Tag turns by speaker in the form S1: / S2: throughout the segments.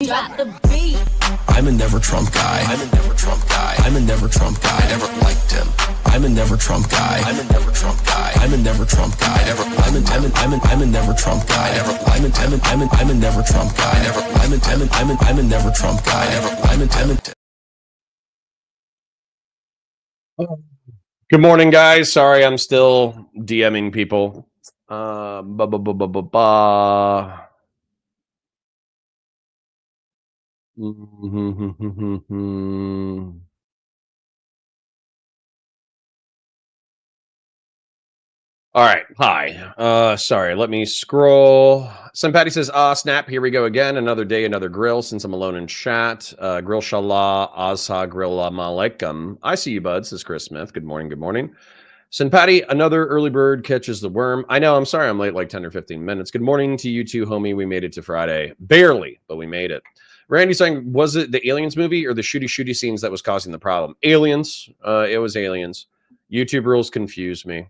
S1: Drop the beat.
S2: I'm a never Trump guy. I'm a never Trump guy. I'm a never Trump guy. I never liked him. I'm a never Trump guy. I'm a never Trump guy. I'm a never Trump guy. I'm a never Trump guy. I'm a never Trump guy. I'm a never Trump guy.
S3: Good morning, guys. Sorry, I'm still DMing people. All right. Hi. Sorry. Let me scroll. Patty says, snap. Here we go again. Another day, another grill. Since I'm alone in chat. Grill shallah. Azha grill alaikum. I see you, bud, says Chris Smith. Good morning. Good morning. Patty, another early bird catches the worm. I know. I'm sorry. I'm late like 10 or 15 minutes. Good morning to you too, homie. We made it to Friday. Barely, but we made it. Randy saying, was it the Aliens movie or the shooty scenes that was causing the problem? Aliens. It was Aliens. YouTube rules confuse me.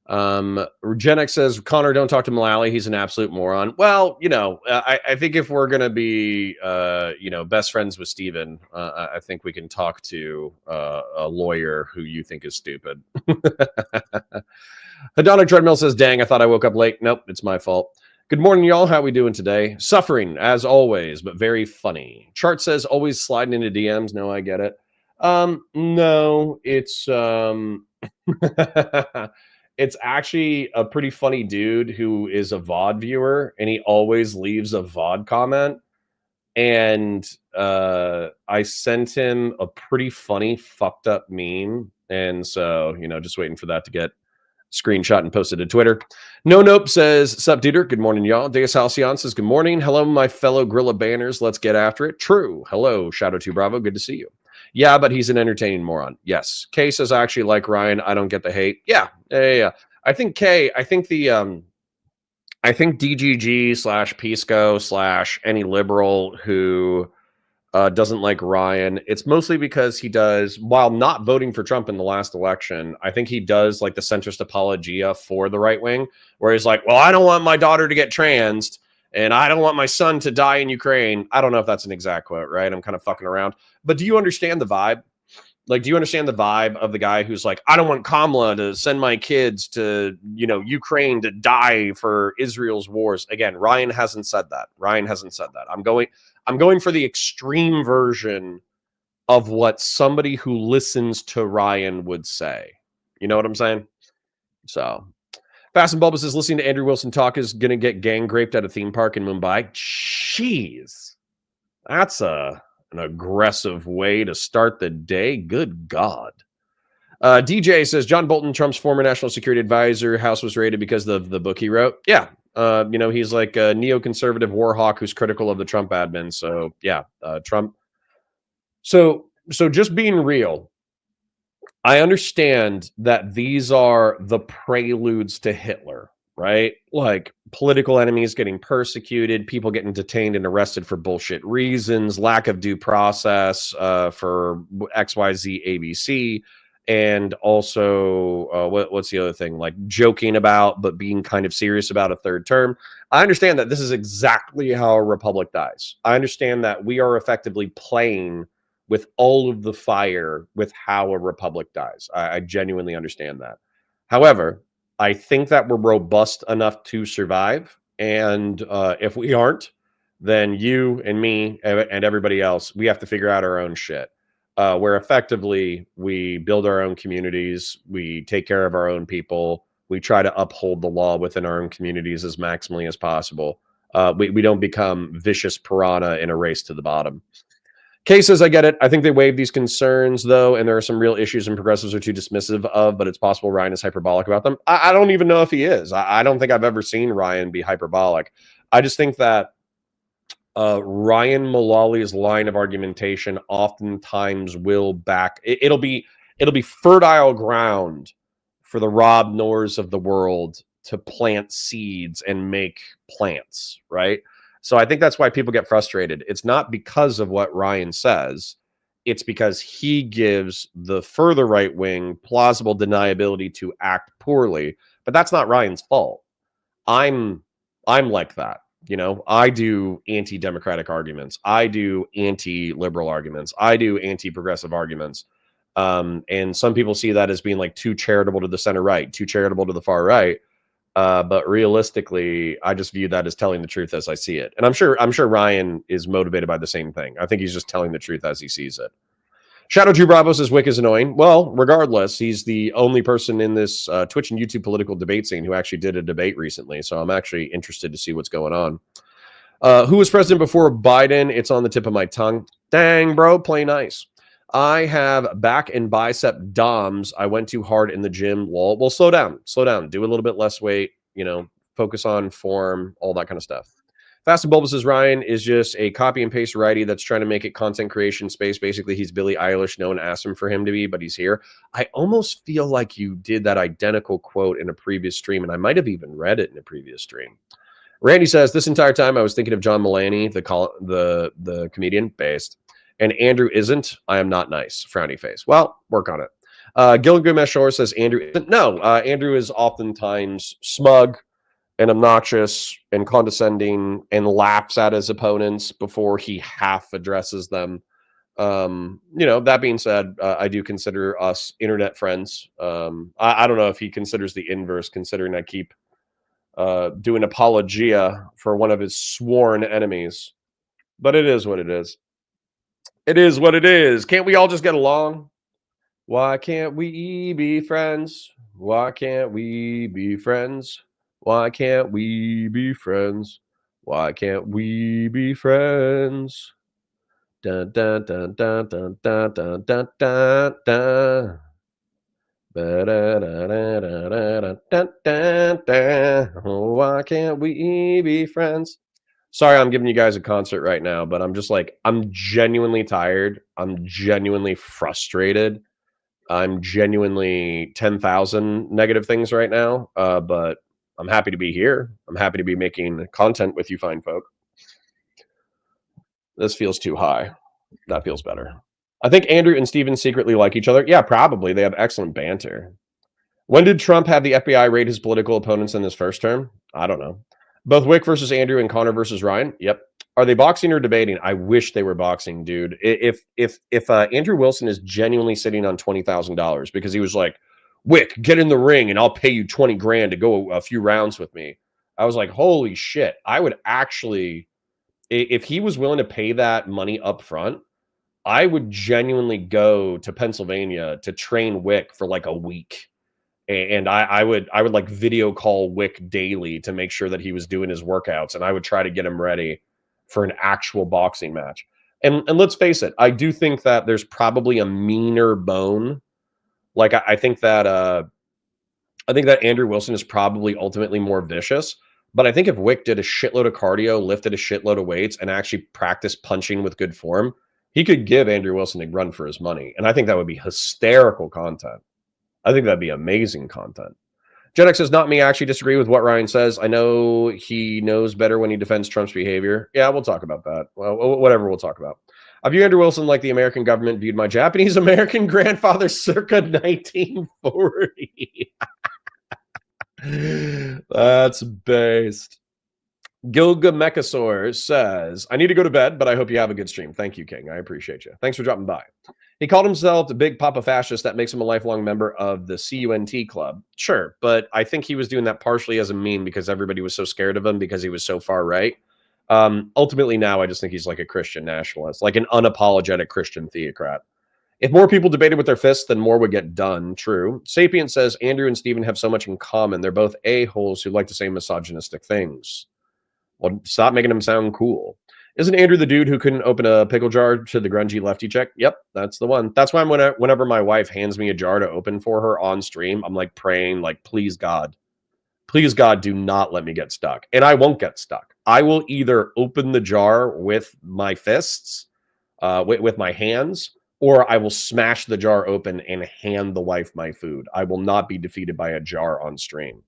S3: Gen X says, Connor, don't talk to Mullaly. He's an absolute moron. Well, I think if we're going to be, best friends with Steven, I think we can talk to a lawyer who you think is stupid. Hedonic Treadmill says, dang, I thought I woke up late. Nope, it's my fault. Good morning, y'all. How we doing today? Suffering, as always, but very funny. Chart says, always sliding into DMs. No, I get it. No, it's... It's actually a pretty funny dude who is a VOD viewer, and he always leaves a VOD comment. And I sent him a pretty funny, fucked up meme. And so, just waiting for that to get screenshot and posted to Twitter. Nope says, sup, duder. Good morning, y'all. Deus Halcyon says, good morning. Hello, my fellow Grilla banners. Let's get after it. True. Hello, Shadow 2 Bravo. Good to see you. Yeah, but he's an entertaining moron. Yes. Kay says, I actually like Ryan. I don't get the hate. Yeah. I think Kay, I think DGG / Pisco / any liberal who doesn't like Ryan, it's mostly because he does, while not voting for Trump in the last election, I think he does like the centrist apologia for the right wing, where he's like, well, I don't want my daughter to get transed, and I don't want my son to die in Ukraine. I don't know if that's an exact quote, right? I'm kind of fucking around. But do you understand the vibe? Like, do you understand the vibe of the guy who's like, I don't want Kamala to send my kids to, Ukraine to die for Israel's wars? Again, Ryan hasn't said that. I'm going for the extreme version of what somebody who listens to Ryan would say. You know what I'm saying? So, Fast and Bulbous is listening to Andrew Wilson talk is going to get gang raped at a theme park in Mumbai. Jeez. That's an aggressive way to start the day. Good God. DJ says, John Bolton, Trump's former national security advisor, house was raided because of the book he wrote. Yeah. He's like a neoconservative war hawk who's critical of the Trump admin. So, yeah, Trump. So just being real, I understand that these are the preludes to Hitler, right? Like political enemies getting persecuted, people getting detained and arrested for bullshit reasons, lack of due process for XYZ ABC, and also what's the other thing? Like joking about but being kind of serious about a third term. I understand that this is exactly how a republic dies. I understand that we are effectively playing with all of the fire with how a republic dies. I genuinely understand that. However, I think that we're robust enough to survive. And if we aren't, then you and me and everybody else, we have to figure out our own shit. Where effectively we build our own communities, we take care of our own people, we try to uphold the law within our own communities as maximally as possible. We don't become vicious piranha in a race to the bottom. Kay says, I get it. I think they waived these concerns, though, and there are some real issues and progressives are too dismissive of, but it's possible Ryan is hyperbolic about them. I don't even know if he is. I don't think I've ever seen Ryan be hyperbolic. I just think that Ryan Mullaly's line of argumentation oftentimes will back. It'll be fertile ground for the Rob Noors of the world to plant seeds and make plants, right? So I think that's why people get frustrated. It's not because of what Ryan says. It's because he gives the further right wing plausible deniability to act poorly. But that's not Ryan's fault. I'm like that. You know, I do anti-democratic arguments. I do anti-liberal arguments. I do anti-progressive arguments. And some people see that as being like too charitable to the center right, too charitable to the far right. But realistically, I just view that as telling the truth as I see it. And I'm sure Ryan is motivated by the same thing. I think he's just telling the truth as he sees it. Shadow Drew Bravo says Whick is annoying. Well, regardless, he's the only person in this Twitch and YouTube political debate scene who actually did a debate recently. So I'm actually interested to see what's going on. Who was president before Biden? It's on the tip of my tongue. Dang, bro, play nice. I have back and bicep DOMs. I went too hard in the gym. Lol. Well, slow down. Do a little bit less weight. You know, focus on form, all that kind of stuff. Fast and Bulbous says Ryan is just a copy and paste righty that's trying to make it content creation space. Basically, he's Billie Eilish. No one asked him for him to be, but he's here. I almost feel like you did that identical quote in a previous stream, and I might have even read it in a previous stream. Randy says, this entire time I was thinking of John Mulaney, the comedian, based. And Andrew isn't. I am not nice. Frowny face. Well, work on it. Gilgrim Shore says Andrew isn't. No, Andrew is oftentimes smug and obnoxious and condescending and laughs at his opponents before he half addresses them. You know, that being said, I do consider us internet friends. I don't know if he considers the inverse, considering I keep doing apologia for one of his sworn enemies. But it is what it is. It is what it is. Can't we all just get along? Why can't we be friends? Why can't we be friends? Why can't we be friends? Why can't we be friends? Dun dun dun dun dun dun dun dun dun dun. Why can't we be friends? Sorry, I'm giving you guys a concert right now, but I'm just like, I'm genuinely tired. I'm genuinely frustrated. I'm genuinely 10,000 negative things right now. But I'm happy to be here. I'm happy to be making content with you fine folk. This feels too high. That feels better. I think Andrew and Steven secretly like each other. Yeah, probably. They have excellent banter. When did Trump have the FBI raid his political opponents in his first term? I don't know. Both Whick versus Andrew and Connor versus Ryan. Yep. Are they boxing or debating? I wish they were boxing, dude. If Andrew Wilson is genuinely sitting on $20,000 because he was like, Whick, get in the ring and I'll pay you 20 grand to go a few rounds with me. I was like, holy shit. I would actually, if he was willing to pay that money up front, I would genuinely go to Pennsylvania to train Whick for like a week. And I would like video call Whick daily to make sure that he was doing his workouts, and I would try to get him ready for an actual boxing match. And let's face it, I do think that there's probably a meaner bone. Like I think that Andrew Wilson is probably ultimately more vicious. But I think if Whick did a shitload of cardio, lifted a shitload of weights, and actually practiced punching with good form, he could give Andrew Wilson a run for his money. And I think that would be hysterical content. I think that'd be amazing content. Gen X says, not me. I actually disagree with what Ryan says. I know he knows better when he defends Trump's behavior. Yeah, we'll talk about that. Well, whatever we'll talk about. I view Andrew Wilson like the American government viewed my Japanese American grandfather circa 1940. That's based. Gilgamechosaur says, I need to go to bed, but I hope you have a good stream. Thank you, King. I appreciate you. Thanks for dropping by. He called himself the Big Papa Fascist. That makes him a lifelong member of the CUNT club. Sure, but I think he was doing that partially as a meme because everybody was so scared of him because he was so far right. Ultimately, now I just think he's like a Christian nationalist, like an unapologetic Christian theocrat. If more people debated with their fists, then more would get done. True. Sapient says, Andrew and Steven have so much in common. They're both a-holes who like to say misogynistic things. Well, stop making him sound cool. Isn't Andrew the dude who couldn't open a pickle jar to the grungy lefty check? Yep, that's the one. That's why whenever my wife hands me a jar to open for her on stream, I'm like praying, like, please God, do not let me get stuck. And I won't get stuck. I will either open the jar with my fists, with my hands, or I will smash the jar open and hand the wife my food. I will not be defeated by a jar on stream.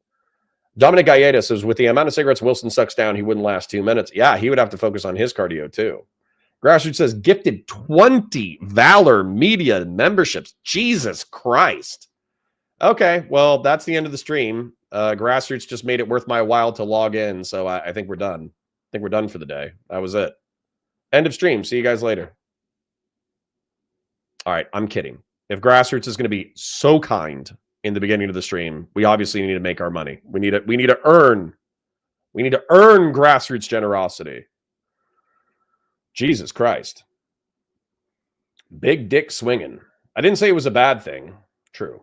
S3: Dominic Gaeta says, with the amount of cigarettes Wilson sucks down, he wouldn't last 2 minutes. Yeah, he would have to focus on his cardio too. Grassroots says, gifted 20 Valor Media memberships. Jesus Christ. Okay, well, that's the end of the stream. Grassroots just made it worth my while to log in, so I think we're done. think we're done for the day. That was it. End of stream. See you guys later. All right, I'm kidding. If Grassroots is going to be so kind in the beginning of the stream, we obviously need to make our money. We need to earn Grassroots generosity. Jesus Christ. Big dick swinging. I didn't say it was a bad thing. True.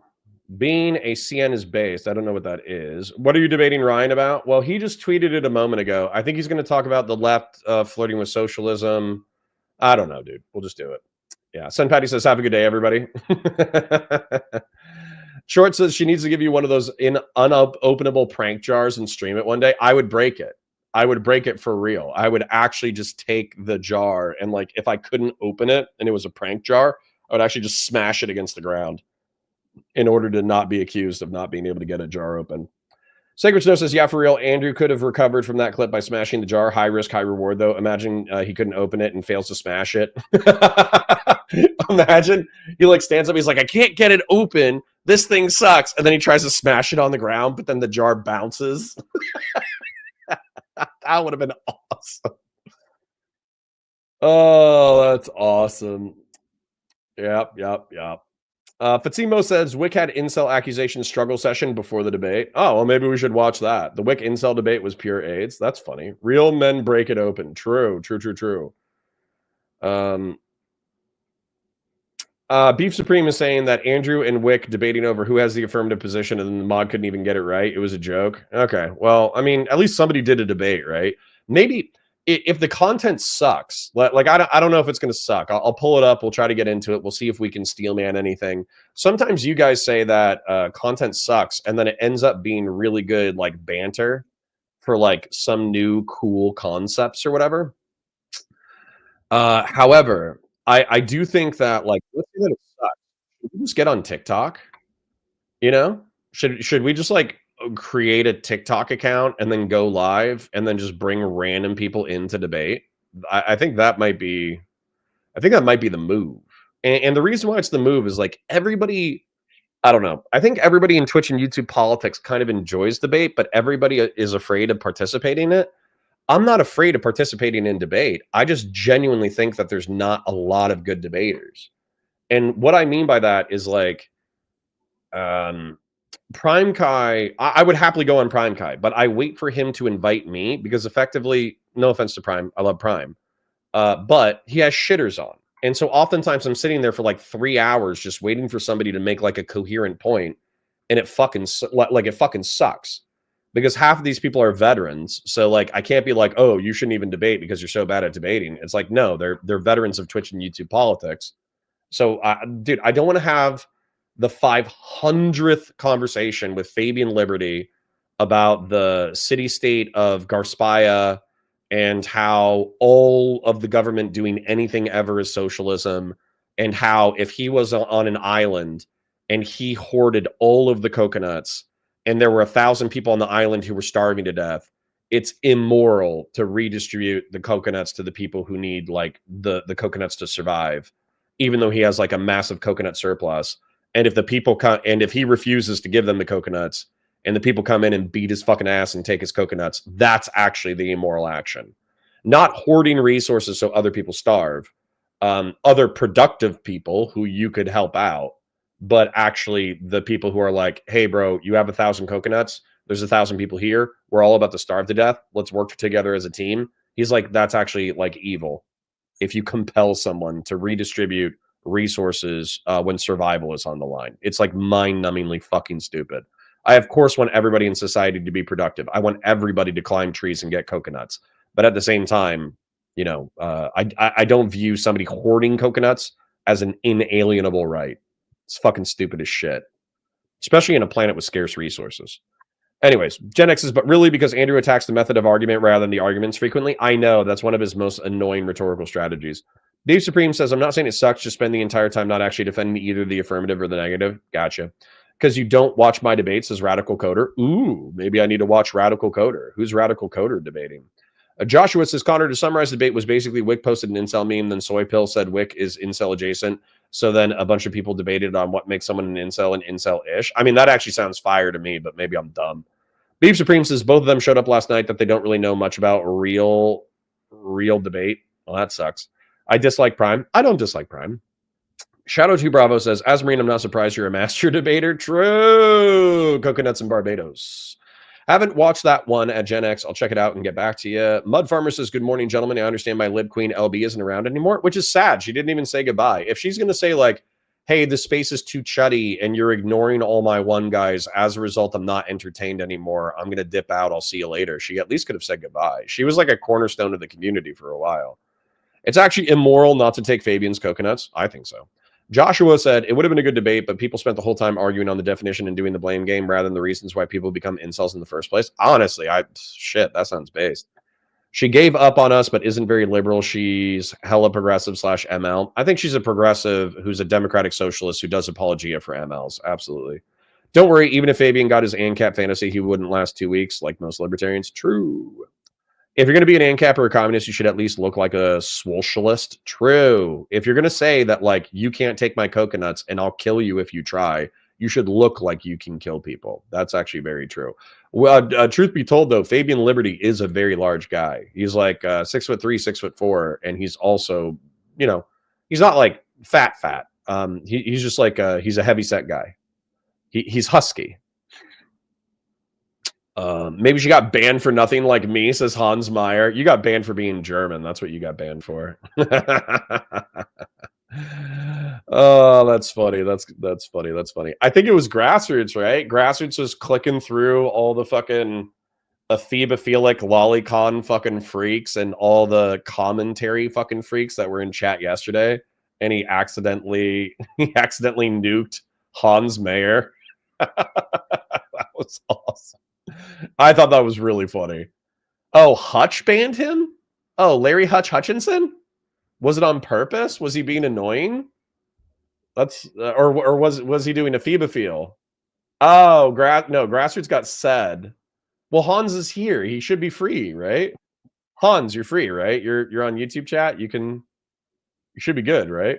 S3: Being a CN is based. I don't know what that is. What are you debating Ryan about? Well, he just tweeted it a moment ago. I think he's going to talk about the left flirting with socialism. I don't know, dude. We'll just do it. Yeah. Sun Patty says, have a good day, everybody. Short says she needs to give you one of those unopenable prank jars and stream it one day. I would break it. I would break it for real. I would actually just take the jar and, like, if I couldn't open it and it was a prank jar, I would actually just smash it against the ground in order to not be accused of not being able to get a jar open. Sacred Snow says, yeah, for real. Andrew could have recovered from that clip by smashing the jar. High risk, high reward, though. Imagine he couldn't open it and fails to smash it. Imagine he, like, stands up. He's like, I can't get it open. This thing sucks. And then he tries to smash it on the ground, but then the jar bounces. That would have been awesome. Oh, that's awesome. Yep. Fatsimo says Whick had incel accusation struggle session before the debate. Oh, well, maybe we should watch that. The Whick incel debate was pure AIDS. That's funny. Real men break it open. True. Beef Supreme is saying that Andrew and Whick debating over who has the affirmative position, and then the mod couldn't even get it right. It was a joke. Okay, well, I mean, at least somebody did a debate, right? Maybe if the content sucks, like I don't know if it's going to suck. I'll pull it up. We'll try to get into it. We'll see if we can steelman anything. Sometimes you guys say that content sucks, and then it ends up being really good, like banter for like some new cool concepts or whatever. However, I do think that, like, let's say that it sucks. Should we just get on TikTok? You know, should we just, like, create a TikTok account and then go live and then just bring random people in to debate? I think that might be the move. And the reason why it's the move is, like, everybody, I don't know. I think everybody in Twitch and YouTube politics kind of enjoys debate, but everybody is afraid of participating in it. I'm not afraid of participating in debate. I just genuinely think that there's not a lot of good debaters. And what I mean by that is, like, Prime Kai, I would happily go on Prime Kai, but I wait for him to invite me because effectively, no offense to Prime, I love Prime, but he has shitters on. And so oftentimes I'm sitting there for like 3 hours just waiting for somebody to make like a coherent point, and it fucking sucks because half of these people are veterans. So, like, I can't be like, oh, you shouldn't even debate because you're so bad at debating. It's like, no, they're veterans of Twitch and YouTube politics. So, dude, I don't want to have the 500th conversation with Fabian Liberty about the city-state of Garspaya and how all of the government doing anything ever is socialism, and how if he was on an island and he hoarded all of the coconuts and there were 1,000 people on the island who were starving to death, it's immoral to redistribute the coconuts to the people who need, like, the coconuts to survive, even though he has like a massive coconut surplus. And if the people come, and if he refuses to give them the coconuts, and the people come in and beat his fucking ass and take his coconuts, that's actually the immoral action. Not hoarding resources so other people starve, other productive people who you could help out, but actually the people who are like, hey, bro, you have 1,000 coconuts. There's 1,000 people here. We're all about to starve to death. Let's work together as a team. He's like, that's actually, like, evil if you compel someone to redistribute resources when survival is on the line. It's like mind-numbingly fucking stupid. I, of course, want everybody in society to be productive. I want everybody to climb trees and get coconuts. But at the same time, you know, I don't view somebody hoarding coconuts as an inalienable right. It's fucking stupid as shit, especially in a planet with scarce resources. Anyways, Gen X is, but really because Andrew attacks the method of argument rather than the arguments frequently. I know that's one of his most annoying rhetorical strategies. Dave Supreme says, I'm not saying it sucks, just spend the entire time not actually defending either the affirmative or the negative. Gotcha. Because you don't watch my debates as Radical Coder. Ooh, maybe I need to watch Radical Coder. Who's Radical Coder debating? Joshua says, Connor, to summarize the debate was basically Whick posted an incel meme, then Soy Pill said Whick is incel adjacent. So then a bunch of people debated on what makes someone an incel and incel-ish. I mean, that actually sounds fire to me, but maybe I'm dumb. Beef Supreme says both of them showed up last night that they don't really know much about real debate. Well, that sucks. I dislike Prime. I don't dislike Prime. Shadow 2 Bravo says, as Marine, I'm not surprised you're a master debater. True. Coconuts in Barbados. Haven't watched that one at Gen X. I'll check it out and get back to you. Mud Farmer says, good morning, gentlemen. I understand my Lib Queen LB isn't around anymore, which is sad. She didn't even say goodbye. If she's going to say, like, hey, the space is too chuddy and you're ignoring all my one guys, as a result, I'm not entertained anymore. I'm going to dip out. I'll see you later. She at least could have said goodbye. She was like a cornerstone of the community for a while. It's actually immoral not to take Fabian's coconuts. I think so. Joshua said, it would have been a good debate, but people spent the whole time arguing on the definition and doing the blame game rather than the reasons why people become incels in the first place. Honestly, shit, that sounds based. She gave up on us, but isn't very liberal. She's hella progressive / ML. I think she's a progressive who's a democratic socialist who does apologia for MLs. Absolutely. Don't worry, even if Fabian got his ANCAP fantasy, he wouldn't last 2 weeks like most libertarians. True. If you're going to be an ANCAP or a communist, you should at least look like a socialist. True. If you're going to say that, like, you can't take my coconuts and I'll kill you if you try, you should look like you can kill people. That's actually very true. Well, truth be told, though, Fabian Liberty is a very large guy. He's like 6'3", 6'4", and he's also, you know, he's not like fat. He's just like he's a heavy set guy. He's husky. Maybe she got banned for nothing like me, says Hans Meyer. You got banned for being German. That's what you got banned for. Oh, that's funny. That's funny. That's funny. I think it was Grassroots, right? Grassroots was clicking through all the fucking athebophilic lolicon fucking freaks and all the commentary fucking freaks that were in chat yesterday, and he accidentally nuked Hans Meyer. That was awesome. I thought that was really funny. Oh, Hutch banned him? Oh, Larry Hutch Hutchinson? Was it on purpose? Was he being annoying? That's or was he doing a Phoebophile? Oh, Grassroots got said. Well, Hans is here. He should be free, right? Hans, you're free, right? You're on YouTube chat. You should be good, right?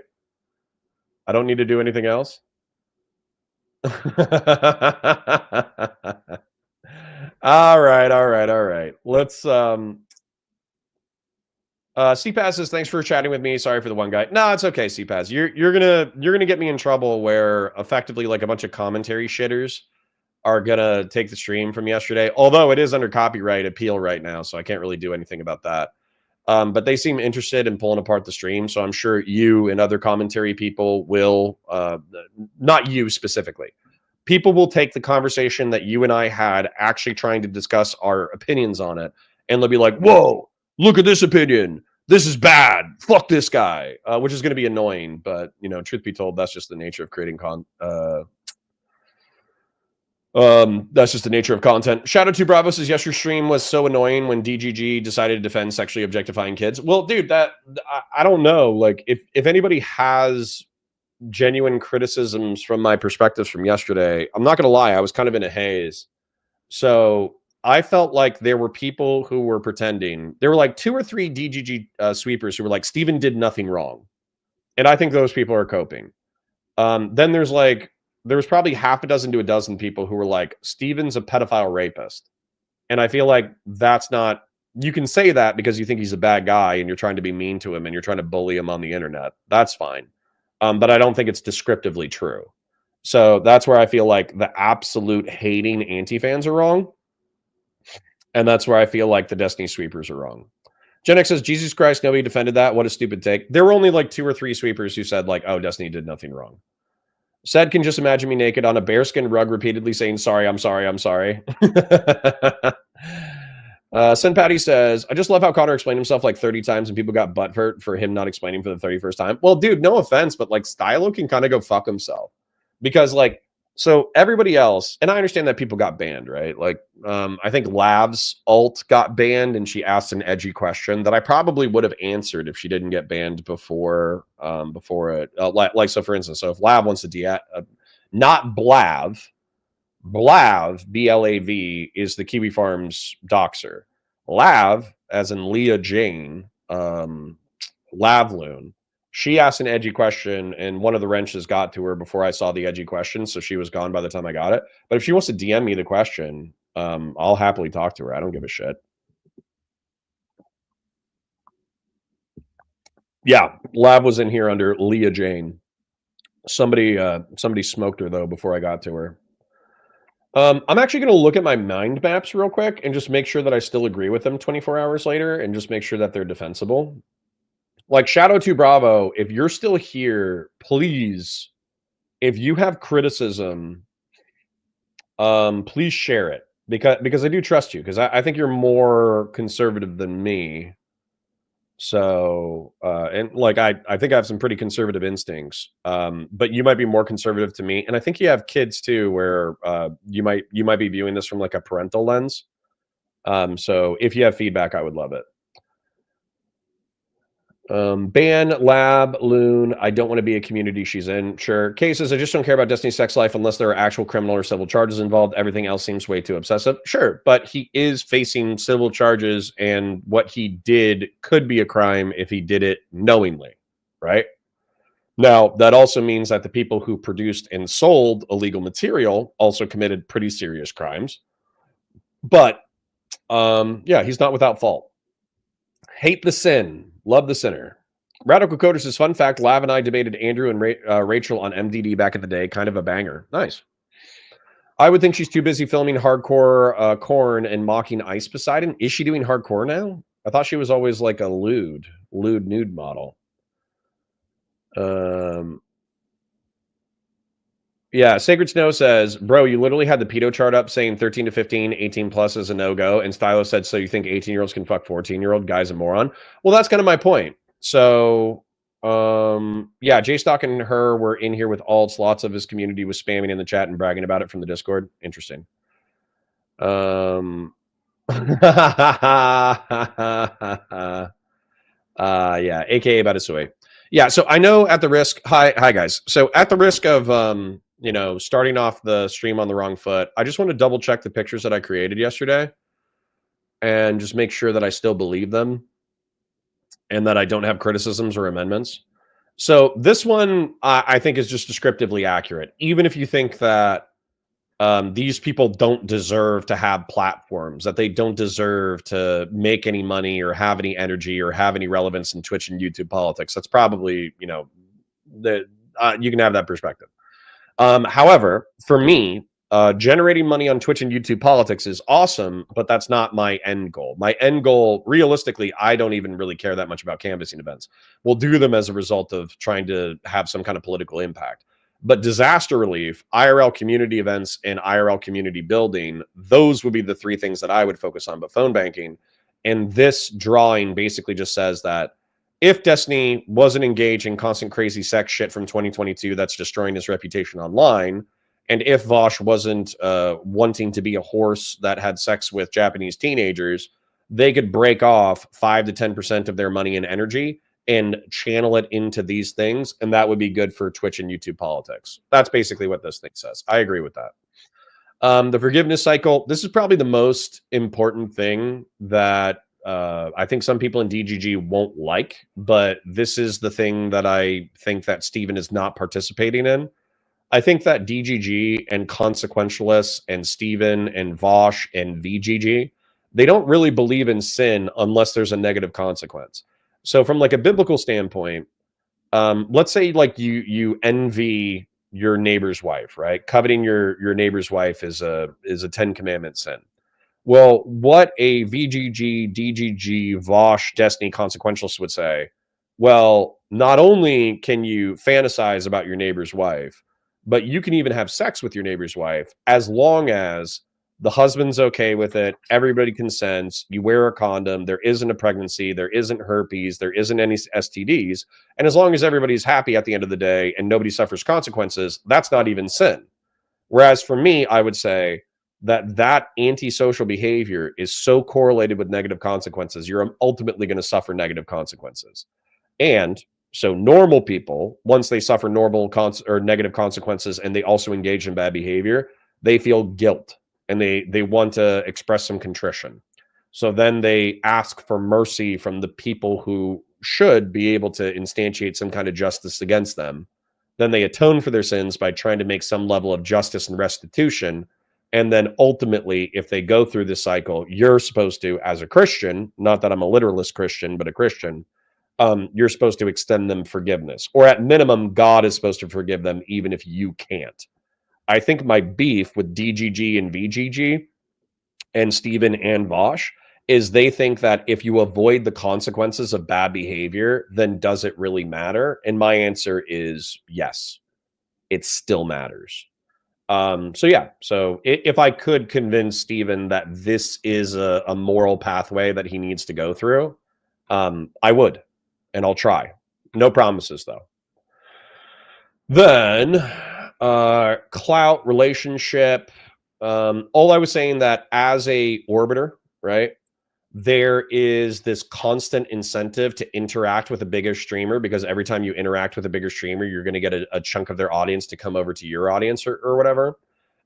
S3: I don't need to do anything else. All right. Let's CPAS says, thanks for chatting with me. Sorry for the one guy. No, it's okay, CPAS. You're gonna get me in trouble where effectively like a bunch of commentary shitters are gonna take the stream from yesterday. Although it is under copyright appeal right now, so I can't really do anything about that. But they seem interested in pulling apart the stream, so I'm sure you and other commentary people will, not you specifically, people will take the conversation that you and I had actually trying to discuss our opinions on it, and they'll be like, whoa, look at this opinion. This is bad. Fuck this guy, which is going to be annoying. But, you know, truth be told, that's just the nature of creating that's just the nature of content. Shadow 2 Bravo says, yes, your stream was so annoying when DGG decided to defend sexually objectifying kids. Well, dude, I don't know. Like, if anybody has genuine criticisms from my perspectives from yesterday, I'm not going to lie, I was kind of in a haze. So I felt like there were people who were pretending. There were like 2 or 3 DGG sweepers who were like, Steven did nothing wrong. And I think those people are coping. Then there was probably half a dozen to a dozen people who were like, Steven's a pedophile rapist. And I feel like that's not, you can say that because you think he's a bad guy and you're trying to be mean to him and you're trying to bully him on the internet. That's fine. But I don't think it's descriptively true. So that's where I feel like the absolute hating anti-fans are wrong. And that's where I feel like the Destiny sweepers are wrong. Gen X says, Jesus Christ, nobody defended that. What a stupid take. There were only like 2 or 3 sweepers who said like, oh, Destiny did nothing wrong. Said can just imagine me naked on a bearskin rug repeatedly saying, sorry, I'm sorry, I'm sorry. Sen Patty says, I just love how Connor explained himself like 30 times and people got butthurt for him not explaining for the 31st time. Well, dude, no offense, but like Stylo can kind of go fuck himself. Because like, so everybody else, and I understand that people got banned, right? Like, I think Lav's alt got banned and she asked an edgy question that I probably would have answered if she didn't get banned before it. Like, so for instance, so if Lav wants to not Blav, BLAV is the Kiwi Farms doxer. Lav, as in Leah Jane, Lavloon, she asked an edgy question and one of the wrenches got to her before I saw the edgy question, so she was gone by the time I got it. But if she wants to DM me the question, I'll happily talk to her. I don't give a shit. Yeah, Lab was in here under Leah Jane. Somebody smoked her though before I got to her. I'm actually going to look at my mind maps real quick and just make sure that I still agree with them 24 hours later, and just make sure that they're defensible. Like Shadow 2 Bravo, if you're still here, please, if you have criticism, please share it, because I do trust you, because I think you're more conservative than me. So, and like I think I have some pretty conservative instincts, but you might be more conservative to me, and I think you have kids too, where you might be viewing this from like a parental lens. So if you have feedback, I would love it. Ban, Lab, Loon, I don't want to be a community she's in. Sure. Cases, I just don't care about Destiny's sex life unless there are actual criminal or civil charges involved. Everything else seems way too obsessive. Sure, but he is facing civil charges, and what he did could be a crime if he did it knowingly, right? Now, that also means that the people who produced and sold illegal material also committed pretty serious crimes. But yeah, he's not without fault. Hate the sin, love the sinner. Radical Coders is fun fact. Lav and I debated Andrew and Rachel on MDD back in the day. Kind of a banger. Nice. I would think she's too busy filming hardcore corn and mocking Ice Poseidon. Is she doing hardcore now? I thought she was always like a lewd nude model. Yeah, Sacred Snow says, bro, you literally had the pedo chart up saying 13 to 15, 18 plus is a no-go. And Stylo said, so you think 18-year-olds can fuck 14-year-old? Guy's a moron. Well, that's kind of my point. So, yeah, J-Stock and her were in here with alts. Lots of his community was spamming in the chat and bragging about it from the Discord. Interesting. Yeah, aka about his way. Yeah, so I know at the risk, hi guys. So at the risk of you know, starting off the stream on the wrong foot, I just want to double check the pictures that I created yesterday and just make sure that I still believe them and that I don't have criticisms or amendments. So this one I think is just descriptively accurate, even if you think that these people don't deserve to have platforms, that they don't deserve to make any money or have any energy or have any relevance in Twitch and YouTube politics. That's probably, you know, you can have that perspective. However, for me, generating money on Twitch and YouTube politics is awesome, but that's not my end goal. My end goal, realistically, I don't even really care that much about canvassing events. We'll do them as a result of trying to have some kind of political impact. But disaster relief, IRL community events, and IRL community building, those would be the three things that I would focus on. But phone banking, and this drawing basically just says that if Destiny wasn't engaged in constant crazy sex shit from 2022 that's destroying his reputation online, and if Vosh wasn't wanting to be a horse that had sex with Japanese teenagers, they could break off 5 to 10% of their money and energy and channel it into these things, and that would be good for Twitch and YouTube politics. That's basically what this thing says. I agree with that. The forgiveness cycle, this is probably the most important thing that I think some people in DGG won't like, but this is the thing that I think that Steven is not participating in. I think that DGG and Consequentialists and Steven and Vosh and VGG, they don't really believe in sin unless there's a negative consequence. So from like a biblical standpoint, let's say like you envy your neighbor's wife, right? Coveting your neighbor's wife is a 10 commandment sin. Well, what a VGG, DGG, Vosh, Destiny consequentialist would say, well, not only can you fantasize about your neighbor's wife, but you can even have sex with your neighbor's wife as long as the husband's okay with it, everybody consents, you wear a condom, there isn't a pregnancy, there isn't herpes, there isn't any STDs, and as long as everybody's happy at the end of the day and nobody suffers consequences, that's not even sin. Whereas for me, I would say that antisocial behavior is so correlated with negative consequences, you're ultimately going to suffer negative consequences. And so normal people, once they suffer or negative consequences and they also engage in bad behavior, they feel guilt and they want to express some contrition. So then they ask for mercy from the people who should be able to instantiate some kind of justice against them. Then they atone for their sins by trying to make some level of justice and restitution And then ultimately, if they go through this cycle, you're supposed to, as a Christian, not that I'm a literalist Christian, but a Christian, you're supposed to extend them forgiveness. Or at minimum, God is supposed to forgive them even if you can't. I think my beef with DGG and VGG and Steven and Vosh is they think that if you avoid the consequences of bad behavior, then does it really matter? And my answer is yes, it still matters. So yeah, so if I could convince Steven that this is a moral pathway that he needs to go through, I would, and I'll try. No promises though. Then clout relationship. All I was saying that as a orbiter, right? There is this constant incentive to interact with a bigger streamer because every time you interact with a bigger streamer, you're going to get a chunk of their audience to come over to your audience or whatever.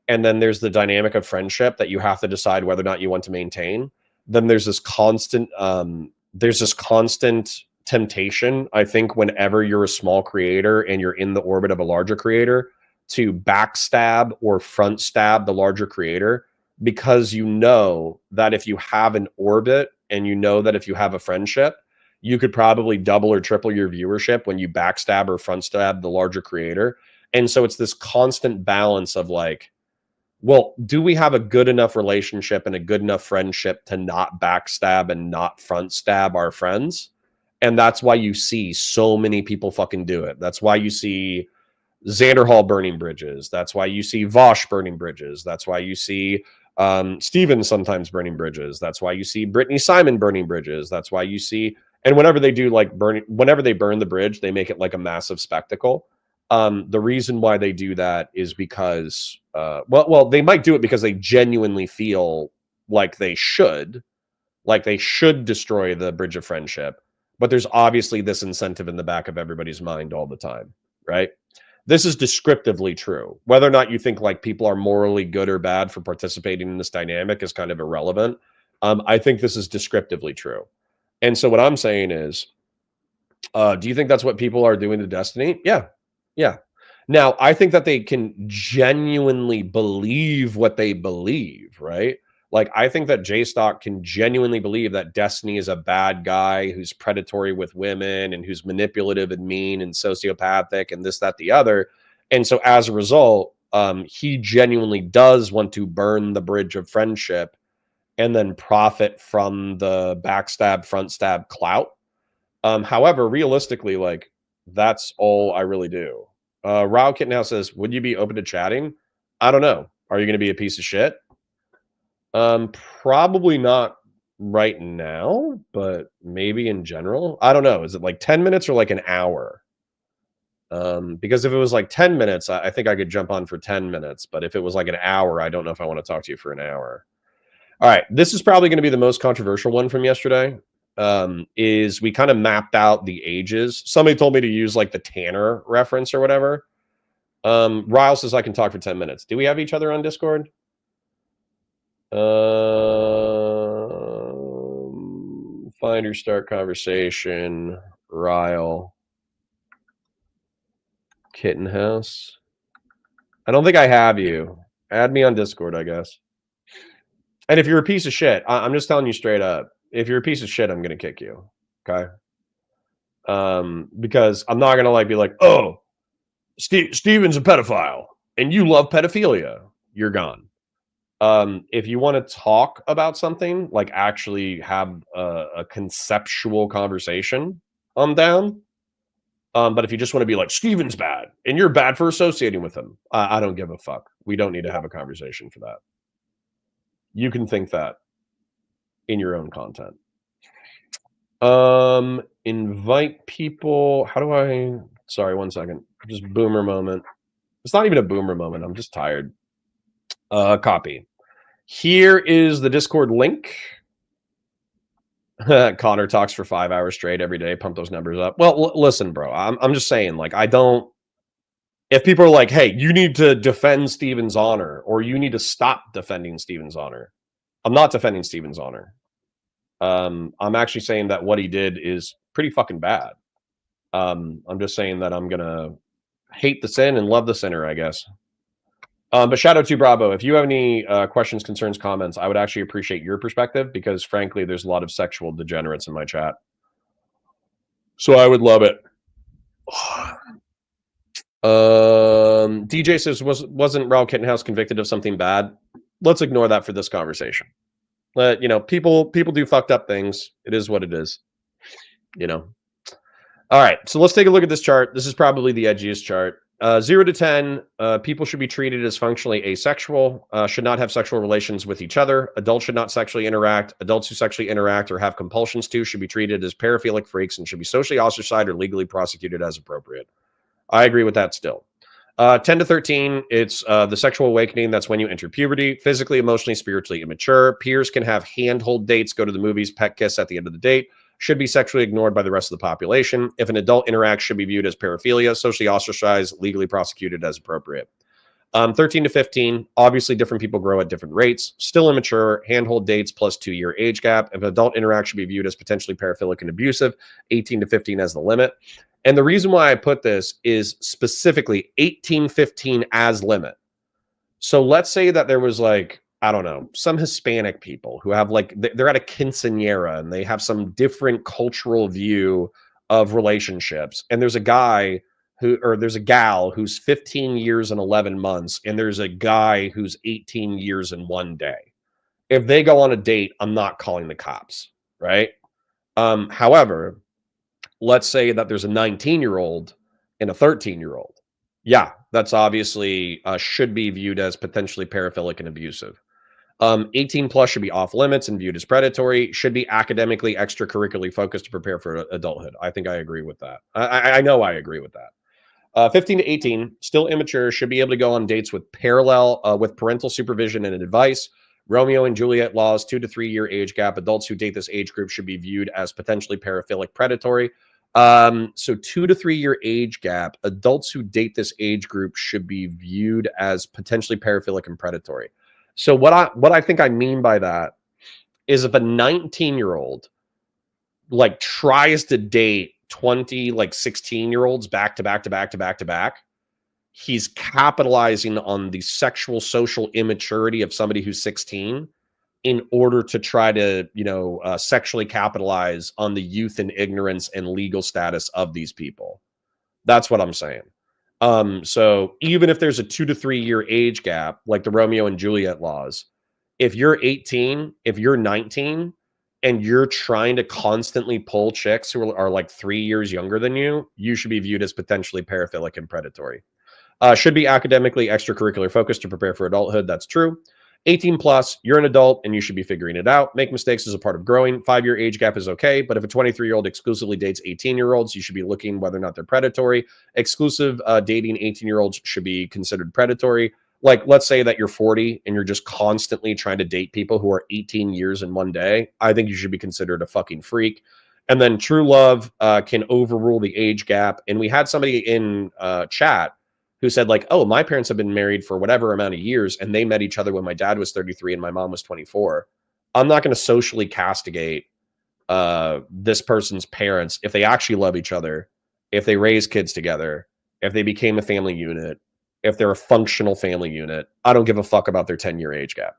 S3: And then there's the dynamic of friendship that you have to decide whether or not you want to maintain. Then there's this constant temptation, I think, whenever you're a small creator and you're in the orbit of a larger creator, to backstab or front stab the larger creator, because you know that if you have an orbit and you know that if you have a friendship, you could probably double or triple your viewership when you backstab or front stab the larger creator. And so it's this constant balance of like, well, do we have a good enough relationship and a good enough friendship to not backstab and not front stab our friends? And that's why you see so many people fucking do it. That's why you see Xander Hall burning bridges. That's why you see Vosh burning bridges. That's why you see Steven sometimes burning bridges. That's why you see Brittany Simon burning bridges. That's why you see, and whenever they do like whenever they burn the bridge, they make it like a massive spectacle. The reason why they do that is because, well, they might do it because they genuinely feel like they should destroy the bridge of friendship. But there's obviously this incentive in the back of everybody's mind all the time, right? This is descriptively true. Whether or not you think like people are morally good or bad for participating in this dynamic is kind of irrelevant. I think this is descriptively true. And so what I'm saying is, do you think that's what people are doing to Destiny? Yeah. Yeah. Now, I think that they can genuinely believe what they believe, right? Like, I think that J-Stock can genuinely believe that Destiny is a bad guy who's predatory with women and who's manipulative and mean and sociopathic and this, that, the other. And so as a result, he genuinely does want to burn the bridge of friendship and then profit from the backstab, front stab clout. However, realistically, like, that's all I really do. Raal Kittenhouse says, would you be open to chatting? I don't know. Are you going to be a piece of shit? Probably not right now, but maybe in general. I don't know. Is it like 10 minutes or like an hour? Because if it was like 10 minutes, I think I could jump on for 10 minutes. But if it was like an hour, I don't know if I want to talk to you for an hour. All right. This is probably going to be the most controversial one from yesterday. Is we kind of mapped out the ages. Somebody told me to use like the Tanner reference or whatever. Raal says I can talk for 10 minutes. Do we have each other on Discord? Find or start conversation. Raal Kittenhouse. I don't think I have you. Add me on Discord, I guess. And if you're a piece of shit, I'm just telling you straight up. If you're a piece of shit, I'm gonna kick you. Okay. Because I'm not gonna like be like, oh, Steven's a pedophile and you love pedophilia. You're gone. If you want to talk about something, like actually have a conceptual conversation, I'm down. But if you just want to be like, Steven's bad and you're bad for associating with him, I don't give a fuck. We don't need to have a conversation for that. You can think that in your own content. Invite people. How do I? Sorry, 1 second. Just boomer moment. It's not even a boomer moment. I'm just tired. Copy. Here is the Discord link. Connor talks for 5 hours straight every day. Pump those numbers up. Well, listen, bro. I'm just saying, like, I don't. If people are like, hey, you need to defend Steven's honor, or you need to stop defending Steven's honor, I'm not defending Steven's honor. I'm actually saying that what he did is pretty fucking bad. I'm just saying that I'm gonna hate the sin and love the sinner, I guess. But shout out to Bravo. If you have any questions, concerns, comments, I would actually appreciate your perspective because, frankly, there's a lot of sexual degenerates in my chat. So I would love it. DJ says, wasn't Raal Kittenhouse convicted of something bad? Let's ignore that for this conversation. You know, people do fucked up things. It is what it is. You know. All right, so let's take a look at this chart. This is probably the edgiest chart. 0 to 10, people should be treated as functionally asexual, should not have sexual relations with each other. Adults should not sexually interact. Adults who sexually interact or have compulsions to should be treated as paraphilic freaks and should be socially ostracized or legally prosecuted as appropriate. I agree with that still. 10 to 13, it's the sexual awakening. That's when you enter puberty. Physically, emotionally, spiritually immature. Peers can have handhold dates, go to the movies, pet kiss at the end of the date. Should be sexually ignored by the rest of the population. If an adult interacts, should be viewed as paraphilia, socially ostracized, legally prosecuted as appropriate. 13 to 15, obviously different people grow at different rates. Still immature, handhold dates plus 2-year age gap. If an adult interact, should be viewed as potentially paraphilic and abusive. 18 to 15 as the limit. And the reason why I put this is specifically 18-15 as limit. So let's say that there was like, I don't know, some Hispanic people who have like, they're at a quinceañera and they have some different cultural view of relationships. And there's a guy there's a gal who's 15 years and 11 months. And there's a guy who's 18 years and 1 day. If they go on a date, I'm not calling the cops, right? However, let's say that there's a 19-year-old and a 13-year-old. Yeah, that's obviously should be viewed as potentially paraphilic and abusive. 18 plus should be off limits and viewed as predatory. Should be academically, extracurricularly focused to prepare for adulthood. I think I agree with that. I know I agree with that. 15 to 18, still immature, should be able to go on dates with parental supervision and advice. Romeo and Juliet laws, 2 to 3 year age gap. Adults who date this age group should be viewed as potentially paraphilic, predatory. So 2 to 3 year age gap. Adults who date this age group should be viewed as potentially paraphilic and predatory. So what I think I mean by that is if a 19-year-old like tries to date 20 like 16-year-olds back to back, he's capitalizing on the sexual social immaturity of somebody who's 16 in order to try to, sexually capitalize on the youth and ignorance and legal status of these people. That's what I'm saying. So even if there's a 2 to 3 year age gap, like the Romeo and Juliet laws, if you're 18, if you're 19, and you're trying to constantly pull chicks who are like 3 years younger than you, you should be viewed as potentially paraphilic and predatory. Should be academically extracurricular focused to prepare for adulthood. That's true. 18 plus, you're an adult and you should be figuring it out. Make mistakes is a part of growing. 5-year age gap is okay, but if a 23-year-old exclusively dates 18-year-olds, you should be looking whether or not they're predatory. Exclusive dating 18-year-olds should be considered predatory. Like, let's say that you're 40 and you're just constantly trying to date people who are 18 years in 1 day. I think you should be considered a fucking freak. And then true love can overrule the age gap. And we had somebody in chat who said like, oh, my parents have been married for whatever amount of years and they met each other when my dad was 33 and my mom was 24. I'm not going to socially castigate this person's parents if they actually love each other, if they raise kids together, if they became a family unit, if they're a functional family unit. I don't give a fuck about their 10-year age gap.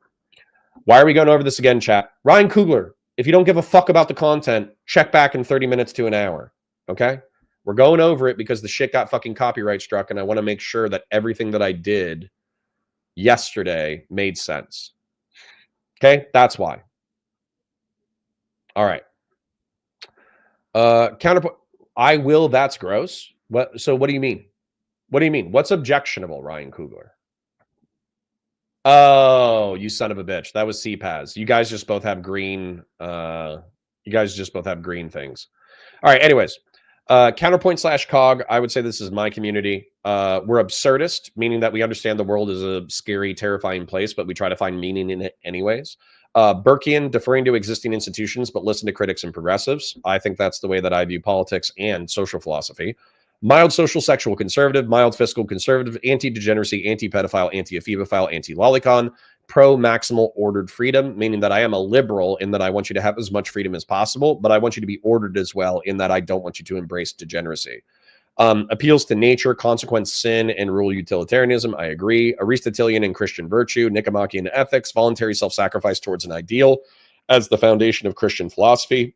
S3: Why are we going over this again, chat? Ryan Coogler, if you don't give a fuck about the content, check back in 30 minutes to an hour, okay? We're going over it because the shit got fucking copyright struck, and I want to make sure that everything that I did yesterday made sense. Okay? That's why. All right. Counterpoint. I will. That's gross. So what do you mean? What do you mean? What's objectionable, Ryan Coogler? Oh, you son of a bitch. That was CPAS. You guys just both have green. You guys just both have green things. All right. Anyways. Counterpoint/cog, I would say this is my community. We're absurdist, meaning that we understand the world is a scary, terrifying place, but we try to find meaning in it anyways. Burkean, deferring to existing institutions, but listen to critics and progressives. I think that's the way that I view politics and social philosophy. Mild social sexual conservative, mild fiscal conservative, anti-degeneracy, anti-pedophile, anti-ephebophile, anti-lolicon, pro-maximal ordered freedom, meaning that I am a liberal in that I want you to have as much freedom as possible, but I want you to be ordered as well in that I don't want you to embrace degeneracy. Appeals to nature, consequence, sin, and rule utilitarianism. I agree. Aristotelian and Christian virtue, Nicomachean ethics, voluntary self-sacrifice towards an ideal as the foundation of Christian philosophy.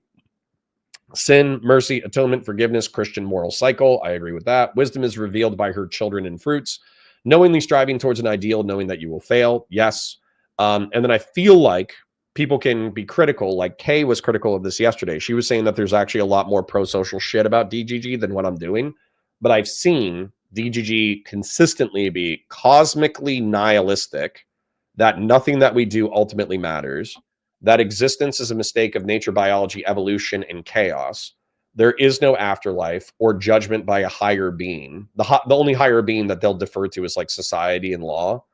S3: Sin, mercy, atonement, forgiveness, Christian moral cycle. I agree with that. Wisdom is revealed by her children and fruits. Knowingly striving towards an ideal, knowing that you will fail. Yes. And then I feel like people can be critical. Like Kay was critical of this yesterday. She was saying that there's actually a lot more pro-social shit about DGG than what I'm doing. But I've seen DGG consistently be cosmically nihilistic, that nothing that we do ultimately matters, that existence is a mistake of nature, biology, evolution, and chaos. There is no afterlife or judgment by a higher being. The only higher being that they'll defer to is like society and law.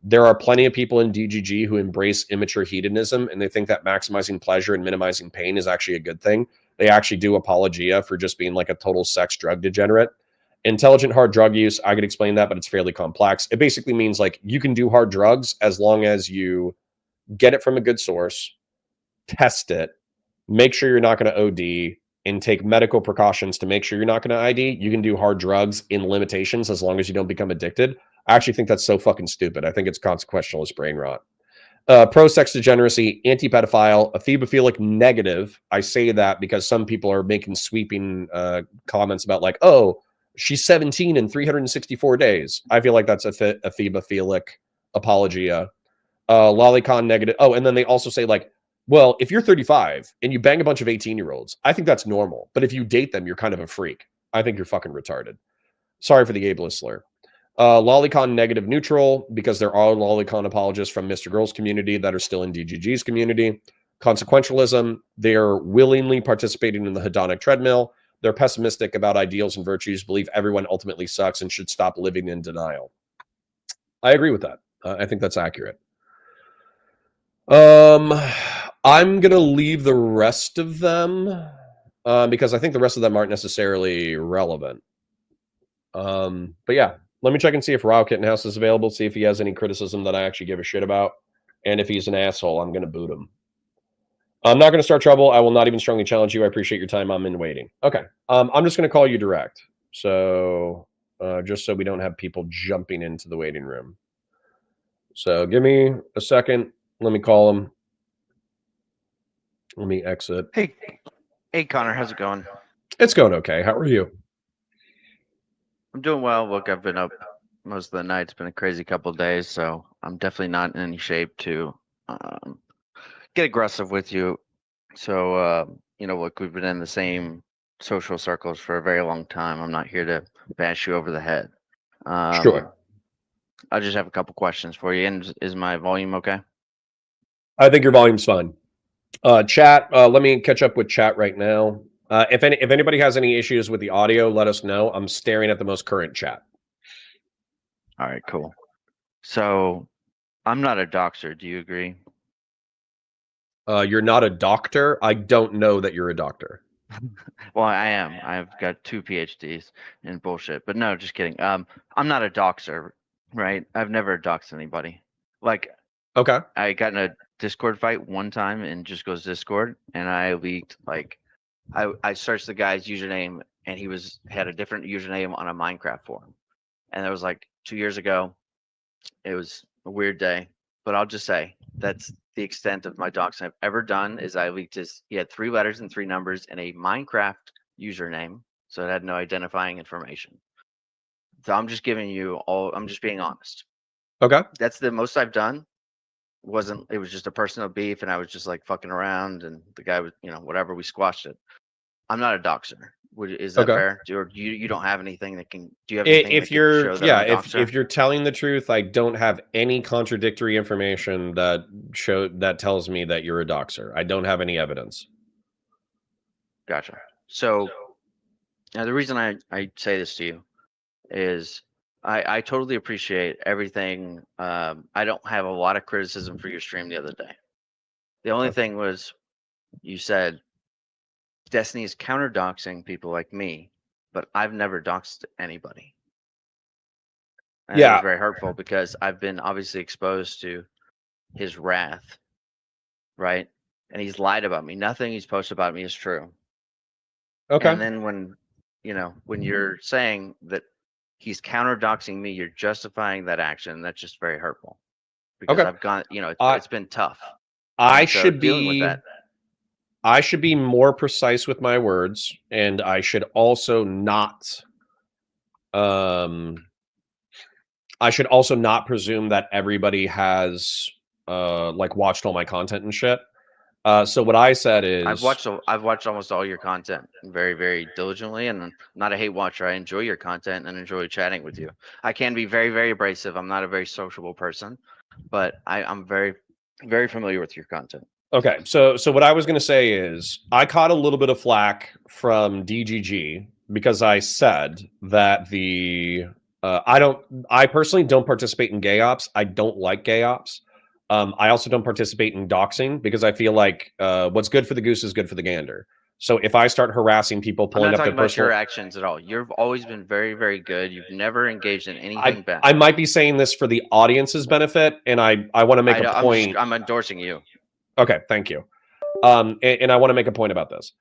S3: There are plenty of people in DGG who embrace immature hedonism, and they think that maximizing pleasure and minimizing pain is actually a good thing. They actually do apologia for just being like a total sex drug degenerate. Intelligent hard drug use, I could explain that, but it's fairly complex. It basically means like you can do hard drugs as long as you get it from a good source, test it, make sure you're not going to OD, and take medical precautions to make sure you're not going to ID. You can do hard drugs in limitations as long as you don't become addicted. I actually think that's so fucking stupid. I think it's consequential as brain rot. Pro-sex degeneracy, anti-pedophile, ephebophilic negative. I say that because some people are making sweeping comments about like, oh, she's 17 in 364 days. I feel like that's a ephebophilic apologia. Lolicon negative. Oh, and then they also say like, well, if you're 35 and you bang a bunch of 18-year-olds, I think that's normal. But if you date them, you're kind of a freak. I think you're fucking retarded. Sorry for the ableist slur. Lolicon negative neutral, because there are Lolicon apologists from Mr. Girls community that are still in DGG's community. Consequentialism, they're willingly participating in the hedonic treadmill. They're pessimistic about ideals and virtues, believe everyone ultimately sucks and should stop living in denial. I agree with that. I think that's accurate. I'm gonna leave the rest of them because I think the rest of them aren't necessarily relevant. But yeah, let me check and see if Raal Kittenhouse is available, see if he has any criticism that I actually give a shit about. And if he's an asshole, I'm gonna boot him. I'm not gonna start trouble. I will not even strongly challenge you. I appreciate your time. I'm in waiting. Okay. I'm just gonna call you direct. So just so we don't have people jumping into the waiting room. So give me a second. Let me call him. Let me exit.
S1: Hey, Connor, how's it going?
S3: It's going okay. How are you?
S1: I'm doing well. Look, I've been up most of the night. It's been a crazy couple of days, so I'm definitely not in any shape to get aggressive with you. So, look, we've been in the same social circles for a very long time. I'm not here to bash you over the head.
S3: Sure.
S1: I just have a couple questions for you. And is my volume okay?
S3: I think your volume's fine. Chat, let me catch up with chat right now. If anybody has any issues with the audio, let us know. I'm staring at the most current chat.
S1: All right, cool. So, I'm not a doxer. Do you agree?
S3: You're not a doctor. I don't know that you're a doctor.
S1: Well, I am. I've got 2 PhDs in bullshit. But no, just kidding. I'm not a doxer, right? I've never doxed anybody. Like,
S3: Okay.
S1: I got in a Discord fight one time in Just Goes Discord, and I leaked I searched the guy's username, and he had a different username on a Minecraft forum, and it was like 2 years ago. It was a weird day, but I'll just say that's the extent of my doxing I've ever done. Is I leaked he had 3 letters and 3 numbers and a Minecraft username, so it had no identifying information. So I'm just giving you I'm just being honest.
S3: Okay.
S1: That's the most I've done. It was just a personal beef, and I was just like fucking around, and the guy was, whatever, we squashed it. I'm not a doxer. Is that
S3: Okay.
S1: fair? Or you don't have anything that can? Do you have anything
S3: If
S1: that
S3: you're
S1: can show that I'm a doxer?
S3: if you're telling the truth, I don't have any contradictory information that tells me that you're a doxer. I don't have any evidence.
S1: Gotcha. So now the reason I say this to you is I totally appreciate everything. I don't have a lot of criticism for your stream the other day. The only thing was you said Destiny is counter doxing people like me, but I've never doxed anybody. And it was very hurtful because I've been obviously exposed to his wrath, right? And he's lied about me. Nothing he's posted about me is true.
S3: Okay.
S1: And then when when you're saying that he's counter doxing me, you're justifying that action. That's just very hurtful because
S3: Okay.
S1: I've gone,
S3: I
S1: it's been tough.
S3: I
S1: And so
S3: should
S1: dealing with
S3: be
S1: that,
S3: I should be more precise with my words, and I should also not presume that everybody has like watched all my content and shit. So what I said
S1: I've
S3: is,
S1: watched I've watched almost all your content very, very diligently, and I'm not a hate watcher. I enjoy your content and enjoy chatting with you. I can be very, very abrasive. I'm not a very sociable person, but I'm very, very familiar with your content.
S3: okay, so what I was going to say is I caught a little bit of flack from DGG because I said that I personally don't participate in gay ops. I don't like gay ops. I also don't participate in doxing because I feel like what's good for the goose is good for the gander. So if I start harassing people,
S1: I'm
S3: pulling
S1: not
S3: up their
S1: talking about your
S3: personal,
S1: actions at all. You've always been very, very good. You've never engaged in anything bad.
S3: I might be saying this for the audience's benefit, and I want to make a point.
S1: I'm endorsing you.
S3: Okay, thank you. And I want to make a point about this.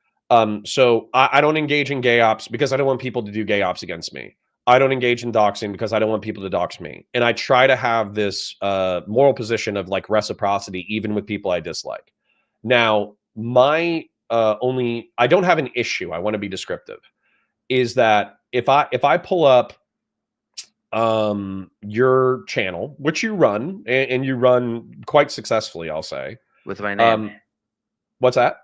S3: So I don't engage in gay ops because I don't want people to do gay ops against me. I don't engage in doxing because I don't want people to dox me. And I try to have this moral position of like reciprocity, even with people I dislike. Now, my I don't have an issue. I want to be descriptive. Is that if I pull up your channel, which you run and you run quite successfully, I'll say.
S1: With my name.
S3: What's that?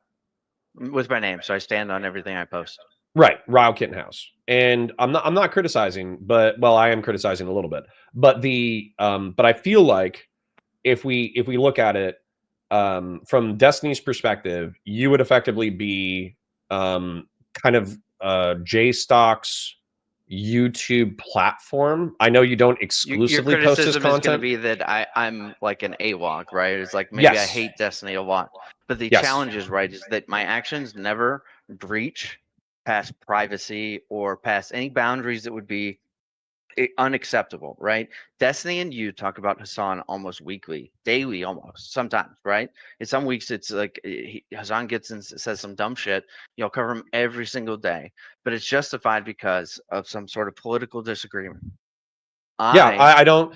S1: With my name, so I stand on everything I post.
S3: Right, Raal Kittenhouse. And I'm not criticizing, but well, I am criticizing a little bit. But but I feel like if we look at it from Destiny's perspective, you would effectively be kind of JStock's YouTube platform. I know you don't exclusively
S1: your
S3: post his
S1: criticism is going to
S3: content.
S1: be that I'm like an AWOG, right? It's like maybe I hate Destiny a lot, but the challenge is right is that my actions never breach past privacy or past any boundaries that would be unacceptable, right? Destiny and you talk about Hassan almost weekly, daily, almost sometimes, right? In some weeks, it's like Hassan gets and says some dumb shit. You'll cover him every single day, but it's justified because of some sort of political disagreement.
S3: I don't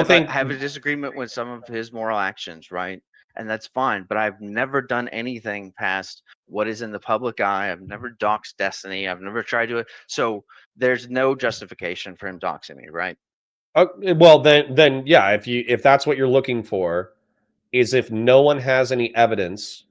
S3: think
S1: I have a disagreement with some of his moral actions, right? And that's fine, but I've never done anything past what is in the public eye. I've never doxed Destiny. I've never tried to. So there's no justification for him doxing me, right?
S3: well then yeah, if that's what you're looking for, is if no one has any evidence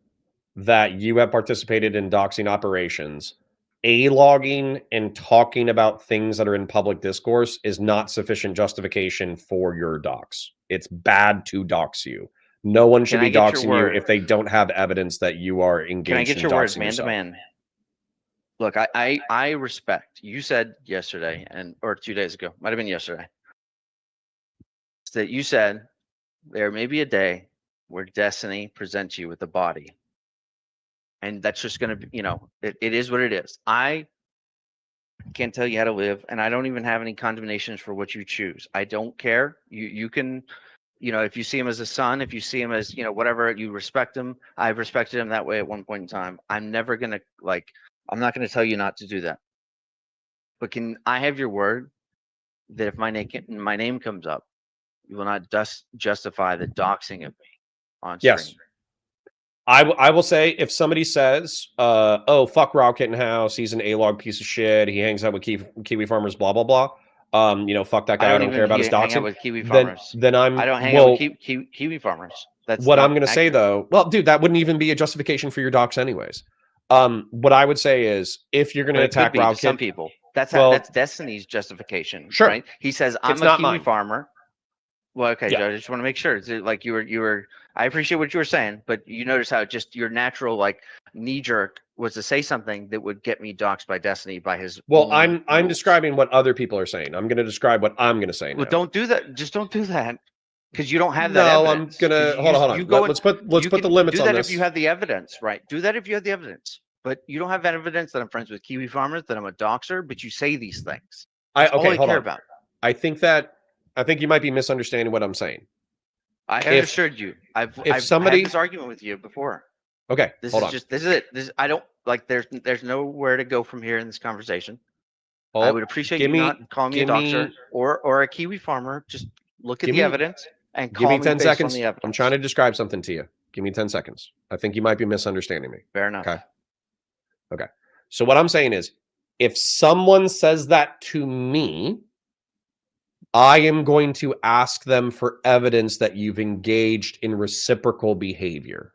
S3: that you have participated in doxing operations, logging and talking about things that are in public discourse is not sufficient justification for your dox. It's bad to dox you. No one should be doxing you if they don't have evidence that you are engaged.
S1: Can I get your words, man to
S3: yourself.
S1: man? Look, I respect. You said yesterday or 2 days ago, might have been yesterday, that you said there may be a day where Destiny presents you with a body. And that's just going to be, it is what it is. I can't tell you how to live, and I don't even have any condemnations for what you choose. I don't care. You can, if you see him as a son, if you see him as, whatever, you respect him. I've respected him that way at one point in time. I'm never going to I'm not going to tell you not to do that. But can I have your word that if my name comes up, you will not justify the doxing of me on stream?
S3: Yes. I will say if somebody says, "Oh, fuck Raal Kittenhouse, he's an A-log piece of shit. He hangs out with Kiwi farmers, blah blah blah." Fuck that guy. I don't care about his doxing.
S1: Hang out with Kiwi farmers.
S3: Then I
S1: don't hang out with Kiwi farmers. That's
S3: what I'm going to say though. Well, dude, that wouldn't even be a justification for your dox, anyways. What I would say is if you're going to attack Raal
S1: some people, that's Destiny's justification,
S3: sure.
S1: Right? He says, "I'm a Kiwi farmer." Well, okay, Joe, I just want to make sure. It's like you were. I appreciate what you were saying, but you notice how just your natural knee jerk was to say something that would get me doxxed by Destiny by his.
S3: Well, I'm describing what other people are saying. I'm going to describe what I'm going to say.
S1: Well,
S3: now.
S1: Don't do that. Just don't do that because you don't have that.
S3: No,
S1: evidence.
S3: I'm gonna hold on. Let's put the limits on this.
S1: Do that if you have the evidence, right? Do that if you have the evidence. But you don't have evidence that I'm friends with Kiwi farmers, that I'm a doxer, but you say these things. That's all I care about.
S3: I think you might be misunderstanding what I'm saying.
S1: I understood you. I've had this argument with you before.
S3: Okay,
S1: this is it. I don't there's nowhere to go from here in this conversation. I would appreciate you not calling me a doxer
S3: me
S1: or a Kiwi farmer. Just look at
S3: give
S1: the
S3: me
S1: evidence and
S3: give
S1: call
S3: me
S1: me
S3: 10
S1: based on
S3: seconds.
S1: the evidence.
S3: I'm trying to describe something to you. Give me 10 seconds. I think you might be misunderstanding me.
S1: Fair enough.
S3: Okay. So what I'm saying is, if someone says that to me, I am going to ask them for evidence that you've engaged in reciprocal behavior.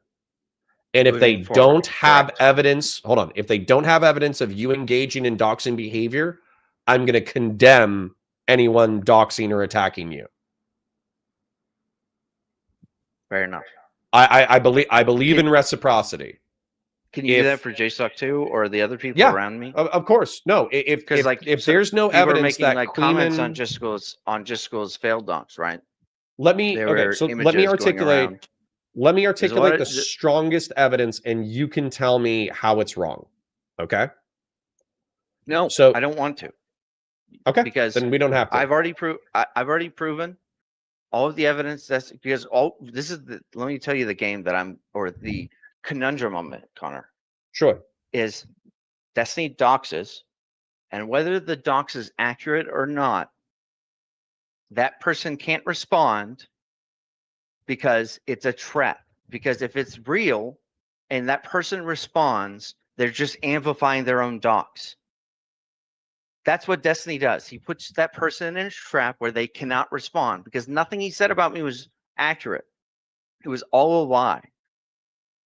S3: And if they don't have evidence, hold on. If they don't have evidence of you engaging in doxing behavior, I'm going to condemn anyone doxing or attacking you.
S1: Fair enough.
S3: I believe in reciprocity.
S1: Can you do that for JSOC too, or the other people around me?
S3: Of course. No, if there's no
S1: people
S3: evidence
S1: are making
S3: that
S1: like comments on Just School's failed docs, right?
S3: Let me articulate the strongest evidence, and you can tell me how it's wrong. Okay?
S1: No,
S3: so
S1: I don't want to.
S3: Okay,
S1: because
S3: then we don't have to.
S1: I've already proven all of the evidence. That's because let me tell you the game that the conundrum I'm in, Connor.
S3: Sure.
S1: Is Destiny doxes, and whether the dox is accurate or not, that person can't respond because it's a trap. Because if it's real and that person responds, they're just amplifying their own dox. That's what Destiny does. He puts that person in a trap where they cannot respond because nothing he said about me was accurate. It was all a lie.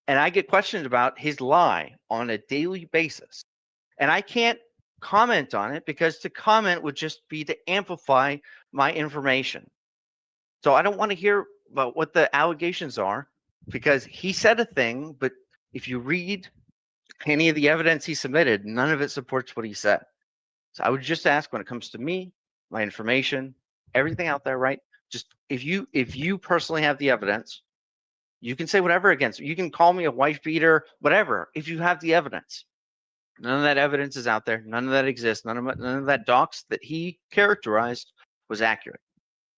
S1: And I get questioned about his lie on a daily basis. And I can't comment on it because to comment would just be to amplify my information. So I don't want to hear about what the allegations are because he said a thing, but if you read any of the evidence he submitted, none of it supports what he said. So I would just ask, when it comes to me, my information, everything out there, right? Just if you personally have the evidence, you can say whatever against me. You can call me a wife beater, whatever, if you have the evidence. None of that evidence is out there. None of that exists. None of that docs that he characterized was accurate.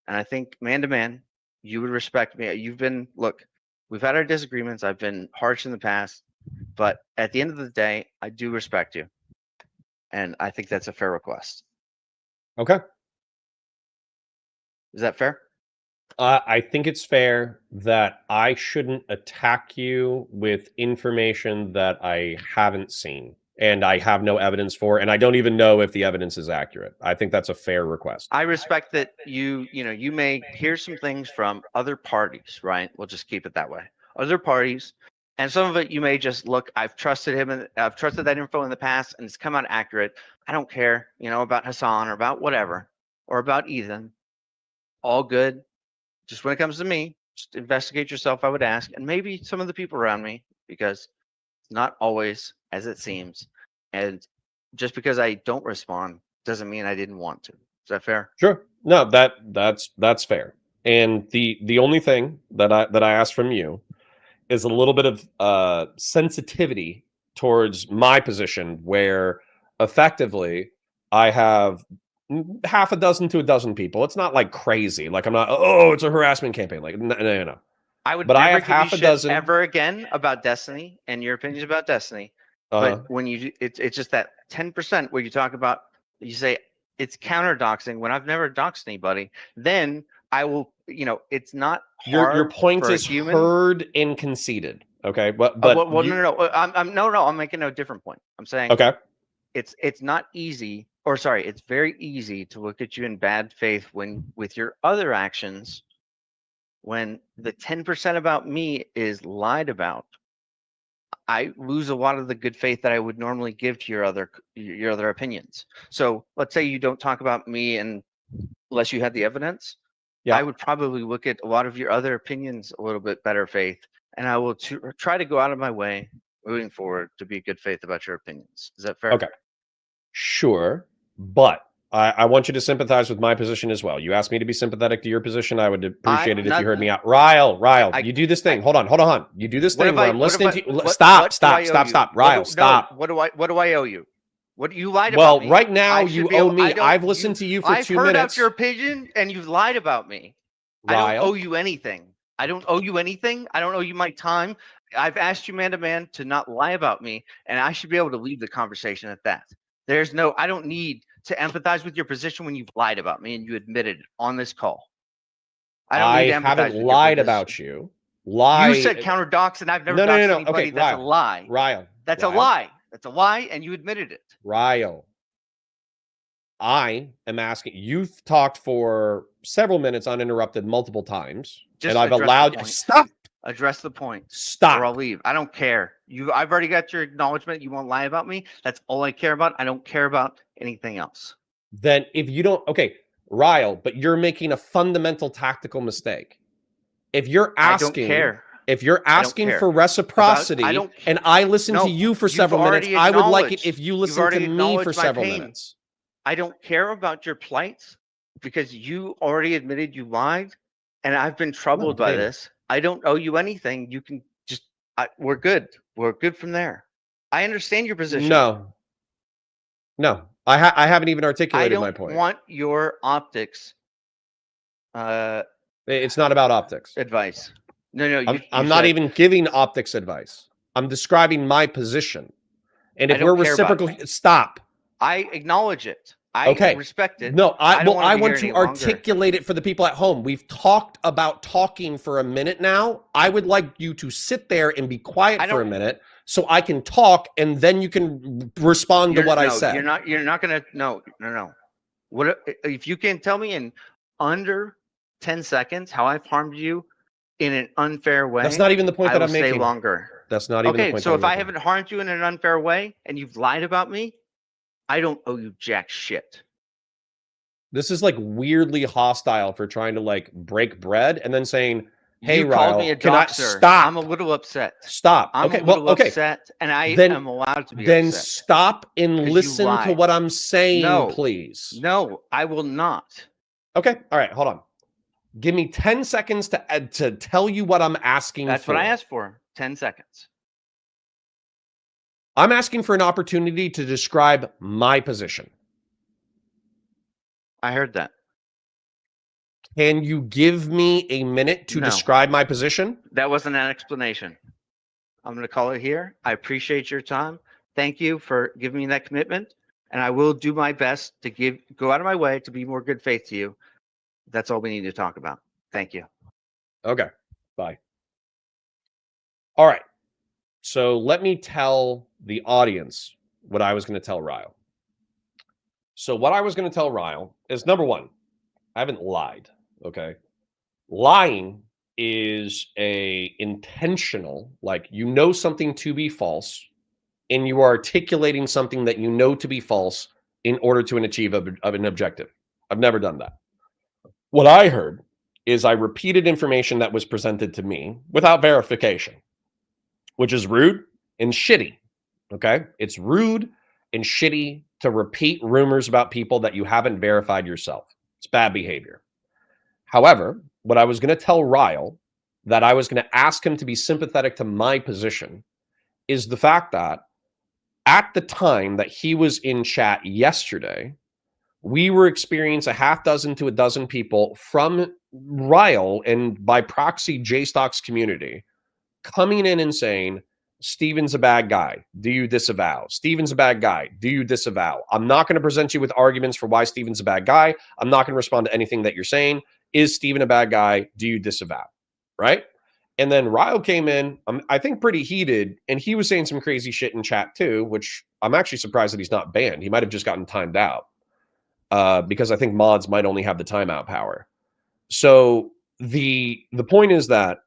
S1: And I think man to man, you would respect me. We've had our disagreements. I've been harsh in the past, but at the end of the day, I do respect you. And I think that's a fair request.
S3: Okay.
S1: Is that fair?
S3: I think it's fair that I shouldn't attack you with information that I haven't seen and I have no evidence for, and I don't even know if the evidence is accurate. I think that's a fair request.
S1: I respect that you may hear some things from other parties, right? We'll just keep it that way. Other parties, and some of it you may just look, I've trusted him and I've trusted that info in the past and it's come out accurate. I don't care, about Hassan or about whatever, or about Ethan. All good. Just when it comes to me, just investigate yourself, I would ask, and maybe some of the people around me, because it's not always as it seems. And just because I don't respond doesn't mean I didn't want to. Is that fair?
S3: Sure. No, that's fair. And the only thing that I asked from you is a little bit of sensitivity towards my position, where effectively I have half a dozen to a dozen people. It's not like crazy. Like I'm not, it's a harassment campaign. Like no.
S1: I would never give half you shit dozen ever again about Destiny and your opinions about Destiny. But when you it's just that 10% where you talk about, you say it's counter doxing when I've never doxed anybody, then I will, it's not hard.
S3: Your point is heard and conceded. Okay, but
S1: no. I'm making a different point. I'm saying it's not easy, or sorry, it's very easy to look at you in bad faith when with your other actions, when the 10% about me is lied about. I lose a lot of the good faith that I would normally give to your other opinions. So let's say you don't talk about me unless you had the evidence. Yeah. I would probably look at a lot of your other opinions a little bit better faith, and I will try to go out of my way moving forward to be good faith about your opinions. Is that fair?
S3: Okay. Sure. But I want you to sympathize with my position as well. You asked me to be sympathetic to your position. I would appreciate it if you heard me out. Raal, you do this thing. Hold on. You do this thing where I'm listening to you. Stop. Raal, stop.
S1: What do I owe you? What you lied about me?
S3: Well, right now you owe me. I've listened to you for 2 minutes.
S1: I've heard out your opinion and you've lied about me. I don't owe you anything. I don't owe you my time. I've asked you man to man to not lie about me, and I should be able to leave the conversation at that. I don't need to empathize with your position when you've lied about me and you admitted it on this call. I don't need to empathize
S3: haven't
S1: with
S3: lied
S1: your
S3: about you.
S1: You said counter docs, and I've never doxed anybody.
S3: Okay,
S1: That's a lie.
S3: Raal.
S1: That's a lie. That's a lie, and you admitted it.
S3: Raal. I am asking. You've talked for several minutes uninterrupted multiple times, and I've allowed you. Stop.
S1: Address the point.
S3: Stop.
S1: Or I'll leave. I don't care. I've already got your acknowledgement. You won't lie about me. That's all I care about. I don't care about anything else.
S3: Then if you don't, okay, Raal, but you're making a fundamental tactical mistake. If you're asking,
S1: I don't care.
S3: If you're asking for reciprocity, and I listen to you for several minutes, I would like it if you listen to me for several minutes.
S1: I don't care about your plights because you already admitted you lied, and I've been troubled by this. I don't owe you anything. You can just, we're good. We're good from there. I understand your position.
S3: No, I haven't even articulated my point.
S1: I don't want your optics.
S3: It's not about optics.
S1: Advice. No.
S3: I'm not even giving optics advice. I'm describing my position. And if we're reciprocal, stop.
S1: I acknowledge it. I respect it.
S3: No, I want to articulate it for the people at home. We've talked about talking for a minute now. I would like you to sit there and be quiet for a minute so I can talk, and then you can respond to what I said.
S1: You're not gonna. No. What if you can tell me in under 10 seconds how I've harmed you in an unfair way?
S3: That's not even the point that I'm making.
S1: Say longer.
S3: That's not even the point.
S1: Okay, so if I haven't harmed you in an unfair way and you've lied about me, I don't owe you jack shit.
S3: This is like weirdly hostile for trying to like break bread and then saying, "Hey,
S1: Raal, called me a
S3: can I stop?
S1: I'm a little upset.
S3: Stop.
S1: I'm a little upset, and I am allowed to be
S3: then
S1: upset.
S3: Stop and listen to what I'm saying, please.
S1: No, I will not.
S3: Okay. All right. Hold on. Give me 10 seconds to tell you what I'm asking for.
S1: That's what I asked for. 10 seconds.
S3: I'm asking for an opportunity to describe my position.
S1: I heard that.
S3: Can you give me a minute to describe my position? That
S1: wasn't an explanation. I'm going to call it here. I appreciate your time. Thank you for giving me that commitment. And I will do my best to go out of my way to be more good faith to you. That's all we need to talk about. Thank you.
S3: Okay. Bye. All right. So let me tell the audience what I was going to tell Raal. So what I was going to tell Raal is, number one, I haven't lied. Okay. Lying is a intentional, like you know something to be false and you are articulating something that you know to be false in order to achieve an objective. I've never done that. What I heard is I repeated information that was presented to me without verification, which is rude and shitty. Okay. It's rude and shitty to repeat rumors about people that you haven't verified yourself. It's bad behavior. However, what I was going to tell Raal, that I was going to ask him to be sympathetic to my position, is the fact that at the time that he was in chat yesterday, we were experiencing a half dozen to a dozen people from Raal and by proxy JStock's community coming in and saying, Steven's a bad guy. Do you disavow? Steven's a bad guy. Do you disavow? I'm not going to present you with arguments for why Steven's a bad guy. I'm not going to respond to anything that you're saying. Is Steven a bad guy? Do you disavow? Right? And then Raal came in, I think pretty heated, and he was saying some crazy shit in chat too, which I'm actually surprised that he's not banned. He might have just gotten timed out because I think mods might only have the timeout power. So the point is that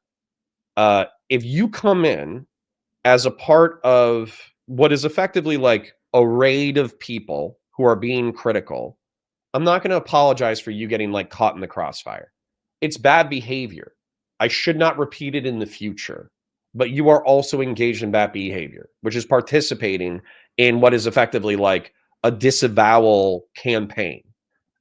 S3: if you come in as a part of what is effectively like a raid of people who are being critical, I'm not going to apologize for you getting like caught in the crossfire. It's bad behavior. I should not repeat it in the future, but you are also engaged in bad behavior, which is participating in what is effectively like a disavowal campaign.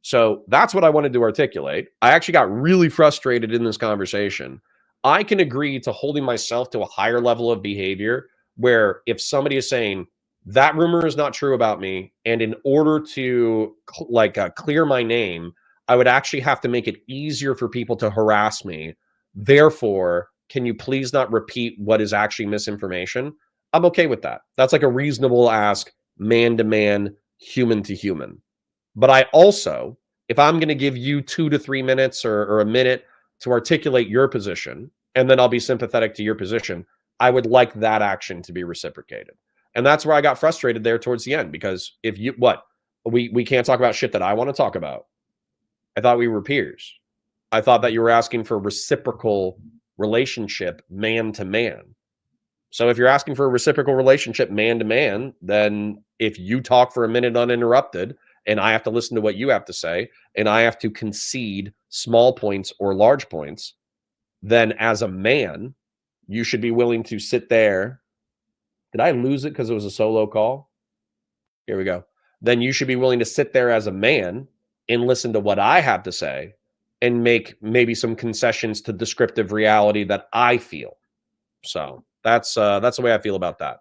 S3: So that's what I wanted to articulate. I actually got really frustrated in this conversation. I can agree to holding myself to a higher level of behavior where if somebody is saying that rumor is not true about me, and in order to clear my name, I would actually have to make it easier for people to harass me. Therefore, can you please not repeat what is actually misinformation? I'm okay with that. That's like a reasonable ask, man to man, human to human. But I also, if I'm going to give you 2 to 3 minutes or a minute to articulate your position, and then I'll be sympathetic to your position, I would like that action to be reciprocated. And that's where I got frustrated there towards the end, because if you, what, we can't talk about shit that I want to talk about. I thought we were peers. I thought that you were asking for reciprocal relationship man to man. So if you're asking for a reciprocal relationship man to man, then if you talk for a minute uninterrupted and I have to listen to what you have to say and I have to concede small points or large points, then as a man, you should be willing to sit there. Did I lose it because it was a solo call? Here we go. Then you should be willing to sit there as a man and listen to what I have to say and make maybe some concessions to descriptive reality that I feel. So that's the way I feel about that.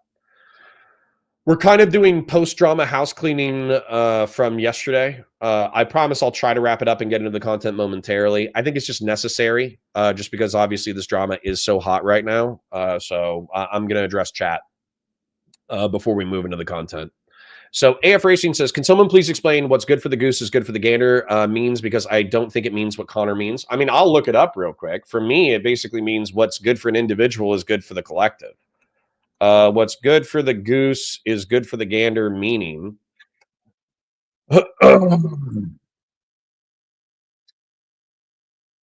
S3: We're kind of doing post-drama house cleaning from yesterday. I promise I'll try to wrap it up and get into the content momentarily. I think it's just necessary, just because obviously this drama is so hot right now. So I'm going to address chat before we move into the content. So AF Racing says, can someone please explain what's good for the goose is good for the gander means? Because I don't think it means what Connor means. I mean, I'll look it up real quick. For me, it basically means what's good for an individual is good for the collective. What's good for the goose is good for the gander, meaning the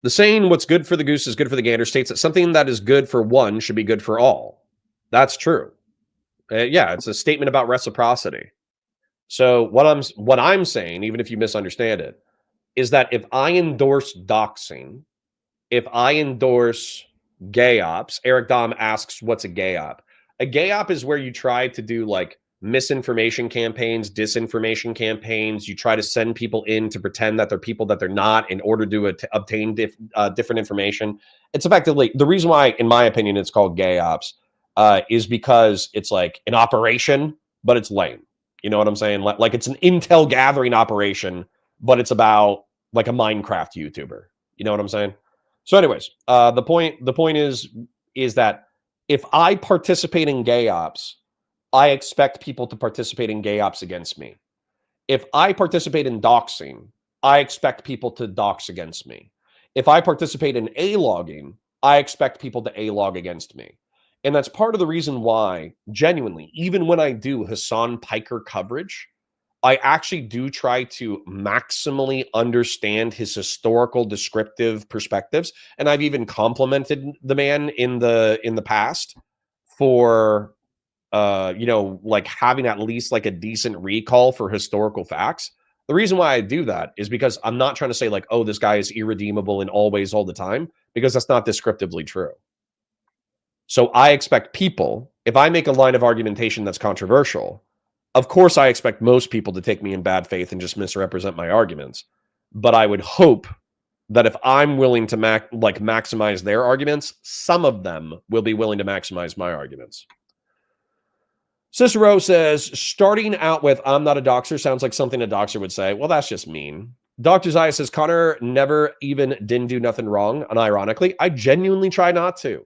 S3: saying what's good for the goose is good for the gander states that something that is good for one should be good for all. That's true. Yeah, it's a statement about reciprocity. So what I'm saying, even if you misunderstand it, is that if I endorse doxing, if I endorse gay ops, Eric Dom asks, what's a gay op? A gay op is where you try to do like misinformation campaigns, disinformation campaigns. You try to send people in to pretend that they're people that they're not in order to obtain different information. It's effectively, the reason why, in my opinion, it's called gay ops is because it's like an operation, but it's lame. You know what I'm saying? Like it's an intel gathering operation, but it's about like a Minecraft YouTuber. You know what I'm saying? So, anyways, the point is that if I participate in gay ops, I expect people to participate in gay ops against me. If I participate in doxing, I expect people to dox against me. If I participate in A-logging, I expect people to A-log against me. And that's part of the reason why, genuinely, even when I do Hassan Piker coverage, I actually do try to maximally understand his historical descriptive perspectives. And I've even complimented the man in the past for like having at least like a decent recall for historical facts. The reason why I do that is because I'm not trying to say like, oh, this guy is irredeemable in all ways all the time, because that's not descriptively true. So I expect people, if I make a line of argumentation that's controversial, of course I expect most people to take me in bad faith and just misrepresent my arguments. But I would hope that if I'm willing to maximize their arguments, some of them will be willing to maximize my arguments. Cicero says, starting out with, I'm not a doxer, sounds like something a doxer would say. Well, that's just mean. Dr. Zaya says, Connor never even didn't do nothing wrong. And ironically, I genuinely try not to.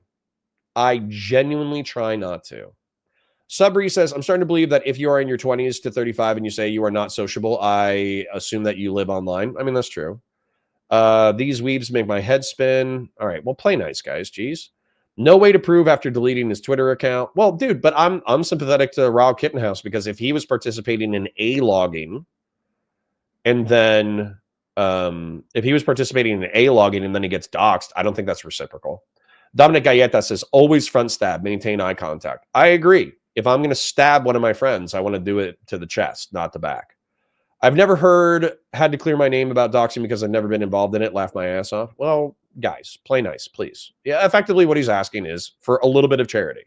S3: Subri says, I'm starting to believe that if you are in your 20s to 35 and you say you are not sociable, I assume that you live online. I mean, that's true. These weebs make my head spin. All right, well, play nice, guys. Jeez. No way to prove after deleting his Twitter account. Well, dude, but I'm sympathetic to Raal Kittenhouse, because if he was participating in A-logging and then if he was participating in A-logging and then he gets doxxed, I don't think that's reciprocal. Dominic Galletta says, always front stab, maintain eye contact. I agree. If I'm going to stab one of my friends, I want to do it to the chest, not the back. I've never had to clear my name about doxing because I've never been involved in it. Laugh my ass off. Well, guys, play nice, please. Yeah, effectively what he's asking is for a little bit of charity.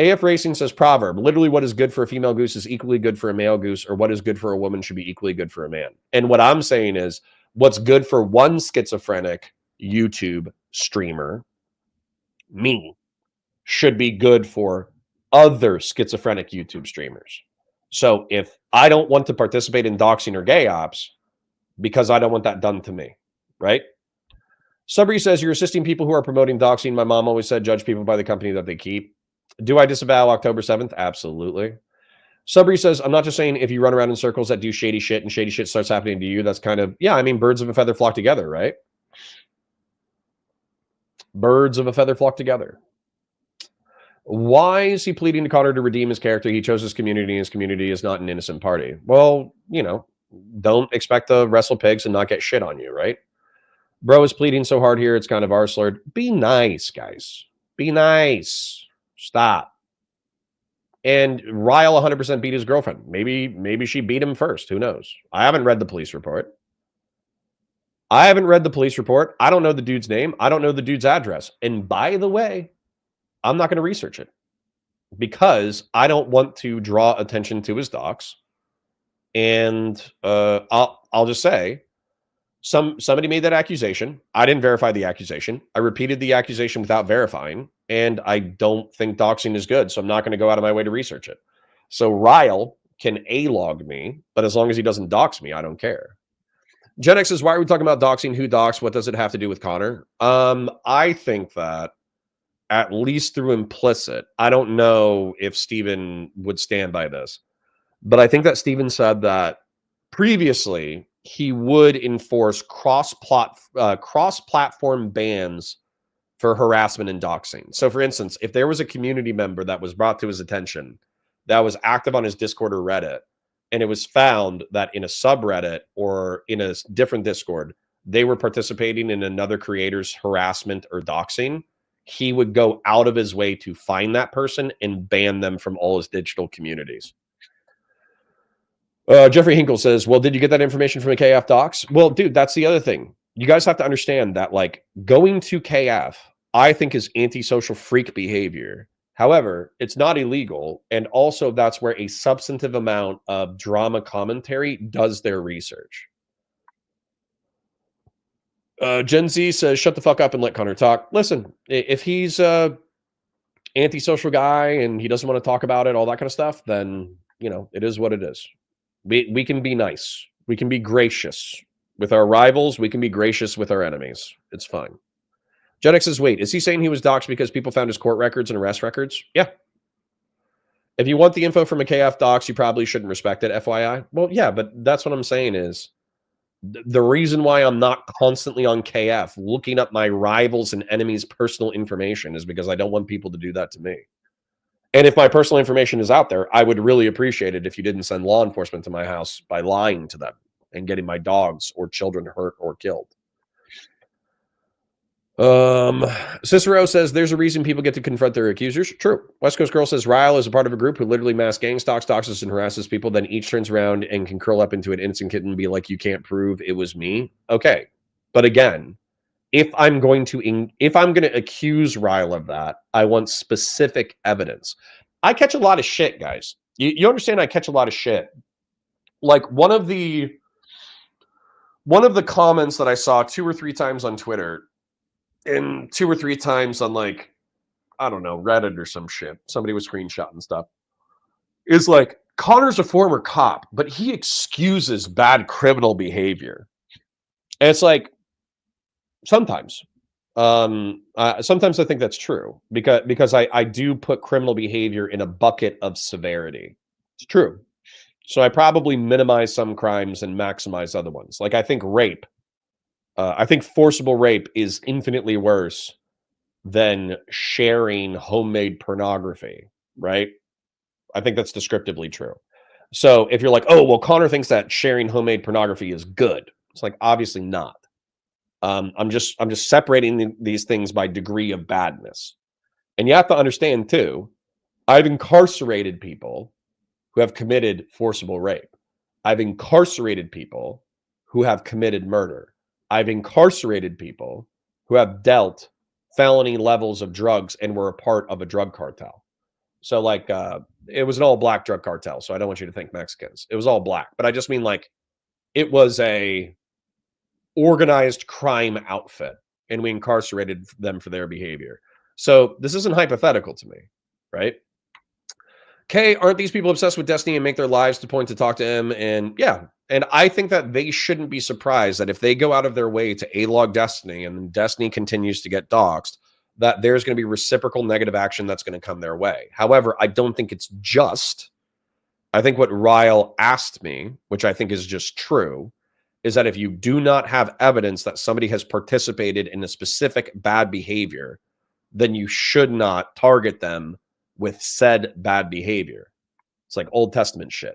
S3: AF Racing says, proverb, literally what is good for a female goose is equally good for a male goose, or what is good for a woman should be equally good for a man. And what I'm saying is what's good for one schizophrenic YouTube streamer, me, should be good for other schizophrenic YouTube streamers. So if I don't want to participate in doxing or gay ops, because I don't want that done to me, right? Subri says, you're assisting people who are promoting doxing. My mom always said, judge people by the company that they keep. Do I disavow October 7th? Absolutely. Subri says, I'm not just saying if you run around in circles that do shady shit and shady shit starts happening to you, that's kind of, yeah, I mean, birds of a feather flock together, right? Birds of a feather flock together. Why is he pleading to Connor to redeem his character? He chose his community, and his community is not an innocent party. Well, you know, don't expect to wrestle pigs and not get shit on you, right? Bro is pleading so hard here, it's kind of R-slurred. Be nice, guys. Be nice. Stop. And Raal 100% beat his girlfriend. Maybe she beat him first. Who knows? I haven't read the police report. I don't know the dude's name. I don't know the dude's address. And by the way, I'm not going to research it because I don't want to draw attention to his docs. And I'll just say, somebody made that accusation. I didn't verify the accusation. I repeated the accusation without verifying, and I don't think doxing is good, so I'm not going to go out of my way to research it. So Raal can A-log me, but as long as he doesn't dox me, I don't care. Gen X says, why are we talking about doxing? Who dox? What does it have to do with Connor? I think that at least through implicit, I don't know if Steven would stand by this, but I think that Steven said that previously he would enforce cross-platform bans for harassment and doxing. So for instance, if there was a community member that was brought to his attention that was active on his Discord or Reddit, and it was found that in a subreddit or in a different Discord, they were participating in another creator's harassment or doxing, he would go out of his way to find that person and ban them from all his digital communities. Jeffrey Hinkle says, well, did you get that information from the KF docs? Well, dude, that's the other thing. You guys have to understand that, like, going to KF, I think, is antisocial freak behavior. However, it's not illegal. And also that's where a substantive amount of drama commentary does their research. Gen Z says, shut the fuck up and let Connor talk. Listen, if he's a antisocial guy and he doesn't want to talk about it, all that kind of stuff, then, you know, it is what it is. We can be nice. We can be gracious with our rivals. We can be gracious with our enemies. It's fine. Gen X says, wait, is he saying he was doxxed because people found his court records and arrest records? Yeah. If you want the info from a KF docs, you probably shouldn't respect it, FYI. Well, yeah, but that's what I'm saying is the reason why I'm not constantly on KF looking up my rivals and enemies' personal information is because I don't want people to do that to me. And if my personal information is out there, I would really appreciate it if you didn't send law enforcement to my house by lying to them and getting my dogs or children hurt or killed. Cicero says there's a reason people get to confront their accusers. True. West Coast Girl says Raal is a part of a group who literally mass gang stalks, doxes, and harasses people. Then each turns around and can curl up into an innocent kitten and be like, you can't prove it was me. Okay. But again, if I'm going to accuse Raal of that, I want specific evidence. I catch a lot of shit, guys. You understand I catch a lot of shit. Like one of the comments that I saw 2 or 3 times on Twitter and 2 or 3 times on, like, I don't know, Reddit or some shit. Somebody was screenshotting stuff. Is like, Connor's a former cop, but he excuses bad criminal behavior. And it's like, sometimes. Sometimes I think that's true because I do put criminal behavior in a bucket of severity. It's true. So I probably minimize some crimes and maximize other ones. Like I think rape. I think forcible rape is infinitely worse than sharing homemade pornography, right? I think that's descriptively true. So if you're like, oh, well, Connor thinks that sharing homemade pornography is good. It's like, obviously not. I'm just separating these things by degree of badness. And you have to understand too, I've incarcerated people who have committed forcible rape. I've incarcerated people who have committed murder. I've incarcerated people who have dealt felony levels of drugs and were a part of a drug cartel. So like, it was an all black drug cartel. So I don't want you to think Mexicans. It was all black, but I just mean like, it was a organized crime outfit and we incarcerated them for their behavior. So this isn't hypothetical to me, right? Kay, aren't these people obsessed with Destiny and make their lives to point to talk to him? And yeah, and I think that they shouldn't be surprised that if they go out of their way to A-log Destiny and Destiny continues to get doxxed, that there's going to be reciprocal negative action that's going to come their way. However, I don't think it's just I think what Raal asked me, which I think is just true, is that if you do not have evidence that somebody has participated in a specific bad behavior, then you should not target them with said bad behavior. It's like Old Testament shit.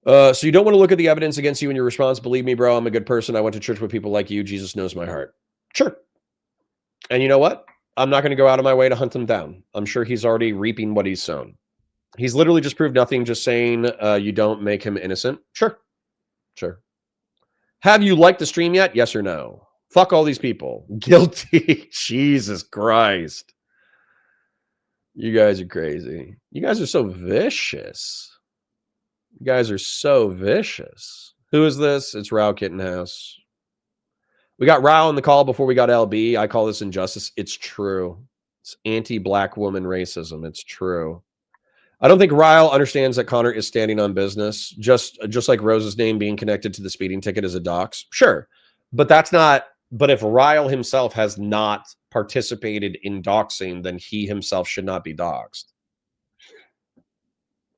S3: So you don't want to look at the evidence against you in your response. Believe me, bro, I'm a good person. I went to church with people like you. Jesus knows my heart. Sure. And you know what? I'm not going to go out of my way to hunt him down. I'm sure he's already reaping what he's sown. He's literally just proved nothing, just saying you don't make him innocent. Sure. Sure. Have you liked the stream yet? Yes or no? Fuck all these people. Guilty. Jesus Christ. You guys are crazy. You guys are so vicious. You guys are so vicious. Who is this? It's Raal Kittenhouse. We got Raal in the call before we got LB. I call this injustice. It's true. It's anti-black woman racism. It's true. I don't think Raal understands that Connor is standing on business, just like Rose's name being connected to the speeding ticket as a dox. Sure. But that's not, but if Raal himself has not participated in doxing, then he himself should not be doxed.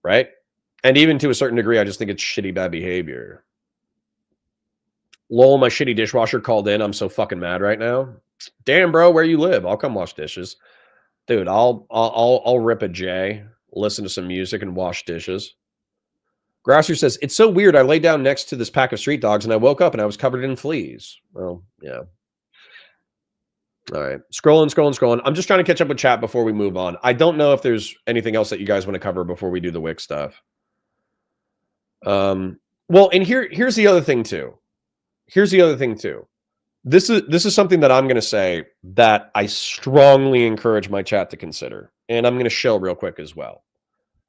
S3: Right? And even to a certain degree, I just think it's shitty bad behavior. Lol, my shitty dishwasher called in. I'm so fucking mad right now. Damn, bro, where you live? I'll come wash dishes. Dude, I'll rip a J, listen to some music, and wash dishes. Grasser says, it's so weird. I laid down next to this pack of street dogs, and I woke up, and I was covered in fleas. Well, yeah. All right. Scrolling. I'm just trying to catch up with chat before we move on. I don't know if there's anything else that you guys want to cover before we do the Whick stuff. Well, and here's the other thing, too. This is something that I'm going to say that I strongly encourage my chat to consider. And I'm going to shill real quick as well.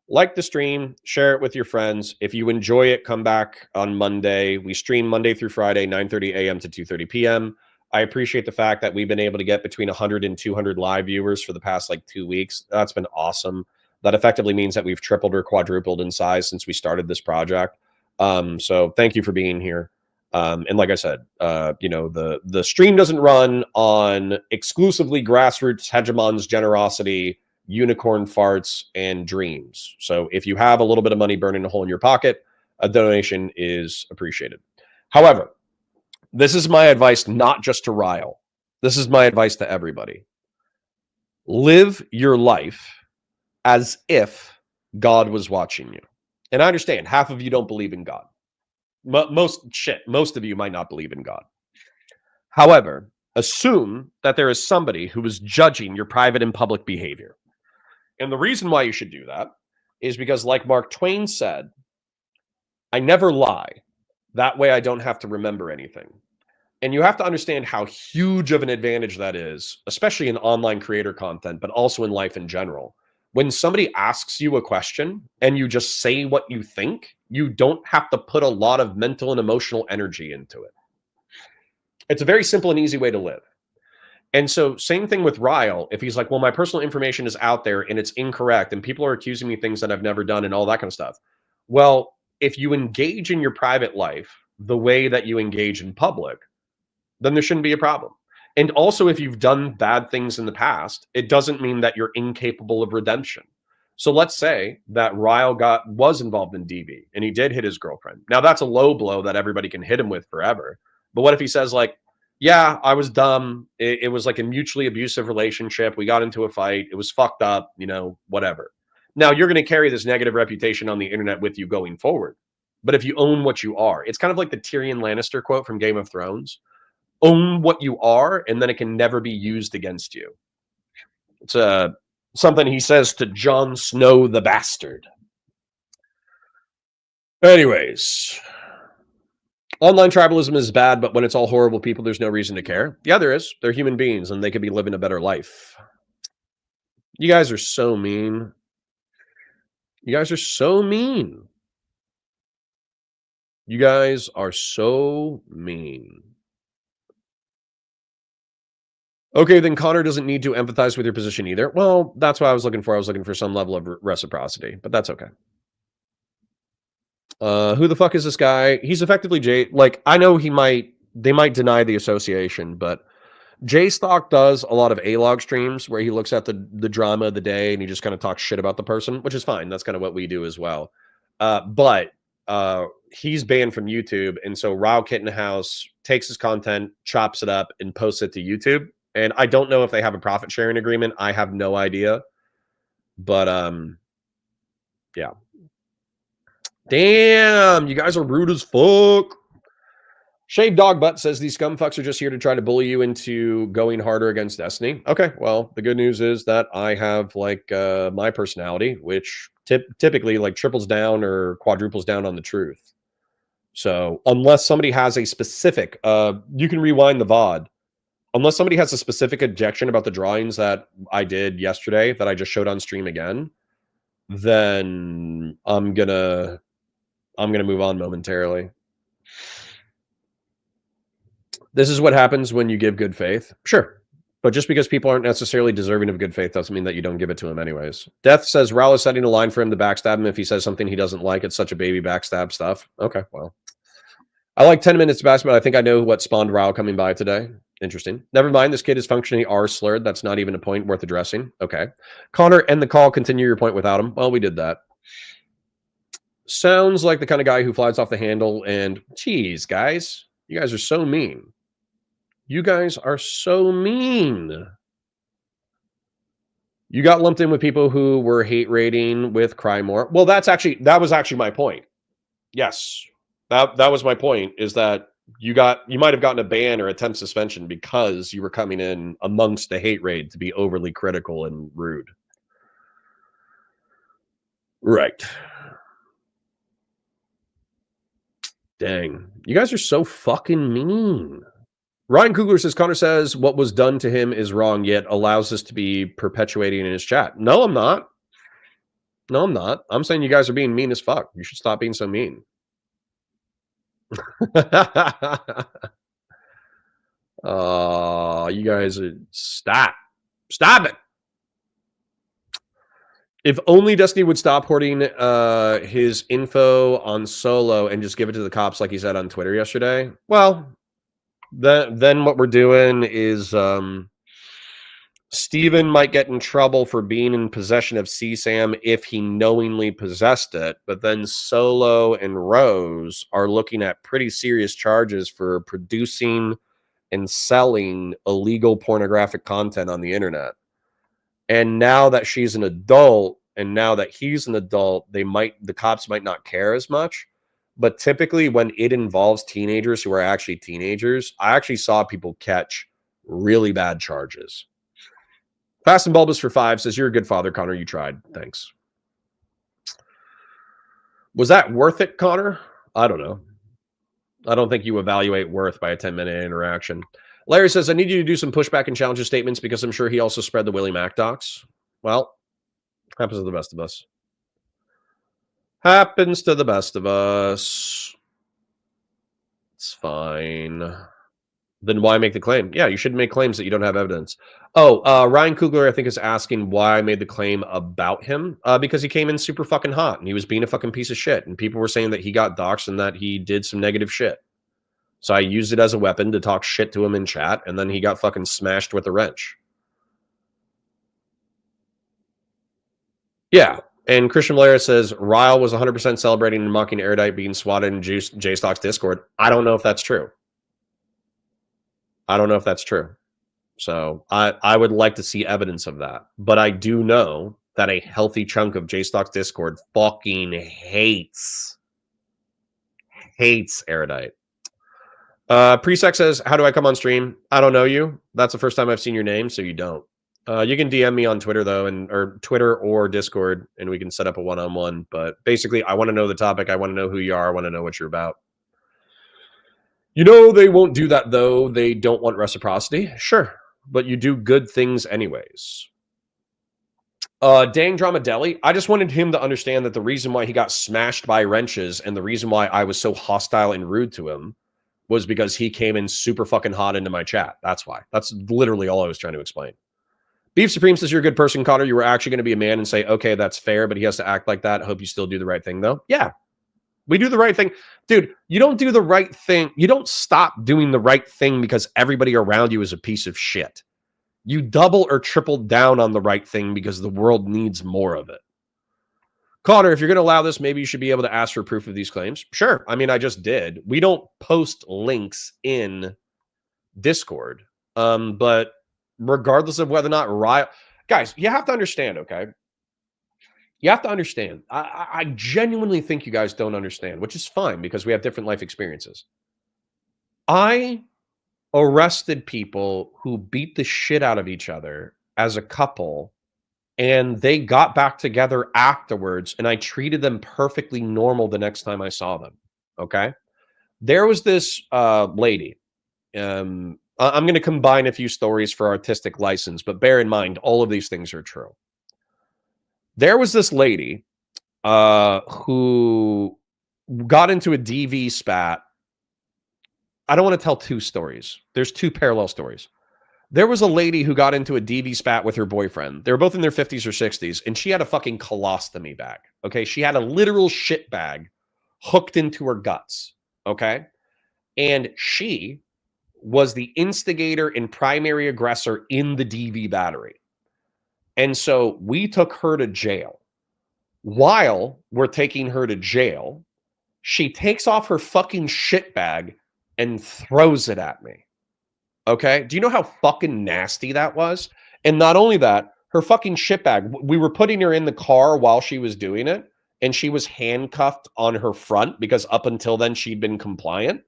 S3: Like the stream, share it with your friends. If you enjoy it, come back on Monday. We stream Monday through Friday, 9:30 a.m. to 2:30 p.m. I appreciate the fact that we've been able to get between 100 and 200 live viewers for the past 2 weeks. That's been awesome. That effectively means that we've tripled or quadrupled in size since we started this project. So thank you for being here. And like I said, the stream doesn't run on exclusively grassroots hegemons generosity, unicorn farts, and dreams. So if you have a little bit of money burning a hole in your pocket, a donation is appreciated. However, this is my advice not just to Raal. This is my advice to everybody. Live your life as if God was watching you. And I understand half of you don't believe in God. Most of you might not believe in God. However, assume that there is somebody who is judging your private and public behavior. And the reason why you should do that is because, like Mark Twain said, I never lie. That way I don't have to remember anything. And you have to understand how huge of an advantage that is, especially in online creator content, but also in life in general. When somebody asks you a question and you just say what you think, you don't have to put a lot of mental and emotional energy into it. It's a very simple and easy way to live. And so same thing with Raal. If he's like, well, my personal information is out there and it's incorrect and people are accusing me of things that I've never done and all that kind of stuff. Well, if you engage in your private life the way that you engage in public, then there shouldn't be a problem. And also, if you've done bad things in the past, it doesn't mean that you're incapable of redemption. So let's say that Raal was involved in DV and he did hit his girlfriend. Now that's a low blow that everybody can hit him with forever. But what if he says yeah, I was dumb. It was like a mutually abusive relationship. We got into a fight. It was fucked up, whatever. Now you're going to carry this negative reputation on the internet with you going forward. But if you own what you are, it's kind of like the Tyrion Lannister quote from Game of Thrones. Own what you are, and then it can never be used against you. It's something he says to Jon Snow the Bastard. Anyways, online tribalism is bad, but when it's all horrible people, there's no reason to care. Yeah, there is. They're human beings, and they could be living a better life. You guys are so mean. You guys are so mean. You guys are so mean. Okay, then Connor doesn't need to empathize with your position either. Well, that's what I was looking for. I was looking for some level of reciprocity, but that's okay. Who the fuck is this guy? He's effectively Jay. I know they might deny the association, but J-Stock does a lot of A-log streams where he looks at the drama of the day and he just kind of talks shit about the person, which is fine. That's kind of what we do as well. But he's banned from YouTube. And so Raal Kittenhouse takes his content, chops it up, and posts it to YouTube. And I don't know if they have a profit sharing agreement. I have no idea. But yeah. Damn, you guys are rude as fuck. Shaved Dog Butt says these scumfucks are just here to try to bully you into going harder against Destiny. Okay, well, the good news is that I have like my personality, which typically like triples down or quadruples down on the truth. So unless somebody has a specific, you can rewind the VOD. Unless somebody has a specific objection about the drawings that I did yesterday that I just showed on stream again, then I'm gonna move on momentarily. This is what happens when you give good faith. Sure. But just because people aren't necessarily deserving of good faith doesn't mean that you don't give it to them anyways. Death says Raal is setting a line for him to backstab him if he says something he doesn't like. It's such a baby backstab stuff. Okay, well. I like 10 minutes back, but I think I know what spawned Raal coming by today. Interesting. Never mind, this kid is functionally R-slurred. That's not even a point worth addressing. Okay. Connor, end the call. Continue your point without him. Well, we did that. Sounds like the kind of guy who flies off the handle and, geez, guys, you guys are so mean. You guys are so mean. You got lumped in with people who were hate raiding with Cry More. Well, that was actually my point. Yes. That was my point, is that you might have gotten a ban or a temp suspension because you were coming in amongst the hate raid to be overly critical and rude. Right. Dang. You guys are so fucking mean. Ryan Kugler says, Connor says what was done to him is wrong, yet allows this to be perpetuating in his chat. No, I'm not. No, I'm not. I'm saying you guys are being mean as fuck. You should stop being so mean. You guys are... Stop. Stop it. If only Destiny would stop hoarding his info on Solo and just give it to the cops like he said on Twitter yesterday. Well... Then what we're doing is Steven might get in trouble for being in possession of CSAM if he knowingly possessed it, but then Solo and Rose are looking at pretty serious charges for producing and selling illegal pornographic content on the internet. And now that she's an adult and now that he's an adult, the cops might not care as much. But typically when it involves teenagers who are actually teenagers, I actually saw people catch really bad charges. Fast and Bulbous for 5 says, you're a good father, Connor. You tried. Thanks. Was that worth it, Connor? I don't know. I don't think you evaluate worth by a 10-minute interaction. Larry says, I need you to do some pushback and challenge statements because I'm sure he also spread the Willie Mac docs. Well, happens to the best of us. Happens to the best of us. It's fine. Then why make the claim? Yeah, you shouldn't make claims that you don't have evidence. Oh, Ryan Kugler, I think, is asking why I made the claim about him. Because he came in super fucking hot and he was being a fucking piece of shit. And people were saying that he got doxxed and that he did some negative shit. So I used it as a weapon to talk shit to him in chat. And then he got fucking smashed with a wrench. Yeah. And Christian Valera says, Raal was 100% celebrating and mocking Erudite being swatted in J-Stock's Discord. I don't know if that's true. I don't know if that's true. So I would like to see evidence of that. But I do know that a healthy chunk of J-Stock's Discord fucking hates Erudite. Presec says, how do I come on stream? I don't know you. That's the first time I've seen your name, so you don't. You can DM me on Twitter, though, or Twitter or Discord, and we can set up a one-on-one. But basically, I want to know the topic. I want to know who you are. I want to know what you're about. You know they won't do that, though. They don't want reciprocity. Sure. But you do good things anyways. Dang Drama Deli. I just wanted him to understand that the reason why he got smashed by wrenches and the reason why I was so hostile and rude to him was because he came in super fucking hot into my chat. That's why. That's literally all I was trying to explain. Beef Supreme says, you're a good person, Connor. You were actually going to be a man and say, okay, that's fair, but he has to act like that. I hope you still do the right thing, though. Yeah. We do the right thing. Dude, you don't do the right thing. You don't stop doing the right thing because everybody around you is a piece of shit. You double or triple down on the right thing because the world needs more of it. Connor, if you're going to allow this, maybe you should be able to ask for proof of these claims. Sure. I mean, I just did. We don't post links in Discord. But regardless of whether or not Raal... Guys, you have to understand, okay? You have to understand. I genuinely think you guys don't understand, which is fine because we have different life experiences. I arrested people who beat the shit out of each other as a couple, and they got back together afterwards, and I treated them perfectly normal the next time I saw them. Okay? There was this lady. I'm going to combine a few stories for artistic license, but bear in mind, all of these things are true. There was this lady who got into a DV spat. I don't want to tell two stories. There's two parallel stories. There was a lady who got into a DV spat with her boyfriend. They were both in their 50s or 60s, and she had a fucking colostomy bag. Okay? She had a literal shit bag hooked into her guts. Okay? And she was the instigator and primary aggressor in the DV battery. And so we took her to jail. While we're taking her to jail, she takes off her fucking shit bag and throws it at me. Okay? Do you know how fucking nasty that was? And not only that, her fucking shit bag, we were putting her in the car while she was doing it, and she was handcuffed on her front because up until then she'd been compliant.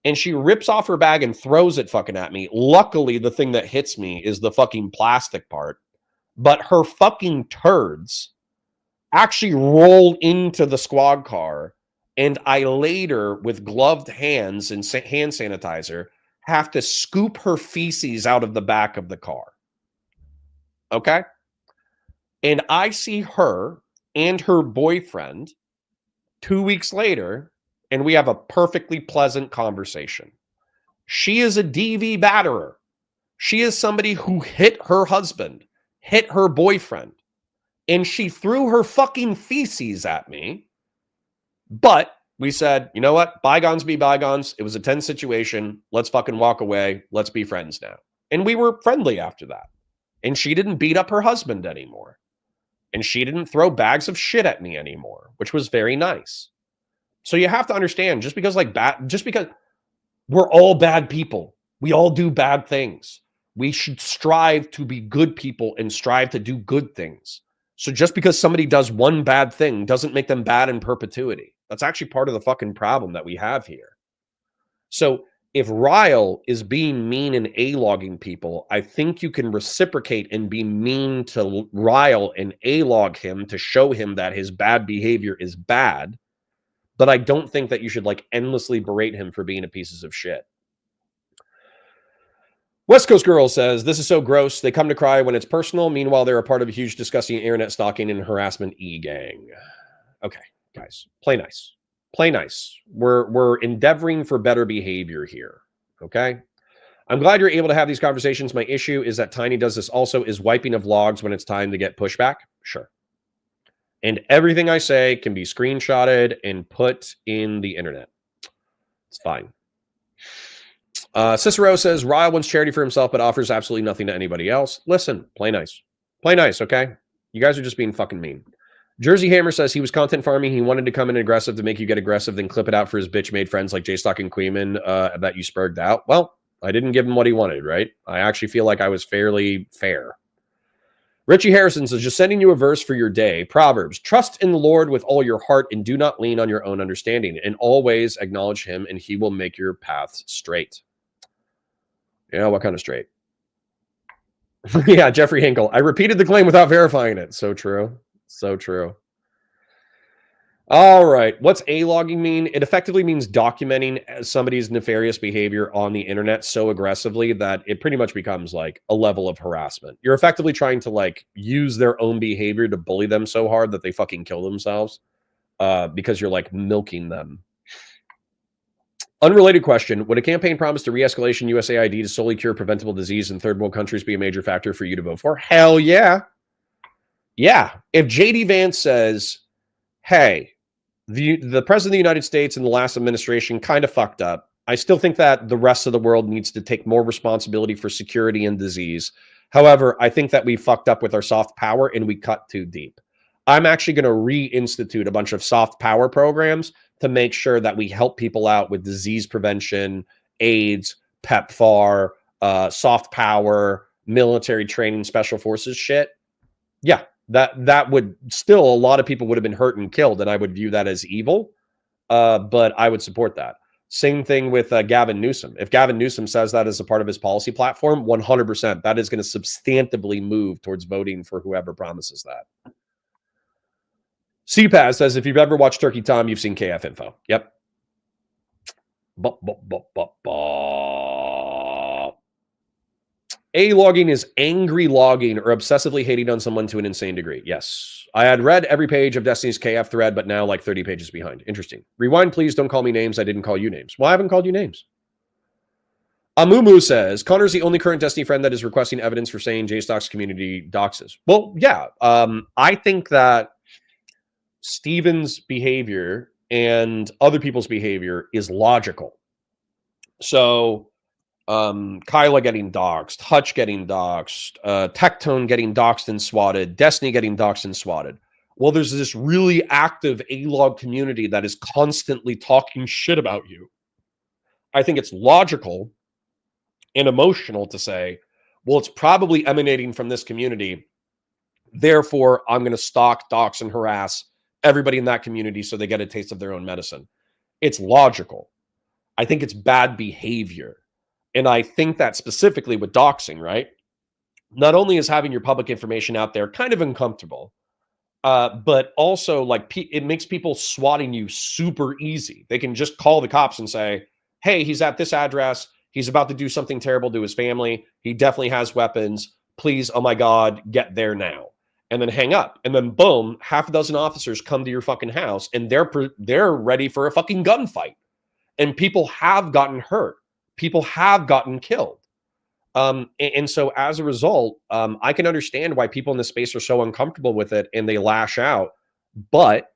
S3: And she rips off her bag and throws it fucking at me. Luckily, the thing that hits me is the fucking plastic part. But her fucking turds actually rolled into the squad car, and I later, with gloved hands and hand sanitizer, have to scoop her feces out of the back of the car. Okay? And I see her and her boyfriend 2 weeks later, and we have a perfectly pleasant conversation. She is a DV batterer. She is somebody who hit her husband, hit her boyfriend, and she threw her fucking feces at me. But we said, you know what? Bygones be bygones. It was a tense situation. Let's fucking walk away. Let's be friends now. And we were friendly after that. And she didn't beat up her husband anymore. And she didn't throw bags of shit at me anymore, which was very nice. So you have to understand, just because we're all bad people, we all do bad things. We should strive to be good people and strive to do good things. So just because somebody does one bad thing doesn't make them bad in perpetuity. That's actually part of the fucking problem that we have here. So if Raal is being mean and A-logging people, I think you can reciprocate and be mean to Raal and A-log him to show him that his bad behavior is bad. But I don't think that you should like endlessly berate him for being a piece of shit. West Coast Girl says, this is so gross. They come to cry when it's personal. Meanwhile, they're a part of a huge, disgusting internet stalking and harassment e-gang. Okay, guys, play nice. Play nice. We're endeavoring for better behavior here, okay? I'm glad you're able to have these conversations. My issue is that Tiny does this also, is wiping of logs when it's time to get pushback. Sure. And everything I say can be screenshotted and put in the internet. It's fine. Cicero says, Raal wants charity for himself, but offers absolutely nothing to anybody else. Listen, play nice. Play nice, okay? You guys are just being fucking mean. Jersey Hammer says he was content farming. He wanted to come in aggressive to make you get aggressive, then clip it out for his bitch-made friends like J-Stock and Queeman that you spurred out. Well, I didn't give him what he wanted, right? I actually feel like I was fairly fair. Richie Harrison says, just sending you a verse for your day. Proverbs, trust in the Lord with all your heart and do not lean on your own understanding. And always acknowledge him and he will make your paths straight. Yeah, what kind of straight? Yeah, Jeffrey Hinkle. I repeated the claim without verifying it. So true. So true. All right. What's A-logging mean? It effectively means documenting somebody's nefarious behavior on the internet so aggressively that it pretty much becomes like a level of harassment. You're effectively trying to like use their own behavior to bully them so hard that they fucking kill themselves because you're like milking them. Unrelated question. Would a campaign promise to re-escalation USAID to solely cure preventable disease in third world countries be a major factor for you to vote for? Hell yeah. Yeah. If JD Vance says, hey, the president of the United States and the last administration kind of fucked up. I still think that the rest of the world needs to take more responsibility for security and disease. However, I think that we fucked up with our soft power and we cut too deep. I'm actually going to reinstitute a bunch of soft power programs to make sure that we help people out with disease prevention, AIDS, PEPFAR, soft power, military training, special forces shit. Yeah, that would still, a lot of people would have been hurt and killed, and I would view that as evil. But I would support that. Same thing with Gavin Newsom. If Gavin Newsom says that as a part of his policy platform, 100%, that is going to substantively move towards voting for whoever promises that. CPAS says, if you've ever watched Turkey Tom, you've seen KF Info. Yep. A-logging is angry logging or obsessively hating on someone to an insane degree. Yes. I had read every page of Destiny's KF thread, but now like 30 pages behind. Interesting. Rewind, please. Don't call me names. I didn't call you names. Well, I haven't called you names. Amumu says, Connor's the only current Destiny friend that is requesting evidence for saying JStock's community doxes. Well, yeah. I think that Steven's behavior and other people's behavior is logical. So Kyla getting doxxed, Hutch getting doxxed, Tectone getting doxxed and swatted, Destiny getting doxxed and swatted. Well, there's this really active A-log community that is constantly talking shit about you. I think it's logical and emotional to say, well, it's probably emanating from this community. Therefore, I'm going to stalk, dox, and harass everybody in that community so they get a taste of their own medicine. It's logical. I think it's bad behavior. And I think that specifically with doxing, right? Not only is having your public information out there kind of uncomfortable, but also like it makes people swatting you super easy. They can just call the cops and say, hey, he's at this address. He's about to do something terrible to his family. He definitely has weapons. Please, oh my God, get there now. And then hang up. And then boom, half a dozen officers come to your fucking house and they're ready for a fucking gunfight. And people have gotten hurt. People have gotten killed. And so as a result, I can understand why people in this space are so uncomfortable with it and they lash out. But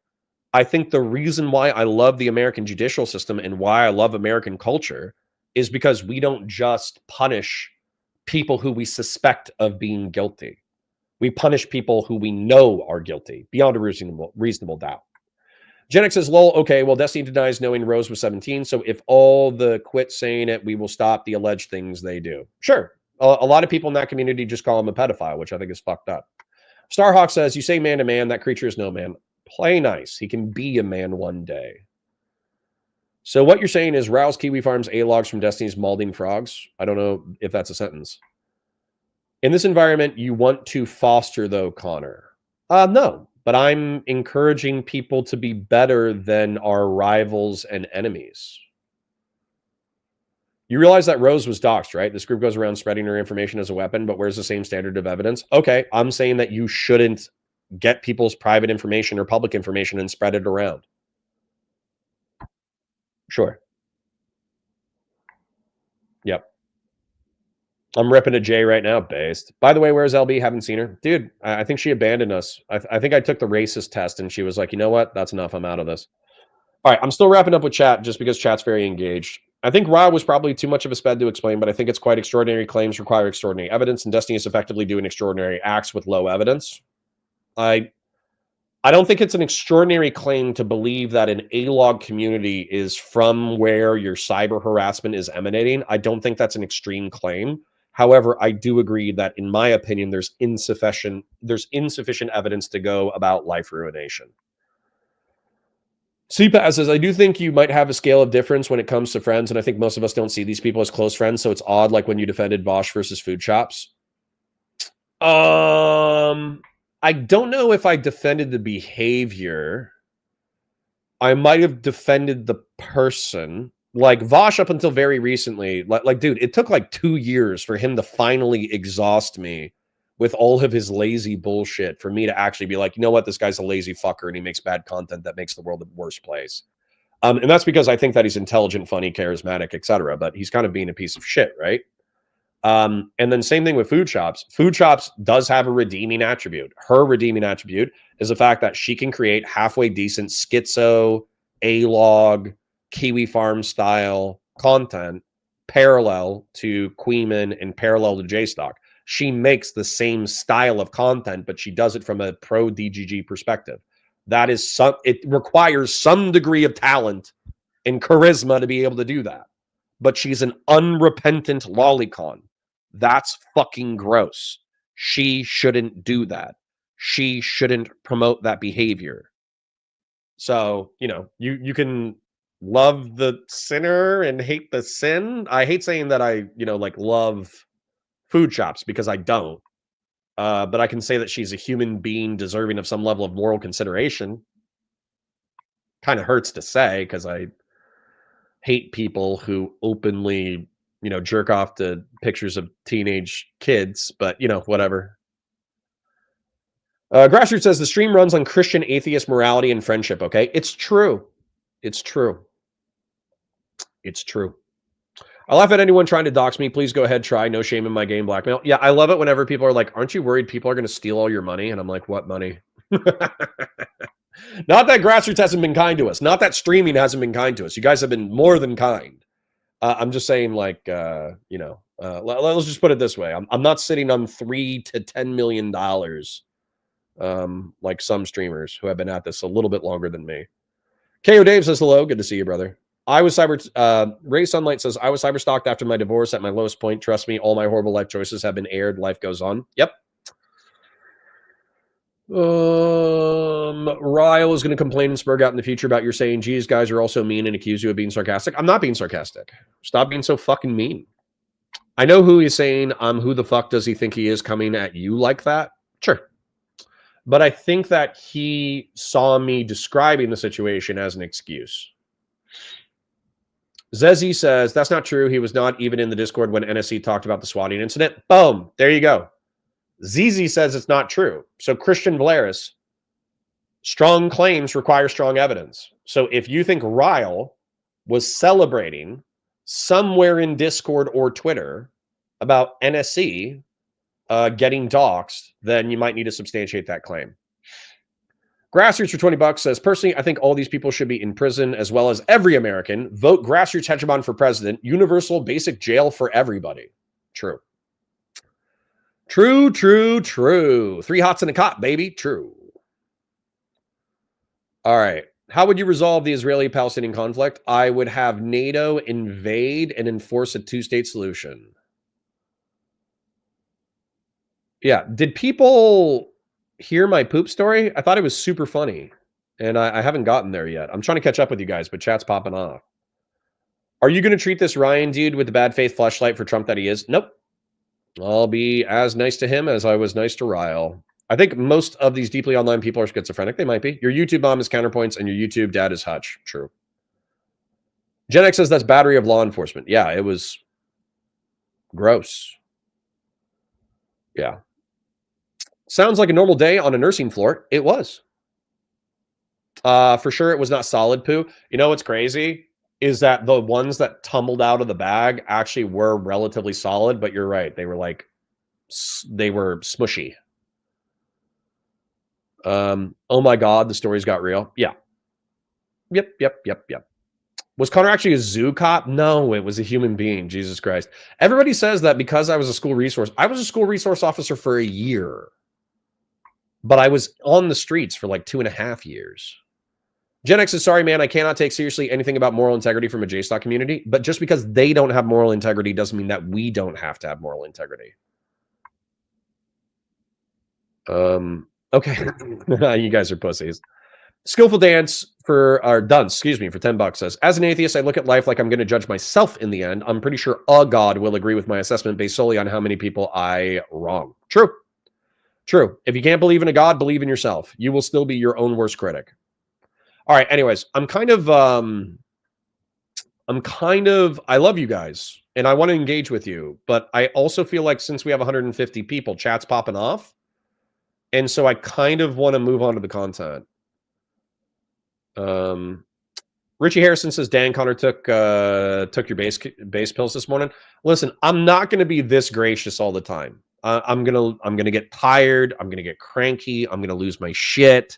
S3: I think the reason why I love the American judicial system and why I love American culture is because we don't just punish people who we suspect of being guilty. We punish people who we know are guilty beyond a reasonable doubt. Genix says, lol, okay, well, Destiny denies knowing Rose was 17, so if all the quit saying it, we will stop the alleged things they do. Sure. A lot of people in that community just call him a pedophile, which I think is fucked up. Starhawk says, you say man to man, that creature is no man. Play nice. He can be a man one day. So what you're saying is Raal's Kiwi Farms A-logs from Destiny's Malding Frogs? I don't know if that's a sentence. In this environment, you want to foster, though, Connor? No. But I'm encouraging people to be better than our rivals and enemies. You realize that Rose was doxxed, right? This group goes around spreading her information as a weapon, but where's the same standard of evidence? Okay, I'm saying that you shouldn't get people's private information or public information and spread it around. Sure. Yep. I'm ripping a J right now, based. By the way, where's LB? Haven't seen her. Dude, I think she abandoned us. I think I took the racist test and she was like, you know what? That's enough. I'm out of this. All right, I'm still wrapping up with chat just because chat's very engaged. I think Raal was probably too much of a sped to explain, but I think it's quite extraordinary claims require extraordinary evidence, and Destiny is effectively doing extraordinary acts with low evidence. I don't think it's an extraordinary claim to believe that an A-log community is from where your cyber harassment is emanating. I don't think that's an extreme claim. However, I do agree that, in my opinion, there's insufficient evidence to go about life ruination. CPAS says, I do think you might have a scale of difference when it comes to friends, and I think most of us don't see these people as close friends, so it's odd, like when you defended Bosch versus Food Shops. I don't know if I defended the behavior. I might have defended the person. Like Vosh up until very recently, like dude, it took like 2 years for him to finally exhaust me with all of his lazy bullshit for me to actually be like, you know what, this guy's a lazy fucker and he makes bad content that makes the world a worse place. And that's because I think that he's intelligent, funny, charismatic, etc. But he's kind of being a piece of shit, right? And then same thing with food shops. Food shops does have a redeeming attribute. Her redeeming attribute is the fact that she can create halfway decent schizo, A-log, Kiwi Farm style content parallel to Queeman and parallel to JStock. She makes the same style of content, but she does it from a pro DGG perspective. That is it requires some degree of talent and charisma to be able to do that. But she's an unrepentant lolicon. That's fucking gross. She shouldn't do that. She shouldn't promote that behavior. So, you know, you can love the sinner and hate the sin. I hate saying that I, you know, like love food shops because I don't. But I can say that she's a human being deserving of some level of moral consideration. Kind of hurts to say because I hate people who openly, you know, jerk off to pictures of teenage kids, but, you know, whatever. Grassroots says the stream runs on Christian atheist morality and friendship, okay? It's true. It's true. It's true. I laugh at anyone trying to dox me. Please go ahead, try. No shame in my game, blackmail. Yeah, I love it whenever people are like, aren't you worried people are going to steal all your money? And I'm like, what money? Not that Grassroots hasn't been kind to us. Not that streaming hasn't been kind to us. You guys have been more than kind. I'm just saying, like, you know, let's just put it this way. I'm not sitting on $3 to $10 million like some streamers who have been at this a little bit longer than me. KO Dave says hello. Good to see you, brother. Ray Sunlight says, I was cyberstalked after my divorce at my lowest point. Trust me, all my horrible life choices have been aired. Life goes on. Yep. Ryle is going to complain and spurg out in the future about your saying, geez, guys are also mean and accuse you of being sarcastic. I'm not being sarcastic. Stop being so fucking mean. I know who he's saying. Who the fuck does he think he is coming at you like that? Sure. But I think that he saw me describing the situation as an excuse. Zezzy says, that's not true. He was not even in the Discord when NSC talked about the swatting incident. Boom. There you go. ZZ says it's not true. So Christian Valeris, strong claims require strong evidence. So if you think Ryle was celebrating somewhere in Discord or Twitter about NSC getting doxxed, then you might need to substantiate that claim. Grassroots for $20 says, personally, I think all these people should be in prison as well as every American. Vote Grassroots hegemon for president. Universal basic jail for everybody. True. True, true, true. 3 hots in a cot, baby. True. All right. How would you resolve the Israeli-Palestinian conflict? I would have NATO invade and enforce a two-state solution. Yeah. Did people hear my poop story? I thought it was super funny, and I haven't gotten there yet. I'm trying to catch up with you guys, but chat's popping off. Are you going to treat this Ryan dude with the bad faith fleshlight for Trump that he is? Nope. I'll be as nice to him as I was nice to Ryle. I think most of these deeply online people are schizophrenic. They might be. Your YouTube mom is counterpoints, and your YouTube dad is Hutch. True. Gen X says that's battery of law enforcement. Yeah, it was gross. Yeah. Sounds like a normal day on a nursing floor. It was. For sure, it was not solid poo. You know what's crazy is that the ones that tumbled out of the bag actually were relatively solid, but you're right. They were like, they were smushy. Oh my God, the stories got real. Yeah. Yep. Was Connor actually a zoo cop? No, it was a human being. Jesus Christ. Everybody says that because I was a school resource. I was a school resource officer for a year, but I was on the streets for like 2.5 years. Gen X is sorry, man. I cannot take seriously anything about moral integrity from a JStock community, but just because they don't have moral integrity doesn't mean that we don't have to have moral integrity. Okay. You guys are pussies. Skillful Dance for Dunce, excuse me, for $10 says, as an atheist, I look at life like I'm going to judge myself in the end. I'm pretty sure a God will agree with my assessment based solely on how many people I wrong. True. If you can't believe in a God, believe in yourself. You will still be your own worst critic. All right. Anyways, I love you guys and I want to engage with you, but I also feel like since we have 150 people, chat's popping off. And so I kind of want to move on to the content. Richie Harrison says Dan Connor took your base pills this morning. Listen, I'm not going to be this gracious all the time. I'm gonna get tired. I'm gonna get cranky. I'm gonna lose my shit.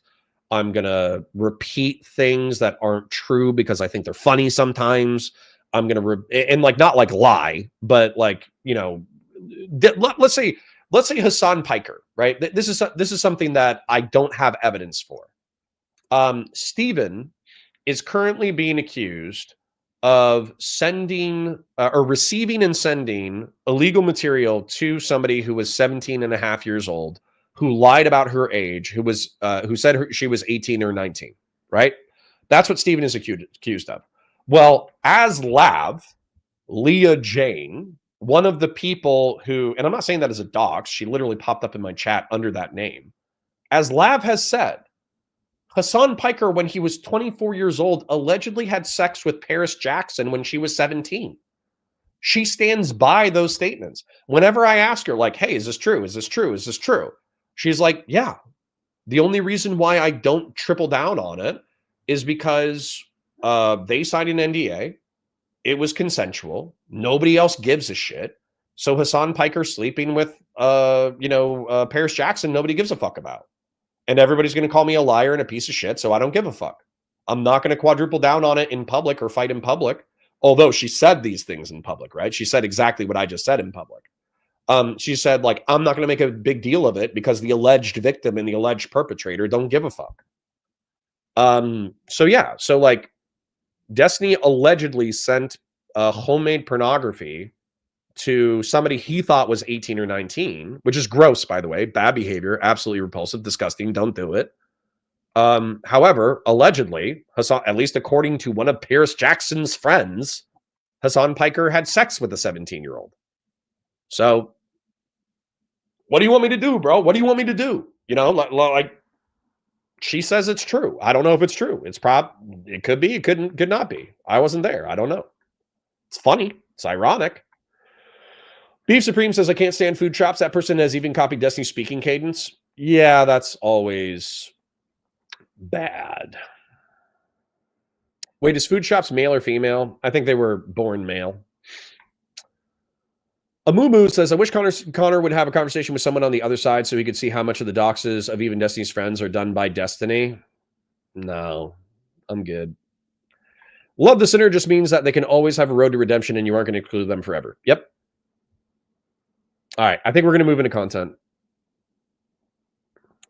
S3: I'm gonna repeat things that aren't true because I think they're funny sometimes. I'm gonna and like not like lie, but like let's say Hassan Piker, right? This is something that I don't have evidence for. Stephen is currently being accused of sending or receiving and sending illegal material to somebody who was 17 and a half years old, who lied about her age, who said she was 18 or 19, right? That's what Stephen is accused of. Well, as Leah Jane, one of the people who, and I'm not saying that as a dox, she literally popped up in my chat under that name. As Lav has said, Hassan Piker, when he was 24 years old, allegedly had sex with Paris Jackson when she was 17. She stands by those statements. Whenever I ask her, like, hey, is this true? Is this true? Is this true? She's like, yeah. The only reason why I don't triple down on it is because they signed an NDA. It was consensual. Nobody else gives a shit. So Hassan Piker sleeping with, Paris Jackson, nobody gives a fuck about. And everybody's going to call me a liar and a piece of shit, so I don't give a fuck. I'm not going to quadruple down on it in public or fight in public, although she said these things in public, right? She said exactly what I just said in public. She said, like, I'm not going to make a big deal of it because the alleged victim and the alleged perpetrator don't give a fuck. So like, Destiny allegedly sent homemade pornography to somebody he thought was 18 or 19, which is gross, by the way. Bad behavior, absolutely repulsive, disgusting. Don't do it. However, allegedly, Hassan, at least according to one of Paris Jackson's friends, Hassan Piker had sex with a 17-year-old. So, what do you want me to do, bro? What do you want me to do? Like she says it's true. I don't know if it's true. It could be, it could not be. I wasn't there. I don't know. It's funny. It's ironic. Beef Supreme says, I can't stand food shops. That person has even copied Destiny's speaking cadence. Yeah, that's always bad. Wait, is food shops male or female? I think they were born male. Amumu says, I wish Connor would have a conversation with someone on the other side so he could see how much of the doxes of even Destiny's friends are done by Destiny. No, I'm good. Love the sinner just means that they can always have a road to redemption and you aren't going to exclude them forever. Yep. All right, I think we're going to move into content.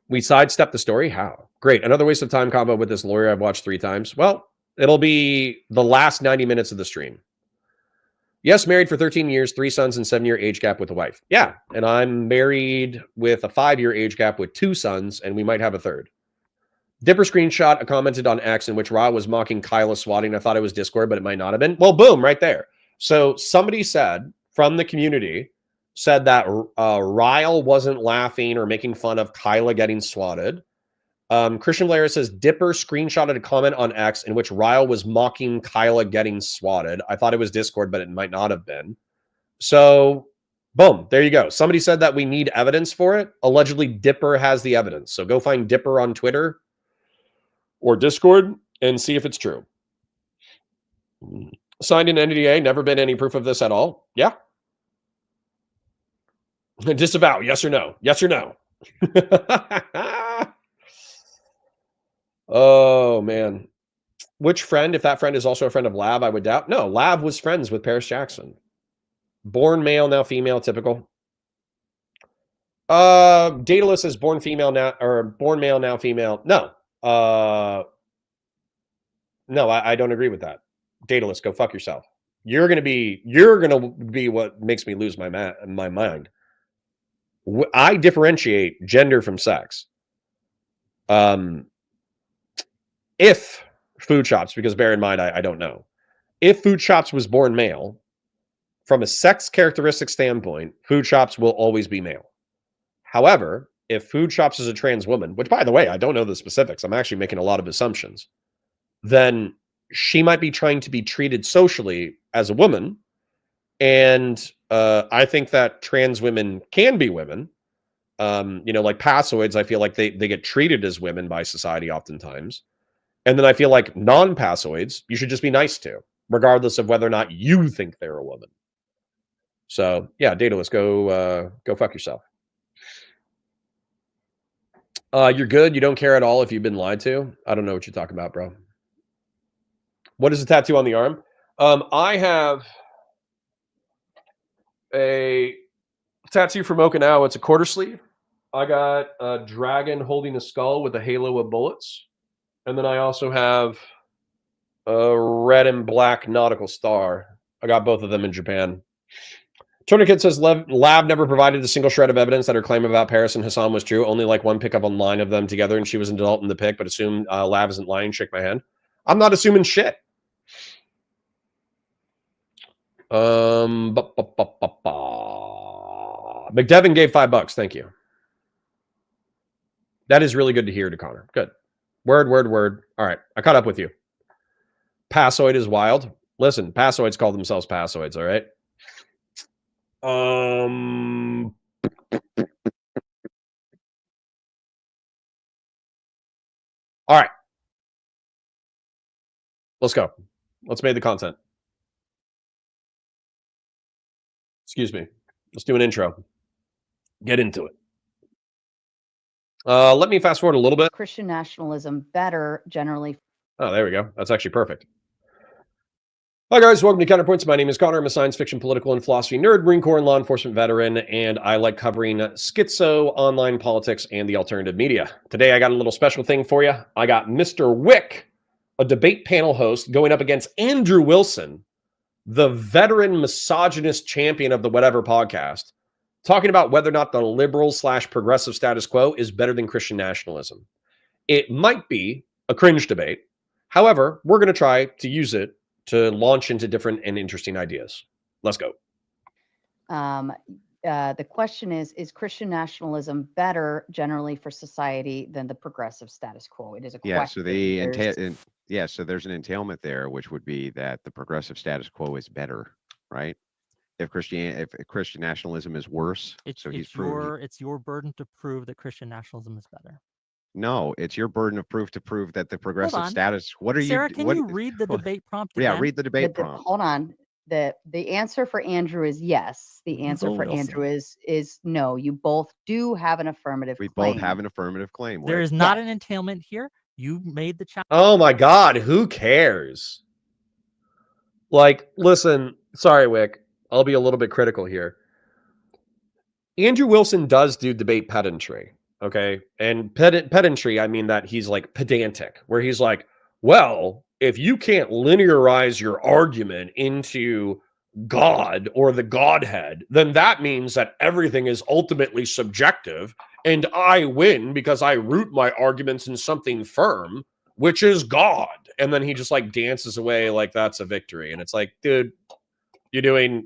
S3: We sidestepped the story. How? Great. Another waste of time combo with this lawyer I've watched 3 times. Well, it'll be the last 90 minutes of the stream. Yes, married for 13 years, 3 sons, and 7-year age gap with a wife. Yeah, and I'm married with a 5-year age gap with 2 sons, and we might have a 3rd. Dipper screenshot commented on X in which Raal was mocking Kyla swatting. I thought it was Discord, but it might not have been. Well, boom, right there. So somebody said from the community, said that Raal wasn't laughing or making fun of Kyla getting swatted. Christian Blair says Dipper screenshotted a comment on X in which Raal was mocking Kyla getting swatted. I thought it was Discord, but it might not have been. So, boom, there you go. Somebody said that we need evidence for it. Allegedly, Dipper has the evidence. So go find Dipper on Twitter or Discord and see if it's true. Signed an NDA, never been any proof of this at all. Yeah. Disavow, yes or no? Yes or no? Oh, man. Which friend, if that friend is also a friend of Lab, I would doubt. No, Lab was friends with Paris Jackson. Born male, now female, typical. Daedalus is born female now, or born male, now female. No. No, I don't agree with that. Daedalus, go fuck yourself. You're gonna be what makes me lose my mind. I differentiate gender from sex. If Food Shops, because bear in mind, I don't know. If Food Shops was born male, from a sex characteristic standpoint, Food Shops will always be male. However, if Food Shops is a trans woman, which by the way, I don't know the specifics, I'm actually making a lot of assumptions, then she might be trying to be treated socially as a woman. And I think that trans women can be women. Like passoids, I feel like they get treated as women by society oftentimes. And then I feel like non-passoids, you should just be nice to, regardless of whether or not you think they're a woman. So yeah, Daedalus, go fuck yourself. You're good. You don't care at all if you've been lied to. I don't know what you're talking about, bro. What is the tattoo on the arm? I have a tattoo from Okinawa. It's a quarter sleeve. I got a dragon holding a skull with a halo of bullets. And then I also have a red and black nautical star. I got both of them in Japan. Tourniquet says Lab never provided a single shred of evidence that her claim about Paris and Hassan was true. Only like one pickup online of them together, and she was an adult in the pic, but assume Lab isn't lying. Shake my hand. I'm not assuming shit. McDevin gave $5. Thank you. That is really good to hear, to Connor. Good. Word. All right. I caught up with you. Passoid is wild. Listen, passoids call themselves passoids, all right? All right. Let's go. Let's make the content. Excuse me. Let's do an intro. Get into it. Let me fast forward a little bit.
S4: Christian nationalism better generally.
S3: Oh, there we go. That's actually perfect. Hi, guys. Welcome to Counterpoints. My name is Connor. I'm a science fiction, political, and philosophy nerd, Marine Corps and law enforcement veteran, and I like covering schizo, online politics, and the alternative media. Today, I got a little special thing for you. I got Mr. Whick, a debate panel host, going up against Andrew Wilson, the veteran misogynist champion of the Whatever podcast, talking about whether or not the liberal/progressive status quo is better than Christian nationalism. It might be a cringe debate. However, we're going to try to use it to launch into different and interesting ideas. Let's go.
S4: The question is Christian nationalism better generally for society than the progressive status quo? It is a question.
S5: So there's an entailment there, which would be that the progressive status quo is better, right? If Christian nationalism is worse,
S6: it's your burden to prove that Christian nationalism is better.
S5: No, it's your burden of proof to prove that the progressive status. What are
S6: Sarah,
S5: you?
S6: Can you read the debate prompt?
S5: Yeah,
S6: again?
S5: read the debate prompt.
S4: Hold on. The answer for Andrew is yes. The answer for Andrew is no. You both do have an affirmative claim.
S5: We both have an affirmative claim.
S6: There is not an entailment here. You made the challenge.
S3: Oh my God, who cares? Like, listen, sorry, Wick. I'll be a little bit critical here. Andrew Wilson does do debate pedantry, okay? And pedantry, I mean that he's like pedantic, where he's like, well, if you can't linearize your argument into God or the Godhead, then that means that everything is ultimately subjective, and I win because I root my arguments in something firm, which is God. And then he just like dances away like that's a victory. And it's like, dude, you're doing,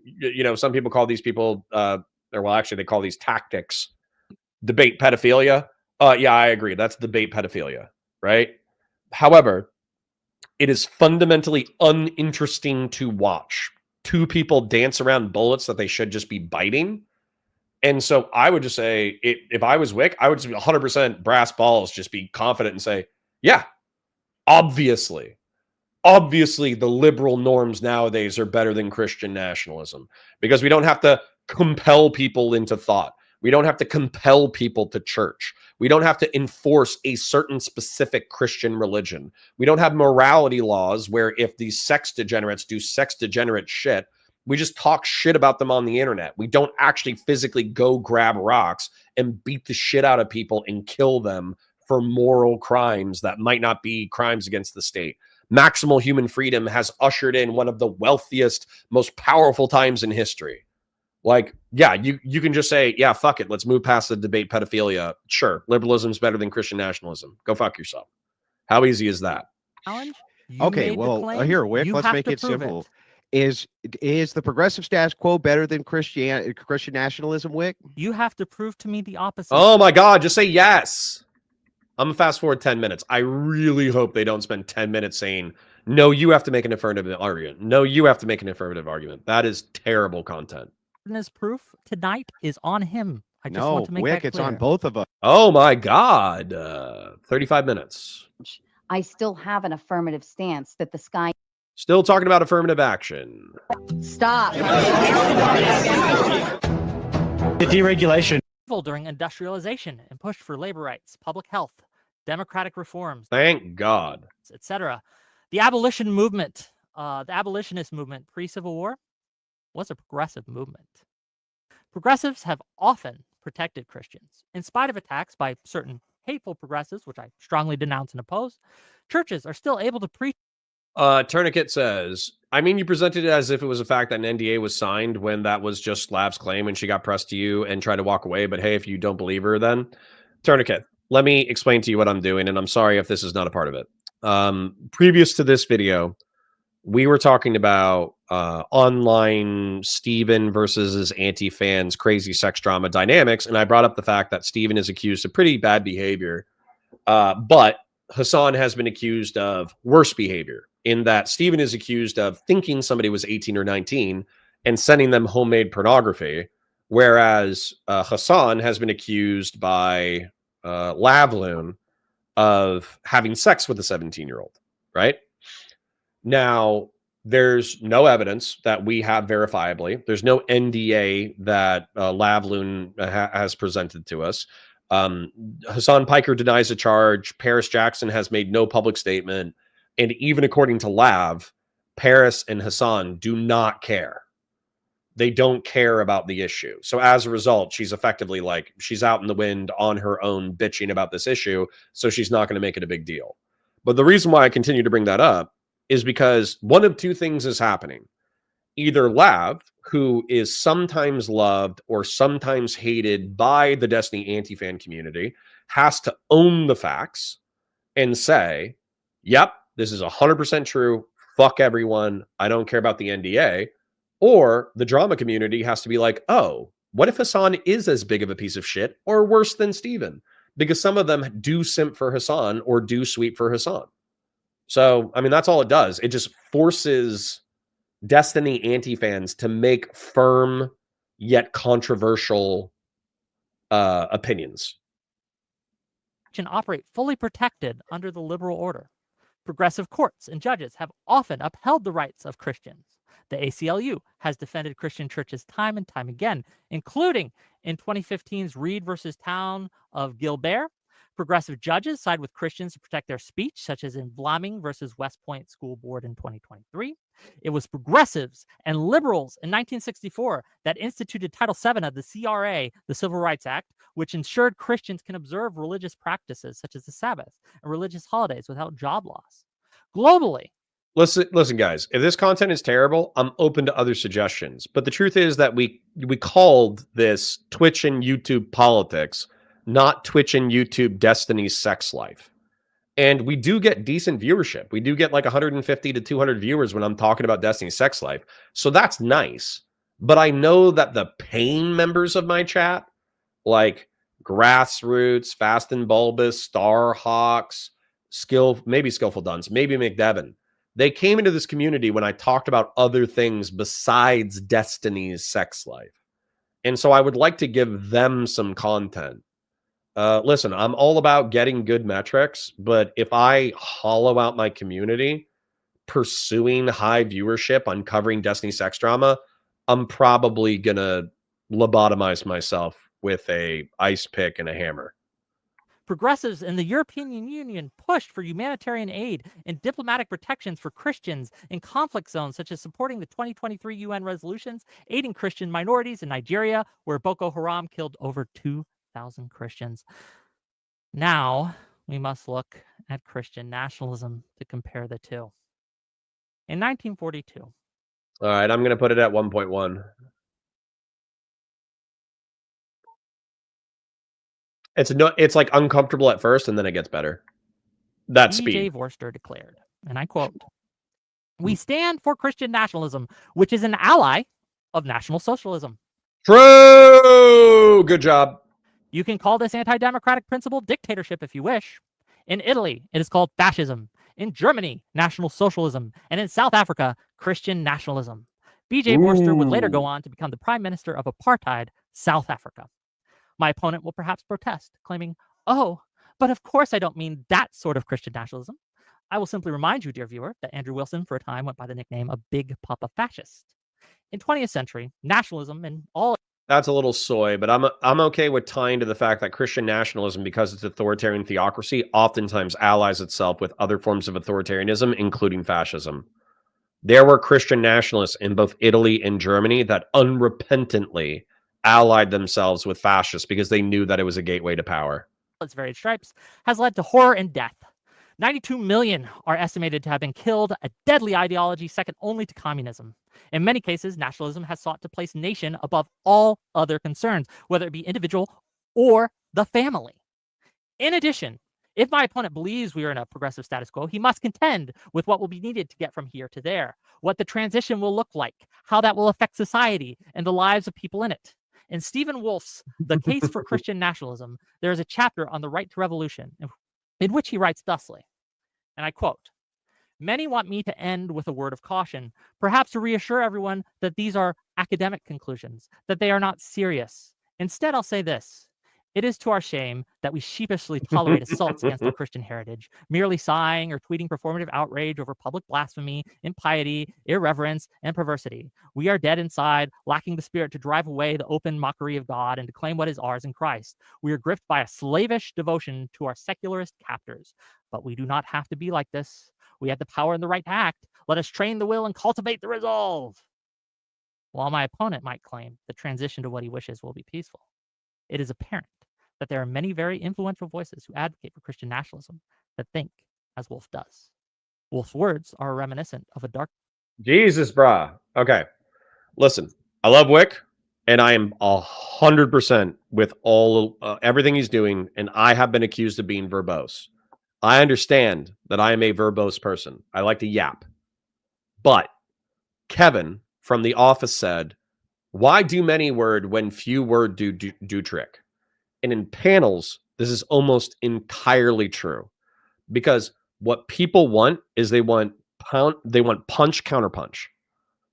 S3: some people call these people, they call these tactics debate pedophilia. Yeah, I agree. That's debate pedophilia, right? However, it is fundamentally uninteresting to watch two people dance around bullets that they should just be biting. And so I would just say, if I was Wick, I would just be 100% brass balls, just be confident and say, yeah, obviously, the liberal norms nowadays are better than Christian nationalism because we don't have to compel people into thought. We don't have to compel people to church. We don't have to enforce a certain specific Christian religion. We don't have morality laws where if these sex degenerates do sex degenerate shit, we just talk shit about them on the internet. We don't actually physically go grab rocks and beat the shit out of people and kill them for moral crimes that might not be crimes against the state. Maximal human freedom has ushered in one of the wealthiest, most powerful times in history. Like, yeah, you can just say, yeah, fuck it. Let's move past the debate pedophilia. Sure, liberalism is better than Christian nationalism. Go fuck yourself. How easy is that?
S5: Okay, well, here, Wick, let's make it simple. Is the progressive status quo better than Christian nationalism, Wick?
S6: You have to prove to me the opposite.
S3: Oh my God, just say yes. I'm gonna fast forward 10 minutes. I really hope they don't spend 10 minutes saying, no, you have to make an affirmative argument. No, you have to make an affirmative argument. That is terrible content.
S6: His proof tonight is on him. I just want to make
S5: Wick,
S6: that clear.
S5: it's on both of us.
S3: Oh my God. 35 minutes.
S4: I still have an affirmative stance that the sky.
S3: Still talking about affirmative action.
S4: Stop.
S7: The deregulation
S6: During industrialization and pushed for labor rights, public health, democratic reforms,
S3: Thank God.
S6: etc. The abolition movement, the abolitionist movement pre-Civil War, was a progressive movement. Progressives have often protected Christians. In spite of attacks by certain hateful progressives, which I strongly denounce and oppose, churches are still able to preach.
S3: Tourniquet says, I mean, you presented it as if it was a fact that an NDA was signed when that was just Lav's claim and she got pressed to you and tried to walk away. But hey, if you don't believe her, then Tourniquet, let me explain to you what I'm doing. And I'm sorry if this is not a part of it. Previous to this video, we were talking about online Steven versus his anti-fans crazy sex drama dynamics. And I brought up the fact that Steven is accused of pretty bad behavior. But Hassan has been accused of worse behavior in that Steven is accused of thinking somebody was 18 or 19 and sending them homemade pornography, whereas Hassan has been accused by Lavloon of having sex with a 17-year-old, right? Now, there's no evidence that we have verifiably. There's no NDA that Lavloon has presented to us. Hassan Piker denies the charge. Paris Jackson has made no public statement. And even according to Lav, Paris and Hassan do not care. They don't care about the issue. So as a result, she's effectively like, she's out in the wind on her own bitching about this issue. So she's not going to make it a big deal. But the reason why I continue to bring that up is because one of two things is happening. Either Lav, who is sometimes loved or sometimes hated by the Destiny anti-fan community, has to own the facts and say, yep, this is 100% true. Fuck everyone. I don't care about the NDA. Or the drama community has to be like, oh, what if Hassan is as big of a piece of shit or worse than Steven? Because some of them do simp for Hassan or do sweep for Hassan. So, I mean, that's all it does. It just forces Destiny anti-fans to make firm yet controversial opinions.
S6: And operate fully protected under the liberal order. Progressive courts and judges have often upheld the rights of Christians. The ACLU has defended Christian churches time and time again, including in 2015's Reed versus Town of Gilbert. Progressive judges side with Christians to protect their speech, such as in Vlaming versus West Point School Board in 2023. It was progressives and liberals in 1964 that instituted Title VII of the CRA, the Civil Rights Act, which ensured Christians can observe religious practices such as the Sabbath and religious holidays without job loss. Globally,
S3: Listen, guys, if this content is terrible, I'm open to other suggestions. But the truth is that we called this Twitch and YouTube politics, not Twitch and YouTube Destiny's sex life. And we do get decent viewership. We do get like 150 to 200 viewers when I'm talking about Destiny's sex life. So that's nice. But I know that the paying members of my chat, like Grassroots, Fast and Bulbous, Starhawks, maybe Skillful Duns, maybe McDevin, they came into this community when I talked about other things besides Destiny's sex life. And so I would like to give them some content. Listen, I'm all about getting good metrics, but if I hollow out my community pursuing high viewership, uncovering Destiny sex drama, I'm probably going to lobotomize myself with a ice pick and a hammer.
S6: progressives in the European Union pushed for humanitarian aid and diplomatic protections for Christians in conflict zones, such as supporting the 2023 UN resolutions, aiding Christian minorities in Nigeria, where Boko Haram killed over 2,000 Christians. Now, we must look at Christian nationalism to compare the two. In 1942.
S3: All right, I'm going to put it at 1.1. It's like uncomfortable at first, and then it gets better. That speed.
S6: E.J. Vorster declared, and I quote, "We stand for Christian nationalism, which is an ally of National Socialism."
S3: True! Good job.
S6: You can call this anti-democratic principle dictatorship if you wish. In Italy, it is called fascism. In Germany, National Socialism. And in South Africa, Christian nationalism. B.J. Vorster would later go on to become the Prime Minister of apartheid South Africa. My opponent will perhaps protest, claiming, "Oh, but of course I don't mean that sort of Christian nationalism. I will simply remind you, dear viewer, that Andrew Wilson for a time went by the nickname of Big Papa Fascist. In 20th century, nationalism and all
S3: That's a little soy, but I'm okay with tying to the fact that Christian nationalism, because it's authoritarian theocracy, oftentimes allies itself with other forms of authoritarianism, including fascism. There were Christian nationalists in both Italy and Germany that unrepentantly allied themselves with fascists because they knew that it was a gateway to power.
S6: its varied stripes has led to horror and death. 92 million are estimated to have been killed, a deadly ideology second only to communism. In many cases, nationalism has sought to place nation above all other concerns, whether it be individual or the family. In addition, if my opponent believes we are in a progressive status quo, he must contend with what will be needed to get from here to there, what the transition will look like, how that will affect society and the lives of people in it. In Stephen Wolf's The Case for Christian Nationalism, there is a chapter on the right to revolution in which he writes thusly, and I quote, "Many want me to end with a word of caution, perhaps to reassure everyone that these are academic conclusions, that they are not serious. Instead, I'll say this. It is to our shame that we sheepishly tolerate assaults against our Christian heritage, merely sighing or tweeting performative outrage over public blasphemy, impiety, irreverence, and perversity. We are dead inside, lacking the spirit to drive away the open mockery of God and to claim what is ours in Christ. We are gripped by a slavish devotion to our secularist captors. But we do not have to be like this. We have the power and the right to act. Let us train the will and cultivate the resolve." While my opponent might claim the transition to what he wishes will be peaceful, it is apparent that there are many very influential voices who advocate for Christian nationalism that think as Wolf does. Wolf's words are reminiscent of a dark...
S3: Jesus, brah. Okay. Listen, I love Whick, and I am 100% with everything he's doing, and I have been accused of being verbose. I understand that I am a verbose person. I like to yap. But Kevin from The Office said, "Why do many word when few word do trick?" And in panels, this is almost entirely true, because what people want is they want punch, counter punch.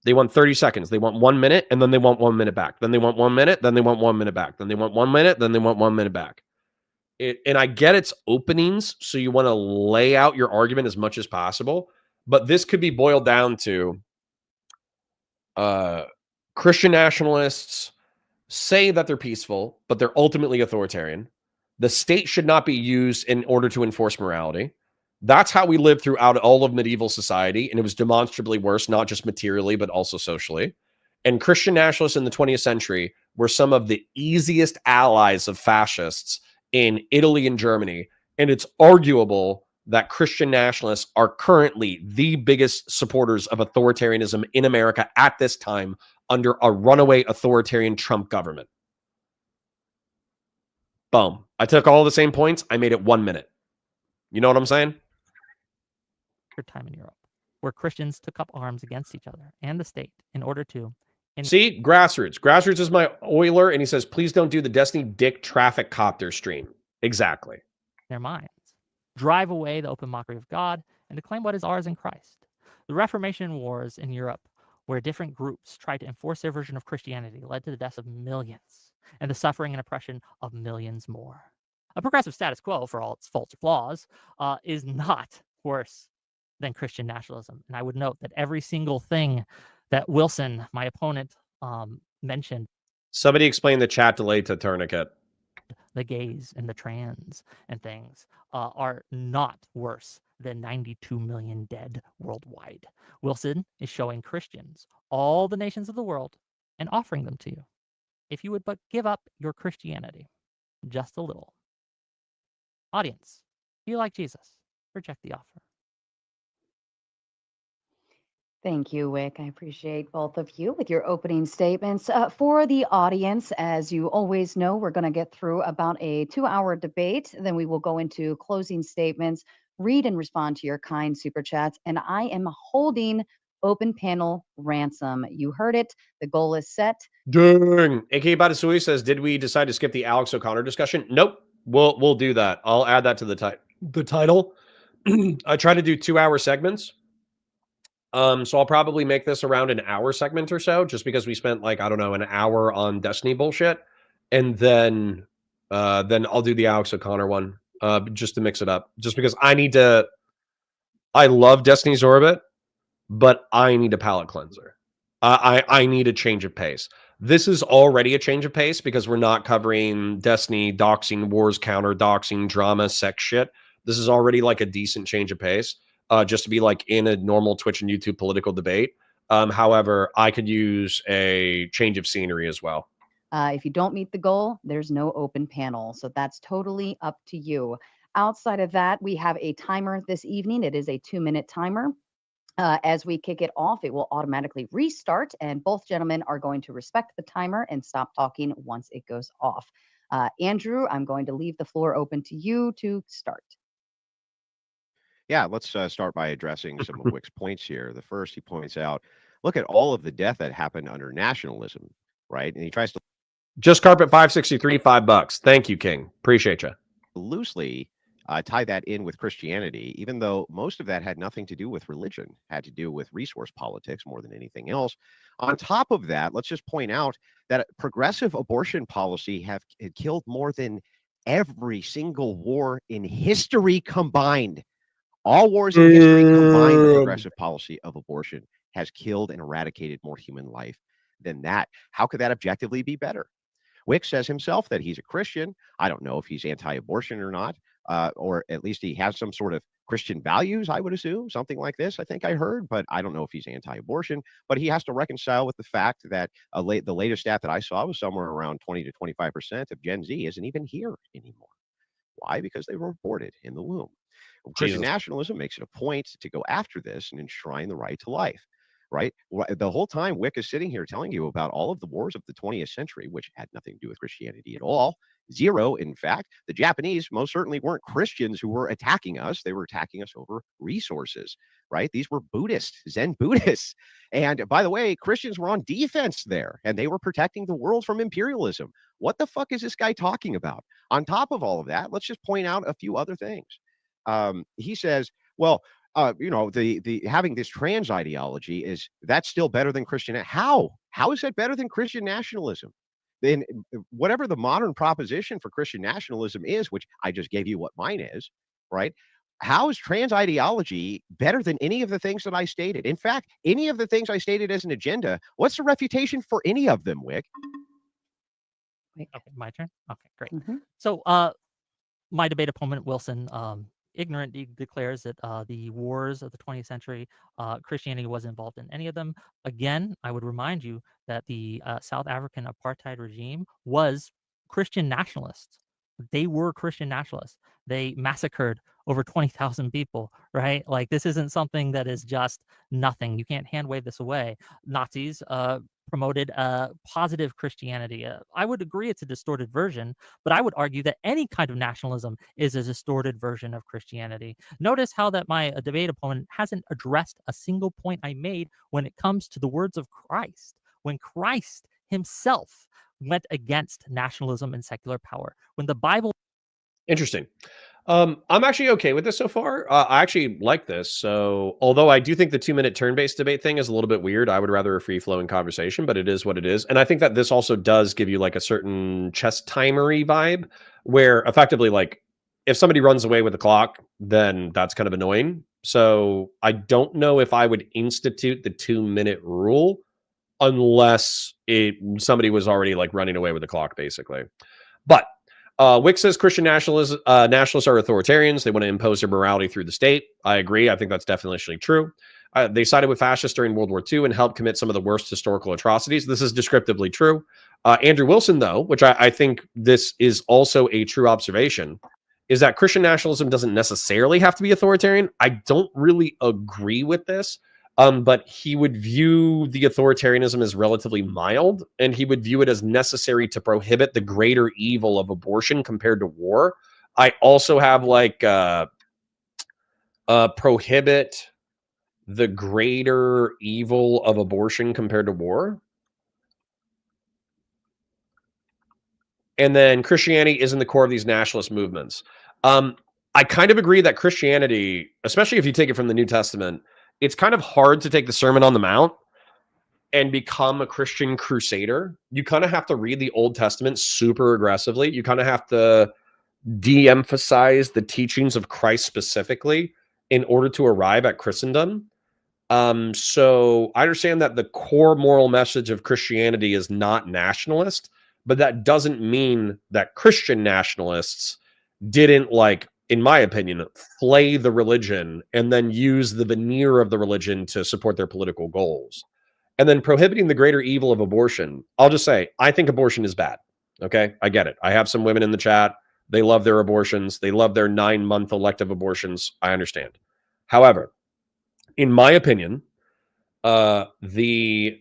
S3: They want 30 seconds. They want 1 minute, and then they want 1 minute back. Then they want 1 minute, then they want 1 minute back. Then they want 1 minute, then they want 1 minute back. And I get its openings, so you want to lay out your argument as much as possible. But this could be boiled down to Christian nationalists say that they're peaceful, but they're ultimately authoritarian. The state should not be used in order to enforce morality. That's how we lived throughout all of medieval society, and it was demonstrably worse, not just materially, but also socially. And Christian nationalists in the 20th century were some of the easiest allies of fascists in Italy and Germany. And it's arguable that Christian nationalists are currently the biggest supporters of authoritarianism in America at this time under a runaway authoritarian Trump government. Boom. I took all the same points. I made it 1 minute. You know what I'm saying?
S6: time in Europe, where Christians took up arms against each other and the state in order to...
S3: See, Grassroots. Grassroots is my oiler, and he says, please don't do the Destiny Dick traffic copter stream. Exactly.
S6: Their minds, drive away the open mockery of God, and to claim what is ours in Christ. The Reformation wars in Europe, where different groups tried to enforce their version of Christianity, led to the deaths of millions and the suffering and oppression of millions more. A progressive status quo, for all its faults or flaws, is not worse than Christian nationalism. And I would note that every single thing that Wilson, my opponent, mentioned.
S3: Somebody explain the chat delay to tourniquet.
S6: The gays and the trans and things are not worse than 92 million dead worldwide. Wilson is showing Christians all the nations of the world and offering them to you. If you would but give up your Christianity just a little. Audience, if you like Jesus, reject the offer.
S4: Thank you, Whick. I appreciate both of you with your opening statements. For the audience, as you always know, we're going to get through about a 2-hour debate. Then we will go into closing statements, read and respond to your kind super chats. And I am holding open panel ransom. You heard it. The goal is set.
S3: Dang. AK Batasui says, did we decide to skip the Alex O'Connor discussion? Nope. We'll do that. I'll add that to the title. I try to do 2-hour segments. So I'll probably make this around an hour segment or so, just because we spent like, I don't know, an hour on Destiny bullshit. And then I'll do the Alex O'Connor one, just to mix it up, just because I need to I love Destiny's Orbit, but I need a palate cleanser. I need a change of pace. This is already a change of pace because we're not covering Destiny, doxing, wars, counter, doxing, drama, sex shit. This is already like a decent change of pace, just to be like in a normal Twitch and YouTube political debate. However, I could use a change of scenery as well.
S4: If you don't meet the goal, there's no open panel. So that's totally up to you. Outside of that, we have a timer this evening. It is a 2-minute timer. As we kick it off, it will automatically restart, and both gentlemen are going to respect the timer and stop talking once it goes off. Andrew, I'm going to leave the floor open to you to start.
S5: Yeah, let's start by addressing some of Wick's points here. The first, he points out, look at all of the death that happened under nationalism, right? And he tries to
S3: Just carpet 563, $5. Thank you, King. Appreciate you.
S5: loosely tie that in with Christianity, even though most of that had nothing to do with religion, had to do with resource politics more than anything else. On top of that, let's just point out that progressive abortion policy had killed more than every single war in history combined. All wars in history combined, the progressive policy of abortion has killed and eradicated more human life than that. How could that objectively be better? Wick says himself that he's a Christian. I don't know if he's anti-abortion or not, or at least he has some sort of Christian values, I would assume, something like this, I think I heard, but I don't know if he's anti-abortion. But he has to reconcile with the fact that the latest stat that I saw was somewhere around 20 to 25% of Gen Z isn't even here anymore. Why? Because they were aborted in the womb. Christian nationalism makes it a point to go after this and enshrine the right to life, right? The whole time Wick is sitting here telling you about all of the wars of the 20th century, which had nothing to do with Christianity at all. Zero, in fact. The Japanese most certainly weren't Christians who were attacking us. They were attacking us over resources, right? These were Buddhists, Zen Buddhists. And by the way, Christians were on defense there, and they were protecting the world from imperialism. What the fuck is this guy talking about? On top of all of that, let's just point out a few other things. He says, well, the having this trans ideology that's still better than Christian. How is that better than Christian nationalism? Then whatever the modern proposition for Christian nationalism is, which I just gave you what mine is, right? How is trans ideology better than any of the things that I stated? In fact, any of the things I stated as an agenda, what's the refutation for any of them, Wick?
S6: Okay, my turn. Okay, great.
S4: Mhm.
S6: So, my debate opponent Wilson ignorantly declares that the wars of the 20th century, Christianity wasn't involved in any of them. Again, I would remind you that the South African apartheid regime was Christian nationalists. They were Christian nationalists. They massacred over 20,000 people, right? Like, this isn't something that is just nothing. You can't hand wave this away. Nazis promoted positive Christianity. I would agree it's a distorted version, but I would argue that any kind of nationalism is a distorted version of Christianity. Notice how that my debate opponent hasn't addressed a single point I made when it comes to the words of Christ. When Christ himself went against nationalism and secular power. When the Bible...
S3: Interesting. I'm actually okay with this so far. I actually like this. So, although I do think the 2-minute turn-based debate thing is a little bit weird, I would rather a free-flowing conversation, but it is what it is. And I think that this also does give you like a certain chess timery vibe where effectively, like, if somebody runs away with the clock, then that's kind of annoying. So I don't know if I would institute the 2-minute rule unless somebody was already like running away with the clock, basically. But Wick says Christian nationalists are authoritarians. They want to impose their morality through the state. I agree. I think that's definitely true. They sided with fascists during World War II and helped commit some of the worst historical atrocities. This is descriptively true. Andrew Wilson, though, which I think this is also a true observation, is that Christian nationalism doesn't necessarily have to be authoritarian. I don't really agree with this. But he would view the authoritarianism as relatively mild, and he would view it as necessary to prohibit the greater evil of abortion compared to war. I also have like prohibit the greater evil of abortion compared to war. And then Christianity isn't the core of these nationalist movements. I kind of agree that Christianity, especially if you take it from the New Testament, it's kind of hard to take the Sermon on the Mount and become a Christian crusader. You kind of have to read the Old Testament super aggressively. You kind of have to de-emphasize the teachings of Christ specifically in order to arrive at Christendom. So I understand that the core moral message of Christianity is not nationalist, but that doesn't mean that Christian nationalists didn't, like, in my opinion, flay the religion and then use the veneer of the religion to support their political goals. And then prohibiting the greater evil of abortion. I'll just say, I think abortion is bad. Okay, I get it. I have some women in the chat. They love their abortions. They love their 9-month elective abortions. I understand. However, in my opinion, the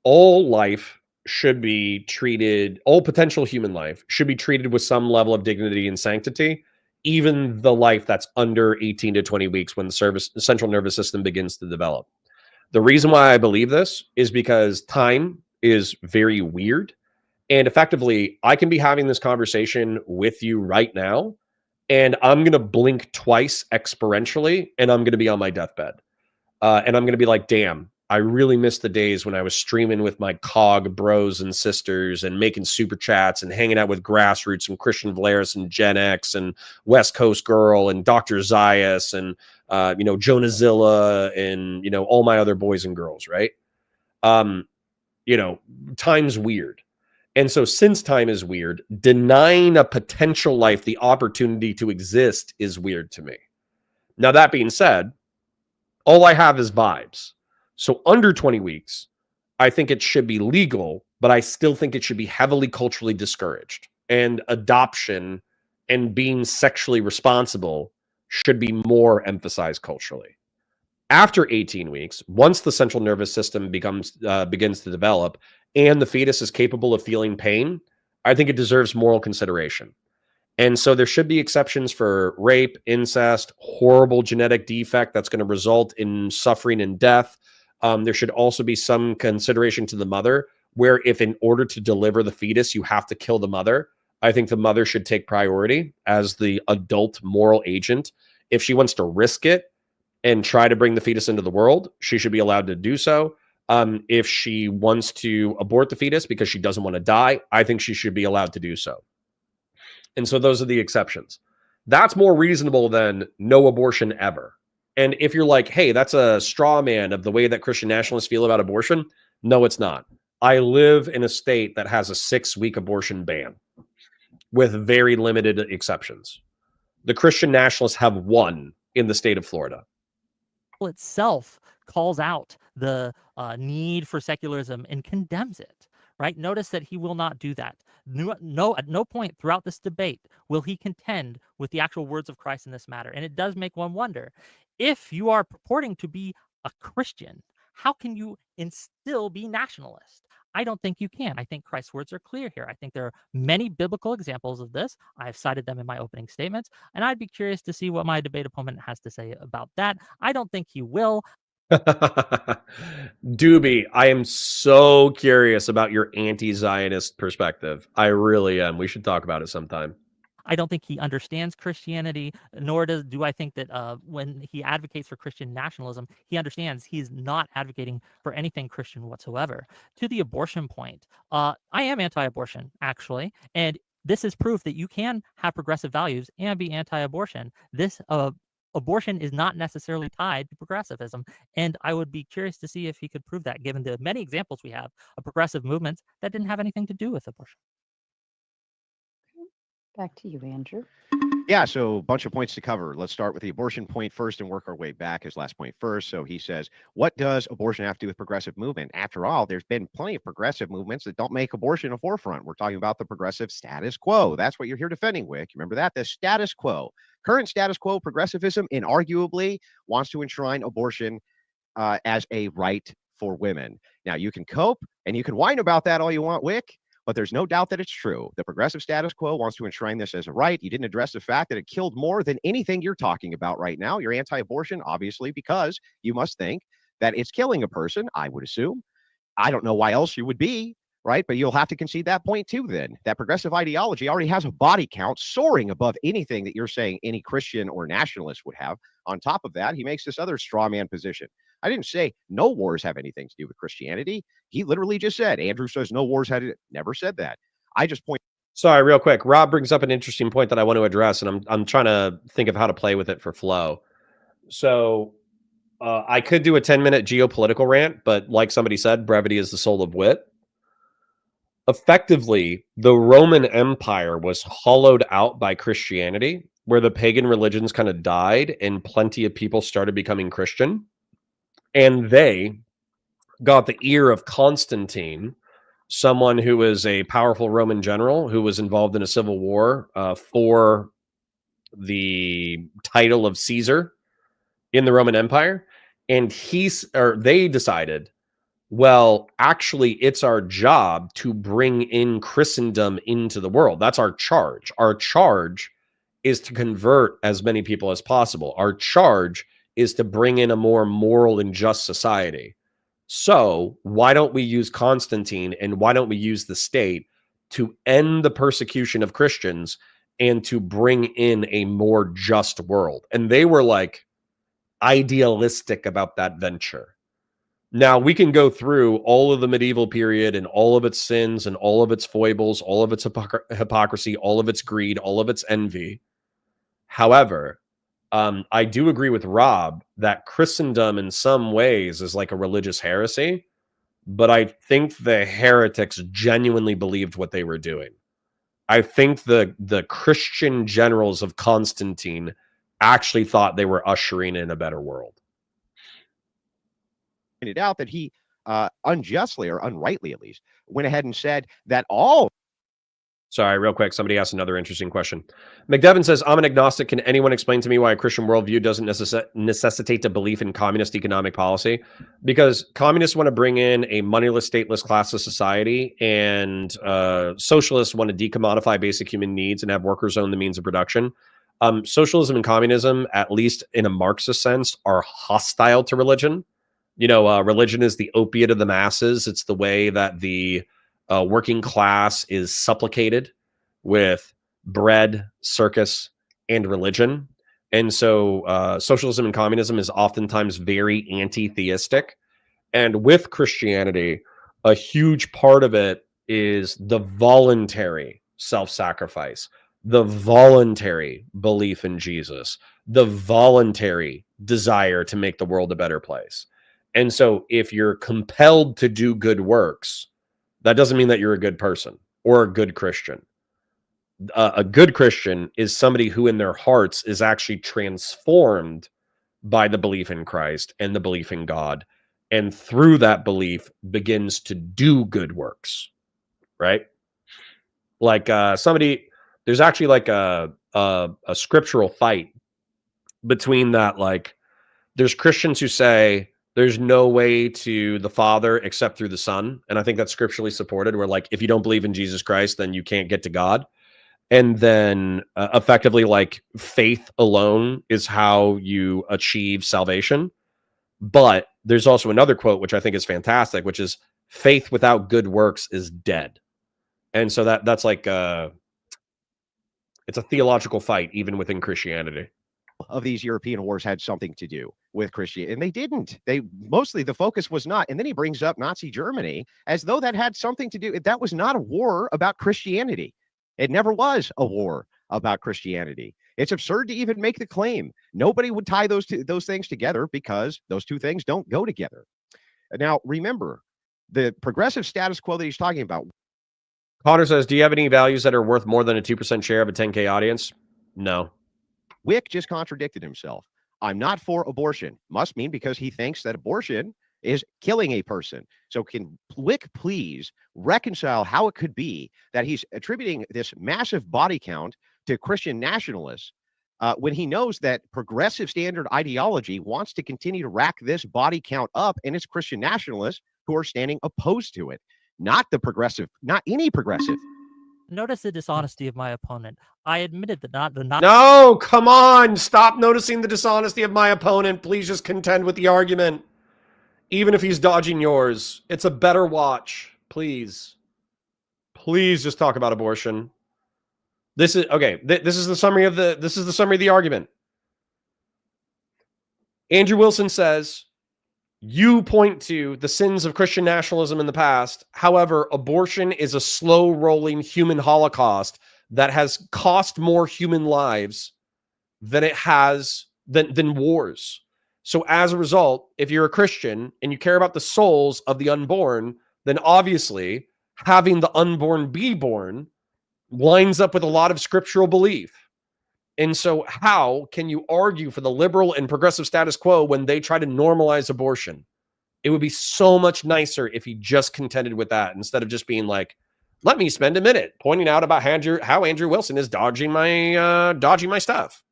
S3: all life should be treated, all potential human life should be treated with some level of dignity and sanctity, even the life that's under 18 to 20 weeks when the central nervous system begins to develop. The reason why I believe this is because time is very weird. And effectively, I can be having this conversation with you right now, and I'm going to blink twice exponentially, and I'm going to be on my deathbed. And I'm going to be like, damn, I really miss the days when I was streaming with my COG bros and sisters and making super chats and hanging out with Grassroots and Christian Valeris and Gen X and West Coast Girl and Dr. Zayas and, Jonahzilla and, all my other boys and girls, right? Time's weird. And so since time is weird, denying a potential life the opportunity to exist is weird to me. Now, that being said, all I have is vibes. So under 20 weeks, I think it should be legal, but I still think it should be heavily culturally discouraged. And adoption and being sexually responsible should be more emphasized culturally. After 18 weeks, once the central nervous system begins to develop and the fetus is capable of feeling pain, I think it deserves moral consideration. And so there should be exceptions for rape, incest, horrible genetic defect that's going to result in suffering and death. There should also be some consideration to the mother, where if in order to deliver the fetus, you have to kill the mother, I think the mother should take priority as the adult moral agent. If she wants to risk it and try to bring the fetus into the world, she should be allowed to do so. If she wants to abort the fetus because she doesn't want to die, I think she should be allowed to do so. And so those are the exceptions. That's more reasonable than no abortion ever. And if you're like, hey, that's a straw man of the way that Christian nationalists feel about abortion, no, it's not. I live in a state that has a 6-week abortion ban with very limited exceptions. The Christian nationalists have one in the state of Florida.
S6: Itself calls out the need for secularism and condemns it, right? Notice that he will not do that. No, at no point throughout this debate will he contend with the actual words of Christ in this matter. And it does make one wonder, if you are purporting to be a Christian, how can you still be nationalist? I don't think you can. I think Christ's words are clear here. I think there are many biblical examples of this. I've cited them in my opening statements, and I'd be curious to see what my debate opponent has to say about that. I don't think he will.
S3: Doobie, I am so curious about your anti-Zionist perspective. I really am. We should talk about it sometime.
S6: I don't think he understands Christianity, nor do I think that when he advocates for Christian nationalism, he understands he's not advocating for anything Christian whatsoever. To the abortion point, I am anti-abortion, actually, and this is proof that you can have progressive values and be anti-abortion. This abortion is not necessarily tied to progressivism, and I would be curious to see if he could prove that, given the many examples we have of progressive movements that didn't have anything to do with abortion.
S4: Back to you, Andrew.
S5: Yeah, so a bunch of points to cover. Let's start with the abortion point first and work our way back. His last point first. So he says, what does abortion have to do with progressive movement? After all, there's been plenty of progressive movements that don't make abortion a forefront. We're talking about the progressive status quo. That's what you're here defending, Whick. Remember that? The status quo. Current status quo progressivism inarguably wants to enshrine abortion as a right for women. Now, you can cope and you can whine about that all you want, Whick, but there's no doubt that it's true. The progressive status quo wants to enshrine this as a right. You didn't address the fact that it killed more than anything you're talking about right now. You're anti-abortion, obviously, because you must think that it's killing a person, I would assume. I don't know why else you would be, right? But you'll have to concede that point too then. That progressive ideology already has a body count soaring above anything that you're saying any Christian or nationalist would have. On top of that, he makes this other straw man position. I didn't say no wars have anything to do with Christianity. He literally just said, Andrew says no wars had it. Never said that. I just point.
S3: Sorry, real quick. Rob brings up an interesting point that I want to address, and I'm trying to think of how to play with it for flow. So I could do a 10-minute geopolitical rant, but like somebody said, brevity is the soul of wit. Effectively, the Roman Empire was hollowed out by Christianity, where the pagan religions kind of died and plenty of people started becoming Christian. And they got the ear of Constantine, someone who was a powerful Roman general who was involved in a civil war for the title of Caesar in the Roman Empire. And they decided, well, actually, it's our job to bring in Christendom into the world. That's our charge. Our charge is to convert as many people as possible. Our charge is to bring in a more moral and just society. So why don't we use Constantine and why don't we use the state to end the persecution of Christians and to bring in a more just world? And they were like idealistic about that venture. Now, we can go through all of the medieval period and all of its sins and all of its foibles, all of its hypocrisy, all of its greed, all of its envy. However, I do agree with Rob that Christendom in some ways is like a religious heresy, but I think the heretics genuinely believed what they were doing. I think the Christian generals of Constantine actually thought they were ushering in a better world.
S5: Pointed out that he unjustly, or unrightly at least, went ahead and said that all.
S3: Sorry, real quick. Somebody asked another interesting question. McDevin says, I'm an agnostic. Can anyone explain to me why a Christian worldview doesn't necessitate a belief in communist economic policy? Because communists want to bring in a moneyless, stateless, classless society, and socialists want to decommodify basic human needs and have workers own the means of production. Socialism and communism, at least in a Marxist sense, are hostile to religion. You know, religion is the opiate of the masses. It's the way that the working class is supplicated with bread, circus, and religion. And so socialism and communism is oftentimes very anti-theistic. And with Christianity, a huge part of it is the voluntary self-sacrifice, the voluntary belief in Jesus, the voluntary desire to make the world a better place. And so if you're compelled to do good works, that doesn't mean that you're a good person or a good Christian. A good Christian is somebody who in their hearts is actually transformed by the belief in Christ and the belief in God. And through that belief begins to do good works, right? Like there's actually like a scriptural fight between that. Like there's Christians who say, there's no way to the Father except through the Son. And I think that's scripturally supported, where like, if you don't believe in Jesus Christ, then you can't get to God. And then effectively, like, faith alone is how you achieve salvation. But there's also another quote, which I think is fantastic, which is, faith without good works is dead. And so that's like, it's a theological fight, even within Christianity.
S5: Of these European wars had something to do with Christianity, and they didn't. They mostly, the focus was not. And then he brings up Nazi Germany as though that had something to do. That was not a war about Christianity. It never was a war about Christianity. It's absurd to even make the claim. Nobody would tie those things together, because those two things don't go together. Now, remember, the progressive status quo that he's talking about.
S3: Connor says, do you have any values that are worth more than a 2% share of a 10K audience? No.
S5: Whick just contradicted himself. I'm not for abortion. Must mean because he thinks that abortion is killing a person. So can Whick please reconcile how it could be that he's attributing this massive body count to Christian nationalists when he knows that progressive standard ideology wants to continue to rack this body count up, and it's Christian nationalists who are standing opposed to it, not the progressive, not any progressive.
S6: Notice the dishonesty of my opponent. I admitted that
S3: No, come on. Stop noticing the dishonesty of my opponent. Please just contend with the argument. Even if he's dodging yours, it's a better watch. Please. Please just talk about abortion. This is okay. This is the summary of the argument. Andrew Wilson says, you point to the sins of Christian nationalism in the past. However, abortion is a slow-rolling human holocaust that has cost more human lives than it has than wars. So as a result, if you're a Christian and you care about the souls of the unborn, then obviously having the unborn be born lines up with a lot of scriptural belief. And so how can you argue for the liberal and progressive status quo when they try to normalize abortion? It would be so much nicer if he just contended with that instead of just being like, let me spend a minute pointing out about how Andrew Wilson is dodging my stuff.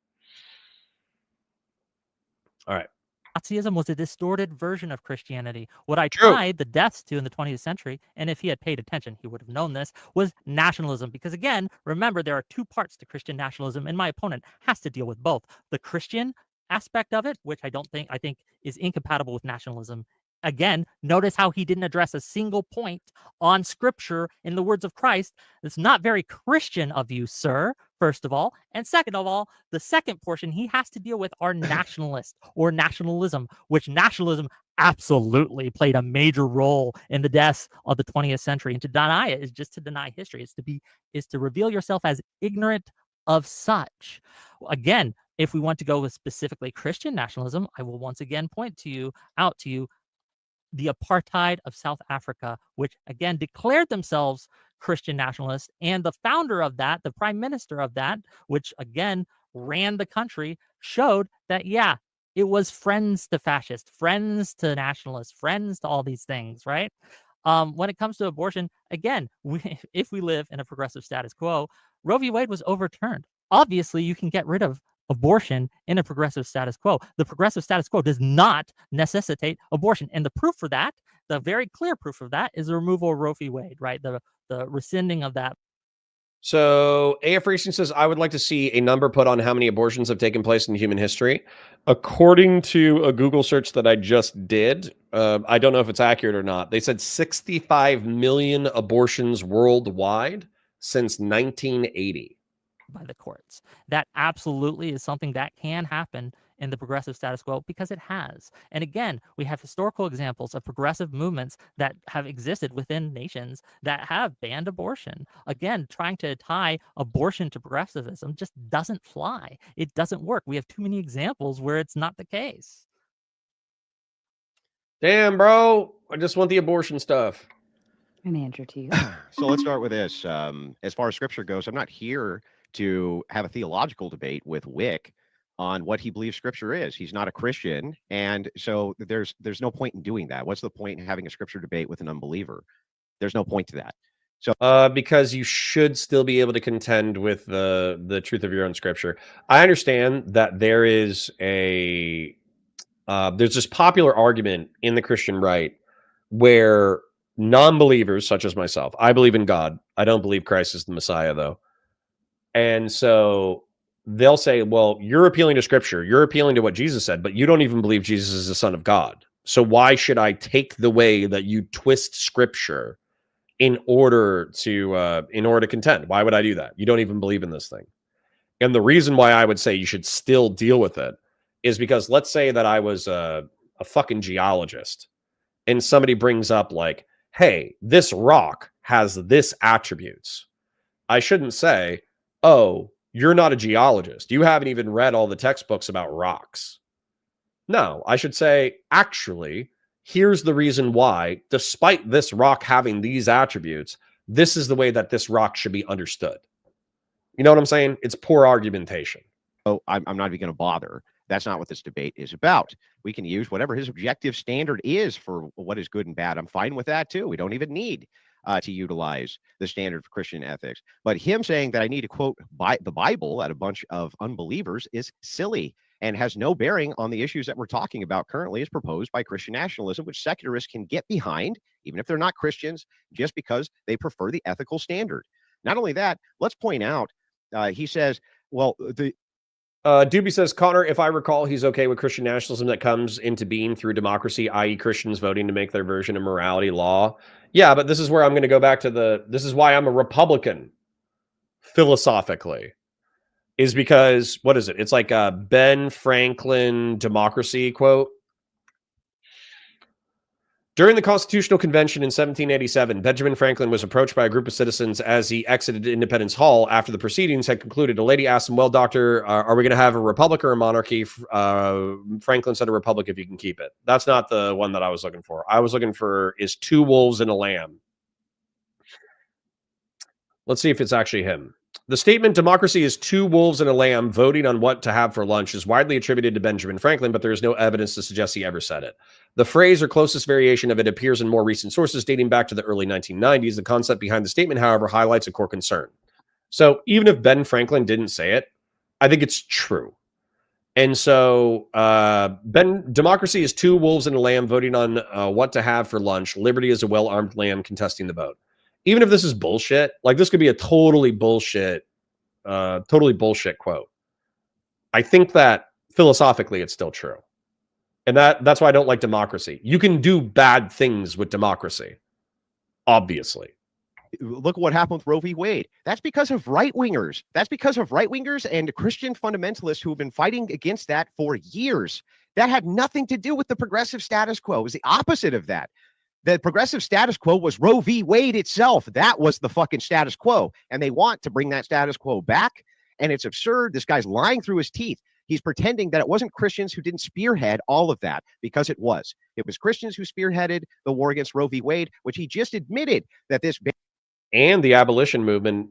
S3: All right.
S6: Nazism was a distorted version of Christianity. What I
S3: True.
S6: tied the deaths to in the 20th century, and if he had paid attention, he would have known this, was nationalism. Because again, remember, there are two parts to Christian nationalism, and my opponent has to deal with both. The Christian aspect of it, which I think is incompatible with nationalism. Again, notice how he didn't address a single point on scripture in the words of Christ. It's not very Christian of you, sir, first of all. And second of all, the second portion he has to deal with are nationalists or nationalism, which nationalism absolutely played a major role in the deaths of the 20th century. And to deny it is just to deny history. Is to reveal yourself as ignorant of such. Again, if we want to go with specifically Christian nationalism, I will once again point out to you the apartheid of South Africa, which again declared themselves Christian nationalists, and the founder of that, the prime minister of that, which again ran the country, showed that it was friends to fascists, friends to nationalists, friends to all these things, right? When it comes to abortion, again, if we live in a progressive status quo, Roe v. Wade was overturned. Obviously, you can get rid of abortion in a progressive status quo. The progressive status quo does not necessitate abortion. And the proof for that, the very clear proof of that, is the removal of Roe v. Wade, right? The rescinding of that.
S3: So AF Racing says, I would like to see a number put on how many abortions have taken place in human history. According to a Google search that I just did, I don't know if it's accurate or not. They said 65 million abortions worldwide since 1980.
S6: By the courts. That absolutely is something that can happen in the progressive status quo because it has. And again, we have historical examples of progressive movements that have existed within nations that have banned abortion. Again, trying to tie abortion to progressivism just doesn't fly. It doesn't work. We have too many examples where it's not the case.
S3: Damn, bro. I just want the abortion stuff.
S4: And Andrew, to you.
S5: So let's start with this. As far as scripture goes, I'm not here to have a theological debate with Whick on what he believes scripture is. He's not a Christian, and so there's no point in doing that. What's the point in having a scripture debate with an unbeliever? There's no point to that. So
S3: because you should still be able to contend with the truth of your own scripture. I understand that there is there's this popular argument in the Christian right where non-believers such as myself, I believe in God. I don't believe Christ is the Messiah though. And so they'll say, well, you're appealing to scripture. You're appealing to what Jesus said, but you don't even believe Jesus is the Son of God. So why should I take the way that you twist scripture in order to contend? Why would I do that? You don't even believe in this thing. And the reason why I would say you should still deal with it is because let's say that I was a fucking geologist and somebody brings up like, hey, this rock has this attributes. I shouldn't say, oh, you're not a geologist. You haven't even read all the textbooks about rocks. No, I should say, actually, here's the reason why, despite this rock having these attributes, this is the way that this rock should be understood. You know what I'm saying? It's poor argumentation.
S5: Oh, I'm not even going to bother. That's not what this debate is about. We can use whatever his objective standard is for what is good and bad. I'm fine with that too. We don't even need to utilize the standard for Christian ethics. But him saying that I need to quote the Bible at a bunch of unbelievers is silly and has no bearing on the issues that we're talking about currently as proposed by Christian nationalism, which secularists can get behind, even if they're not Christians, just because they prefer the ethical standard. Not only that, let's point out, he says, well,
S3: Doobie says, Connor, if I recall, he's okay with Christian nationalism that comes into being through democracy, i.e. Christians voting to make their version of morality law. Yeah, but this is where I'm going to go back to this is why I'm a Republican, philosophically, is because, what is it? It's like a Ben Franklin democracy quote. During the Constitutional Convention in 1787, Benjamin Franklin was approached by a group of citizens as he exited Independence Hall after the proceedings had concluded. A lady asked him, well, doctor, are we going to have a republic or a monarchy? Franklin said a republic if you can keep it. That's not the one that I was looking for. I was looking for is two wolves and a lamb. Let's see if it's actually him. The statement, democracy is two wolves and a lamb voting on what to have for lunch, is widely attributed to Benjamin Franklin, but there is no evidence to suggest he ever said it. The phrase or closest variation of it appears in more recent sources dating back to the early 1990s. The concept behind the statement, however, highlights a core concern. So even if Ben Franklin didn't say it, I think it's true. And so democracy is two wolves and a lamb voting on what to have for lunch. Liberty is a well-armed lamb contesting the vote. Even if this is bullshit, like this could be a totally bullshit quote. I think that philosophically it's still true. And that's why I don't like democracy. You can do bad things with democracy, obviously.
S5: Look what happened with Roe v. Wade. That's because of right-wingers. That's because of right-wingers and Christian fundamentalists who have been fighting against that for years. That had nothing to do with the progressive status quo. It was the opposite of that. The progressive status quo was Roe v. Wade itself. That was the fucking status quo. And they want to bring that status quo back. And it's absurd. This guy's lying through his teeth. He's pretending that it wasn't Christians who didn't spearhead all of that, because it was. It was Christians who spearheaded the war against Roe v. Wade, which he just admitted that this...
S3: And the abolition movement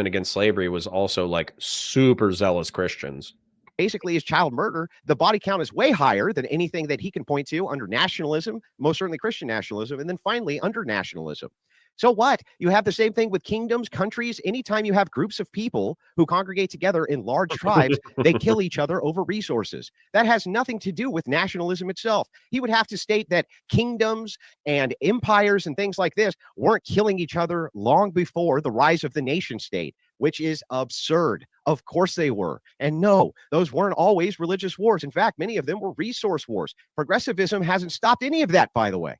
S3: against slavery was also like super zealous Christians.
S5: Basically is child murder. The body count is way higher than anything that he can point to under nationalism, most certainly Christian nationalism, and then finally under nationalism. So what? You have the same thing with kingdoms, countries. Anytime you have groups of people who congregate together in large tribes, they kill each other over resources. That has nothing to do with nationalism itself. He would have to state that kingdoms and empires and things like this weren't killing each other long before the rise of the nation state, which is absurd. Of course they were. And no, those weren't always religious wars. In fact, many of them were resource wars. Progressivism hasn't stopped any of that, by the way.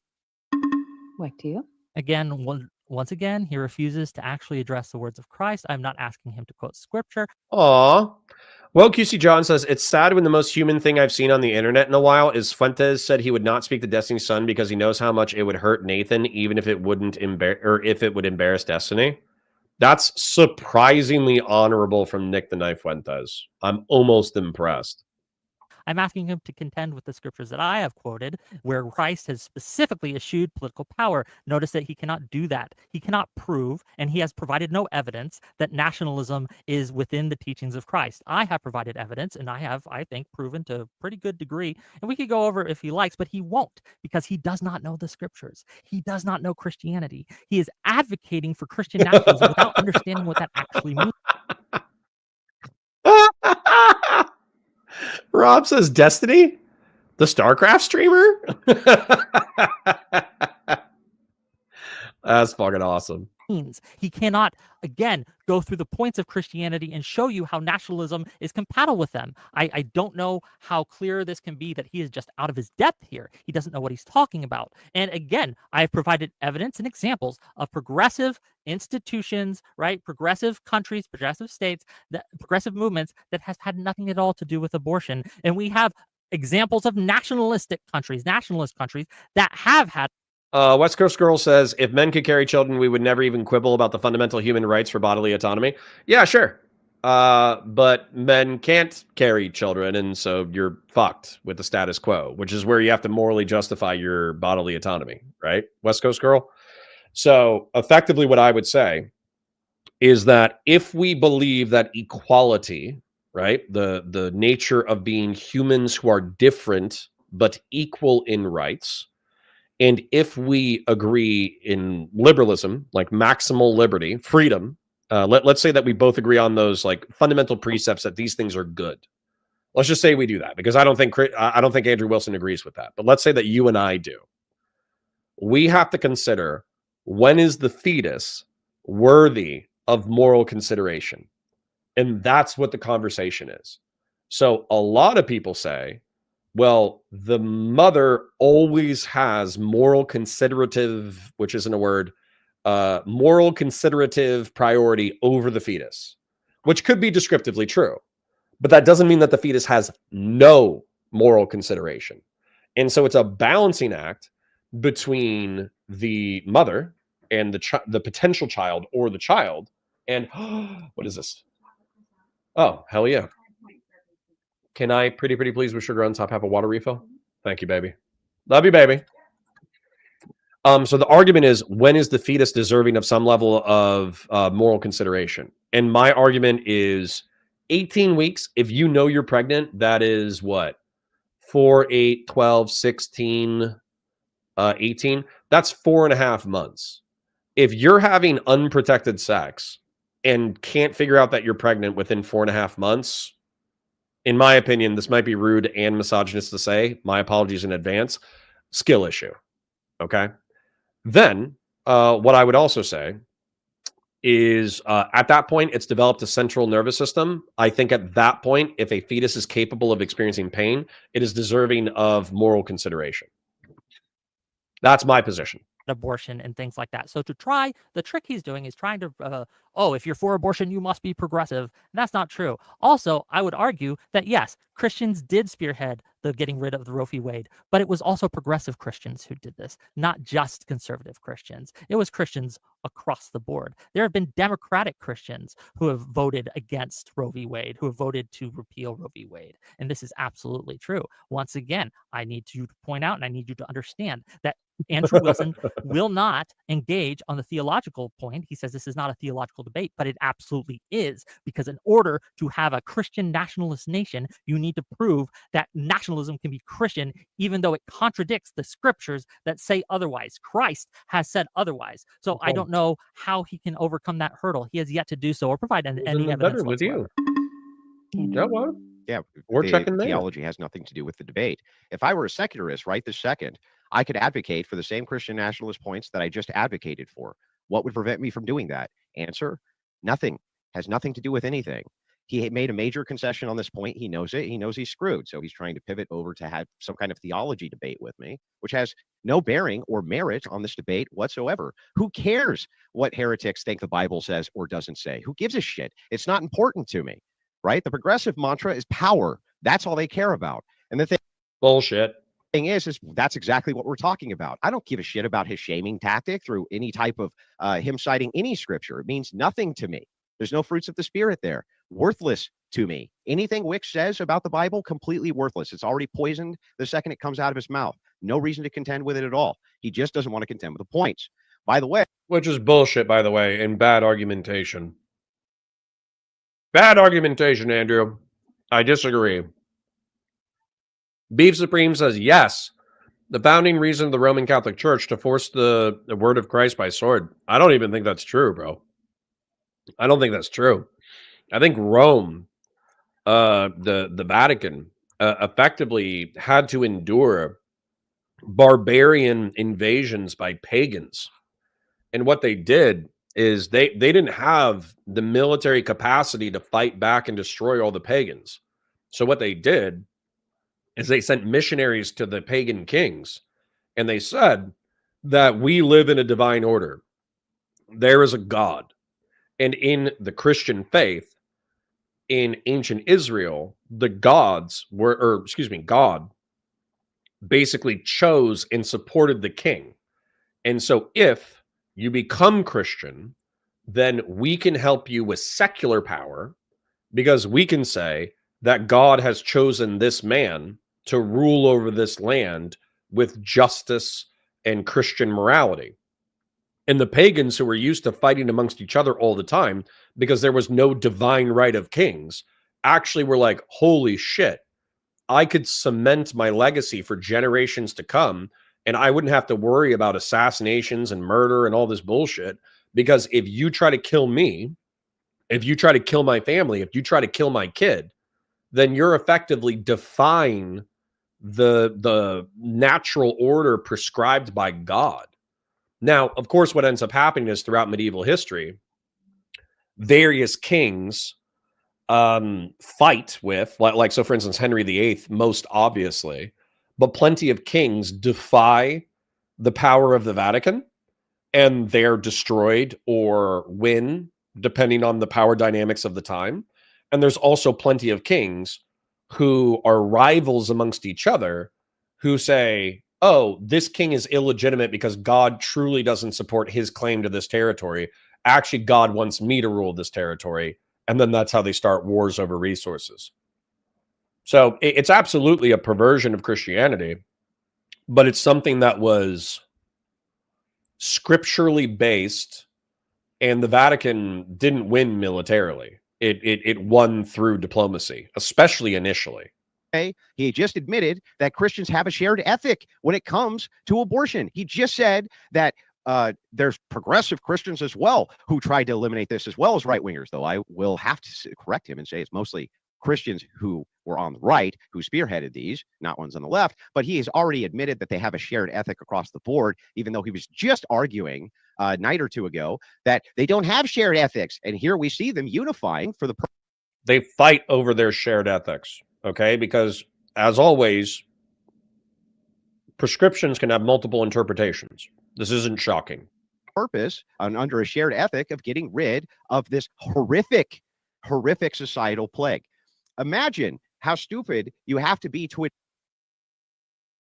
S4: What do you?
S6: Again, once again, he refuses to actually address the words of Christ. I'm not asking him to quote scripture.
S3: Aw. Well, QC John says, it's sad when the most human thing I've seen on the internet in a while is Fuentes said he would not speak to Destiny's son because he knows how much it would hurt Nathan, even if it wouldn't if it would embarrass Destiny. That's surprisingly honorable from Nick the Knife Fuentes. I'm almost impressed.
S6: I'm asking him to contend with the scriptures that I have quoted, where Christ has specifically eschewed political power. Notice that he cannot do that. He cannot prove, and he has provided no evidence that nationalism is within the teachings of Christ. I have provided evidence, and I have, I think, proven to a pretty good degree. And we could go over if he likes, but he won't, because he does not know the scriptures. He does not know Christianity. He is advocating for Christian nationalism without understanding what that actually means.
S3: Rob says Destiny, the StarCraft streamer. That's fucking awesome.
S6: He cannot, again, go through the points of Christianity and show you how nationalism is compatible with them. I don't know how clear this can be that he is just out of his depth here. He doesn't know what he's talking about. And again, I have provided evidence and examples of progressive institutions, right? Progressive countries, progressive states, progressive movements that has had nothing at all to do with abortion. And we have examples of nationalist countries that have had.
S3: West Coast Girl says, if men could carry children, we would never even quibble about the fundamental human rights for bodily autonomy. Yeah, sure. But men can't carry children, and so you're fucked with the status quo, which is where you have to morally justify your bodily autonomy, right? West Coast Girl? So effectively what I would say is that if we believe that equality, right, the nature of being humans who are different but equal in rights, and if we agree in liberalism, like maximal liberty, freedom, let's say that we both agree on those like fundamental precepts that these things are good. Let's just say we do that, because I don't think Andrew Wilson agrees with that. But let's say that you and I do. We have to consider, when is the fetus worthy of moral consideration? And that's what the conversation is. So a lot of people say, well, the mother always has moral considerative, which isn't a word, moral considerative priority over the fetus, which could be descriptively true. But that doesn't mean that the fetus has no moral consideration. And so it's a balancing act between the mother and the potential child or the child. And what is this? Oh, hell yeah. Can I pretty please with sugar on top have a water refill? Thank you, baby. Love you, baby. So the argument is, when is the fetus deserving of some level of moral consideration? And my argument is 18 weeks. If you know you're pregnant, that is what? 4, 8, 12, 16, 18. That's 4.5 months. If you're having unprotected sex and can't figure out that you're pregnant within 4.5 months, in my opinion, this might be rude and misogynist to say, my apologies in advance, skill issue. Okay. Then, what I would also say is at that point, it's developed a central nervous system. I think at that point, if a fetus is capable of experiencing pain, it is deserving of moral consideration. That's my position.
S6: Abortion and things like that. So to try, the trick he's doing is trying to, if you're for abortion, you must be progressive. And that's not true. Also, I would argue that yes, Christians did spearhead the getting rid of the Roe v. Wade, but it was also progressive Christians who did this, not just conservative Christians. It was Christians across the board. There have been Democratic Christians who have voted against Roe v. Wade, who have voted to repeal Roe v. Wade. And this is absolutely true. Once again, I need you to point out and I need you to understand that Andrew Wilson will not engage on the theological point. He says this is not a theological debate, but it absolutely is, because in order to have a Christian nationalist nation, you need to prove that nationalism can be Christian, even though it contradicts the scriptures that say otherwise. Christ has said otherwise. So I don't know how he can overcome that hurdle. He has yet to do so or provide any evidence
S3: with you.
S5: Yeah,
S3: what?
S5: Yeah,
S3: We're checking there.
S5: theology has nothing to do with the debate. If I were a secularist right this second, I could advocate for the same Christian nationalist points that I just advocated for. What would prevent me from doing that? Answer: nothing. Has nothing to do with anything. He made a major concession on this point. He knows it. He knows he's screwed. So he's trying to pivot over to have some kind of theology debate with me, which has no bearing or merit on this debate whatsoever. Who cares what heretics think the Bible says or doesn't say? Who gives a shit? It's not important to me, right? The progressive mantra is power. That's all they care about. And the
S3: Bullshit.
S5: thing is that's exactly what we're talking about. I don't give a shit about his shaming tactic through any type of him citing any scripture. It means nothing to me. There's no fruits of the spirit there. Worthless to me. Anything Whick says about the Bible, completely worthless. It's already poisoned the second it comes out of his mouth. No reason to contend with it at all. He just doesn't want to contend with the points. By the way,
S3: which is bullshit, by the way, and bad argumentation. Bad argumentation, Andrew. I disagree. Beef Supreme says, yes, the founding reason of the Roman Catholic Church to force the word of Christ by sword. I don't even think that's true, bro. I don't think that's true. I think Rome, the Vatican, effectively had to endure barbarian invasions by pagans. And what they did is they didn't have the military capacity to fight back and destroy all the pagans. So what they did is they sent missionaries to the pagan kings, and they said that we live in a divine order. There is a God. And in the Christian faith, in ancient Israel, the gods were, God basically chose and supported the king. And so if you become Christian, then we can help you with secular power, because we can say that God has chosen this man to rule over this land with justice and Christian morality. And the pagans, who were used to fighting amongst each other all the time because there was no divine right of kings, actually were like, holy shit, I could cement my legacy for generations to come, and I wouldn't have to worry about assassinations and murder and all this bullshit, because if you try to kill me, if you try to kill my family, if you try to kill my kid, then you're effectively defying the natural order prescribed by God. Now, of course, what ends up happening is throughout medieval history, various kings fight with, like, so for instance, Henry VIII, most obviously, but plenty of kings defy the power of the Vatican, and they're destroyed or win, depending on the power dynamics of the time. And there's also plenty of kings who are rivals amongst each other who say, oh, this king is illegitimate because God truly doesn't support his claim to this territory. Actually, God wants me to rule this territory. And then that's how they start wars over resources. So it's absolutely a perversion of Christianity, but it's something that was scripturally based, and the Vatican didn't win militarily. It won through diplomacy, especially initially.
S5: He just admitted that Christians have a shared ethic when it comes to abortion. He just said that there's progressive Christians as well who tried to eliminate this, as well as right-wingers, though I will have to correct him and say it's mostly Christians who were on the right who spearheaded these, not ones on the left. But he has already admitted that they have a shared ethic across the board, even though he was just arguing a night or two ago that they don't have shared ethics. And here we see them unifying for the...
S3: They fight over their shared ethics, okay? Because, as always, prescriptions can have multiple interpretations. This isn't shocking.
S5: Purpose under a shared ethic of getting rid of this horrific societal plague. Imagine how stupid you have to be to it.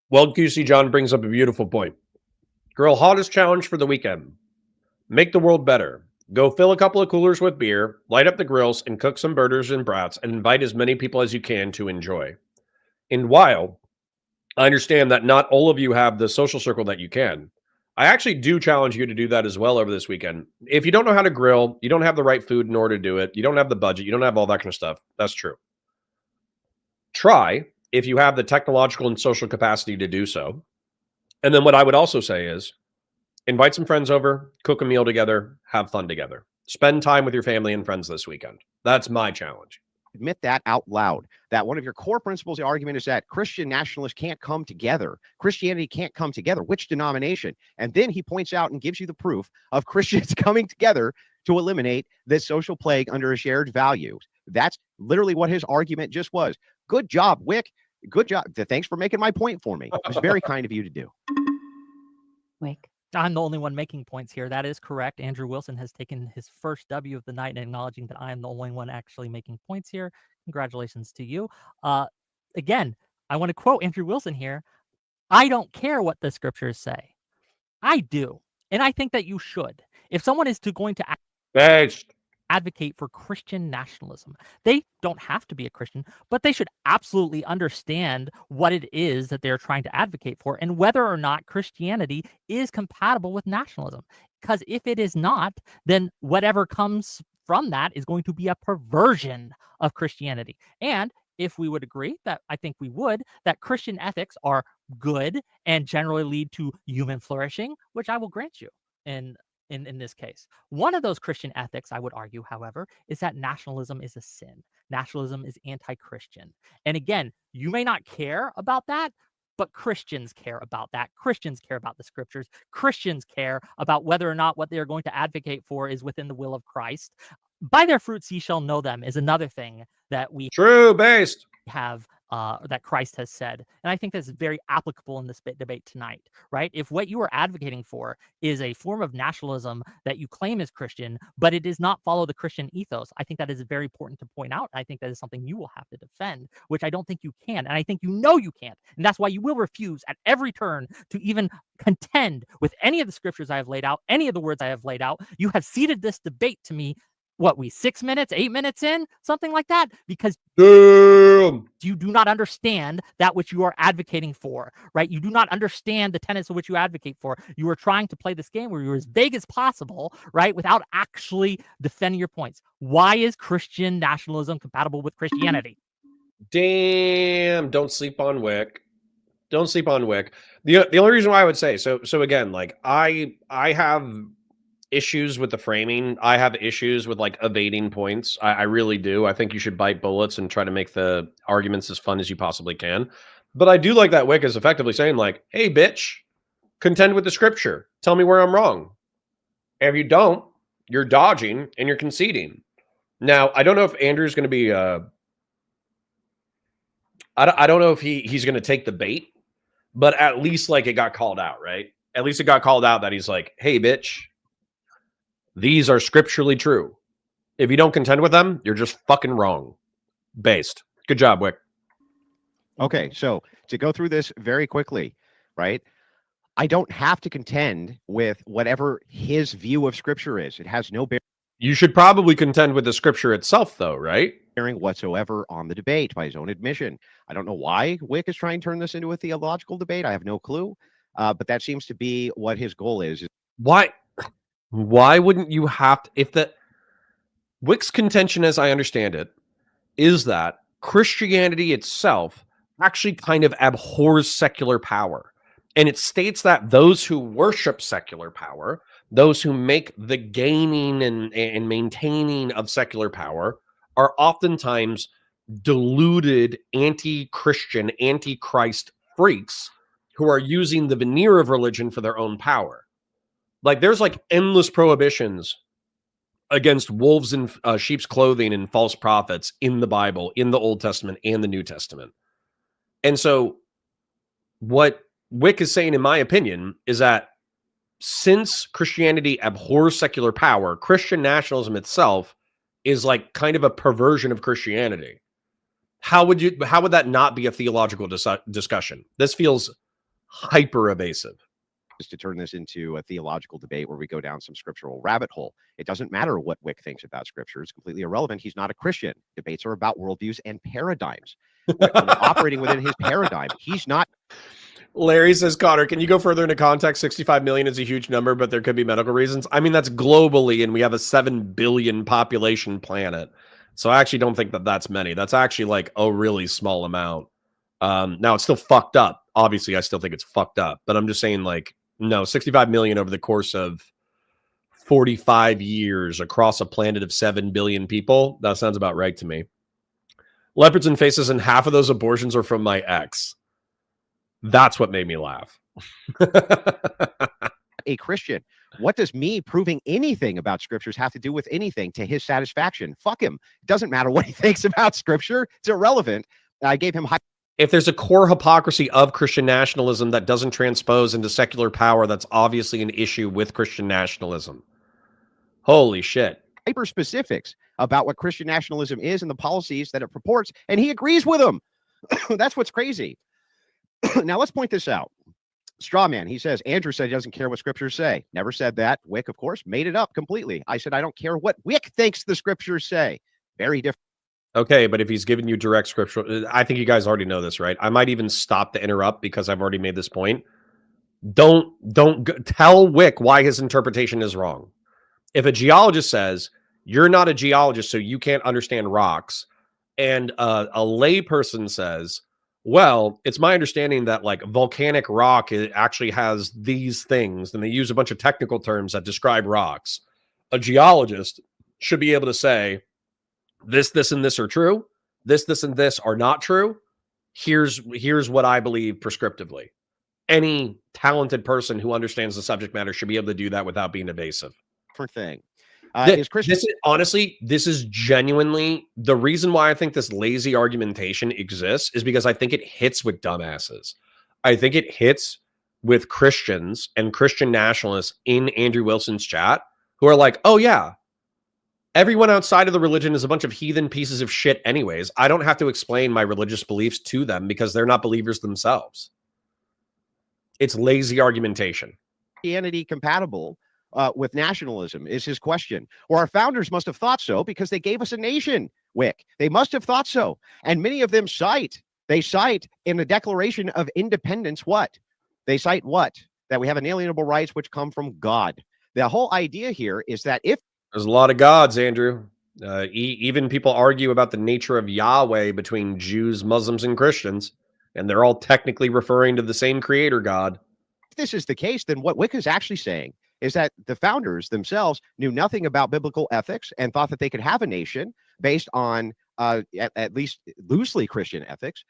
S3: Well, QC John brings up a beautiful point. Girl, hottest challenge for the weekend. Make the world better. Go fill a couple of coolers with beer, light up the grills, and cook some burgers and brats, and invite as many people as you can to enjoy. And while I understand that not all of you have the social circle that you can, I actually do challenge you to do that as well over this weekend. If you don't know how to grill, you don't have the right food in order to do it, you don't have the budget, you don't have all that kind of stuff, that's true. Try, if you have the technological and social capacity to do so. And then what I would also say is, invite some friends over, cook a meal together, have fun together. Spend time with your family and friends this weekend. That's my challenge.
S5: Admit that out loud, that one of your core principles of the argument is that Christian nationalists can't come together. Christianity can't come together. Which denomination? And then he points out and gives you the proof of Christians coming together to eliminate this social plague under a shared value. That's literally what his argument just was. Good job, Whick. Good job. Thanks for making my point for me. It was very kind of you to do.
S4: Whick.
S6: I'm the only one making points here. That is correct. Andrew Wilson has taken his first W of the night and acknowledging that I am the only one actually making points here. Congratulations to you. Again, I want to quote Andrew Wilson here. I don't care what the scriptures say. I do. And I think that you should. If someone is going to advocate for Christian nationalism, they don't have to be a Christian, but they should absolutely understand what it is that they're trying to advocate for and whether or not Christianity is compatible with nationalism. Because if it is not, then whatever comes from that is going to be a perversion of Christianity. And if we would agree, that I think we would, that Christian ethics are good and generally lead to human flourishing, which I will grant you in this case. One of those Christian ethics, I would argue, however, is that nationalism is a sin. Nationalism is anti-Christian. And again, you may not care about that, but Christians care about that. Christians care about the scriptures. Christians care about whether or not what they are going to advocate for is within the will of Christ. By their fruits ye shall know them is another thing that we have that Christ has said. And I think that's very applicable in this debate tonight, right? If what you are advocating for is a form of nationalism that you claim is Christian, but it does not follow the Christian ethos, I think that is very important to point out. I think that is something you will have to defend, which I don't think you can. And I think you know you can't. And that's why you will refuse at every turn to even contend with any of the scriptures I have laid out, any of the words I have laid out. You have ceded this debate to me, 6 minutes, 8 minutes in, something like that, because you do not understand that which you are advocating for, right? You do not understand the tenets of which you advocate for. You are trying to play this game where you're as vague as possible, right? Without actually defending your points. Why is Christian nationalism compatible with Christianity?
S3: Damn, don't sleep on Whick. Don't sleep on Whick. The only reason why I would say, so again, like I have issues with the framing. I have issues with like evading points. I really do. I think you should bite bullets and try to make the arguments as fun as you possibly can. But I do like that Whick is effectively saying like, hey, bitch, contend with the scripture. Tell me where I'm wrong. And if you don't, you're dodging and you're conceding. Now, I don't know if Andrew's going to be, I don't know if he's going to take the bait, but at least like it got called out, right? At least it got called out that he's like, hey, bitch, these are scripturally true. If you don't contend with them, you're just fucking wrong. Based. Good job, Whick.
S5: Okay, so to go through this very quickly, right? I don't have to contend with whatever his view of Scripture is. It has no
S3: You should probably contend with the Scripture itself, though, right?
S5: bearing whatsoever on the debate, by his own admission. I don't know why Whick is trying to turn this into a theological debate. I have no clue. But that seems to be what his goal is.
S3: Why wouldn't you have to, if the Wick's contention, as I understand it, is that Christianity itself actually kind of abhors secular power. And it states that those who worship secular power, those who make the gaining and maintaining of secular power, are oftentimes deluded anti-Christian, anti-Christ freaks who are using the veneer of religion for their own power. Like, there's like endless prohibitions against wolves in sheep's clothing and false prophets in the Bible, in the Old Testament and the New Testament. And so what Whick is saying, in my opinion, is that since Christianity abhors secular power, Christian nationalism itself is like kind of a perversion of Christianity. How would that not be a theological discussion? This feels hyper evasive.
S5: Just to turn this into a theological debate where we go down some scriptural rabbit hole. It doesn't matter what Whick thinks about Scripture. It's completely irrelevant. He's not a Christian. Debates are about worldviews and paradigms. Operating within his paradigm. He's not.
S3: Larry says, Connor, can you go further into context? 65 million is a huge number, but there could be medical reasons. I mean, that's globally, and we have a 7 billion population planet. So I actually don't think that that's many. That's actually like a really small amount. Now, it's still fucked up. Obviously, I still think it's fucked up. But I'm just saying, like, no, 65 million over the course of 45 years across a planet of 7 billion people. That sounds about right to me. Leopards and faces, and half of those abortions are from my ex. That's what made me laugh.
S5: A Christian. What does me proving anything about scriptures have to do with anything to his satisfaction? Fuck him. It doesn't matter what he thinks about Scripture. It's irrelevant. I gave him high.
S3: If there's a core hypocrisy of Christian nationalism that doesn't transpose into secular power, that's obviously an issue with Christian nationalism. Holy shit.
S5: Hyper specifics about what Christian nationalism is and the policies that it purports, and he agrees with them. That's what's crazy. Now, let's point this out. Strawman, he says, Andrew said he doesn't care what scriptures say. Never said that. Whick, of course, made it up completely. I said, I don't care what Whick thinks the scriptures say. Very different.
S3: Okay, but if he's giving you direct scriptural, I think you guys already know this, right? I might even stop to interrupt because I've already made this point. Don't tell Whick why his interpretation is wrong. If a geologist says, you're not a geologist, so you can't understand rocks, and a layperson says, well, it's my understanding that like volcanic rock, it actually has these things, and they use a bunch of technical terms that describe rocks. A geologist should be able to say, this, and this are true. This, and this are not true. Here's what I believe prescriptively. Any talented person who understands the subject matter should be able to do that without being evasive.
S5: Thing.
S3: Honestly, this is genuinely the reason why I think this lazy argumentation exists is because I think it hits with dumbasses. I think it hits with Christians and Christian nationalists in Andrew Wilson's chat who are like, oh yeah, everyone outside of the religion is a bunch of heathen pieces of shit anyways. I don't have to explain my religious beliefs to them because they're not believers themselves. It's lazy argumentation.
S5: Christianity compatible with nationalism is his question. Or our founders must have thought so because they gave us a nation, Whick. They must have thought so. And many of them cite in the Declaration of Independence what? They cite what? That we have inalienable rights which come from God. The whole idea here is that if
S3: there's a lot of gods, Andrew. Even people argue about the nature of Yahweh between Jews, Muslims, and Christians, and they're all technically referring to the same creator God.
S5: If this is the case, then what Whick is actually saying is that the founders themselves knew nothing about biblical ethics and thought that they could have a nation based on at least loosely Christian ethics.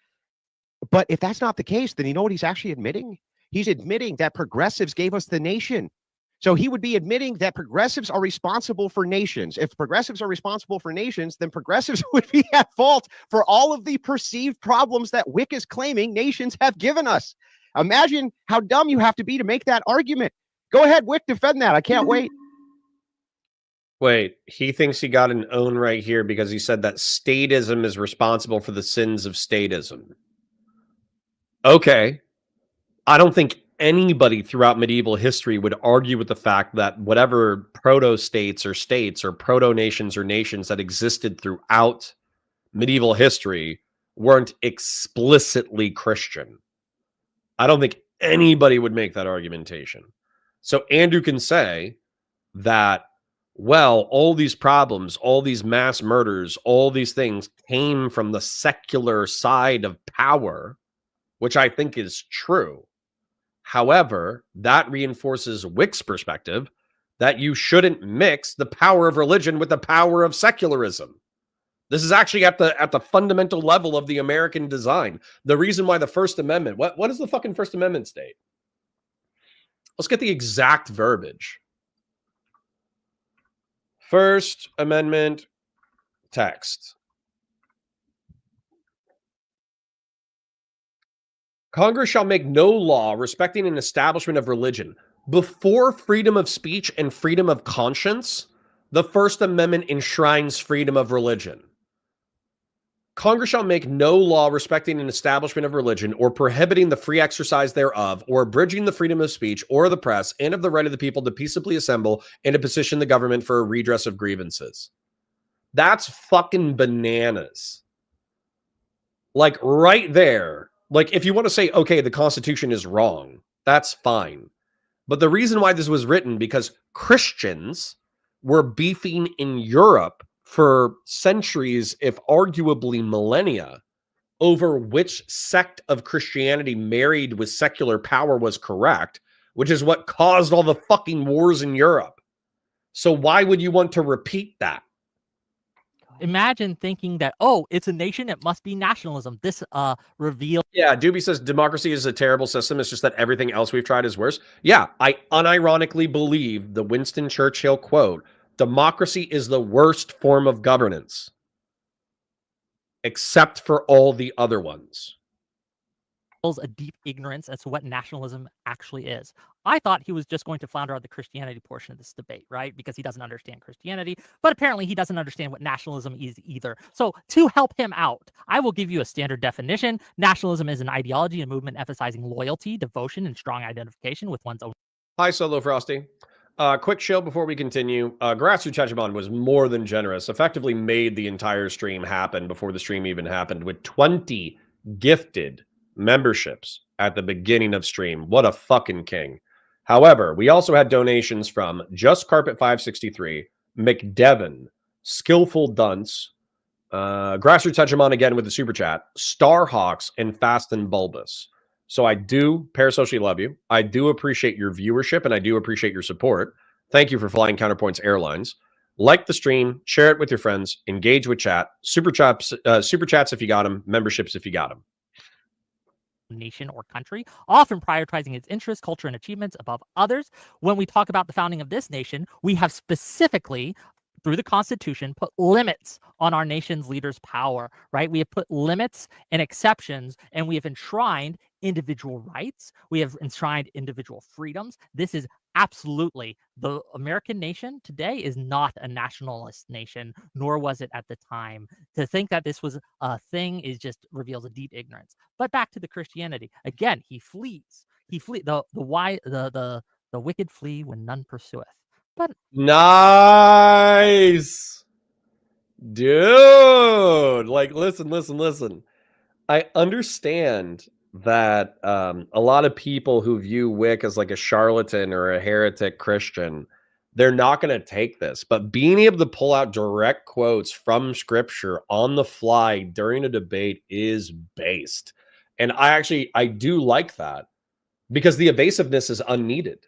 S5: But if that's not the case, then you know what he's actually admitting? He's admitting that progressives gave us the nation. So he would be admitting that progressives are responsible for nations. If progressives are responsible for nations, then progressives would be at fault for all of the perceived problems that Whick is claiming nations have given us. Imagine how dumb you have to be to make that argument. Go ahead, Whick, defend that. I can't wait.
S3: Wait, he thinks he got an own right here because he said that statism is responsible for the sins of statism. Okay. I don't think anybody throughout medieval history would argue with the fact that whatever proto-states or proto-nations or nations that existed throughout medieval history weren't explicitly Christian. I don't think anybody would make that argumentation. So Andrew can say that, well, all these problems, all these mass murders, all these things came from the secular side of power, which I think is true. However, that reinforces Whick's perspective that you shouldn't mix the power of religion with the power of secularism. This is actually at the fundamental level of the American design. The reason why the First Amendment, what does the fucking First Amendment state? Let's get the exact verbiage. First Amendment text. Congress shall make no law respecting an establishment of religion. Before freedom of speech and freedom of conscience, the First Amendment enshrines freedom of religion. Congress shall make no law respecting an establishment of religion or prohibiting the free exercise thereof or abridging the freedom of speech or the press and of the right of the people to peaceably assemble and to petition the government for a redress of grievances. That's fucking bananas. Like right there. Like if you want to say, okay, the Constitution is wrong, that's fine. But the reason why this was written, because Christians were beefing in Europe for centuries, if arguably millennia, over which sect of Christianity married with secular power was correct, which is what caused all the fucking wars in Europe. So why would you want to repeat that?
S6: Imagine thinking that, oh, it's a nation, it must be nationalism. This reveals.
S3: Yeah, Doobie says democracy is a terrible system. It's just that everything else we've tried is worse. Yeah, I unironically believe the Winston Churchill quote, democracy is the worst form of governance, except for all the other ones.
S6: A deep ignorance as to what nationalism actually is. I thought he was just going to flounder out the Christianity portion of this debate, right? Because he doesn't understand Christianity, but apparently he doesn't understand what nationalism is either. So to help him out, I will give you a standard definition. Nationalism is an ideology and movement emphasizing loyalty, devotion, and strong identification with one's own.
S3: Hi, Solo Frosty. Quick chill before we continue. Grasu Chachimon was more than generous, effectively made the entire stream happen before the stream even happened with 20 gifted memberships at the beginning of stream. What a fucking king. However, we also had donations from Just Carpet 563, McDevon, Skillful Dunce, Grassroots Touchemon again with the super chat, Starhawks, and Fast and Bulbous. So I do parasocially love you. I do appreciate your viewership and I do appreciate your support. Thank you for flying Counterpoints Airlines. Like the stream, share it with your friends, engage with chat, super chats if you got them, memberships if you got them.
S6: Nation or country, often prioritizing its interests, culture, and achievements above others. When we talk about the founding of this nation, we have specifically, through the Constitution, put limits on our nation's leaders' power, right? We have put limits and exceptions, and we have enshrined individual rights. We have enshrined individual freedoms. This is absolutely, the American nation today is not a nationalist nation, nor was it at the time. To think that this was a thing is just reveals a deep ignorance. But back to the Christianity. Again, he flees. The wicked flee when none pursueth. But
S3: nice, dude. Like, listen. I understand that a lot of people who view Whick as like a charlatan or a heretic Christian, they're not going to take this. But being able to pull out direct quotes from scripture on the fly during a debate is based. And I do like that because the evasiveness is unneeded.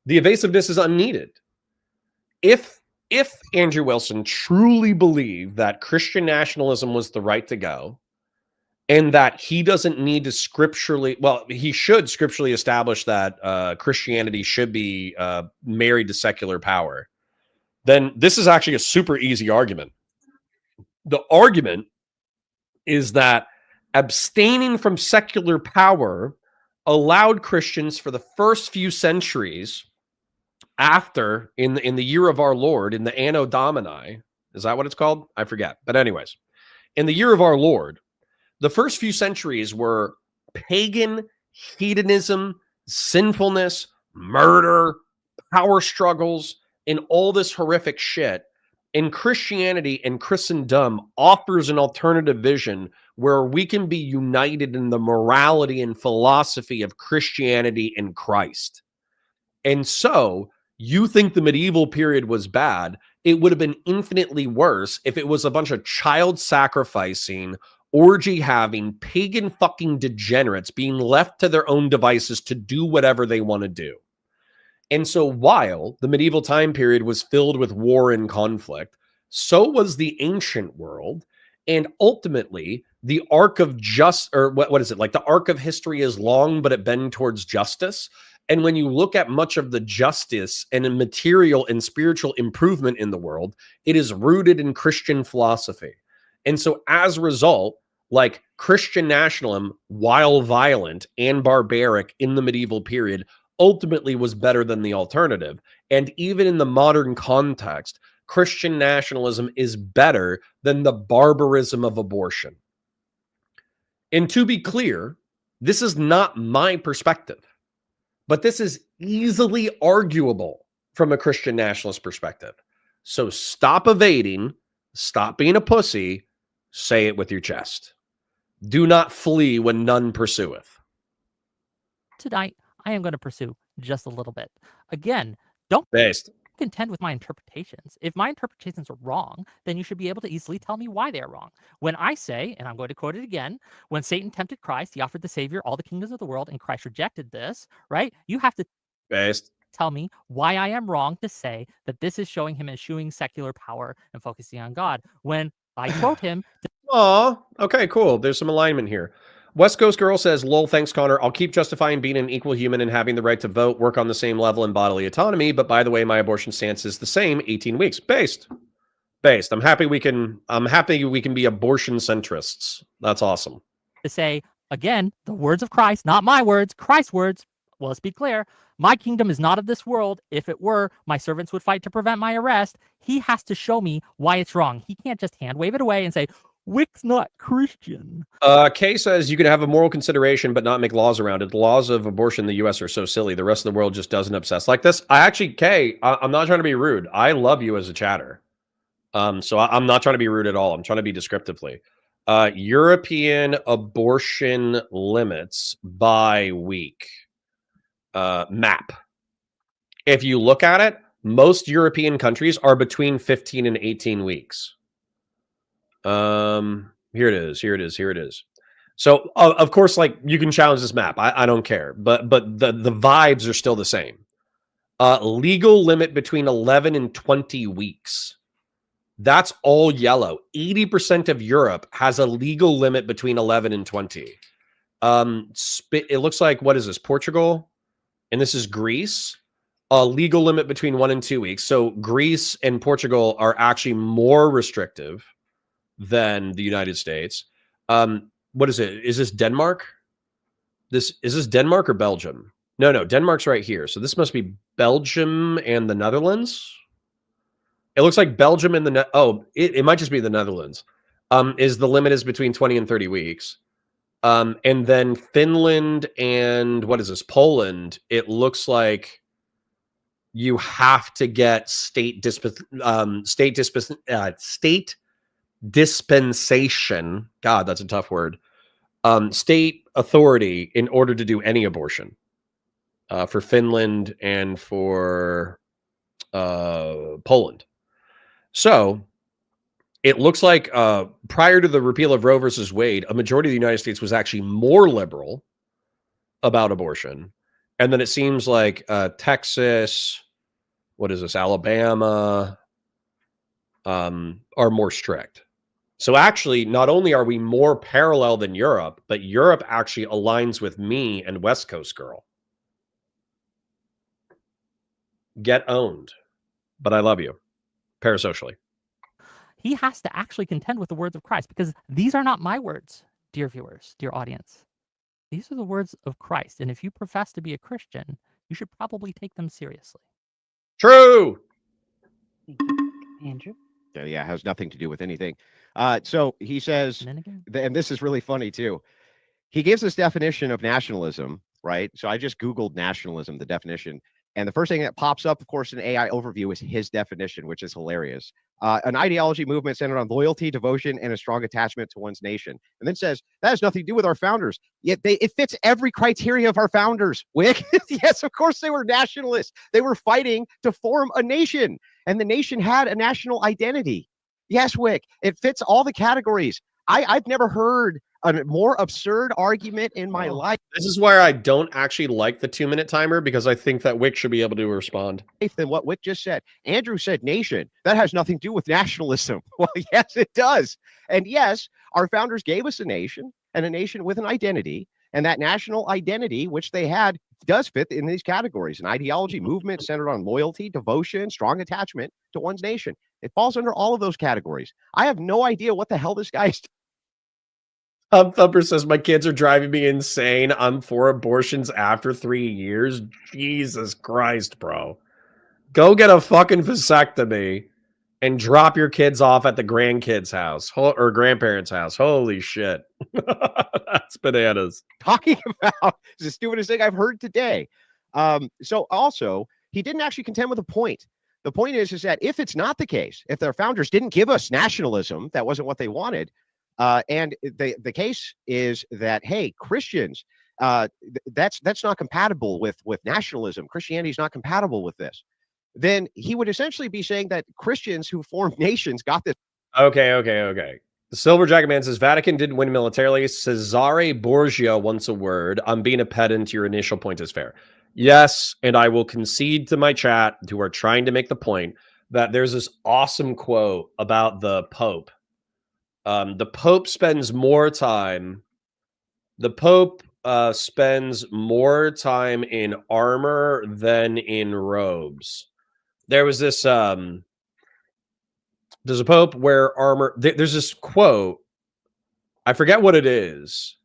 S3: The evasiveness is unneeded. If Andrew Wilson truly believed that Christian nationalism was the right to go, and that he doesn't need to scripturally, well, he should scripturally establish that Christianity should be married to secular power, then this is actually a super easy argument. The argument is that abstaining from secular power allowed Christians for the first few centuries after, in the year of our Lord, in the Anno Domini, is that what it's called? I forget. But anyways, in the year of our Lord, the first few centuries were pagan hedonism, sinfulness, murder, power struggles, and all this horrific shit. And Christianity and Christendom offers an alternative vision where we can be united in the morality and philosophy of Christianity and Christ. And so you think the medieval period was bad. It would have been infinitely worse if it was a bunch of child sacrificing, orgy having, pagan fucking degenerates being left to their own devices to do whatever they want to do. And so while the medieval time period was filled with war and conflict, so was the ancient world. And ultimately, the arc of what is it? Like the arc of history is long, but it bends towards justice. And when you look at much of the justice and material and spiritual improvement in the world, it is rooted in Christian philosophy. And so as a result, like Christian nationalism, while violent and barbaric in the medieval period, ultimately was better than the alternative. And even in the modern context, Christian nationalism is better than the barbarism of abortion. And to be clear, this is not my perspective, but this is easily arguable from a Christian nationalist perspective. So stop evading, stop being a pussy, say it with your chest. Do not flee when none pursueth.
S6: Tonight, I am going to pursue just a little bit. Again, don't contend with my interpretations. If my interpretations are wrong, then you should be able to easily tell me why they are wrong. When I say, and I'm going to quote it again, when Satan tempted Christ, he offered the Savior all the kingdoms of the world, and Christ rejected this, right? You have to tell me why I am wrong to say that this is showing him eschewing secular power and focusing on God. When I quote him...
S3: Okay, cool. There's some alignment here. West Coast Girl says, lol, thanks, Connor. I'll keep justifying being an equal human and having the right to vote, work on the same level in bodily autonomy. But by the way, my abortion stance is the same, 18 weeks. Based. I'm happy we can be abortion centrists. That's awesome.
S6: To say, again, the words of Christ, not my words, Christ's words. Well, let's be clear. My kingdom is not of this world. If it were, my servants would fight to prevent my arrest. He has to show me why it's wrong. He can't just hand wave it away and say, Whick's not Christian.
S3: Kay says you can have a moral consideration but not make laws around it. The laws of abortion in the U.S. are so silly. The rest of the world just doesn't obsess like this. Kay, I'm not trying to be rude. I love you as a chatter. So I'm not trying to be rude at all. I'm trying to be descriptively. European abortion limits by week map. If you look at it, most European countries are between 15 and 18 weeks. Here it is. So of course, like, you can challenge this map. I don't care, but the vibes are still the same. Legal limit between 11 and 20 weeks. That's all yellow. 80% of Europe has a legal limit between 11 and 20. It looks like, what is this? Portugal, and this is Greece. A legal limit between 1 and 2 weeks. So Greece and Portugal are actually more restrictive than the United States. What is it? Is this Denmark? Is this Denmark or Belgium? No, Denmark's right here. So this must be Belgium and the Netherlands. It looks like Belgium and it might just be the Netherlands. Is the limit is between 20 and 30 weeks. And then Finland and what is this? Poland. It looks like you have to get state dispensation. God, that's a tough word. State authority in order to do any abortion. For Finland and for Poland. So it looks like prior to the repeal of Roe versus Wade, a majority of the United States was actually more liberal about abortion. And then it seems like Texas, what is this, Alabama, are more strict. So actually, not only are we more parallel than Europe, but Europe actually aligns with me and West Coast Girl. Get owned. But I love you. Parasocially.
S6: He has to actually contend with the words of Christ, because these are not my words, dear viewers, dear audience. These are the words of Christ. And if you profess to be a Christian, you should probably take them seriously.
S3: True.
S4: Thank you, Andrew.
S5: Yeah, it has nothing to do with anything. So he says, and this is really funny too. He gives this definition of nationalism right? So I just Googled nationalism, the definition. And the first thing that pops up, of course, in AI overview is his definition, which is hilarious. An ideology movement centered on loyalty, devotion, and a strong attachment to one's nation. And then says, that has nothing to do with our founders. Yet it fits every criteria of our founders, Whick. Yes, of course they were nationalists. They were fighting to form a nation. And the nation had a national identity. Yes, Whick, it fits all the categories. I've never heard a more absurd argument in my life.
S3: This is where I don't actually like the 2-minute timer, because I think that Whick should be able to respond.
S5: Than what Whick just said. Andrew said nation. That has nothing to do with nationalism. Well, yes, it does. And yes, our founders gave us a nation, and a nation with an identity. And that national identity, which they had, does fit in these categories. An ideology movement centered on loyalty, devotion, strong attachment to one's nation. It falls under all of those categories. I have no idea what the hell this guy's.
S3: Thumper says, my kids are driving me insane. I'm for abortions after 3 years. Jesus Christ, bro. Go get a fucking vasectomy and drop your kids off at the grandkids' house or grandparents' house. Holy shit. That's bananas.
S5: Talking about is the stupidest thing I've heard today. So also, he didn't actually contend with a point. The point is that if it's not the case, if their founders didn't give us nationalism, that wasn't what they wanted. And the case is that, hey, Christians, that's not compatible with nationalism. Christianity is not compatible with this. Then he would essentially be saying that Christians who formed nations got this.
S3: Okay. The Silver Jacket Man says, Vatican didn't win militarily. Cesare Borgia wants a word. I'm being a pedant. Your initial point is fair. Yes, and I will concede to my chat who are trying to make the point that there's this awesome quote about the Pope. The Pope spends more time. The Pope spends more time in armor than in robes. There was this. There's a Pope where armor. There's this quote. I forget what it is.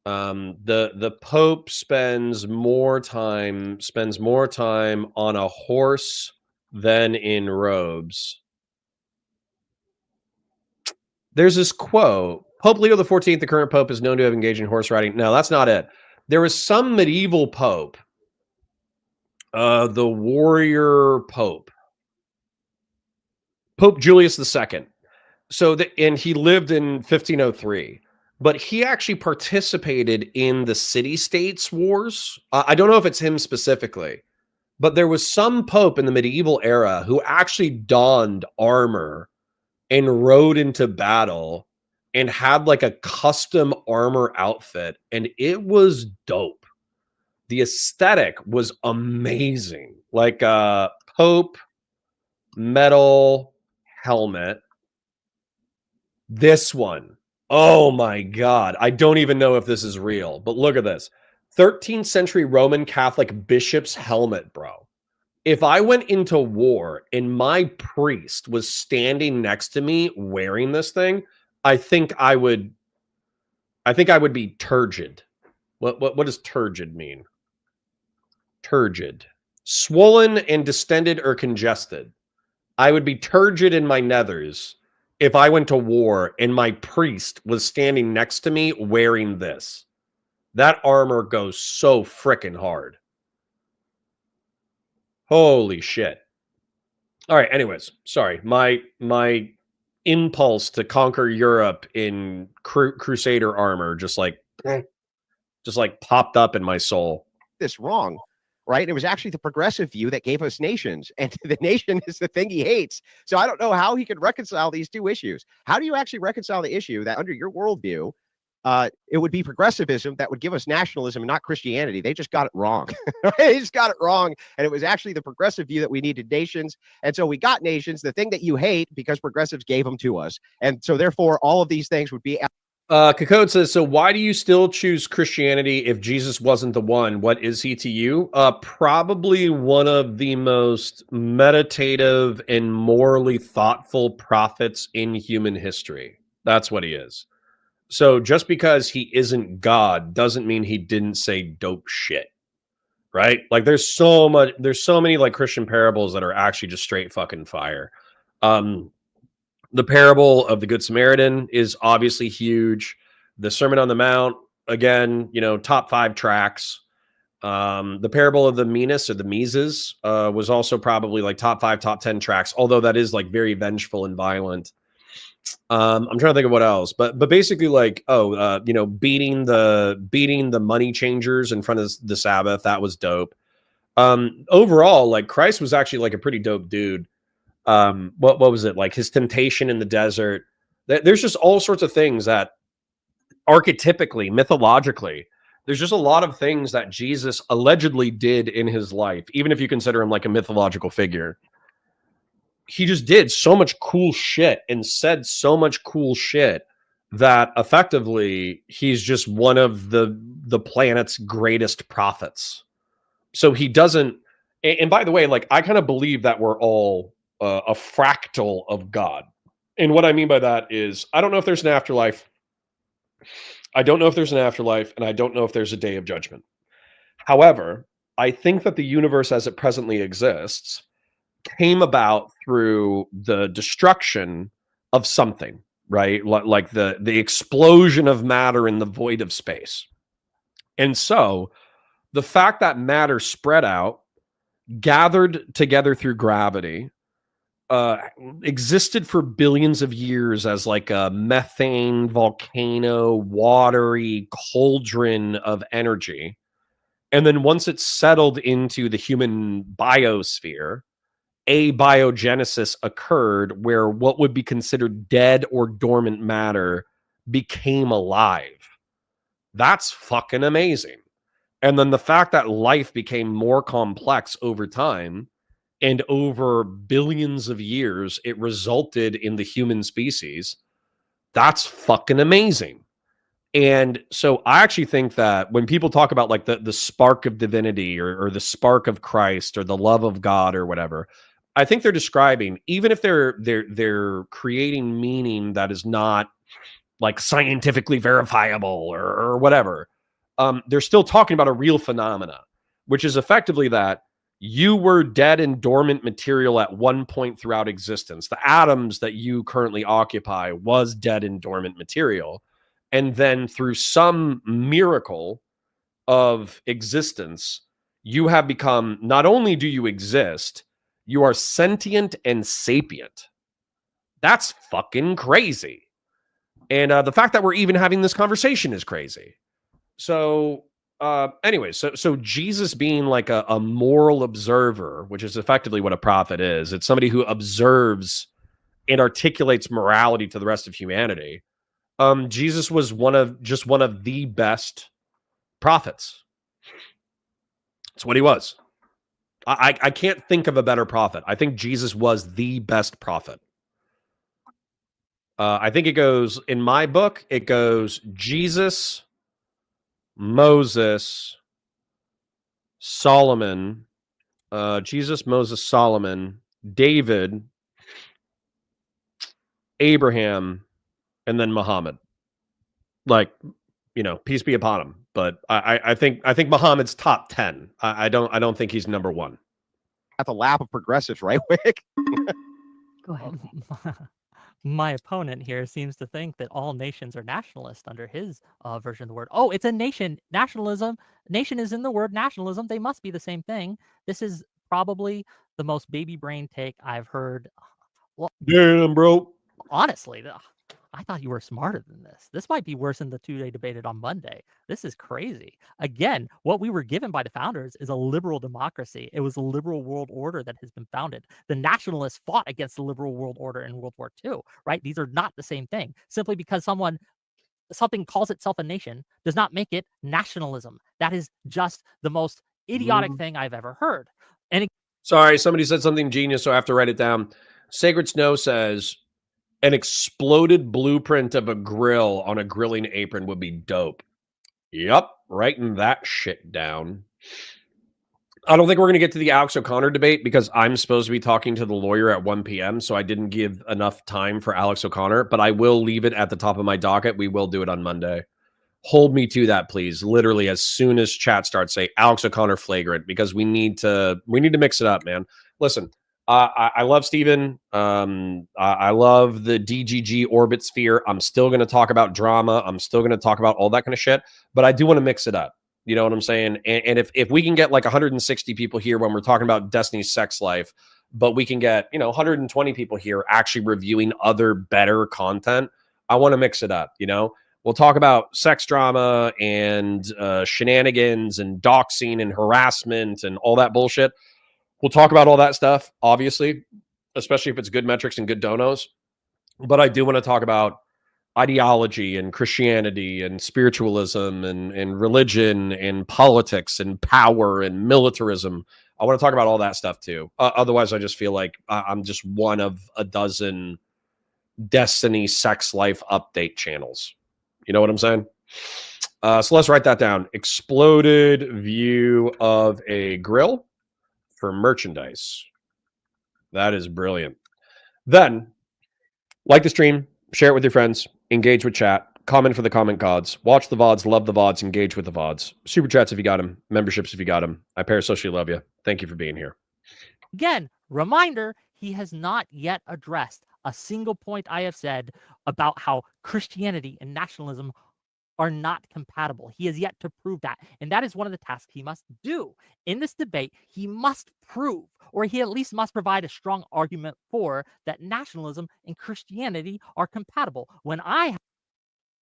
S3: The Pope spends more time on a horse than in robes. There's this quote. Pope Leo XIV, the current Pope, is known to have engaged in horse riding. No, that's not it. There was some medieval Pope, the warrior Pope, Pope Julius II. And he lived in 1503, but he actually participated in the city-states wars. I don't know if it's him specifically, but there was some Pope in the medieval era who actually donned armor and rode into battle and had like a custom armor outfit, and it was dope. The aesthetic was amazing. Like a Pope metal helmet. This one. Oh my God. I don't even know if this is real, but look at this. 13th century Roman Catholic bishop's helmet, bro. If I went into war and my priest was standing next to me wearing this thing, I think I would be turgid. What does turgid mean? Turgid. Swollen and distended or congested. I would be turgid in my nethers if I went to war and my priest was standing next to me wearing this. That armor goes so freaking hard. Holy shit. All right, anyways, sorry. My impulse to conquer Europe in crusader armor just like popped up in my soul.
S5: This wrong, right? It was actually the progressive view that gave us nations, and the nation is the thing he hates. So I don't know how he could reconcile these two issues. How do you actually reconcile the issue that under your worldview, it would be progressivism that would give us nationalism and not Christianity? They just got it wrong. They just got it wrong. And it was actually the progressive view that we needed nations. And so we got nations, the thing that you hate, because progressives gave them to us. And so therefore, all of these things would be.
S3: Kakode says, so why do you still choose Christianity if Jesus wasn't the one? What is he to you? Probably one of the most meditative and morally thoughtful prophets in human history. That's what he is. So just because he isn't God doesn't mean he didn't say dope shit, right? Like there's so many like Christian parables that are actually just straight fucking fire. The parable of the Good Samaritan is obviously huge. The Sermon on the Mount, again, top 5 tracks. The Parable of the Minas or the Mises was also probably like top 5, top 10 tracks, although that is like very vengeful and violent. I'm trying to think of what else, but basically like, beating the money changers in front of the Sabbath. That was dope. Overall, like Christ was actually like a pretty dope dude. What was it? Like his temptation in the desert. There's just all sorts of things that archetypically, mythologically, there's just a lot of things that Jesus allegedly did in his life, even if you consider him like a mythological figure. He just did so much cool shit and said so much cool shit that effectively he's just one of the planet's greatest prophets. So he doesn't, and by the way, like I kind of believe that we're all a fractal of God. And what I mean by that is I don't know if there's an afterlife. I don't know if there's an afterlife, and I don't know if there's a day of judgment. However, I think that the universe as it presently exists came about through the destruction of something, right? Like the explosion of matter in the void of space. And so the fact that matter spread out, gathered together through gravity, existed for billions of years as like a methane volcano, watery cauldron of energy. And then once it settled into the human biosphere, abiogenesis occurred where what would be considered dead or dormant matter became alive. That's fucking amazing. And then the fact that life became more complex over time, and over billions of years, it resulted in the human species. That's fucking amazing. And so I actually think that when people talk about like the spark of divinity or the spark of Christ or the love of God or whatever, I think they're describing, even if they're creating meaning that is not like scientifically verifiable or whatever, they're still talking about a real phenomena, which is effectively that you were dead and dormant material at one point throughout existence. The atoms that you currently occupy was dead and dormant material. And then through some miracle of existence, you have become, not only do you exist, you are sentient and sapient. That's fucking crazy. And the fact that we're even having this conversation is crazy. So anyway, so Jesus being like a moral observer, which is effectively what a prophet is. It's somebody who observes and articulates morality to the rest of humanity. Jesus was one of the best prophets. That's what he was. I can't think of a better prophet. I think Jesus was the best prophet. I think it goes, in my book, it goes Jesus, Moses, Solomon, Jesus, Moses, Solomon, David, Abraham, and then Muhammad. Like, peace be upon him. But I think Muhammad's top 10. I don't think he's number 1.
S5: At the lap of progressives, right, Whick?
S4: Go ahead.
S6: My opponent here seems to think that all nations are nationalist under his version of the word. Oh, it's a nation. Nationalism. Nation is in the word nationalism. They must be the same thing. This is probably the most baby brain take I've heard. Well,
S3: damn, bro.
S6: Honestly, I thought you were smarter than this. This might be worse than the 2 they debated on Monday. This is crazy. Again, what we were given by the founders is a liberal democracy. It was a liberal world order that has been founded. The nationalists fought against the liberal world order in World War II, right? These are not the same thing. Simply because something calls itself a nation does not make it nationalism. That is just the most idiotic thing I've ever heard. And
S3: sorry, somebody said something genius, so I have to write it down. Sacred Snow says, an exploded blueprint of a grill on a grilling apron would be dope. Yep, writing that shit down. I don't think we're going to get to the Alex O'Connor debate because I'm supposed to be talking to the lawyer at 1 p.m., so I didn't give enough time for Alex O'Connor, but I will leave it at the top of my docket. We will do it on Monday. Hold me to that, please. Literally, as soon as chat starts, say Alex O'Connor flagrant, because we need to mix it up, man. Listen, I love Steven. I love the DGG orbit sphere. I'm still going to talk about drama. I'm still going to talk about all that kind of shit, but I do want to mix it up. You know what I'm saying? And if we can get like 160 people here when we're talking about Destiny's sex life, but we can get, 120 people here actually reviewing other better content, I want to mix it up, We'll talk about sex drama and shenanigans and doxing and harassment and all that bullshit. We'll talk about all that stuff, obviously, especially if it's good metrics and good donos. But I do want to talk about ideology and Christianity and spiritualism and religion and politics and power and militarism. I want to talk about all that stuff too. Otherwise, I just feel like I'm just one of a dozen Destiny sex life update channels. You know what I'm saying? So let's write that down. Exploded view of a grill for merchandise. That is brilliant. Then, like the stream, share it with your friends, engage with chat, comment for the comment gods, watch the VODs, love the VODs, engage with the VODs. Super chats if you got them, memberships if you got them. I parasocially love you. Thank you for being here.
S6: Again, reminder, he has not yet addressed a single point I have said about how Christianity and nationalism are not compatible. He has yet to prove that. And that is one of the tasks he must do. In this debate, he must prove, or he at least must provide a strong argument for, that nationalism and Christianity are compatible.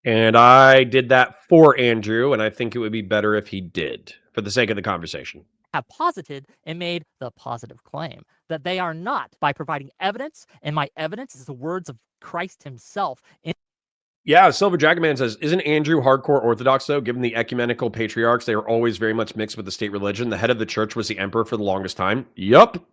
S3: And I did that for Andrew, and I think it would be better if he did, for the sake of the conversation.
S6: Have posited and made the positive claim that they are not, by providing evidence, and my evidence is the words of Christ himself.
S3: Yeah, Silver Dragonman says, isn't Andrew hardcore Orthodox, though? Given the ecumenical patriarchs, they were always very much mixed with the state religion. The head of the church was the emperor for the longest time. Yup.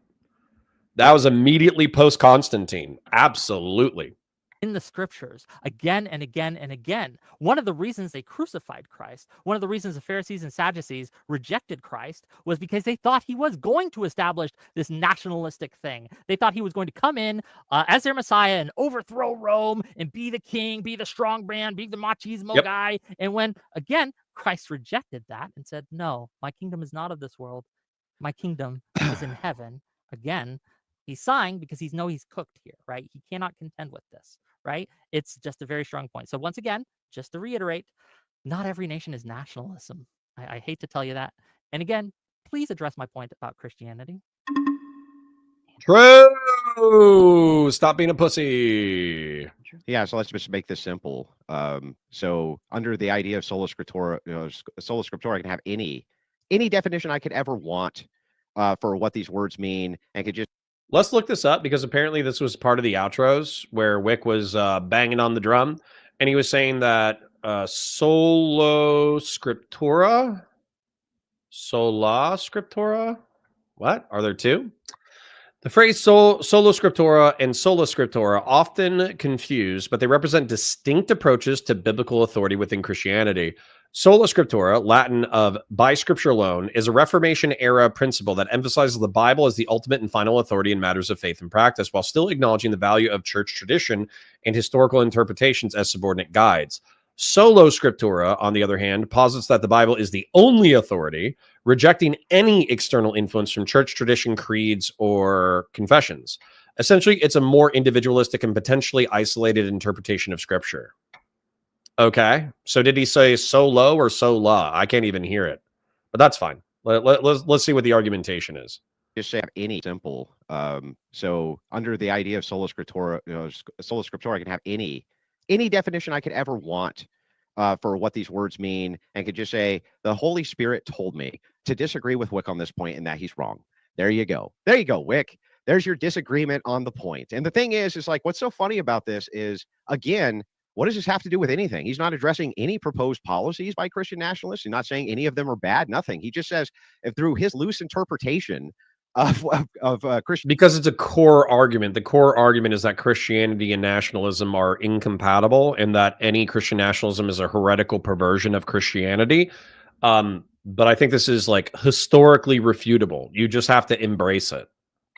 S3: That was immediately post-Constantine. Absolutely.
S6: In the scriptures, again and again and again. One of the reasons they crucified Christ, one of the reasons the Pharisees and Sadducees rejected Christ, was because they thought he was going to establish this nationalistic thing. They thought he was going to come in as their Messiah and overthrow Rome and be the king, be the strong man, be the machismo guy. And when, again, Christ rejected that and said, no, my kingdom is not of this world. My kingdom is in heaven. Again, he's sighing because he's cooked here, right? He cannot contend with this. Right? It's just a very strong point. So once again, just to reiterate, not every nation is nationalism. I hate to tell you that. And again, please address my point about Christianity.
S3: True. Stop being a pussy.
S5: Yeah, so let's just make this simple. So under the idea of sola scriptura, sola scriptura can have any definition I could ever want for what these words mean, and could just.
S3: Let's look this up, because apparently this was part of the outros where Whick was banging on the drum, and he was saying that sola scriptura, what? Are there two? The phrase sola scriptura and sola scriptura often confused, but they represent distinct approaches to biblical authority within Christianity. Sola scriptura, Latin of by scripture alone, is a Reformation-era principle that emphasizes the Bible as the ultimate and final authority in matters of faith and practice, while still acknowledging the value of church tradition and historical interpretations as subordinate guides. Sola scriptura, on the other hand, posits that the Bible is the only authority, rejecting any external influence from church tradition, creeds, or confessions. Essentially, it's a more individualistic and potentially isolated interpretation of Scripture. Okay, so did he say solo or sola? I can't even hear it, but that's fine. Let's see what the argumentation is.
S5: Just say any simple. So under the idea of sola scriptura, sola scriptura can have any definition I could ever want for what these words mean, and could just say the Holy Spirit told me to disagree with Whick on this point and that he's wrong. There you go, Whick. There's your disagreement on the point. And the thing is like, what's so funny about this is, again, what does this have to do with anything? He's not addressing any proposed policies by Christian nationalists. He's not saying any of them are bad, nothing. He just says, if through his loose interpretation of Christian,
S3: because it's a core argument. The core argument is that Christianity and nationalism are incompatible, and that any Christian nationalism is a heretical perversion of Christianity. But I think this is like historically refutable. You just have to embrace it.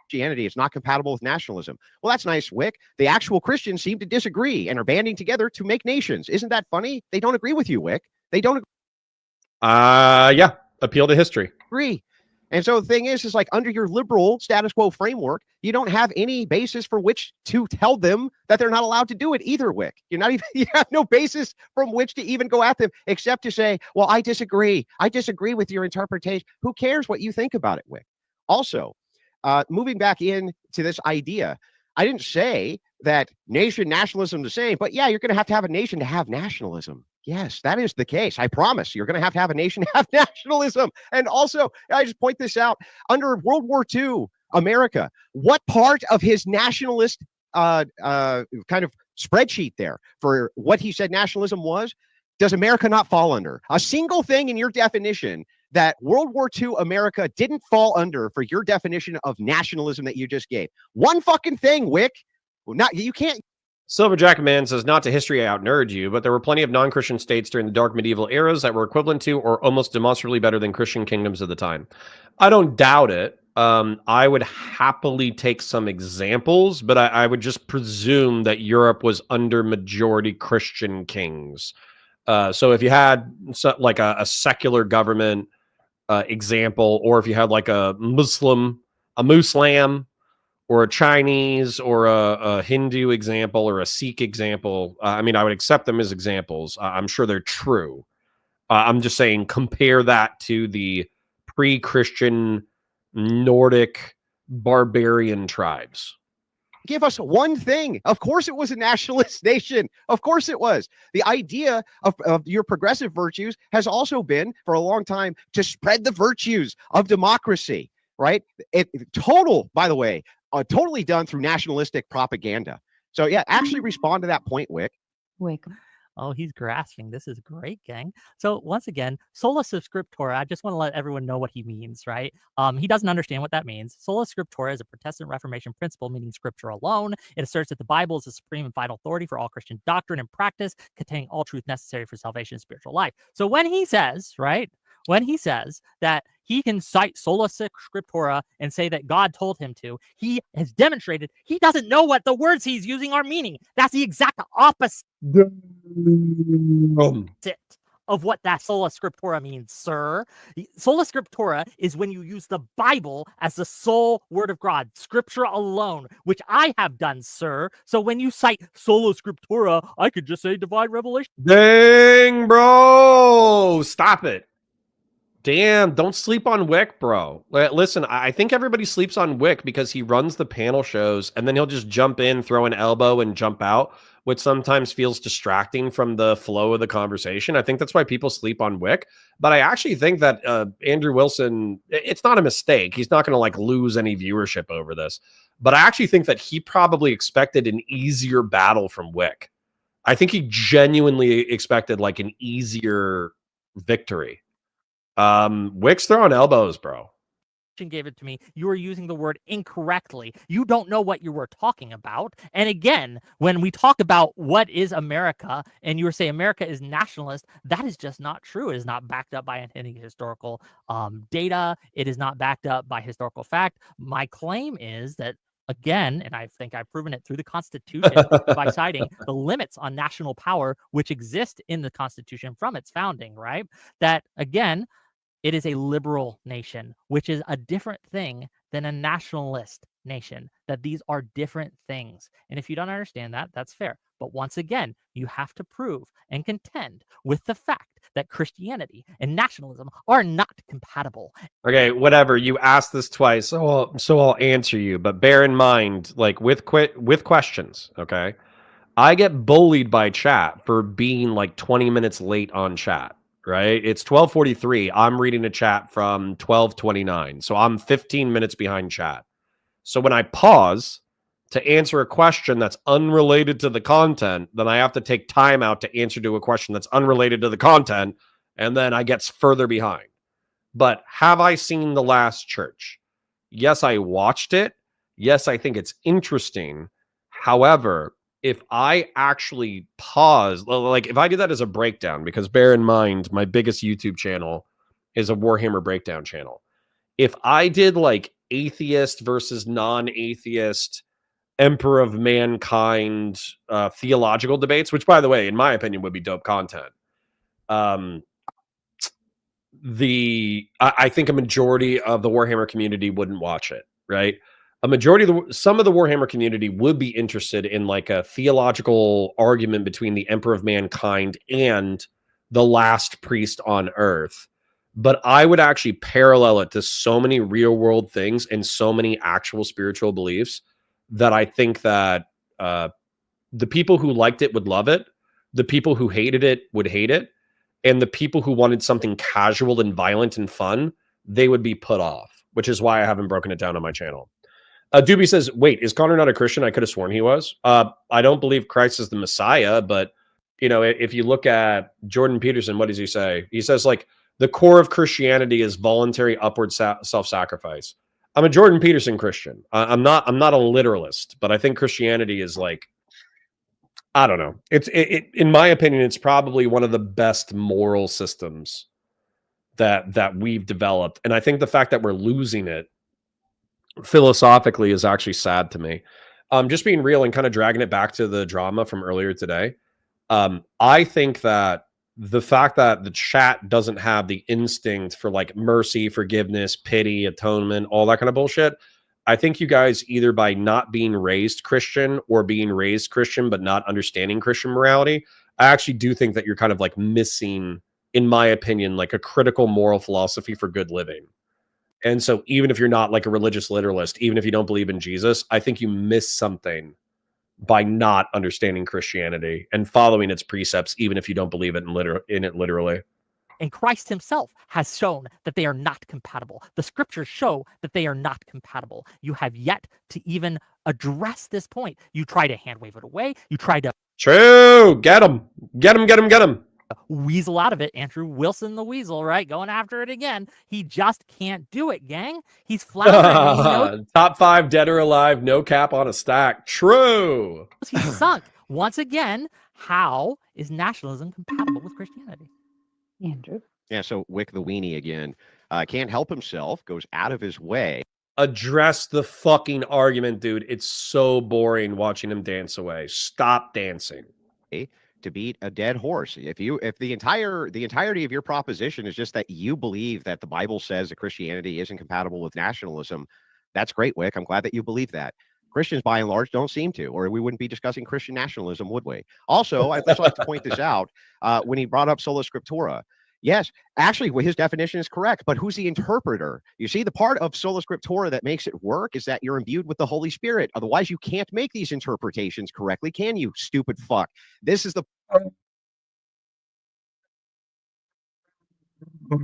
S5: Christianity is not compatible with nationalism. Well, that's nice, Whick. The actual Christians seem to disagree and are banding together to make nations. Isn't that funny? They don't agree with you, Whick. They don't
S3: yeah. Appeal to history.
S5: agree. And so the thing is like under your liberal status quo framework, you don't have any basis for which to tell them that they're not allowed to do it either, Whick. You're not even, you have no basis from which to even go at them except to say, well, I disagree. I disagree with your interpretation. Who cares what you think about it, Whick? Also, moving back into this idea, I didn't say that nationalism the same, but yeah, you're going to have a nation to have nationalism. Yes, that is the case. I promise you're going to have a nation to have nationalism. And also, I just point this out, under World War II, America, what part of his nationalist kind of spreadsheet there for what he said nationalism was, does America not fall under? A single thing in your definition that World War II America didn't fall under for your definition of nationalism that you just gave. One fucking thing, Whick. Not, you can't.
S3: Silverjacket Man says, not to history out nerd you, but there were plenty of non-Christian states during the dark medieval eras that were equivalent to or almost demonstrably better than Christian kingdoms of the time. I don't doubt it. I would happily take some examples, but I would just presume that Europe was under majority Christian kings. So if you had like a secular government example, or if you had like a Muslim, or a Chinese or a Hindu example or a Sikh example, I mean, I would accept them as examples. I'm sure they're true. I'm just saying, compare that to the pre-Christian Nordic barbarian tribes.
S5: Give us one thing. Of course it was a nationalist nation. Of course it was. The idea of your progressive virtues has also been, for a long time, to spread the virtues of democracy, right? By the way, totally done through nationalistic propaganda. So yeah, actually respond to that point, Whick.
S4: Whick.
S6: Oh, he's grasping. This is great, gang. So once again, sola scriptura, I just want to let everyone know what he means, right? He doesn't understand what that means. Sola scriptura is a Protestant Reformation principle meaning scripture alone. It asserts that the Bible is the supreme and final authority for all Christian doctrine and practice, containing all truth necessary for salvation and spiritual life. So when he says, right, when he says that he can cite sola scriptura and say that God told him to, he has demonstrated he doesn't know what the words he's using are meaning. That's the exact opposite of what that sola scriptura means, sir. Sola scriptura is when you use the Bible as the sole word of God, scripture alone, which I have done, sir. So when you cite sola scriptura, I could just say divine revelation.
S3: Dang, bro. Stop it. Damn, don't sleep on Whick, bro. Listen, I think everybody sleeps on Whick because he runs the panel shows and then he'll just jump in, throw an elbow, and jump out, which sometimes feels distracting from the flow of the conversation. I think that's why people sleep on Whick. But I actually think that Andrew Wilson, it's not a mistake. He's not going to like lose any viewership over this. But I actually think that he probably expected an easier battle from Whick. I think he genuinely expected like an easier victory. Whick's throwing elbows, bro.
S6: Gave it to me. You are using the word incorrectly. You don't know what you were talking about. And again, when we talk about what is America and you were saying America is nationalist, that is just not true. It is not backed up by any historical data. It is not backed up by historical fact. My claim is that, again, and I think I've proven it through the Constitution by citing the limits on national power which exist in the Constitution from its founding, right? That, again, it is a liberal nation, which is a different thing than a nationalist nation, that these are different things. And if you don't understand that, that's fair. But once again, you have to prove and contend with the fact that Christianity and nationalism are not compatible.
S3: Okay, whatever. You asked this twice, so I'll answer you. But bear in mind, like with questions, okay? I get bullied by chat for being like 20 minutes late on chat. Right? It's 12:43. I'm reading a chat from 12:29. So I'm 15 minutes behind chat. So when I pause to answer a question that's unrelated to the content, then I have to take time out to answer to a question that's unrelated to the content, and then I get further behind. But have I seen The Last Church? Yes, I watched it. Yes, I think it's interesting. However, if I actually pause, like if I do that as a breakdown, because bear in mind, my biggest YouTube channel is a Warhammer breakdown channel. If I did like atheist versus non-atheist, Emperor of Mankind, theological debates, which by the way, in my opinion, would be dope content. I think a majority of the Warhammer community wouldn't watch it, right? A majority of some of the Warhammer community would be interested in like a theological argument between the Emperor of Mankind and the last priest on Earth. But I would actually parallel it to so many real world things and so many actual spiritual beliefs that I think that the people who liked it would love it. The people who hated it would hate it. And the people who wanted something casual and violent and fun, they would be put off, which is why I haven't broken it down on my channel. Doobie says, wait, is Connor not a Christian? I could have sworn he was. I don't believe Christ is the Messiah, but, you know, if you look at Jordan Peterson, what does he say? He says, like, the core of Christianity is voluntary upward self-sacrifice. I'm a Jordan Peterson Christian. I'm not a literalist, but I think Christianity is like, I don't know. It's in my opinion, it's probably one of the best moral systems that we've developed. And I think the fact that we're losing it philosophically is actually sad to me. Just being real and kind of dragging it back to the drama from earlier today. I think that the fact that the chat doesn't have the instinct for like mercy, forgiveness, pity, atonement, all that kind of bullshit. I think you guys, either by not being raised Christian or being raised Christian but not understanding Christian morality, I actually do think that you're kind of like missing, in my opinion, like a critical moral philosophy for good living. And so even if you're not like a religious literalist, even if you don't believe in Jesus, I think you miss something by not understanding Christianity and following its precepts, even if you don't believe it in it literally.
S6: And Christ himself has shown that they are not compatible. The scriptures show that they are not compatible. You have yet to even address this point. You try to hand wave it away. You try to
S3: True. Get him. Get him. Get him. Get him.
S6: Weasel out of it. Andrew Wilson, the weasel, right? Going after it again. He just can't do it, gang. He's floundering.
S3: Top 5 dead or alive, no cap on a stack. True.
S6: He's sunk. Once again, how is nationalism compatible with Christianity?
S4: Andrew.
S5: Yeah, so Whick the weenie again can't help himself, goes out of his way.
S3: Address the fucking argument, dude. It's so boring watching him dance away. Stop dancing.
S5: To beat a dead horse. If the entirety of your proposition is just that you believe that the Bible says that Christianity isn't compatible with nationalism, that's great, Whick. I'm glad that you believe that. Christians, by and large, don't seem to, or we wouldn't be discussing Christian nationalism, would we? Also, I'd just like to point this out when he brought up sola scriptura. Yes, actually, his definition is correct, but who's the interpreter? You see, the part of sola scriptura that makes it work is that you're imbued with the Holy Spirit. Otherwise, you can't make these interpretations correctly, can you, stupid fuck? This is the...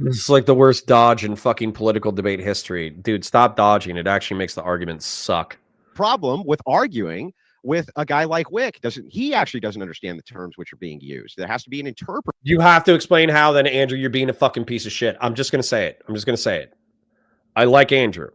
S3: It's like the worst dodge in fucking political debate history. Dude, stop dodging. It actually makes the argument suck.
S5: Problem with arguing with a guy like Whick. He actually doesn't understand the terms which are being used. There has to be an interpreter.
S3: You have to explain how then, Andrew, you're being a fucking piece of shit. I'm just going to say it. I like Andrew.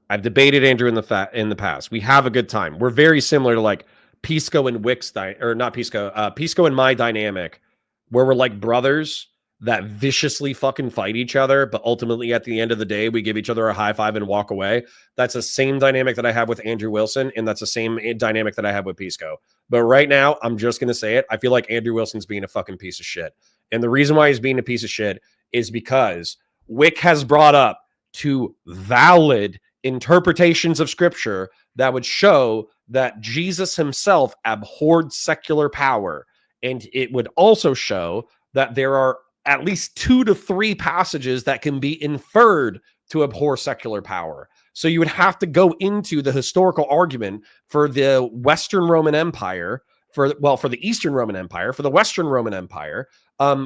S3: I've debated Andrew in the past. We have a good time. We're very similar to like Pisco and Whick's Pisco and my dynamic, where we're like brothers that viciously fucking fight each other, but ultimately at the end of the day, we give each other a high five and walk away. That's the same dynamic that I have with Andrew Wilson, and that's the same dynamic that I have with Pisco. But right now, I'm just going to say it. I feel like Andrew Wilson's being a fucking piece of shit. And the reason why he's being a piece of shit is because Whick has brought up two valid interpretations of scripture that would show that Jesus himself abhorred secular power. And it would also show that there are at least 2 to 3 passages that can be inferred to abhor secular power. So you would have to go into the historical argument for the Western Roman Empire, for the Eastern Roman Empire, for the Western Roman Empire,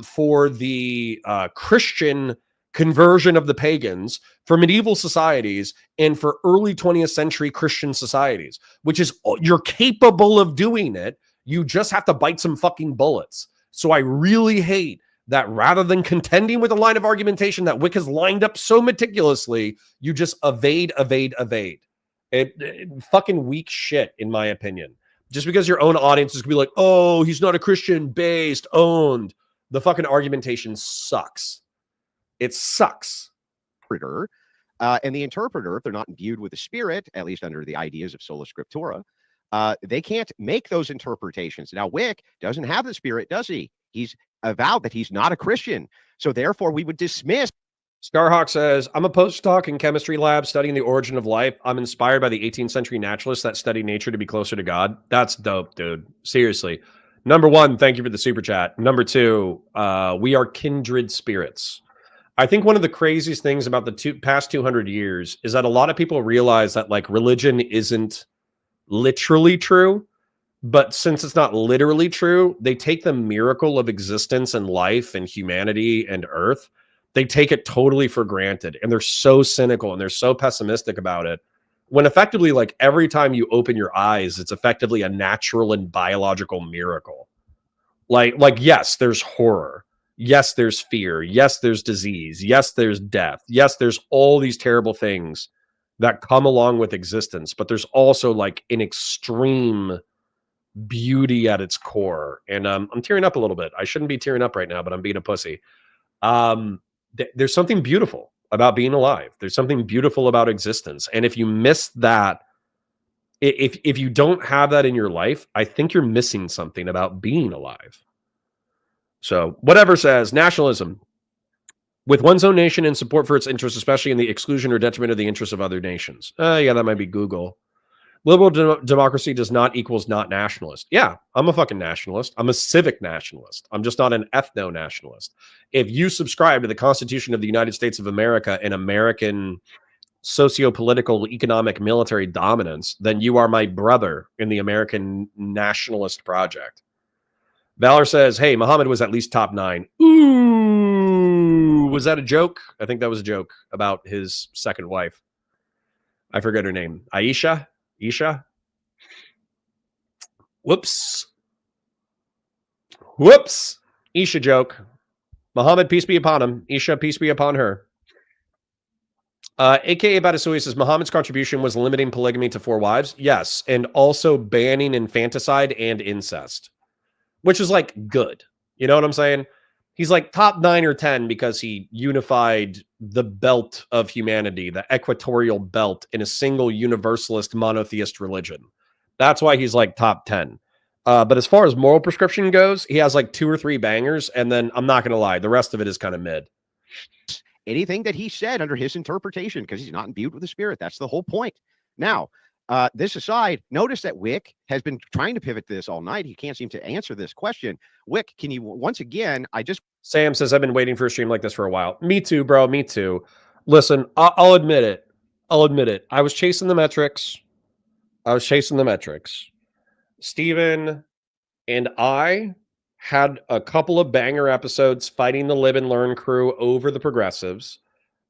S3: for the Christian conversion of the pagans, for medieval societies, and for early 20th century Christian societies, which is, you're capable of doing it. You just have to bite some fucking bullets. So I really hate that rather than contending with a line of argumentation that Whick has lined up so meticulously, you just evade. It fucking weak shit, in my opinion. Just because your own audience is going to be like, oh, he's not a Christian, based, owned. The fucking argumentation sucks. It sucks.
S5: And the interpreter, if they're not imbued with the Spirit, at least under the ideas of sola scriptura, they can't make those interpretations. Now, Whick doesn't have the Spirit, does he? He's avowed that he's not a Christian. So therefore, we would dismiss
S3: Starhawk says, I'm a postdoc in chemistry lab studying the origin of life. I'm inspired by the 18th century naturalists that study nature to be closer to God. That's dope, dude. Seriously. Number one, thank you for the super chat. Number two, we are kindred spirits. I think one of the craziest things about the past 200 years is that a lot of people realize that like religion isn't literally true. But since it's not literally true, they take the miracle of existence and life and humanity and earth. They take it totally for granted. And they're so cynical and they're so pessimistic about it. When effectively, like every time you open your eyes, it's effectively a natural and biological miracle. Like yes, there's horror. Yes, there's fear. Yes, there's disease. Yes, there's death. Yes, there's all these terrible things that come along with existence. But there's also like an extreme beauty at its core. And I'm tearing up a little bit. I shouldn't be tearing up right now, but I'm being a pussy. There's something beautiful about being alive. There's something beautiful about existence. And if you miss that, if you don't have that in your life, I think you're missing something about being alive. So whatever says nationalism with one's own nation and support for its interests, especially in the exclusion or detriment of the interests of other nations. Yeah, that might be Google. Liberal democracy does not equals not nationalist. Yeah, I'm a fucking nationalist. I'm a civic nationalist. I'm just not an ethno-nationalist. If you subscribe to the Constitution of the United States of America and American socio-political, economic, military dominance, then you are my brother in the American nationalist project. Valor says, hey, Muhammad was at least top 9. Ooh, was that a joke? I think that was a joke about his second wife. I forget her name. Aisha? Isha? Whoops. Isha joke. Muhammad, peace be upon him. Isha, peace be upon her. AKA Batasui says, Muhammad's contribution was limiting polygamy to 4 wives. Yes, and also banning infanticide and incest, which is like good. You know what I'm saying? He's like top 9 or 10 because he unified the belt of humanity, the equatorial belt, in a single universalist monotheist religion. That's why he's like top 10. But as far as moral prescription goes, he has like 2 or 3 bangers. And then I'm not going to lie, the rest of it is kind of mid.
S5: Anything that he said under his interpretation, because he's not imbued with the Spirit. That's the whole point. Now, this aside, notice that Whick has been trying to pivot to this all night. He can't seem to answer this question. Whick, can you once again?
S3: Sam says, I've been waiting for a stream like this for a while. Me too, bro. Me too. Listen, I'll admit it. I was chasing the metrics. Steven and I had a couple of banger episodes fighting the Live and Learn crew over the progressives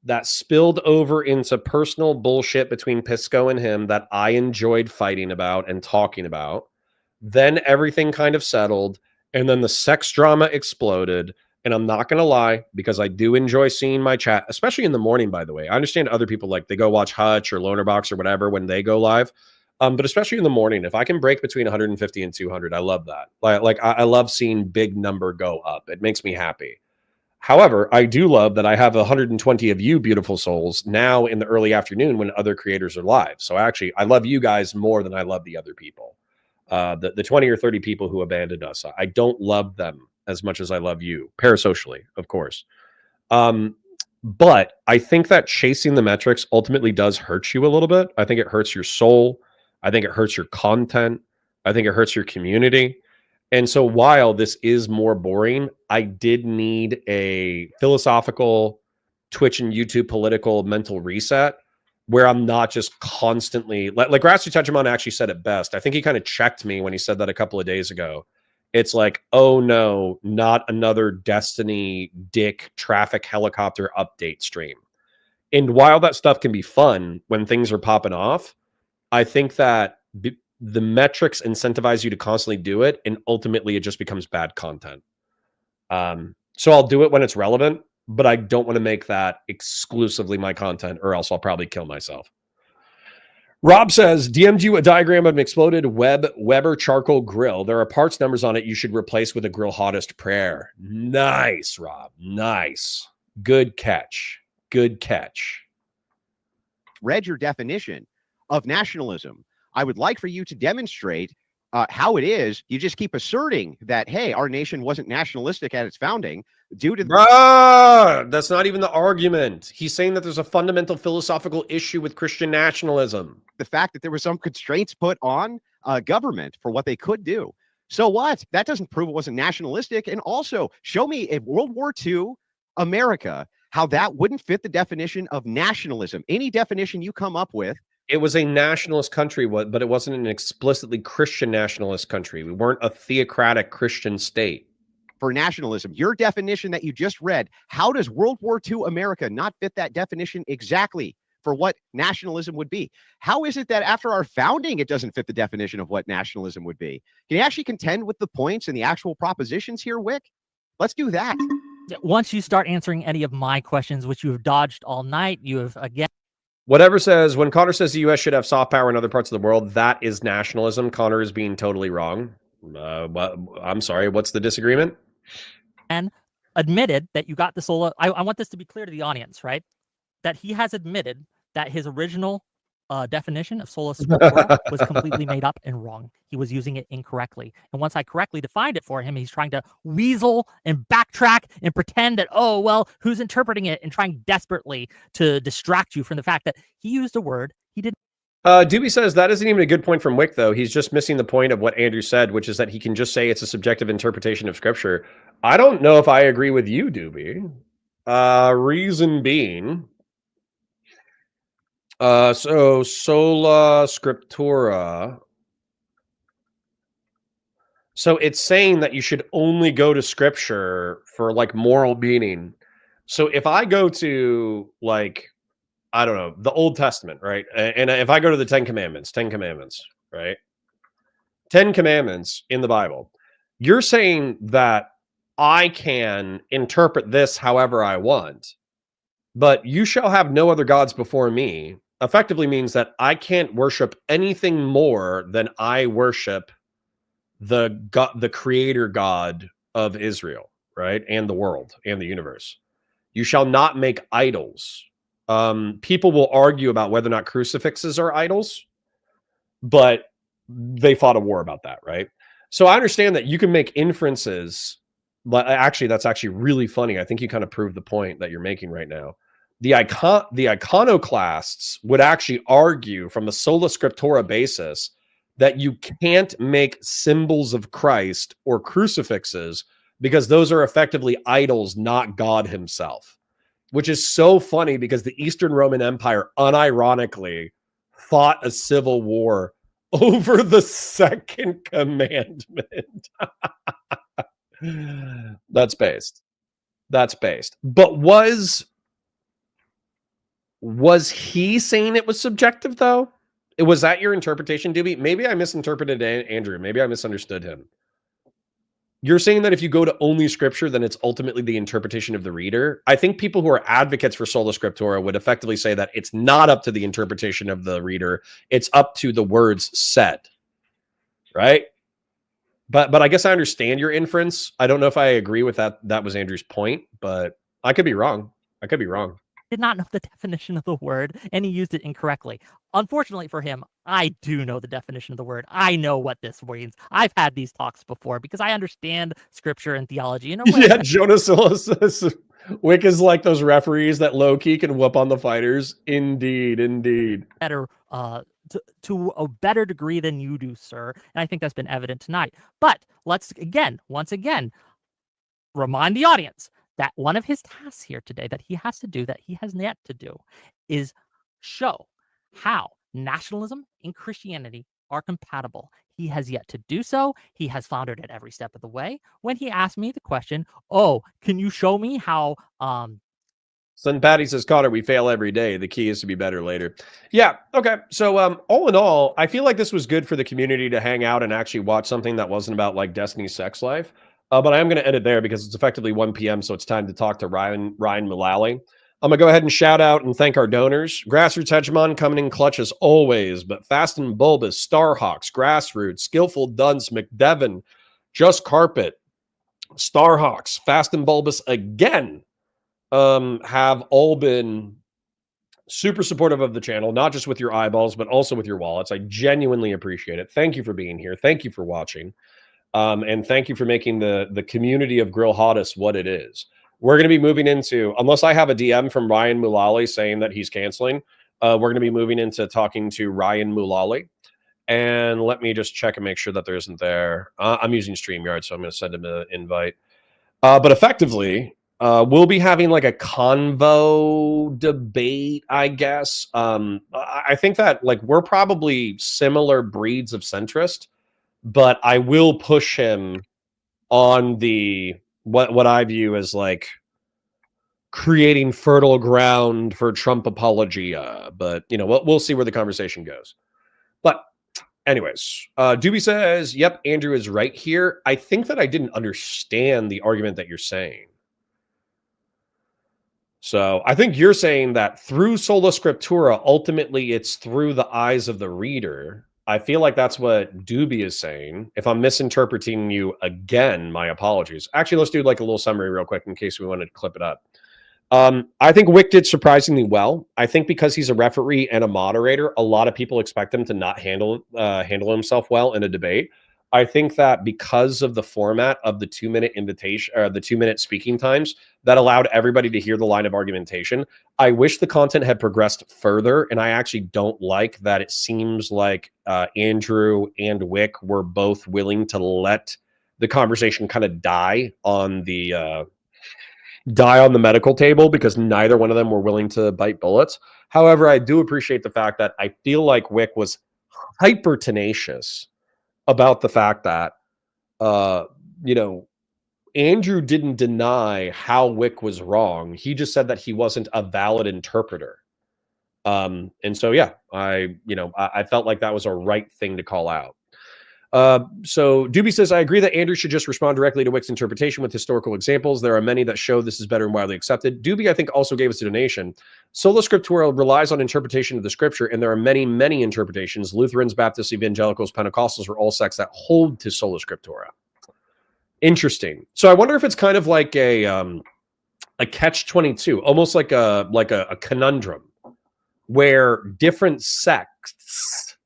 S3: that spilled over into personal bullshit between Pisco and him that I enjoyed fighting about and talking about. Then everything kind of settled, and then the sex drama exploded. And I'm not going to lie, because I do enjoy seeing my chat, especially in the morning, by the way. I understand other people, like, they go watch Hutch or Lonerbox or whatever when they go live. But especially in the morning, if I can break between 150 and 200, I love that. I love seeing big number go up. It makes me happy. However, I do love that I have 120 of you beautiful souls now in the early afternoon when other creators are live. So actually, I love you guys more than I love the other people. The 20 or 30 people who abandoned us. I don't love them as much as I love you, parasocially, of course. But I think that chasing the metrics ultimately does hurt you a little bit. I think it hurts your soul. I think it hurts your content. I think it hurts your community. And so while this is more boring, I did need a philosophical Twitch and YouTube political mental reset where I'm not just constantly like Grassy Touchamon actually said it best. I think he kind of checked me when he said that a couple of days ago. It's like, oh no, not another Destiny dick traffic helicopter update stream. And while that stuff can be fun when things are popping off, I think that the metrics incentivize you to constantly do it, and ultimately it just becomes bad content. So I'll do it when it's relevant, but I don't want to make that exclusively my content, or else I'll probably kill myself. Rob says, DM'd you a diagram of an exploded Weber charcoal grill. There are parts numbers on it you should replace with a grill hottest prayer. Nice, Rob. Nice. Good catch.
S5: Read your definition of nationalism. I would like for you to demonstrate how it is. You just keep asserting that, hey, our nation wasn't nationalistic at its founding. due to
S3: Bruh, that's not even the argument. He's saying that there's a fundamental philosophical issue with Christian nationalism.
S5: the fact that there were some constraints put on government for what they could do. So what? That doesn't prove it wasn't nationalistic. And also, show me if World War II America, how that wouldn't fit the definition of nationalism. Any definition you come up with.
S3: It was a nationalist country, but it wasn't an explicitly Christian nationalist country. We weren't a theocratic Christian state.
S5: For nationalism, your definition that you just read, how does World War II America not fit that definition exactly for what nationalism would be? How is it that after our founding, it doesn't fit the definition of what nationalism would be? Can you actually contend with the points and the actual propositions here, Whick? Let's do that.
S6: Once you start answering any of my questions, which you have dodged all night, you have again.
S3: Whatever says, when Connor says the U.S. should have soft power in other parts of the world, that is nationalism. Connor is being totally wrong. I'm sorry, what's the disagreement?
S6: And admitted that you got the sola. I want this to be clear to the audience, right? That he has admitted that his original definition of sola scriptura was completely made up and wrong. He was using it incorrectly. And once I correctly defined it for him, he's trying to weasel and backtrack and pretend that, oh, well, who's interpreting it, and trying desperately to distract you from the fact that he used a word he didn't.
S3: Doobie says that isn't even a good point from Whick, though. He's just missing the point of what Andrew said, which is that he can just say it's a subjective interpretation of Scripture. I don't know if I agree with you, Doobie. Reason being, so sola scriptura. So it's saying that you should only go to Scripture for like moral meaning. So if I go to like, I don't know, the Old Testament, right? And if I go to the 10 Commandments, right? 10 Commandments in the Bible. You're saying that I can interpret this however I want, but you shall have no other gods before me effectively means that I can't worship anything more than I worship the God, the creator God of Israel, right? And the world and the universe. You shall not make idols. People will argue about whether or not crucifixes are idols, but they fought a war about that, right? So I understand that you can make inferences, but actually, that's actually really funny. I think you kind of proved the point that you're making right now. The iconoclasts would actually argue from a sola scriptura basis that you can't make symbols of Christ or crucifixes because those are effectively idols, not God himself. Which is so funny because the Eastern Roman Empire unironically fought a civil war over the second commandment. That's based. But was he saying it was subjective, though? Was that your interpretation, Doobie? Maybe I misinterpreted Andrew. Maybe I misunderstood him. You're saying that if you go to only Scripture, then it's ultimately the interpretation of the reader. I think people who are advocates for sola scriptura would effectively say that it's not up to the interpretation of the reader. It's up to the words said, right? But I guess I understand your inference. I don't know if I agree with that. That was Andrew's point, but I could be wrong.
S6: Did not know the definition of the word, and he used it incorrectly. Unfortunately for him, I do know the definition of the word. I know what this means. I've had these talks before because I understand Scripture and theology. In a way.
S3: Yeah, Jonas says Whick is like those referees that low-key can whoop on the fighters. Indeed.
S6: Better, to a better degree than you do, sir. And I think that's been evident tonight. But let's once again, remind the audience that one of his tasks here today that he has to do, that he has yet to do, is show how nationalism and Christianity are compatible. He has yet to do so. He has floundered at every step of the way. When he asked me the question, oh, can you show me how...
S3: Son Patty says, Connor, we fail every day. The key is to be better later. Yeah, okay. So all in all, I feel like this was good for the community to hang out and actually watch something that wasn't about like Destiny's sex life. But I am going to end it there because it's effectively 1 p.m., so it's time to talk to Ryan Mullaly. I'm going to go ahead and shout out and thank our donors. Grassroots Hegemon coming in clutch as always, but Fast and Bulbous, Starhawks, Grassroots, Skillful Dunce, McDevin, Just Carpet, Starhawks, Fast and Bulbous again have all been super supportive of the channel, not just with your eyeballs, but also with your wallets. I genuinely appreciate it. Thank you for being here. Thank you for watching. And thank you for making the community of Grill Hottest what it is. we're going to be moving into, unless I have a DM from Ryan Mullaly saying that he's canceling, we're going to be moving into talking to Ryan Mullaly. And let me just check and make sure that there isn't there. I'm using StreamYard, so I'm going to send him an invite. But effectively, we'll be having like a convo debate, I guess. I think that like we're probably similar breeds of centrist, but I will push him on the what I view as like creating fertile ground for Trump apologia. But you know, we'll see where the conversation goes. But anyways, Doobie says, yep, Andrew is right here. I think that I didn't understand the argument that you're saying. So I think you're saying that through sola scriptura, ultimately it's through the eyes of the reader. I feel like that's what Doobie is saying. If I'm misinterpreting you again, my apologies. Actually, let's do like a little summary real quick in case we wanted to clip it up. I think Whick did surprisingly well. I think because he's a referee and a moderator, a lot of people expect him to not handle himself well in a debate. I think that because of the format of the 2-minute invitation or the 2-minute speaking times that allowed everybody to hear the line of argumentation, I wish the content had progressed further. And I actually don't like that it seems like Andrew and Whick were both willing to let the conversation kind of die on the medical table because neither one of them were willing to bite bullets. However, I do appreciate the fact that I feel like Whick was hyper tenacious about the fact that, you know, Andrew didn't deny how Whick was wrong. He just said that he wasn't a valid interpreter. And so, yeah, I felt like that was a right thing to call out. So Doobie says, I agree that Andrew should just respond directly to Whick's interpretation with historical examples. There are many that show this is better and widely accepted. Doobie, I think, also gave us a donation. Sola Scriptura relies on interpretation of the scripture, and there are many, many interpretations. Lutherans, Baptists, Evangelicals, Pentecostals are all sects that hold to Sola Scriptura. Interesting. So I wonder if it's kind of like a catch-22, almost like a conundrum, where different sects,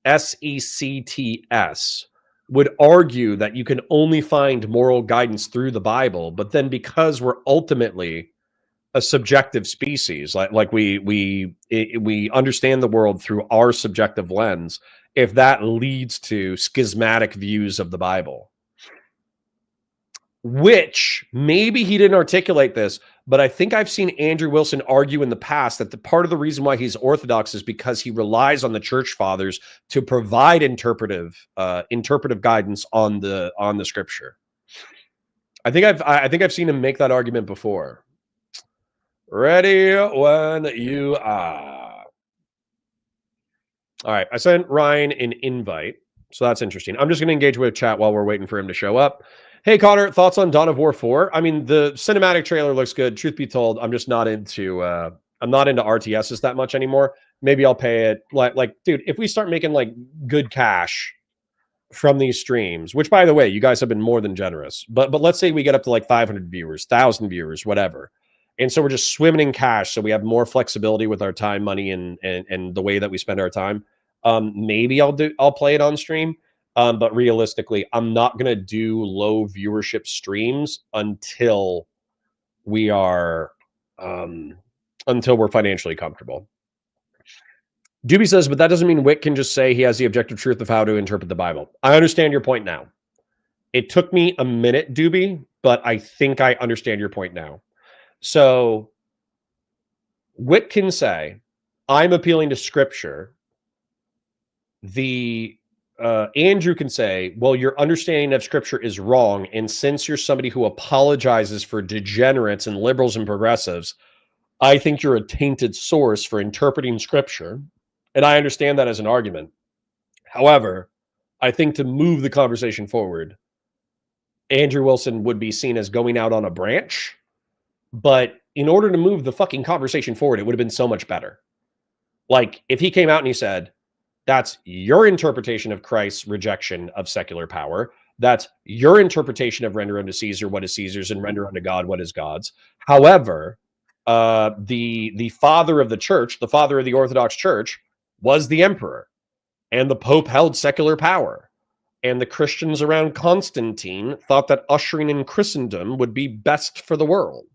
S3: SECTS, would argue that you can only find moral guidance through the Bible, but then because we're ultimately a subjective species, like we understand the world through our subjective lens, if that leads to schismatic views of the Bible, which maybe he didn't articulate this, but I think I've seen Andrew Wilson argue in the past that the part of the reason why he's Orthodox is because he relies on the church fathers to provide interpretive guidance on the scripture. I think I've seen him make that argument before. Ready when you are. All right, I sent Ryan an invite, so that's interesting. I'm just going to engage with chat while we're waiting for him to show up. Hey, Connor, thoughts on Dawn of War 4? I mean, the cinematic trailer looks good. Truth be told, I'm just not into RTSs that much anymore. Maybe I'll pay it. Like, dude, if we start making like good cash from these streams, which by the way, you guys have been more than generous, but let's say we get up to like 500 viewers, 1,000 viewers, whatever. And so we're just swimming in cash, so we have more flexibility with our time, money, and the way that we spend our time. Maybe I'll play it on stream. But realistically, I'm not going to do low viewership streams until we're financially comfortable. Doobie says, but that doesn't mean Whick can just say he has the objective truth of how to interpret the Bible. I understand your point now. It took me a minute, Doobie, but I think I understand your point now. So Whick can say, I'm appealing to scripture. Andrew can say, well, your understanding of scripture is wrong. And since you're somebody who apologizes for degenerates and liberals and progressives, I think you're a tainted source for interpreting scripture. And I understand that as an argument. However, I think to move the conversation forward, Andrew Wilson would be seen as going out on a branch. But in order to move the fucking conversation forward, it would have been so much better. Like if he came out and he said, that's your interpretation of Christ's rejection of secular power. That's your interpretation of render unto Caesar what is Caesar's and render unto God what is God's. However, the father of the church, the father of the Orthodox Church, was the emperor, and the Pope held secular power. and the Christians around Constantine thought that ushering in Christendom would be best for the world.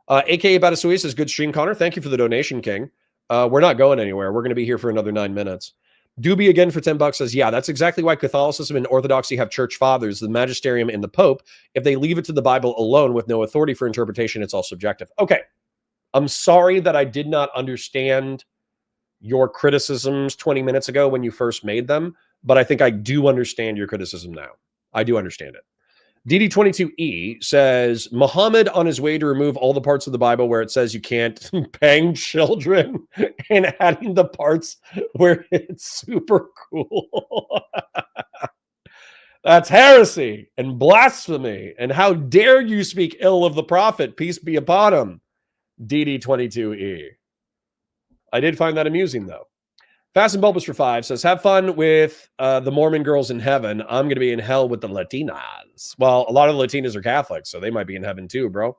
S3: AKA Batasui says, good stream, Connor. Thank you for the donation, King. We're not going anywhere. We're going to be here for another 9 minutes. Doobie again for $10 says, yeah, that's exactly why Catholicism and Orthodoxy have church fathers, the magisterium and the Pope. If they leave it to the Bible alone with no authority for interpretation, it's all subjective. Okay. I'm sorry that I did not understand your criticisms 20 minutes ago when you first made them, but I think I do understand your criticism now. I do understand it. DD22E says, Muhammad on his way to remove all the parts of the Bible where it says you can't bang children and adding the parts where it's super cool. That's heresy and blasphemy. And how dare you speak ill of the prophet? Peace be upon him. DD22E. I did find that amusing, though. Fast and Bulbous for 5 says, have fun with the Mormon girls in heaven. I'm going to be in hell with the Latinas. Well, a lot of the Latinas are Catholics, so they might be in heaven too, bro.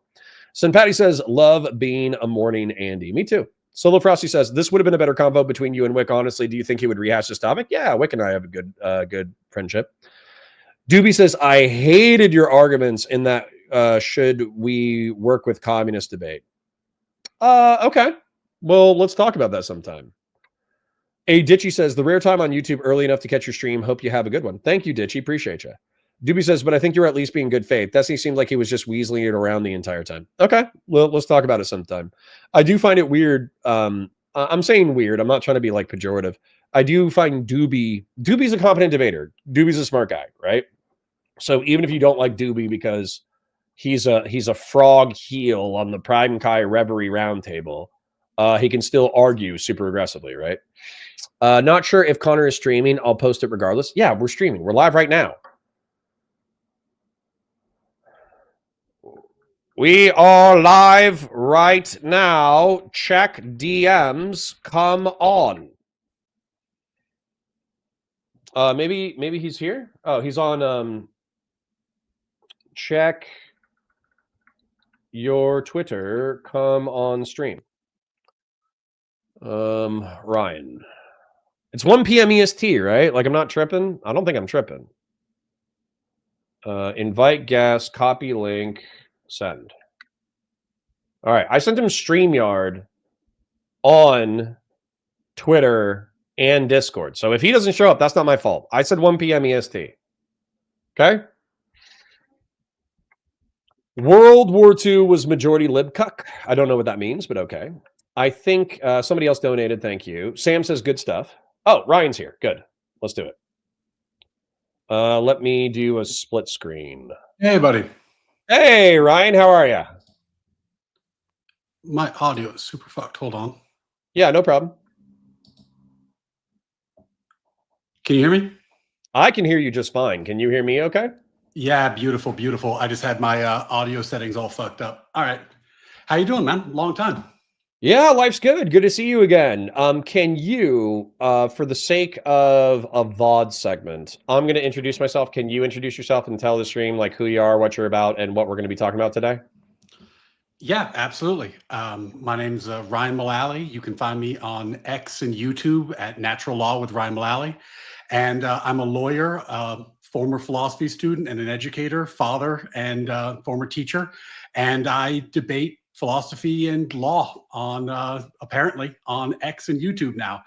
S3: Sin Patty says, love being a morning Andy. Me too. Solo Frosty says, this would have been a better convo between you and Whick, honestly. Do you think he would rehash this topic? Yeah, Whick and I have a good friendship. Doobie says, I hated your arguments in that should we work with communist debate. Okay. Well, let's talk about that sometime. A Ditchy says, the rare time on YouTube early enough to catch your stream. Hope you have a good one. Thank you, Ditchy. Appreciate you. Doobie says, but I think you're at least being good faith. Destiny seemed like he was just weaseling it around the entire time. Okay, well, let's talk about it sometime. I do find it weird. I'm saying weird. I'm not trying to be like pejorative. I do find Doobie's a competent debater. Doobie's a smart guy, right? So even if you don't like Doobie because he's a frog heel on the Pride and Kai Reverie Roundtable, he can still argue super aggressively, right? Not sure if Connor is streaming. I'll post it regardless. Yeah, we're streaming. We're live right now. We are live right now. Check DMs. Come on. Maybe he's here. Oh, he's on. Check your Twitter. Come on stream. Ryan. It's 1 p.m. EST, right? Like I'm not tripping. I don't think I'm tripping. Invite guest, copy link, send. All right. I sent him StreamYard on Twitter and Discord. So if he doesn't show up, that's not my fault. I said 1 p.m. EST. Okay. World War II was majority libcuck. I don't know what that means, but okay. I think somebody else donated. Thank you. Sam says good stuff. Oh, Ryan's here. Good. Let's do it. Let me do a split screen.
S8: Hey, buddy.
S3: Hey, Ryan. How are you?
S8: My audio is super fucked. Hold on.
S3: Yeah, no problem.
S8: Can you hear me?
S3: I can hear you just fine. Can you hear me okay?
S8: Yeah, beautiful, beautiful. I just had my audio settings all fucked up. All right. How you doing, man? Long time.
S3: Yeah, life's good. Good to see you again. Can you, for the sake of a VOD segment, I'm going to introduce myself. Can you introduce yourself and tell the stream like who you are, what you're about, and what we're going to be talking about today?
S8: Yeah, absolutely. My name's Ryan Mullally. You can find me on X and YouTube at Natural Law with Ryan Mullally. And I'm a lawyer, former philosophy student and an educator, father, and former teacher. And I debate philosophy and law on apparently on X and YouTube now.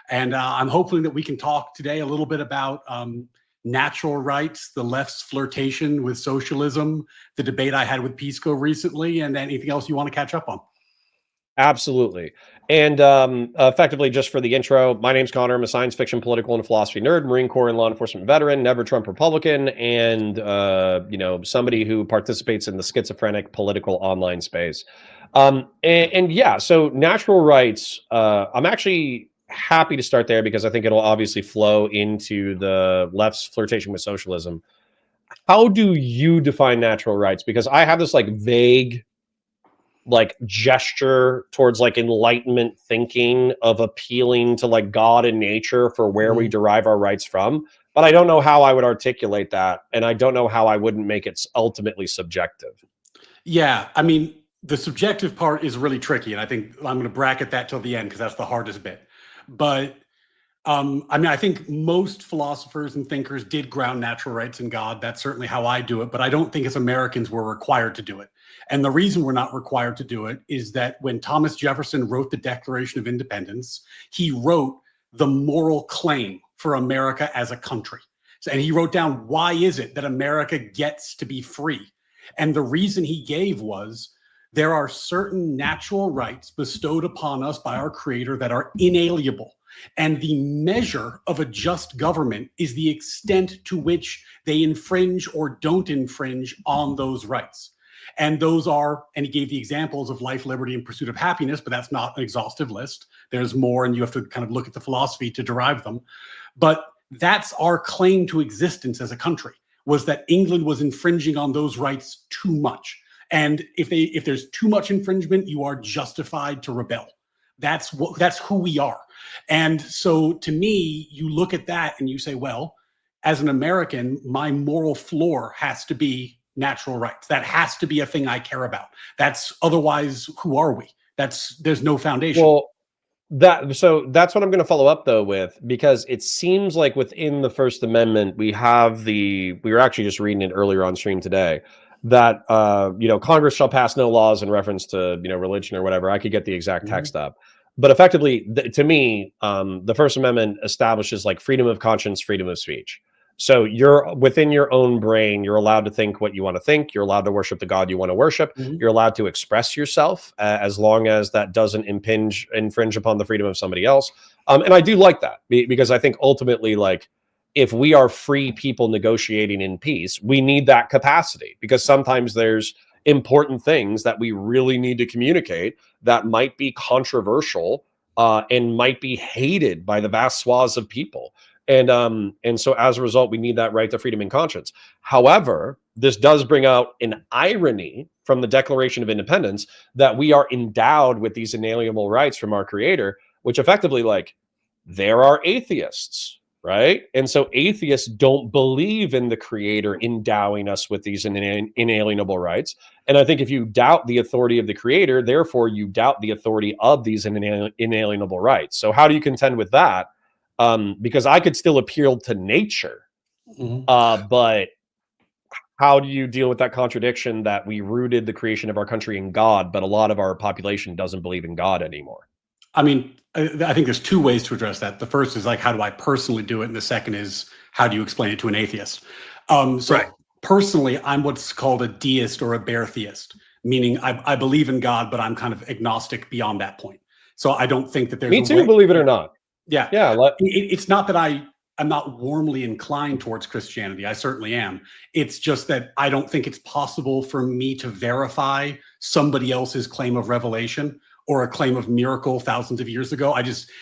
S8: And I'm hoping that we can talk today a little bit about natural rights, the left's flirtation with socialism, the debate I had with Pisco recently, and anything else you want to catch up on.
S3: Absolutely. And effectively, just for the intro, my name's Connor. I'm a science fiction, political, and philosophy nerd, Marine Corps and law enforcement veteran, never Trump Republican, and somebody who participates in the schizophrenic political online space. And yeah, so natural rights, I'm actually happy to start there because I think it'll obviously flow into the left's flirtation with socialism. How do you define natural rights? Because I have this like vague like gesture towards like enlightenment thinking of appealing to like God and nature for where we derive our rights from. But I don't know how I would articulate that. And I don't know how I wouldn't make it ultimately subjective.
S8: Yeah, I mean, the subjective part is really tricky. And I think I'm going to bracket that till the end because that's the hardest bit. But I mean, I think most philosophers and thinkers did ground natural rights in God. That's certainly how I do it, but I don't think as Americans we're required to do it. And the reason we're not required to do it is that when Thomas Jefferson wrote the Declaration of Independence, he wrote the moral claim for America as a country. And he wrote down, why is it that America gets to be free? And the reason he gave was, there are certain natural rights bestowed upon us by our Creator that are inalienable. And the measure of a just government is the extent to which they infringe or don't infringe on those rights. And those are, and he gave the examples of life, liberty, and pursuit of happiness, but that's not an exhaustive list. There's more, and you have to kind of look at the philosophy to derive them. But that's our claim to existence as a country, was that England was infringing on those rights too much. And if there's too much infringement, you are justified to rebel. That's who we are. And so to me, you look at that and you say, well, as an American, my moral floor has to be natural rights. That has to be a thing I care about. That's otherwise, who are we? There's no foundation.
S3: Well, so that's what I'm going to follow up though with, because it seems like within the First Amendment, we were actually just reading it earlier on stream today, that Congress shall pass no laws in reference to religion or whatever. I could get the exact text up, but effectively, to me, the First Amendment establishes like freedom of conscience, freedom of speech. So you're within your own brain. You're allowed to think what you want to think. You're allowed to worship the God you want to worship. You're allowed to express yourself as long as that doesn't infringe upon the freedom of somebody else. And I do like that because I think ultimately, like, if we are free people negotiating in peace, we need that capacity, because sometimes there's important things that we really need to communicate that might be controversial and might be hated by the vast swaths of people. And so as a result, we need that right to freedom and conscience. However, this does bring out an irony from the Declaration of Independence that we are endowed with these inalienable rights from our Creator, which effectively, like, there are atheists, right? And so atheists don't believe in the Creator endowing us with these inalienable rights. And I think if you doubt the authority of the Creator, therefore you doubt the authority of these inalienable rights. So how do you contend with that? Because I could still appeal to nature, but how do you deal with that contradiction that we rooted the creation of our country in God, but a lot of our population doesn't believe in God anymore?
S8: I mean, I think there's two ways to address that. The first is like, how do I personally do it? And the second is, how do you explain it to an atheist? Personally, I'm what's called a deist or a bare theist, meaning I believe in God, but I'm kind of agnostic beyond that point. So I don't think that there's
S3: Me too, believe it or not.
S8: Yeah. It's not that I'm not warmly inclined towards Christianity. I certainly am. It's just that I don't think it's possible for me to verify somebody else's claim of revelation or a claim of miracle thousands of years ago.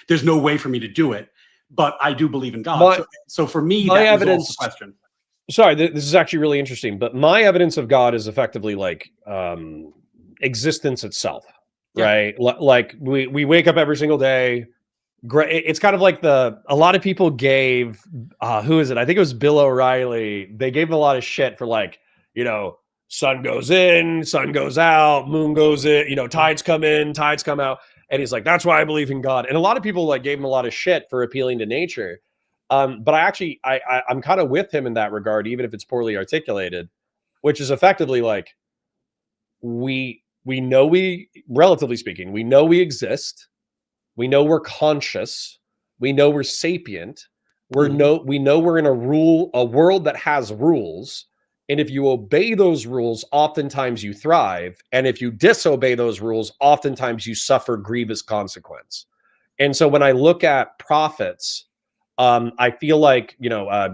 S8: There's no way for me to do it, but I do believe in God. So for me, that evidence, was also the question.
S3: Sorry, this is actually really interesting, but my evidence of God is effectively like existence itself, right? Like we wake up every single day. It's kind of like a lot of people gave, who is it? I think it was Bill O'Reilly. They gave him a lot of shit for, like, sun goes in, sun goes out, moon goes in, tides come in, tides come out. And he's like, that's why I believe in God. And a lot of people like gave him a lot of shit for appealing to nature. But I'm kind of with him in that regard, even if it's poorly articulated, which is effectively like, we know relatively speaking, we know we exist. We know we're conscious. We know we're sapient. We know we're in a world that has rules. And if you obey those rules, oftentimes you thrive. And if you disobey those rules, oftentimes you suffer grievous consequence. And so when I look at prophets, I feel like,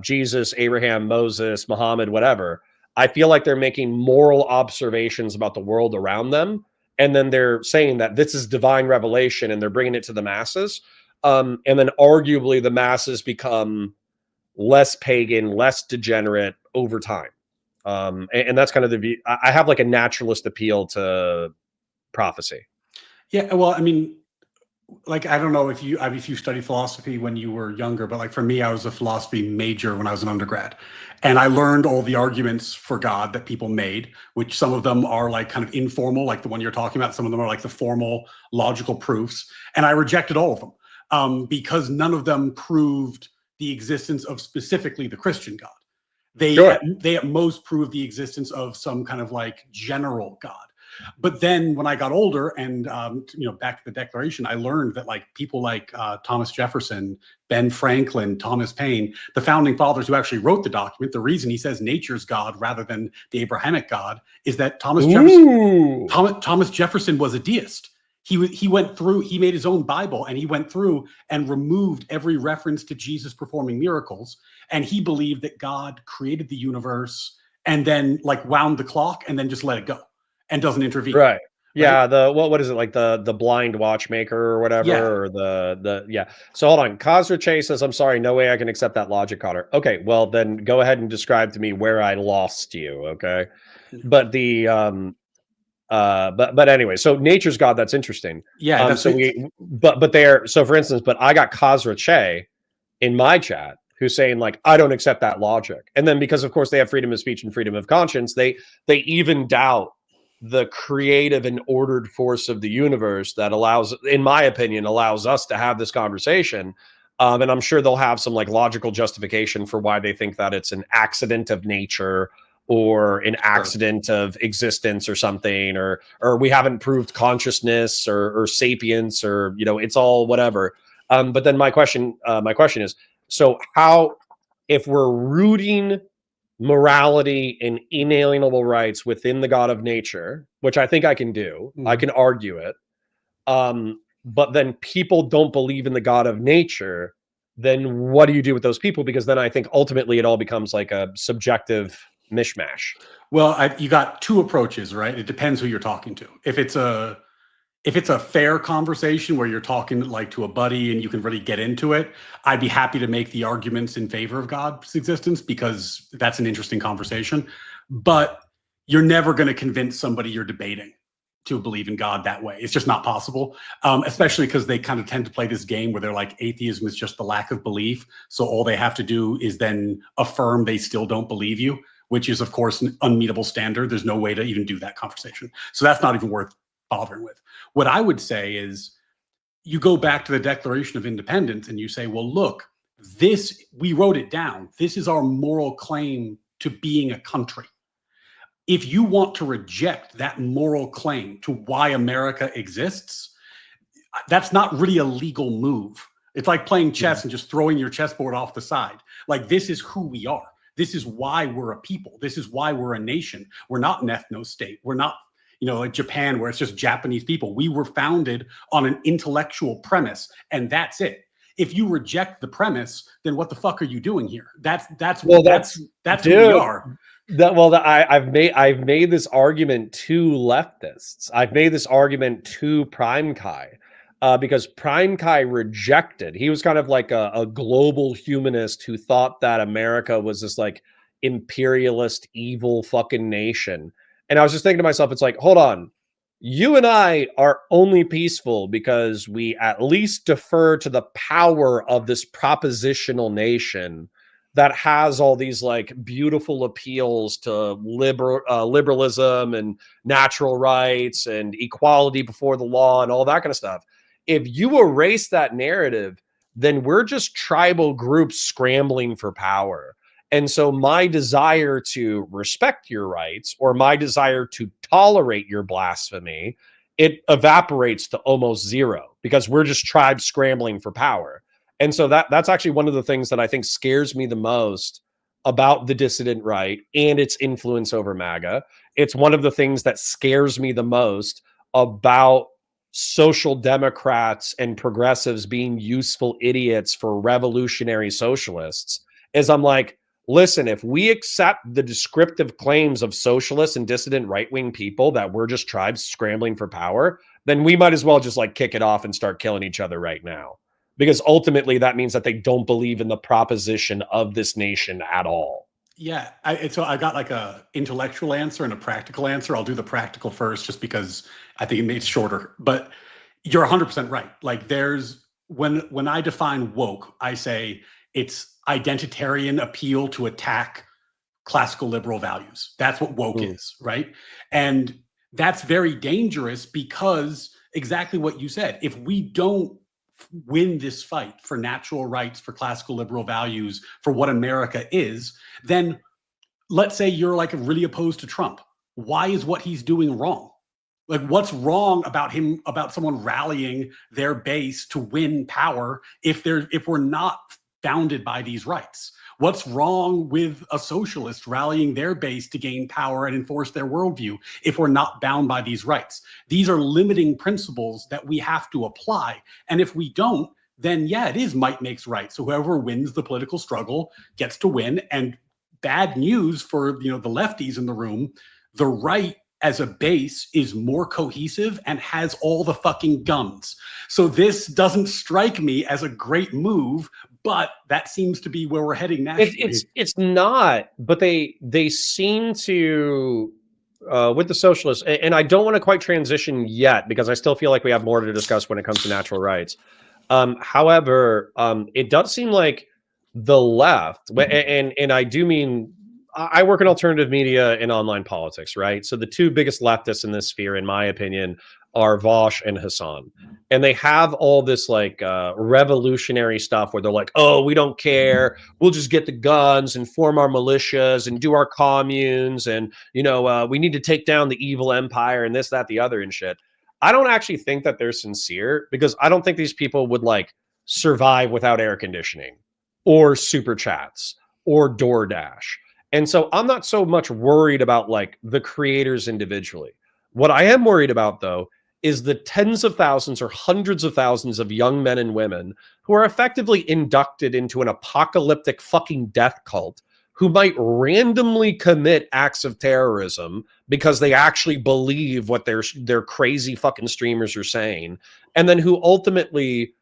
S3: Jesus, Abraham, Moses, Muhammad, whatever, I feel like they're making moral observations about the world around them. And then they're saying that this is divine revelation and they're bringing it to the masses. And then arguably the masses become less pagan, less degenerate over time. And that's kind of the view. I have like a naturalist appeal to prophecy.
S8: Yeah. Well, I mean, like, I don't know if you studied philosophy when you were younger, but like for me, I was a philosophy major when I was an undergrad. And I learned all the arguments for God that people made, which some of them are like kind of informal, like the one you're talking about. Some of them are like the formal logical proofs. And I rejected all of them. because none of them proved the existence of specifically the Christian God. They at most proved the existence of some kind of like general God. But then when I got older and, back to the Declaration, I learned that like people like Thomas Jefferson, Ben Franklin, Thomas Paine, the founding fathers who actually wrote the document, the reason he says nature's God rather than the Abrahamic God is that Thomas Jefferson was a deist. He made his own Bible and he went through and removed every reference to Jesus performing miracles. And he believed that God created the universe and then like wound the clock and then just let it go and doesn't intervene.
S3: Right. Yeah. Right? What is it, like the blind watchmaker or whatever,
S8: yeah.
S3: or the. So hold on. Khazra Che says, I'm sorry, no way I can accept that logic, Connor. Okay. Well, then go ahead and describe to me where I lost you. Okay. But but anyway, so nature's God, that's interesting.
S8: Yeah.
S3: So for instance, but I got Khazra Che in my chat who's saying like, I don't accept that logic. And then because of course they have freedom of speech and freedom of conscience, they even doubt the creative and ordered force of the universe that in my opinion, allows us to have this conversation. And I'm sure they'll have some like logical justification for why they think that it's an accident of nature or an accident of existence or something, or we haven't proved consciousness or sapience, or, it's all whatever. But then my question is, so how, if we're rooting morality and inalienable rights within the God of nature, which I think I can do, I can argue it. But then people don't believe in the God of nature, then what do you do with those people? Because then I think ultimately it all becomes like a subjective mishmash.
S8: Well, you got two approaches, right? It depends who you're talking to. If it's a fair conversation where you're talking like to a buddy and you can really get into it, I'd be happy to make the arguments in favor of God's existence because that's an interesting conversation. But you're never going to convince somebody you're debating to believe in God that way. It's just not possible, especially because they kind of tend to play this game where they're like, atheism is just the lack of belief. So all they have to do is then affirm they still don't believe you, which is, of course, an unmeetable standard. There's no way to even do that conversation. So that's not even worth bothering with. What I would say is you go back to the Declaration of Independence and you say, well, look, we wrote it down. This is our moral claim to being a country. If you want to reject that moral claim to why America exists, that's not really a legal move. It's like playing chess and just throwing your chessboard off the side. Like, this is who we are. This is why we're a people. This is why we're a nation. We're not an ethno state. We're not, like Japan, where it's just Japanese people. We were founded on an intellectual premise, and that's it. If you reject the premise, then what the fuck are you doing here? That's who we are.
S3: I've made this argument to leftists. I've made this argument to Prime Kai, because Prime Kai rejected. He was kind of like a global humanist who thought that America was this like imperialist, evil fucking nation. And I was just thinking to myself, it's like, hold on. You and I are only peaceful because we at least defer to the power of this propositional nation that has all these like beautiful appeals to liberalism and natural rights and equality before the law and all that kind of stuff. If you erase that narrative, then we're just tribal groups scrambling for power. And so my desire to respect your rights or my desire to tolerate your blasphemy, it evaporates to almost zero because we're just tribes scrambling for power. And so that's actually one of the things that I think scares me the most about the dissident right and its influence over MAGA. It's one of the things that scares me the most about social democrats and progressives being useful idiots for revolutionary socialists, is I'm like, listen, if we accept the descriptive claims of socialists and dissident right-wing people that we're just tribes scrambling for power, then we might as well just like kick it off and start killing each other right now. Because ultimately that means that they don't believe in the proposition of this nation at all.
S8: Yeah. So I got like a intellectual answer and a practical answer. I'll do the practical first just because I think it makes it shorter. But you're 100% right. Like when I define woke, I say it's identitarian appeal to attack classical liberal values. That's what woke is, right? And that's very dangerous because exactly what you said. If we don't win this fight for natural rights, for classical liberal values, for what America is, then let's say you're like really opposed to Trump. Why is what he's doing wrong? Like, what's wrong about him, about someone rallying their base to win power if we're not bounded by these rights? What's wrong with a socialist rallying their base to gain power and enforce their worldview if we're not bound by these rights? These are limiting principles that we have to apply. And if we don't, then yeah, it is might makes right. So whoever wins the political struggle gets to win. And bad news for, you know, the lefties in the room, the right as a base is more cohesive and has all the fucking guns. So this doesn't strike me as a great move, but that seems to be where we're heading nationally.
S3: It's not, but they seem to with the socialists, and I don't want to quite transition yet because I still feel like we have more to discuss when it comes to natural rights. However, it does seem like the left, and I do mean, I work in alternative media and online politics, right? So the two biggest leftists in this sphere, in my opinion, are Vosh and Hassan. And they have all this like revolutionary stuff where they're like, oh, we don't care. We'll just get the guns and form our militias and do our communes. And, you know, we need to take down the evil empire and this, that, the other and shit. I don't actually think that they're sincere because I don't think these people would like survive without air conditioning or super chats or DoorDash. And so I'm not so much worried about like the creators individually. What I am worried about, though, is the tens of thousands or hundreds of thousands of young men and women who are effectively inducted into an apocalyptic fucking death cult who might randomly commit acts of terrorism because they actually believe what their crazy fucking streamers are saying, and then who ultimately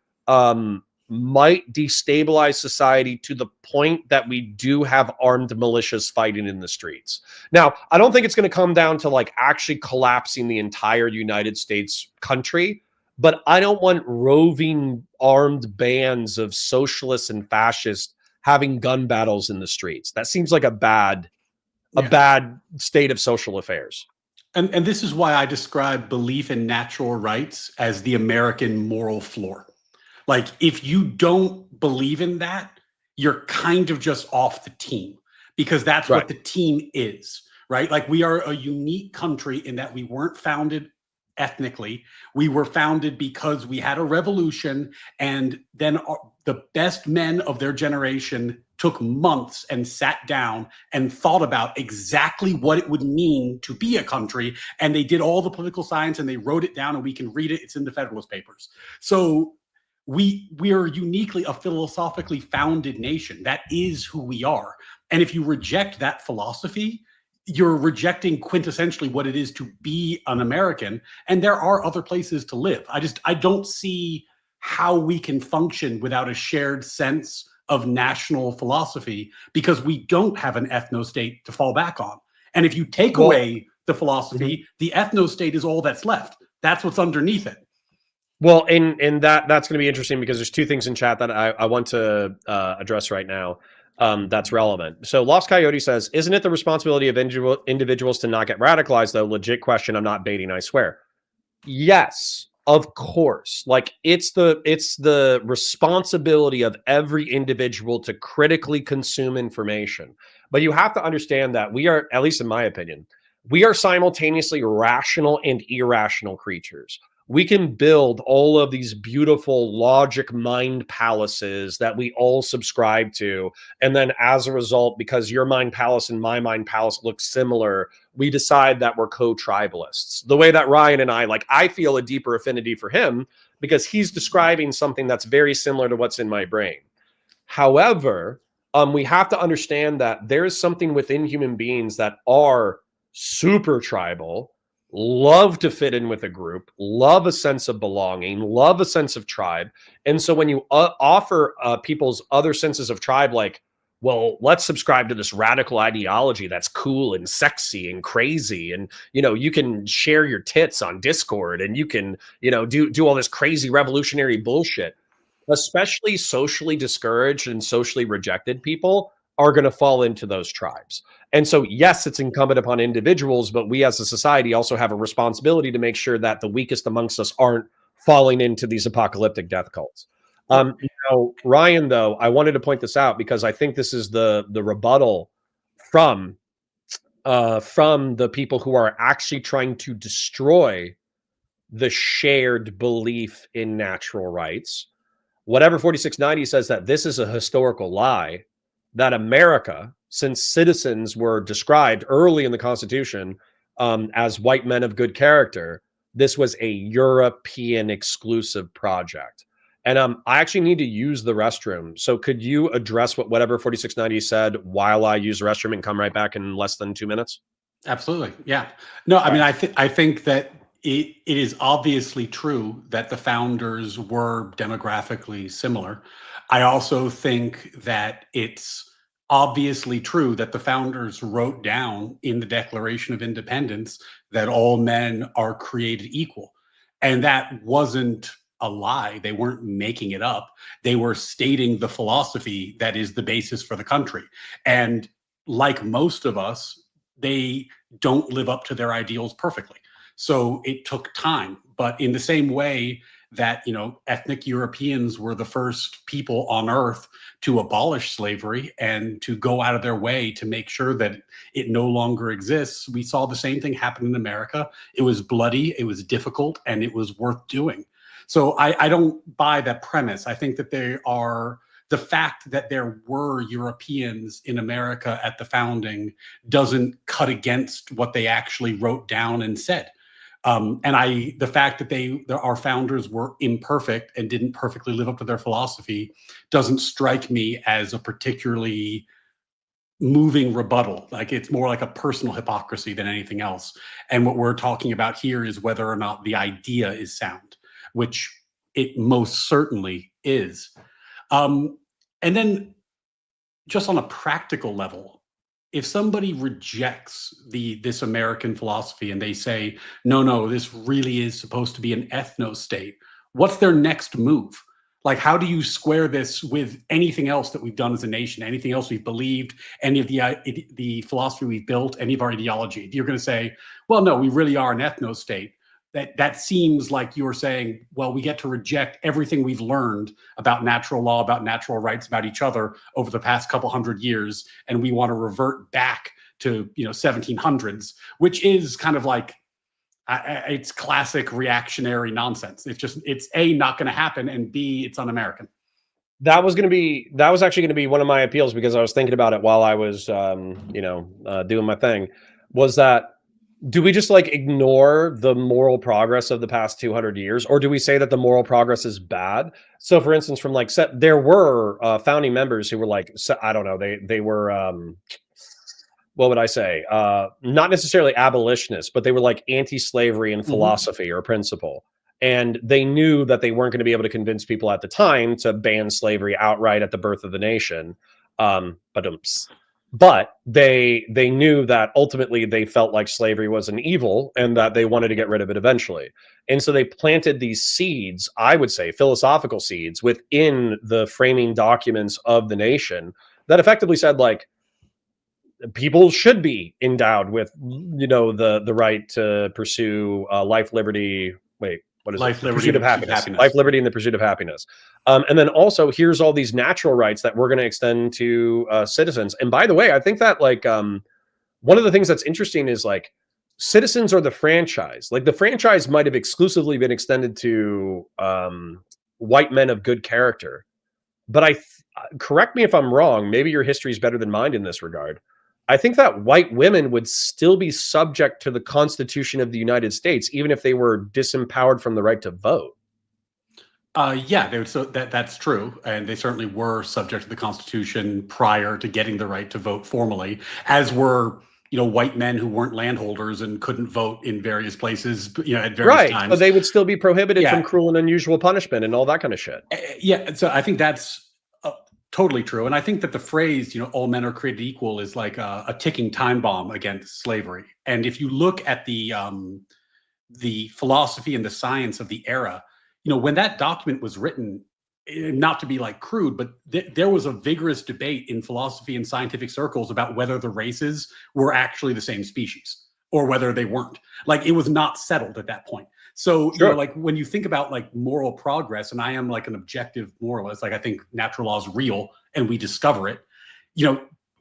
S3: might destabilize society to the point that we do have armed militias fighting in the streets. Now, I don't think it's going to come down to like actually collapsing the entire United States country, but I don't want roving armed bands of socialists and fascists having gun battles in the streets. That seems like a bad state of social affairs.
S8: And this is why I describe belief in natural rights as the American moral floor. Like, if you don't believe in that, you're kind of just off the team because that's what the team is, right? Like, we are a unique country in that we weren't founded ethnically. We were founded because we had a revolution, and then the best men of their generation took months and sat down and thought about exactly what it would mean to be a country. And they did all the political science and they wrote it down, and we can read it. It's in the Federalist Papers. So we are uniquely a philosophically founded nation. That is who we are. And if you reject that philosophy, you're rejecting quintessentially what it is to be an American. And there are other places to live. I don't see how we can function without a shared sense of national philosophy because we don't have an ethno-state to fall back on. And if you take away the philosophy, the ethno-state is all that's left. That's what's underneath it.
S3: Well, and that's going to be interesting because there's two things in chat that I want to address right now that's relevant. So Lost Coyote says, isn't it the responsibility of individuals to not get radicalized, though? Legit question. I'm not baiting, I swear. Yes, of course. Like, it's the responsibility of every individual to critically consume information. But you have to understand that we are, at least in my opinion, we are simultaneously rational and irrational creatures. We can build all of these beautiful logic mind palaces that we all subscribe to. And then as a result, because your mind palace and my mind palace look similar, we decide that we're co-tribalists. The way that Ryan and I feel a deeper affinity for him because he's describing something that's very similar to what's in my brain. However, we have to understand that there is something within human beings that are super tribal, love to fit in with a group, love a sense of belonging, love a sense of tribe. And so when you offer people's other senses of tribe, like, well, let's subscribe to this radical ideology that's cool and sexy and crazy. And, you know, you can share your tits on Discord and you can, you know, do all this crazy revolutionary bullshit. Especially socially discouraged and socially rejected people are going to fall into those tribes. And so, yes, it's incumbent upon individuals, but we as a society also have a responsibility to make sure that the weakest amongst us aren't falling into these apocalyptic death cults. Now, Ryan, though, I wanted to point this out because I think this is the rebuttal from the people who are actually trying to destroy the shared belief in natural rights. Whatever 4690 says that this is a historical lie, that America, since citizens were described early in the Constitution as white men of good character, this was a European exclusive project. And I actually need to use the restroom. So could you address whatever 4690 said while I use the restroom and come right back in less than 2 minutes?
S8: Absolutely. Yeah. No, I mean, I think that it is obviously true that the founders were demographically similar. I also think that it's obviously true that the founders wrote down in the Declaration of Independence that all men are created equal. And that wasn't a lie. They weren't making it up. They were stating the philosophy that is the basis for the country. And like most of us, they don't live up to their ideals perfectly. So it took time. But in the same way that, ethnic Europeans were the first people on earth to abolish slavery and to go out of their way to make sure that it no longer exists, we saw the same thing happen in America. It was bloody, it was difficult, and it was worth doing. So I don't buy that premise. I think that the fact that there were Europeans in America at the founding doesn't cut against what they actually wrote down and said. The fact that our founders were imperfect and didn't perfectly live up to their philosophy doesn't strike me as a particularly moving rebuttal. Like, it's more like a personal hypocrisy than anything else. And what we're talking about here is whether or not the idea is sound, which it most certainly is. And then just on a practical level, if somebody rejects this American philosophy and they say, no, this really is supposed to be an ethno-state, what's their next move? Like, how do you square this with anything else that we've done as a nation, anything else we've believed, any of the philosophy we've built, any of our ideology? You're going to say, well, no, we really are an ethno-state. That seems like you're saying, well, we get to reject everything we've learned about natural law, about natural rights, about each other over the past couple hundred years, and we want to revert back to 1700s, which is kind of like it's classic reactionary nonsense. It's A, not going to happen, and B, it's un-American.
S3: That was actually going to be one of my appeals, because I was thinking about it while I was doing my thing. Was that, do we just ignore the moral progress of the past 200 years? Or do we say that the moral progress is bad? So for instance, from there were founding members who were I don't know, they were, what would I say? Not necessarily abolitionists, but they were anti-slavery in philosophy or principle. And they knew that they weren't going to be able to convince people at the time to ban slavery outright at the birth of the nation. But they knew that ultimately they felt like slavery was an evil and that they wanted to get rid of it eventually. And so they planted these seeds, I would say philosophical seeds, within the framing documents of the nation that effectively said, people should be endowed with, the right to pursue life, liberty. Wait, what is
S8: life,
S3: it?
S8: Liberty,
S3: Pursuit of happiness. Life, liberty, and the pursuit of happiness. And then also, here's all these natural rights that we're going to extend to citizens. And by the way, I think that one of the things that's interesting is citizens are the franchise. The franchise might have exclusively been extended to white men of good character. But correct me if I'm wrong. Maybe your history is better than mine in this regard. I think that white women would still be subject to the Constitution of the United States, even if they were disempowered from the right to vote.
S8: Yeah, that's true. And they certainly were subject to the Constitution prior to getting the right to vote formally, as were, white men who weren't landholders and couldn't vote in various places, at various times.
S3: So they would still be prohibited from cruel and unusual punishment and all that kind of shit.
S8: Yeah. So I think that's totally true. And I think that the phrase, all men are created equal is like a ticking time bomb against slavery. And if you look at the philosophy and the science of the era, when that document was written, not to be crude, but there was a vigorous debate in philosophy and scientific circles about whether the races were actually the same species or whether they weren't. It was not settled at that point. So,
S3: Sure.
S8: like when you think about like moral progress, and I am like an objective moralist, like I think natural law is real and we discover it.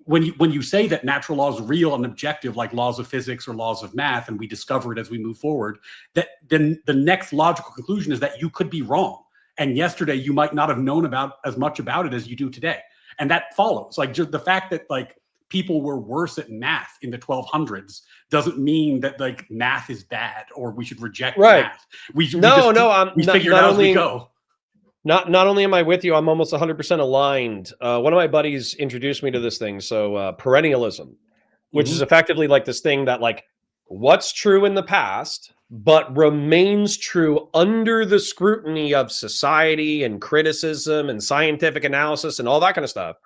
S8: When you say that natural law is real and objective, like laws of physics or laws of math, and we discover it as we move forward, that then the next logical conclusion is that you could be wrong. And yesterday you might not have known about as much about it as you do today. And that follows. Like just the fact that like people were worse at math in the 1200s doesn't mean that like math is bad or we should reject math. We figure it out as we go.
S3: Not only am I with you, I'm almost 100% aligned. One of my buddies introduced me to this thing. So perennialism, which is effectively like this thing that like what's true in the past, but remains true under the scrutiny of society and criticism and scientific analysis and all that kind of stuff,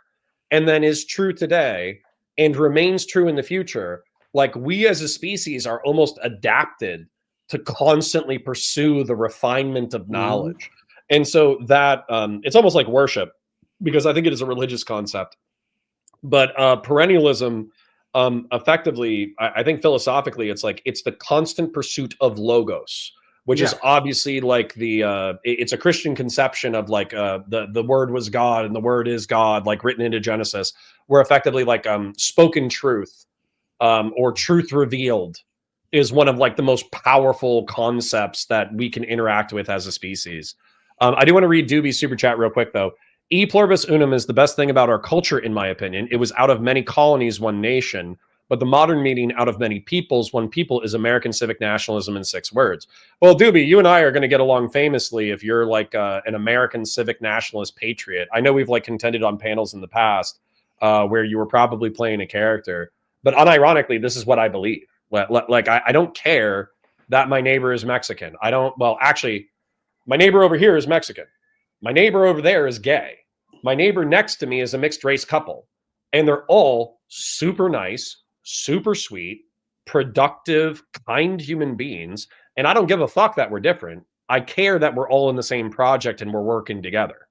S3: and then is true today and remains true in the future. Like we as a species are almost adapted to constantly pursue the refinement of knowledge. And so that it's almost like worship, because I think it is a religious concept. But perennialism, effectively, I think philosophically, it's like it's the constant pursuit of logos, which is obviously like it's a Christian conception of like the word was God and the word is God, like written into Genesis, where effectively like spoken truth or truth revealed is one of like the most powerful concepts that we can interact with as a species. I do want to read Doobie's super chat real quick, though. E pluribus unum is the best thing about our culture, in my opinion. It was out of many colonies, one nation, but the modern meaning out of many peoples, one people is American civic nationalism in 6 words. Well, Doobie, you and I are going to get along famously if you're like an American civic nationalist patriot. I know we've like contended on panels in the past where you were probably playing a character, but unironically, this is what I believe. Like I don't care that my neighbor is Mexican. Actually, my neighbor over here is Mexican. My neighbor over there is gay. My neighbor next to me is a mixed race couple. And they're all super nice, super sweet, productive, kind human beings. And I don't give a fuck that we're different. I care that we're all in the same project and we're working together.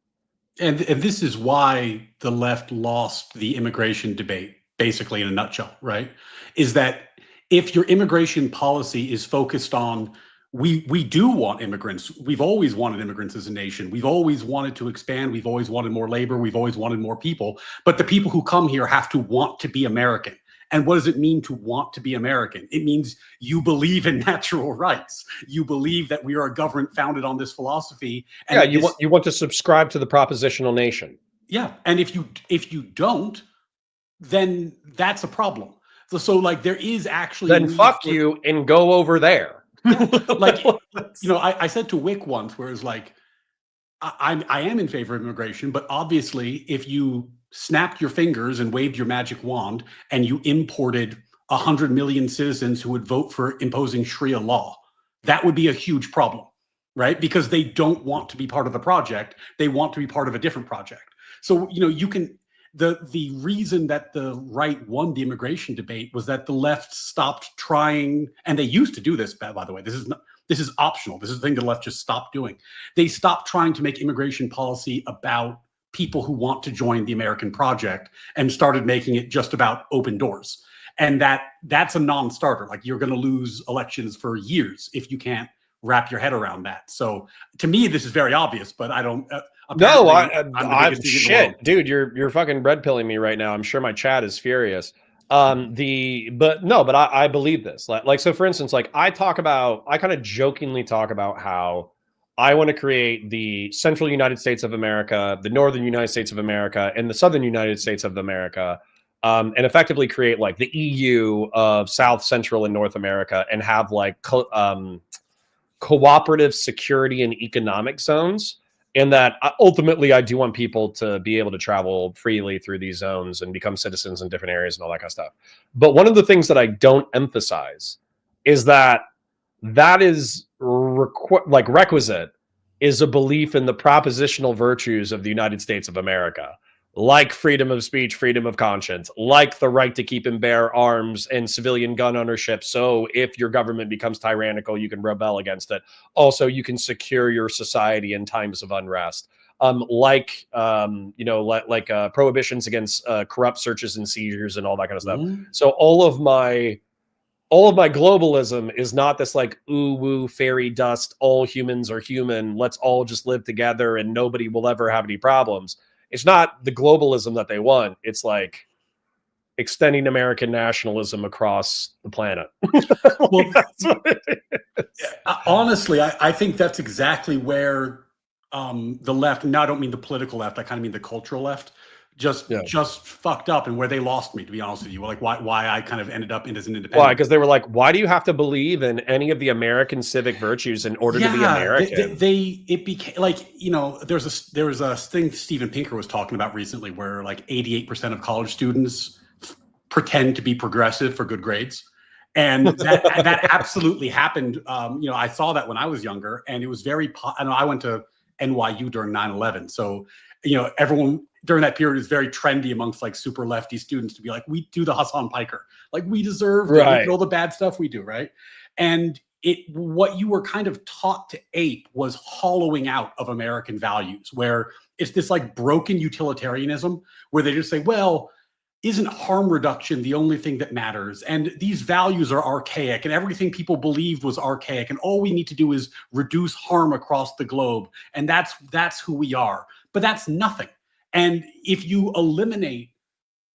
S8: And this is why the left lost the immigration debate, basically in a nutshell, right? Is that if your immigration policy is focused on we do want immigrants. We've always wanted immigrants as a nation. We've always wanted to expand. We've always wanted more labor. We've always wanted more people. But the people who come here have to want to be American. And what does it mean to want to be American? It means you believe in natural rights. You believe that we are a government founded on this philosophy. And
S3: you want to subscribe to the propositional nation.
S8: Yeah, and if you don't, then that's a problem. So like there is actually
S3: then fuck you and go over there.
S8: Like, I said to Whick once, where it's like, I am in favor of immigration, but obviously if you snapped your fingers and waved your magic wand and you imported 100 million citizens who would vote for imposing Sharia law, that would be a huge problem, right? Because they don't want to be part of the project. They want to be part of a different project. So, you can, the reason that the right won the immigration debate was that the left stopped trying, and they used to do this, by the way. This is optional. This is the thing the left just stopped doing. They stopped trying to make immigration policy about people who want to join the American project and started making it just about open doors. And that's a non-starter. Like you're going to lose elections for years if you can't wrap your head around that. So to me, this is very obvious, but I don't.
S3: No, I'm shit, dude. You're fucking red pilling me right now. I'm sure my chat is furious. But I believe this. Like so, for instance, like I kind of jokingly talk about how I want to create the central United States of America, the northern United States of America, and the southern United States of America, and effectively create like the EU of South, Central, and North America, and have like cooperative security and economic zones. And that ultimately I do want people to be able to travel freely through these zones and become citizens in different areas and all that kind of stuff. But one of the things that I don't emphasize is that is requisite is a belief in the propositional virtues of the United States of America, like freedom of speech, freedom of conscience, like the right to keep and bear arms and civilian gun ownership. So if your government becomes tyrannical, you can rebel against it. Also, you can secure your society in times of unrest. Prohibitions against corrupt searches and seizures and all that kind of stuff. So all of my all of my globalism is not this like ooh woo fairy dust, all humans are human, let's all just live together and nobody will ever have any problems. It's not the globalism that they want. It's like extending American nationalism across the planet.
S8: Well, honestly, I think that's exactly where the left, and now I don't mean the political left, I kind of mean the cultural left, just fucked up, and where they lost me, to be honest with you. Like why I kind of ended up as an independent.
S3: Why? Because they were like, why do you have to believe in any of the American civic virtues in order to be American?
S8: It became like, you know, there was a thing Steven Pinker was talking about recently where like 88% of college students pretend to be progressive for good grades. And that absolutely happened. You know, I saw that when I was younger, and it was very, I know I went to NYU during 9/11. So, you know, everyone during that period is very trendy amongst like super lefty students to be like, we do the Hassan Piker, like we deserve all the bad stuff we do, right? And what you were kind of taught to ape was hollowing out of American values, where it's this like broken utilitarianism where they just say, well, isn't harm reduction the only thing that matters? And these values are archaic, and everything people believed was archaic, and all we need to do is reduce harm across the globe, and that's who we are. But that's nothing. And if you eliminate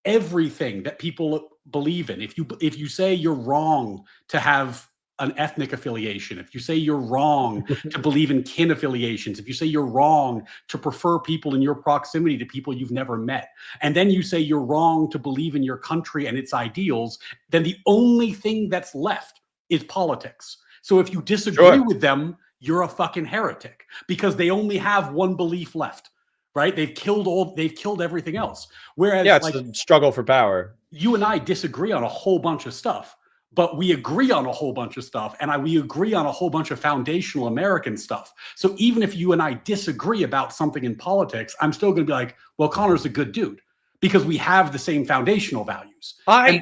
S8: everything that people believe in, if you say you're wrong to have an ethnic affiliation, if you say you're wrong to believe in kin affiliations, if you say you're wrong to prefer people in your proximity to people you've never met, and then you say you're wrong to believe in your country and its ideals, then the only thing that's left is politics. So if you disagree with them, you're a fucking heretic, because they only have one belief left, right? They've killed everything else. Whereas
S3: it's like, a struggle for power.
S8: You and I disagree on a whole bunch of stuff, but we agree on a whole bunch of stuff, and we agree on a whole bunch of foundational American stuff. So even if you and I disagree about something in politics, I'm still going to be like, well, Connor's a good dude, because we have the same foundational values.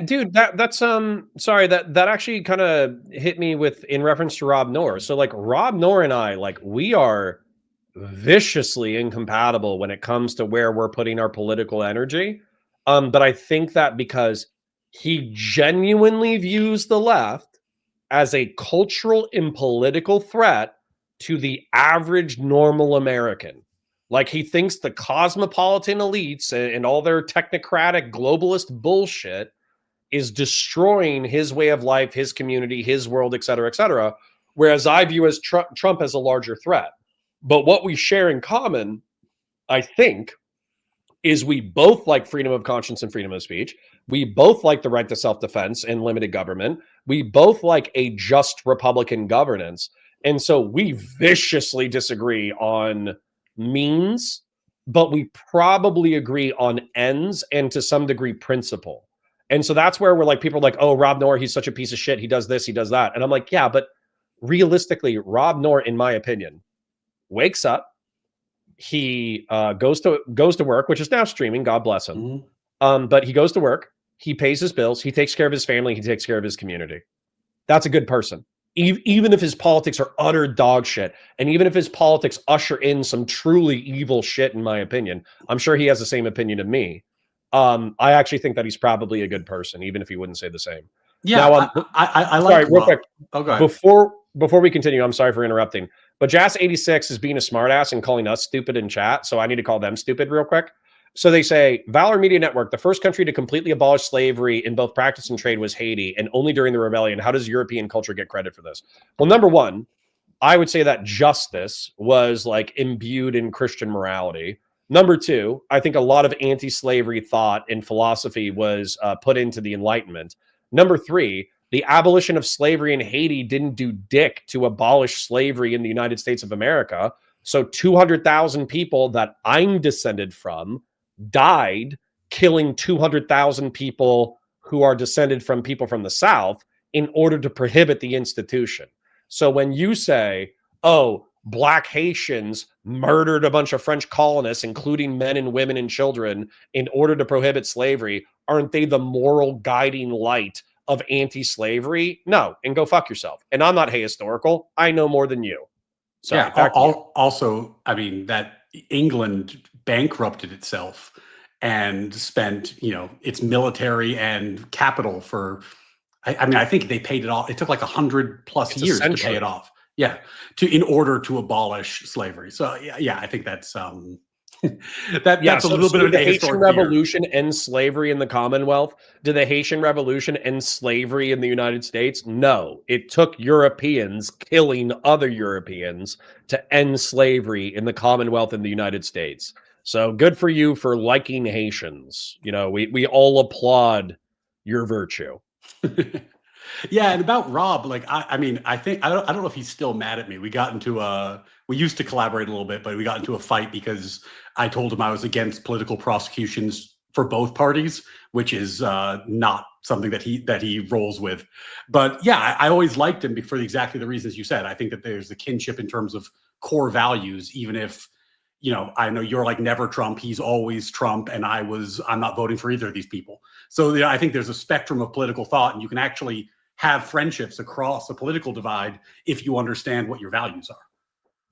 S3: Dude, that's sorry, that actually kind of hit me in reference to Rob Noor. So like Rob Noor and I, like, we are viciously incompatible when it comes to where we're putting our political energy. But I think that because he genuinely views the left as a cultural and political threat to the average normal American. Like, he thinks the cosmopolitan elites and all their technocratic globalist bullshit is destroying his way of life, his community, his world, et cetera, et cetera. Whereas I view as Trump as a larger threat. But what we share in common, I think, is we both like freedom of conscience and freedom of speech. We both like the right to self-defense and limited government. We both like a just Republican governance. And so we viciously disagree on means, but we probably agree on ends and to some degree principle. And so that's where we're like, people are like, oh, Rob Noor, he's such a piece of shit. He does this, he does that. And I'm like, yeah, but realistically, Rob Noor, in my opinion, wakes up, he goes to work, which is now streaming, God bless him. But he goes to work, he pays his bills, he takes care of his family, he takes care of his community. That's a good person. Even if his politics are utter dog shit, and even if his politics usher in some truly evil shit, in my opinion, I'm sure he has the same opinion of me. I actually think that he's probably a good person, even if he wouldn't say the same.
S8: Yeah,
S3: now,
S8: I like. Sorry,
S3: real quick.
S8: Oh, go ahead.
S3: Before we continue, I'm sorry for interrupting, but Jas86 is being a smartass and calling us stupid in chat, so I need to call them stupid real quick. So they say, Valor Media Network, the first country to completely abolish slavery in both practice and trade was Haiti, and only during the rebellion. How does European culture get credit for this? Well, number one, I would say that justice was like imbued in Christian morality. Number two, I think a lot of anti-slavery thought and philosophy was put into the Enlightenment. Number three, the abolition of slavery in Haiti didn't do dick to abolish slavery in the United States of America. So 200,000 people that I'm descended from died, killing 200,000 people who are descended from people from the South in order to prohibit the institution. So when you say, oh, Black Haitians murdered a bunch of French colonists, including men and women and children, in order to prohibit slavery, aren't they the moral guiding light of anti-slavery? No, and go fuck yourself. And I'm not ahistorical. I know more than you. So
S8: yeah. Also, I mean, that England bankrupted itself and spent, its military and capital for I mean, I think they paid it off. It took like 100+ years to pay it off. Yeah, in order to abolish slavery. So yeah, I think that's that's a little bit of an
S3: the Haitian
S8: ahistoric
S3: Revolution end slavery in the Commonwealth. Did the Haitian Revolution end slavery in the United States? No, it took Europeans killing other Europeans to end slavery in the Commonwealth in the United States. So good for you for liking Haitians. You know, we all applaud your virtue.
S8: Yeah, and about Rob, like I mean, I think I don't know if he's still mad at me. We used to collaborate a little bit, but we got into a fight because I told him I was against political prosecutions for both parties, which is not something that he rolls with. But yeah, I always liked him for exactly the reasons you said. I think that there's a kinship in terms of core values, even if, you know, I know you're like never Trump, he's always Trump, and I'm not voting for either of these people. So I think there's a spectrum of political thought, and you can actually have friendships across a political divide if you understand what your values are.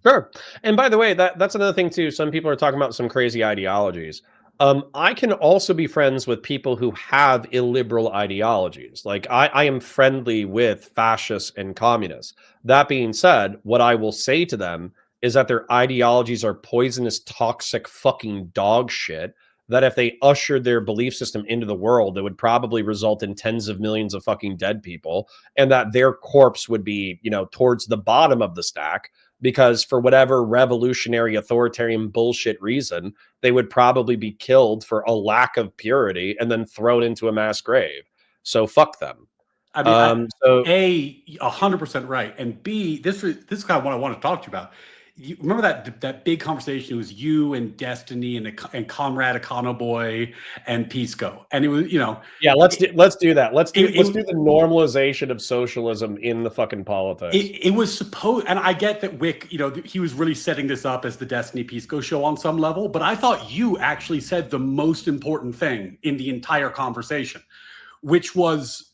S3: Sure. And by the way, that's another thing too. Some people are talking about some crazy ideologies. I can also be friends with people who have illiberal ideologies. Like I am friendly with fascists and communists. That being said, what I will say to them is that their ideologies are poisonous, toxic, fucking dog shit. That if they ushered their belief system into the world, it would probably result in tens of millions of fucking dead people, and that their corpse would be, you know, towards the bottom of the stack, because for whatever revolutionary authoritarian bullshit reason, they would probably be killed for a lack of purity and then thrown into a mass grave. So fuck them.
S8: I mean, A, 100% right, and B, this is kind of what I want to talk to you about. You remember that big conversation? It was you and Destiny and Comrade Econoboy and Pisco, and it was, you know.
S3: Yeah, let's do that. Let's do the normalization of socialism in the fucking politics.
S8: It was supposed, and I get that Whick, you know, he was really setting this up as the Destiny Pisco show on some level, but I thought you actually said the most important thing in the entire conversation, which was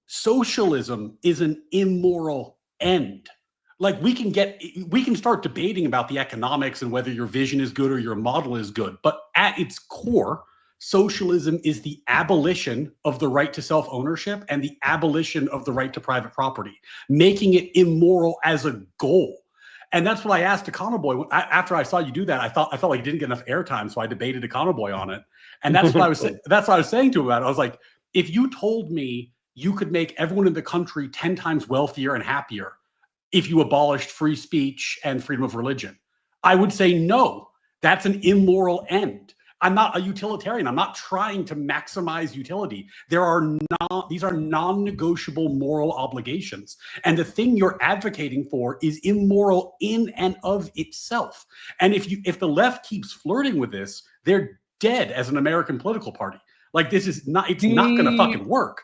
S8: socialism is an immoral end. Like we can start debating about the economics and whether your vision is good or your model is good, but at its core, socialism is the abolition of the right to self-ownership and the abolition of the right to private property, making it immoral as a goal. And that's what I asked Econoboy after I saw you do that. I felt like you didn't get enough airtime, so I debated Econoboy on it. And that's what I was that's what I was saying to him about it. I was like, if you told me you could make everyone in the country 10 times wealthier and happier if you abolished free speech and freedom of religion, I would say no, that's an immoral end. I'm not a utilitarian. I'm not trying to maximize utility. These are non-negotiable moral obligations. And the thing you're advocating for is immoral in and of itself. And if the left keeps flirting with this, they're dead as an American political party. Like it's not going to fucking work.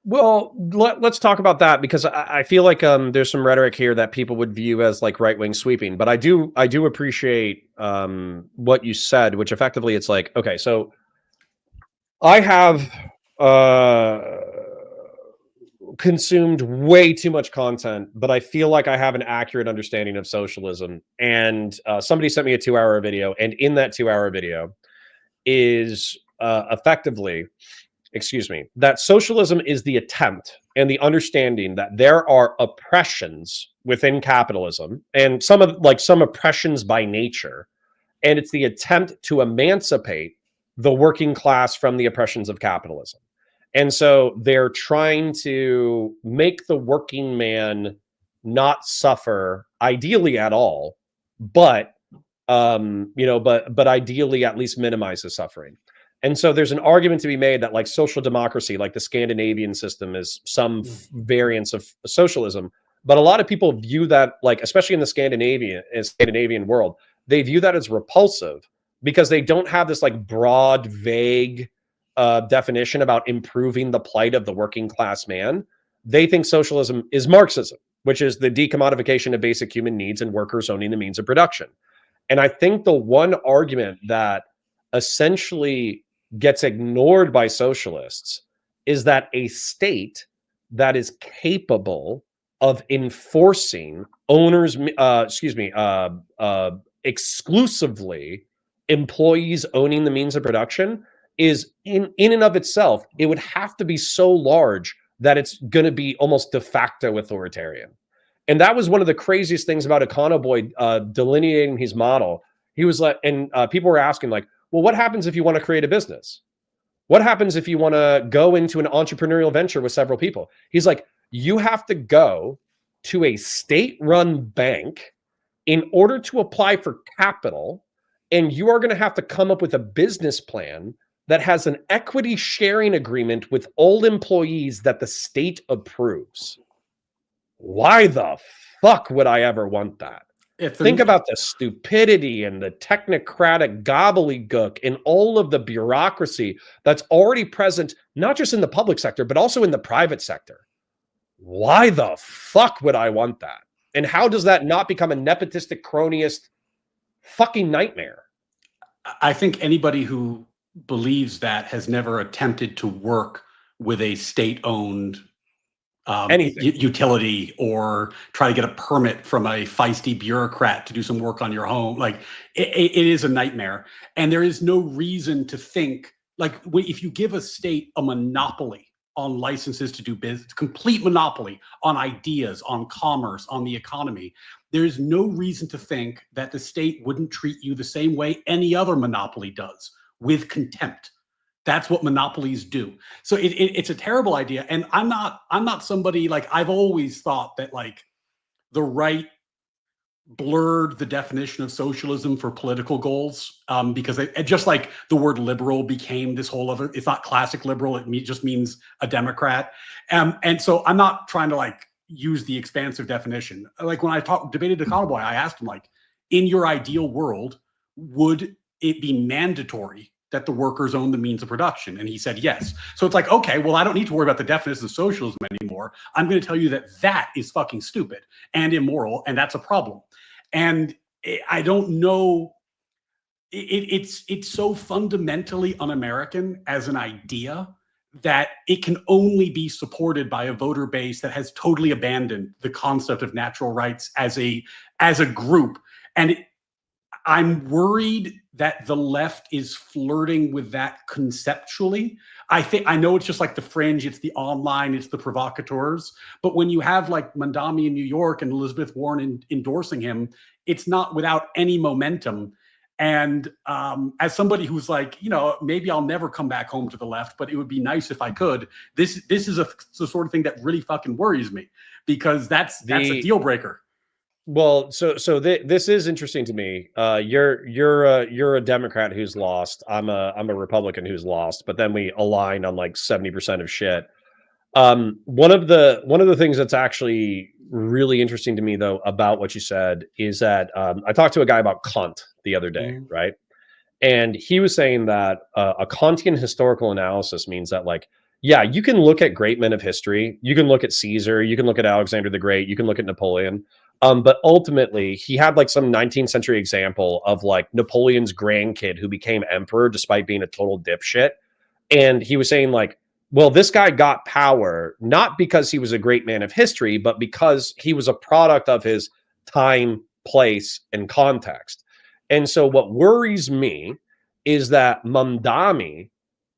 S3: Well, let's talk about that, because I feel like there's some rhetoric here that people would view as like right-wing sweeping, but I do appreciate what you said, which effectively it's like, okay, so I have consumed way too much content, but I feel like I have an accurate understanding of socialism. And somebody sent me a 2-hour video, and in that 2-hour video is effectively, that socialism is the attempt and the understanding that there are oppressions within capitalism, and some oppressions by nature, and it's the attempt to emancipate the working class from the oppressions of capitalism. And so they're trying to make the working man not suffer, ideally at all, but but ideally at least minimize the suffering. And so there's an argument to be made that like social democracy, like the Scandinavian system, is some variance of socialism. But a lot of people view that, like, especially in the Scandinavian world, they view that as repulsive because they don't have this like broad, vague definition about improving the plight of the working class man. They think socialism is Marxism, which is the decommodification of basic human needs and workers owning the means of production. And I think the one argument that essentially gets ignored by socialists is that a state that is capable of enforcing exclusively employees owning the means of production is in and of itself, it would have to be so large that it's going to be almost de facto authoritarian. And that was one of the craziest things about Econoboy delineating his model. He was like, and people were asking like, well, what happens if you want to create a business? What happens if you want to go into an entrepreneurial venture with several people? He's like, you have to go to a state-run bank in order to apply for capital, and you are going to have to come up with a business plan that has an equity sharing agreement with all employees that the state approves. Why the fuck would I ever want that? Think about the stupidity and the technocratic gobbledygook and all of the bureaucracy that's already present, not just in the public sector, but also in the private sector. Why the fuck would I want that? And how does that not become a nepotistic cronyist fucking nightmare?
S8: I think anybody who believes that has never attempted to work with a state-owned utility or try to get a permit from a feisty bureaucrat to do some work on your home. Like it is a nightmare. And there is no reason to think like if you give a state a monopoly on licenses to do business, complete monopoly on ideas, on commerce, on the economy, there's no reason to think that the state wouldn't treat you the same way any other monopoly does, with contempt. That's what monopolies do. So it's a terrible idea. And I'm not somebody like, I've always thought that like the right blurred the definition of socialism for political goals, because it just like the word liberal became this whole other, it's not classic liberal, it just means a Democrat. And so I'm not trying to like use the expansive definition. Like when I debated Econoboy, I asked him like, in your ideal world, would it be mandatory that the workers own the means of production? And he said yes. So it's like, okay, well, I don't need to worry about the definition of socialism anymore. I'm going to tell you that that is fucking stupid and immoral, and that's a problem. And I don't know, it's so fundamentally un-American as an idea that it can only be supported by a voter base that has totally abandoned the concept of natural rights as a group. And I'm worried that the left is flirting with that conceptually. I know it's just like the fringe, it's the online, it's the provocateurs. But when you have like Mandami in New York and Elizabeth Warren endorsing him, it's not without any momentum. And as somebody who's like, you know, maybe I'll never come back home to the left, but it would be nice if I could. This is the sort of thing that really fucking worries me, because that's a deal breaker.
S3: Well, so this is interesting to me. You're a Democrat who's lost. I'm a Republican who's lost, but then we align on like 70% of shit. One of the things that's actually really interesting to me though about what you said is that I talked to a guy about Kant the other day, right? And he was saying that a Kantian historical analysis means that like, yeah, you can look at great men of history, you can look at Caesar, you can look at Alexander the Great, you can look at Napoleon. But ultimately, he had like some 19th century example of like Napoleon's grandkid who became emperor despite being a total dipshit. And he was saying like, well, this guy got power not because he was a great man of history, but because he was a product of his time, place, and context. And so what worries me is that Mamdani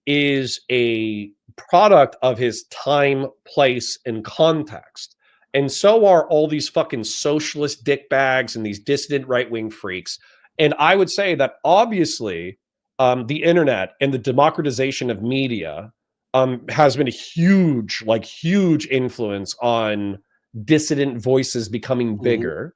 S3: is a product of his time, place, and context. And so are all these fucking socialist dickbags and these dissident right-wing freaks. And I would say that obviously the internet and the democratization of media has been a huge influence on dissident voices becoming bigger.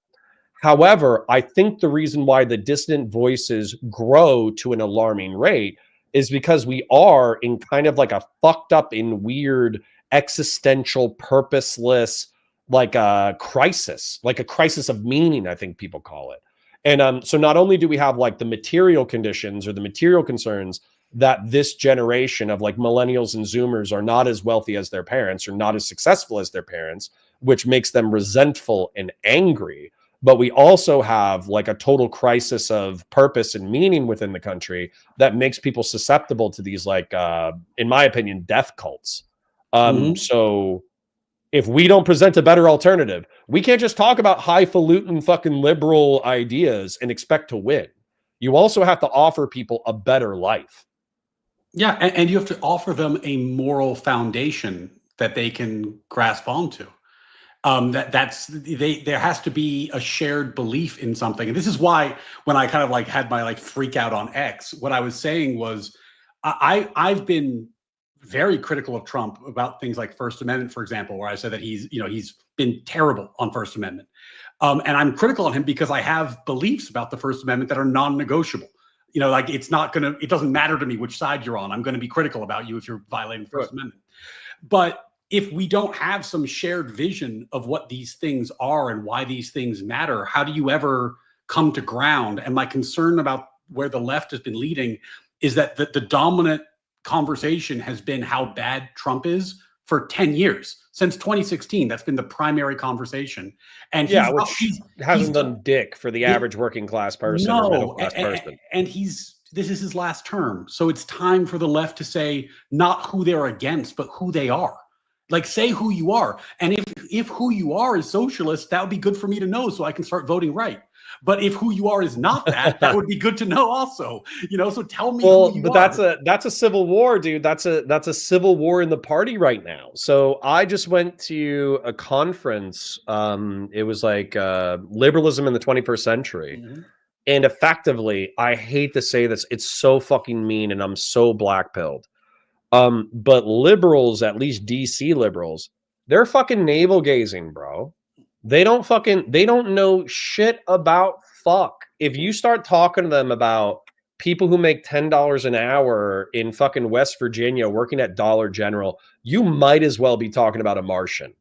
S3: However, I think the reason why the dissident voices grow to an alarming rate is because we are in kind of like a fucked up and weird existential, purposeless, like a crisis of meaning, I think people call it. And so not only do we have like the material conditions or the material concerns that this generation of like millennials and Zoomers are not as wealthy as their parents or not as successful as their parents, which makes them resentful and angry. But we also have like a total crisis of purpose and meaning within the country that makes people susceptible to these like, in my opinion, death cults. So if we don't present a better alternative, we can't just talk about highfalutin fucking liberal ideas and expect to win. You also have to offer people a better life.
S8: Yeah, and you have to offer them a moral foundation that they can grasp onto. There has to be a shared belief in something. And this is why when I kind of like had my like freak out on X, what I was saying was I've been very critical of Trump about things like First Amendment, for example, where I said that he's been terrible on First Amendment. And I'm critical on him because I have beliefs about the First Amendment that are non-negotiable. Like it doesn't matter to me which side you're on. I'm going to be critical about you if you're violating the First Amendment. But if we don't have some shared vision of what these things are and why these things matter, how do you ever come to ground? And my concern about where the left has been leading is that the dominant conversation has been how bad Trump is for 10 years. Since 2016, that's been the primary conversation. And
S3: which hasn't done dick for the average working class person or middle class person.
S8: And this is his last term. So it's time for the left to say not who they're against, but who they are. Like, say who you are. And if who you are is socialist, that would be good for me to know so I can start voting right. But if who you are is not that would be good to know also. So tell me who you are.
S3: That's a civil war, dude. That's a civil war in the party right now. So I just went to a conference. It was like liberalism in the 21st century. Mm-hmm. And effectively, I hate to say this, it's so fucking mean and I'm so black-pilled. But liberals, at least DC liberals, they're fucking navel gazing, bro. They don't know shit about fuck. If you start talking to them about people who make $10 an hour in fucking West Virginia working at Dollar General, you might as well be talking about a Martian.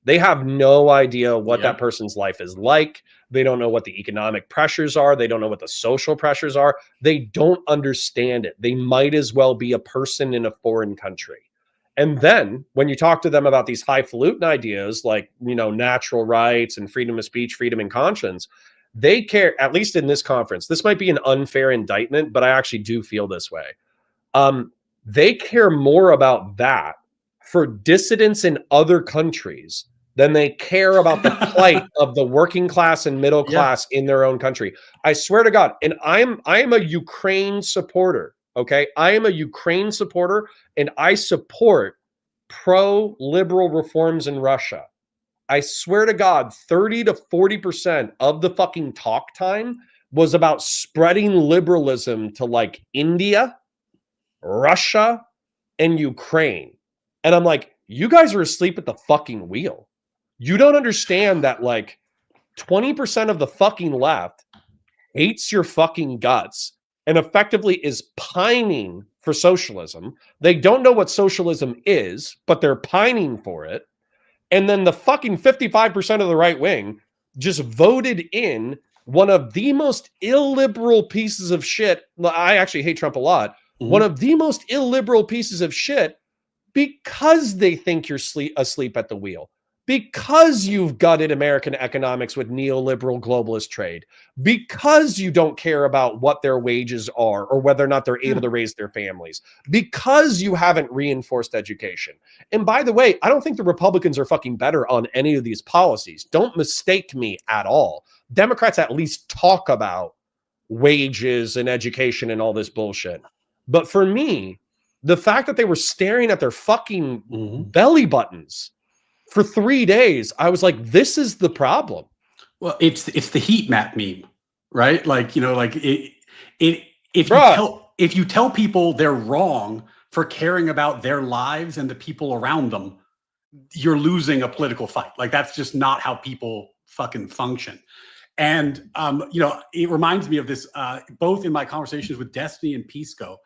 S3: They have no idea what that person's life is like. They don't know what the economic pressures are. They don't know what the social pressures are. They don't understand it. They might as well be a person in a foreign country. And then when you talk to them about these highfalutin ideas like, natural rights and freedom of speech, freedom and conscience, they care, at least in this conference. This might be an unfair indictment, but I actually do feel this way. They care more about that for dissidents in other countries than they care about the plight of the working class and middle class in their own country. I swear to God. And I am a Ukraine supporter. Okay. I am a Ukraine supporter and I support pro-liberal reforms in Russia. I swear to God, 30 to 40% of the fucking talk time was about spreading liberalism to like India, Russia, and Ukraine. And I'm like, you guys are asleep at the fucking wheel. You don't understand that like 20% of the fucking left hates your fucking guts and effectively is pining for socialism. They don't know what socialism is, but they're pining for it. And then the fucking 55% of the right wing just voted in one of the most illiberal pieces of shit. I actually hate Trump a lot. Mm-hmm. One of the most illiberal pieces of shit because they think you're asleep at the wheel. Because you've gutted American economics with neoliberal globalist trade, because you don't care about what their wages are or whether or not they're able to raise their families, because you haven't reinforced education. And by the way, I don't think the Republicans are fucking better on any of these policies. Don't mistake me at all. Democrats at least talk about wages and education and all this bullshit. But for me, the fact that they were staring at their fucking belly buttons for 3 days, I was like, this is the problem.
S8: Well, it's the heat map meme, right? Like, if you tell people they're wrong for caring about their lives and the people around them, you're losing a political fight. Like, that's just not how people fucking function. And, it reminds me of this, both in my conversations with Destiny and Pisco.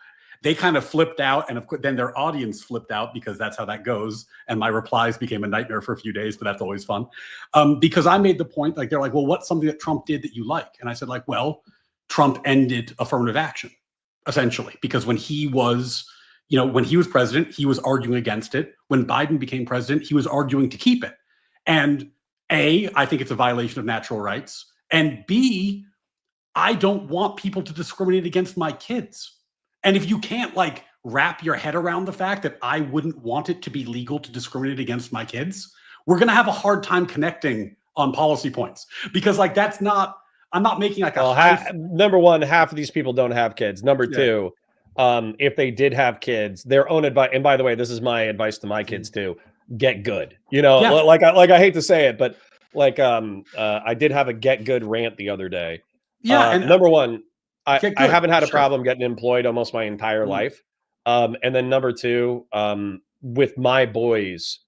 S8: They kind of flipped out, and of course, then their audience flipped out because that's how that goes. And my replies became a nightmare for a few days, but that's always fun. Because I made the point, like, they're like, well, what's something that Trump did that you like? And I said, like, well, Trump ended affirmative action, essentially, because when he was president, he was arguing against it. When Biden became president, he was arguing to keep it. And A, I think it's a violation of natural rights. And B, I don't want people to discriminate against my kids. And if you can't like wrap your head around the fact that I wouldn't want it to be legal to discriminate against my kids, we're going to have a hard time connecting on policy points because like, I'm not making like
S3: number one, half of these people don't have kids. Number two, if they did have kids, their own advice. And by the way, this is my advice to my kids too. get good. You know,
S8: Yeah.
S3: like I hate to say it, but like I did have a get good rant the other day.
S8: Yeah, and
S3: Number one, I
S8: get
S3: I
S8: good,
S3: haven't had a
S8: sure.
S3: problem getting employed almost my entire
S8: Mm.
S3: life. And then number two, with my boys,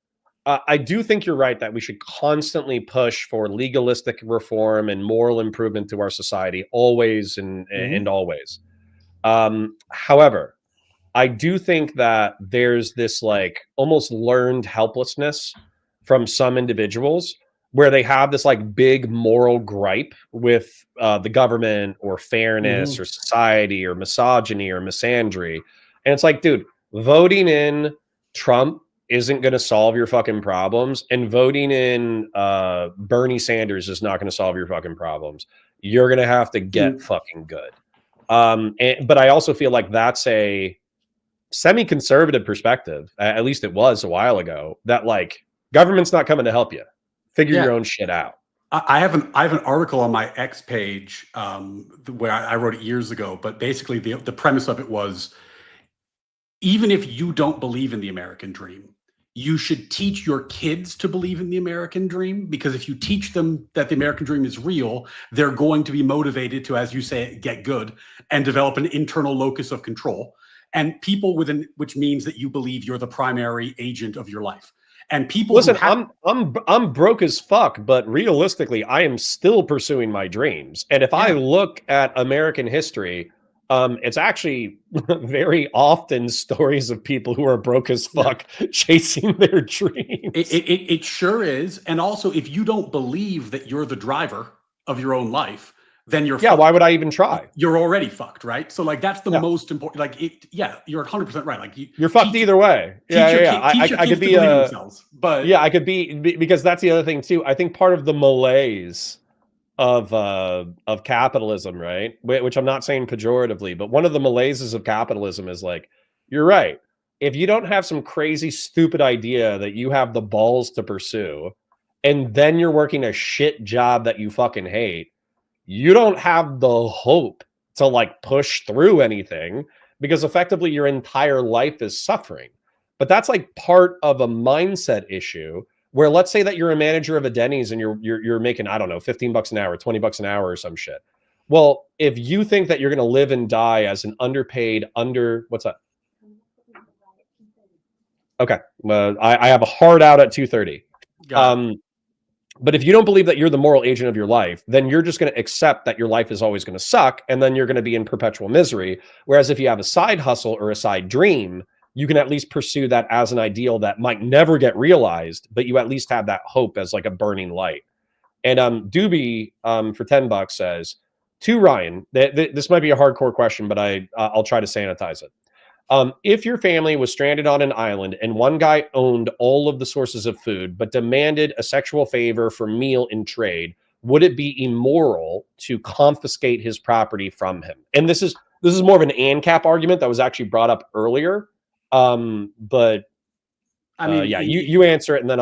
S3: I do think you're right that we should constantly push for legalistic reform and moral improvement to our society, always and always. However, I do think that there's this like almost learned helplessness from some individuals where they have this like big moral gripe with the government or fairness or society or misogyny or misandry. And it's like, dude, voting in Trump isn't going to solve your fucking problems. And voting in Bernie Sanders is not going to solve your fucking problems. You're going to have to get fucking good. But I also feel like that's a semi-conservative perspective, at least it was a while ago, that like government's not coming to help you. Figure your own shit out.
S8: I have an article on my X page where I wrote it years ago, but basically the premise of it was, even if you don't believe in the American dream, you should teach your kids to believe in the American dream, because if you teach them that the American dream is real, they're going to be motivated to, as you say, get good and develop an internal locus of control. And people which means that you believe you're the primary agent of your life. And people
S3: listen, I'm broke as fuck, but realistically, I am still pursuing my dreams. And if I look at American history, it's actually very often stories of people who are broke as fuck chasing their dreams.
S8: It sure is. And also, if you don't believe that you're the driver of your own life, then you're fucked.
S3: Why would I even try?
S8: You're already fucked, right? So like that's the most important. Like you're 100% right. Like
S3: you're fucked either way. I could be
S8: but
S3: I could be, because that's the other thing too. I think part of the malaise of capitalism, right? Which I'm not saying pejoratively, but one of the malaises of capitalism is like, you're right. If you don't have some crazy stupid idea that you have the balls to pursue, and then you're working a shit job that you fucking hate, you don't have the hope to like push through anything, because effectively your entire life is suffering. But that's like part of a mindset issue where, let's say that you're a manager of a Denny's and you're making, I don't know, $15 an hour, $20 an hour or some shit. Well, if you think that you're going to live and die as an underpaid what's that? Okay. I have a hard out at 2:30. But if you don't believe that you're the moral agent of your life, then you're just going to accept that your life is always going to suck, and then you're going to be in perpetual misery. Whereas if you have a side hustle or a side dream, you can at least pursue that as an ideal that might never get realized, but you at least have that hope as like a burning light. And Doobie for $10 says, to Ryan, this might be a hardcore question, but I'll try to sanitize it. If your family was stranded on an island and one guy owned all of the sources of food but demanded a sexual favor for meal in trade, would it be immoral to confiscate his property from him? And this is more of an ANCAP argument that was actually brought up earlier. But I mean, you answer it, and then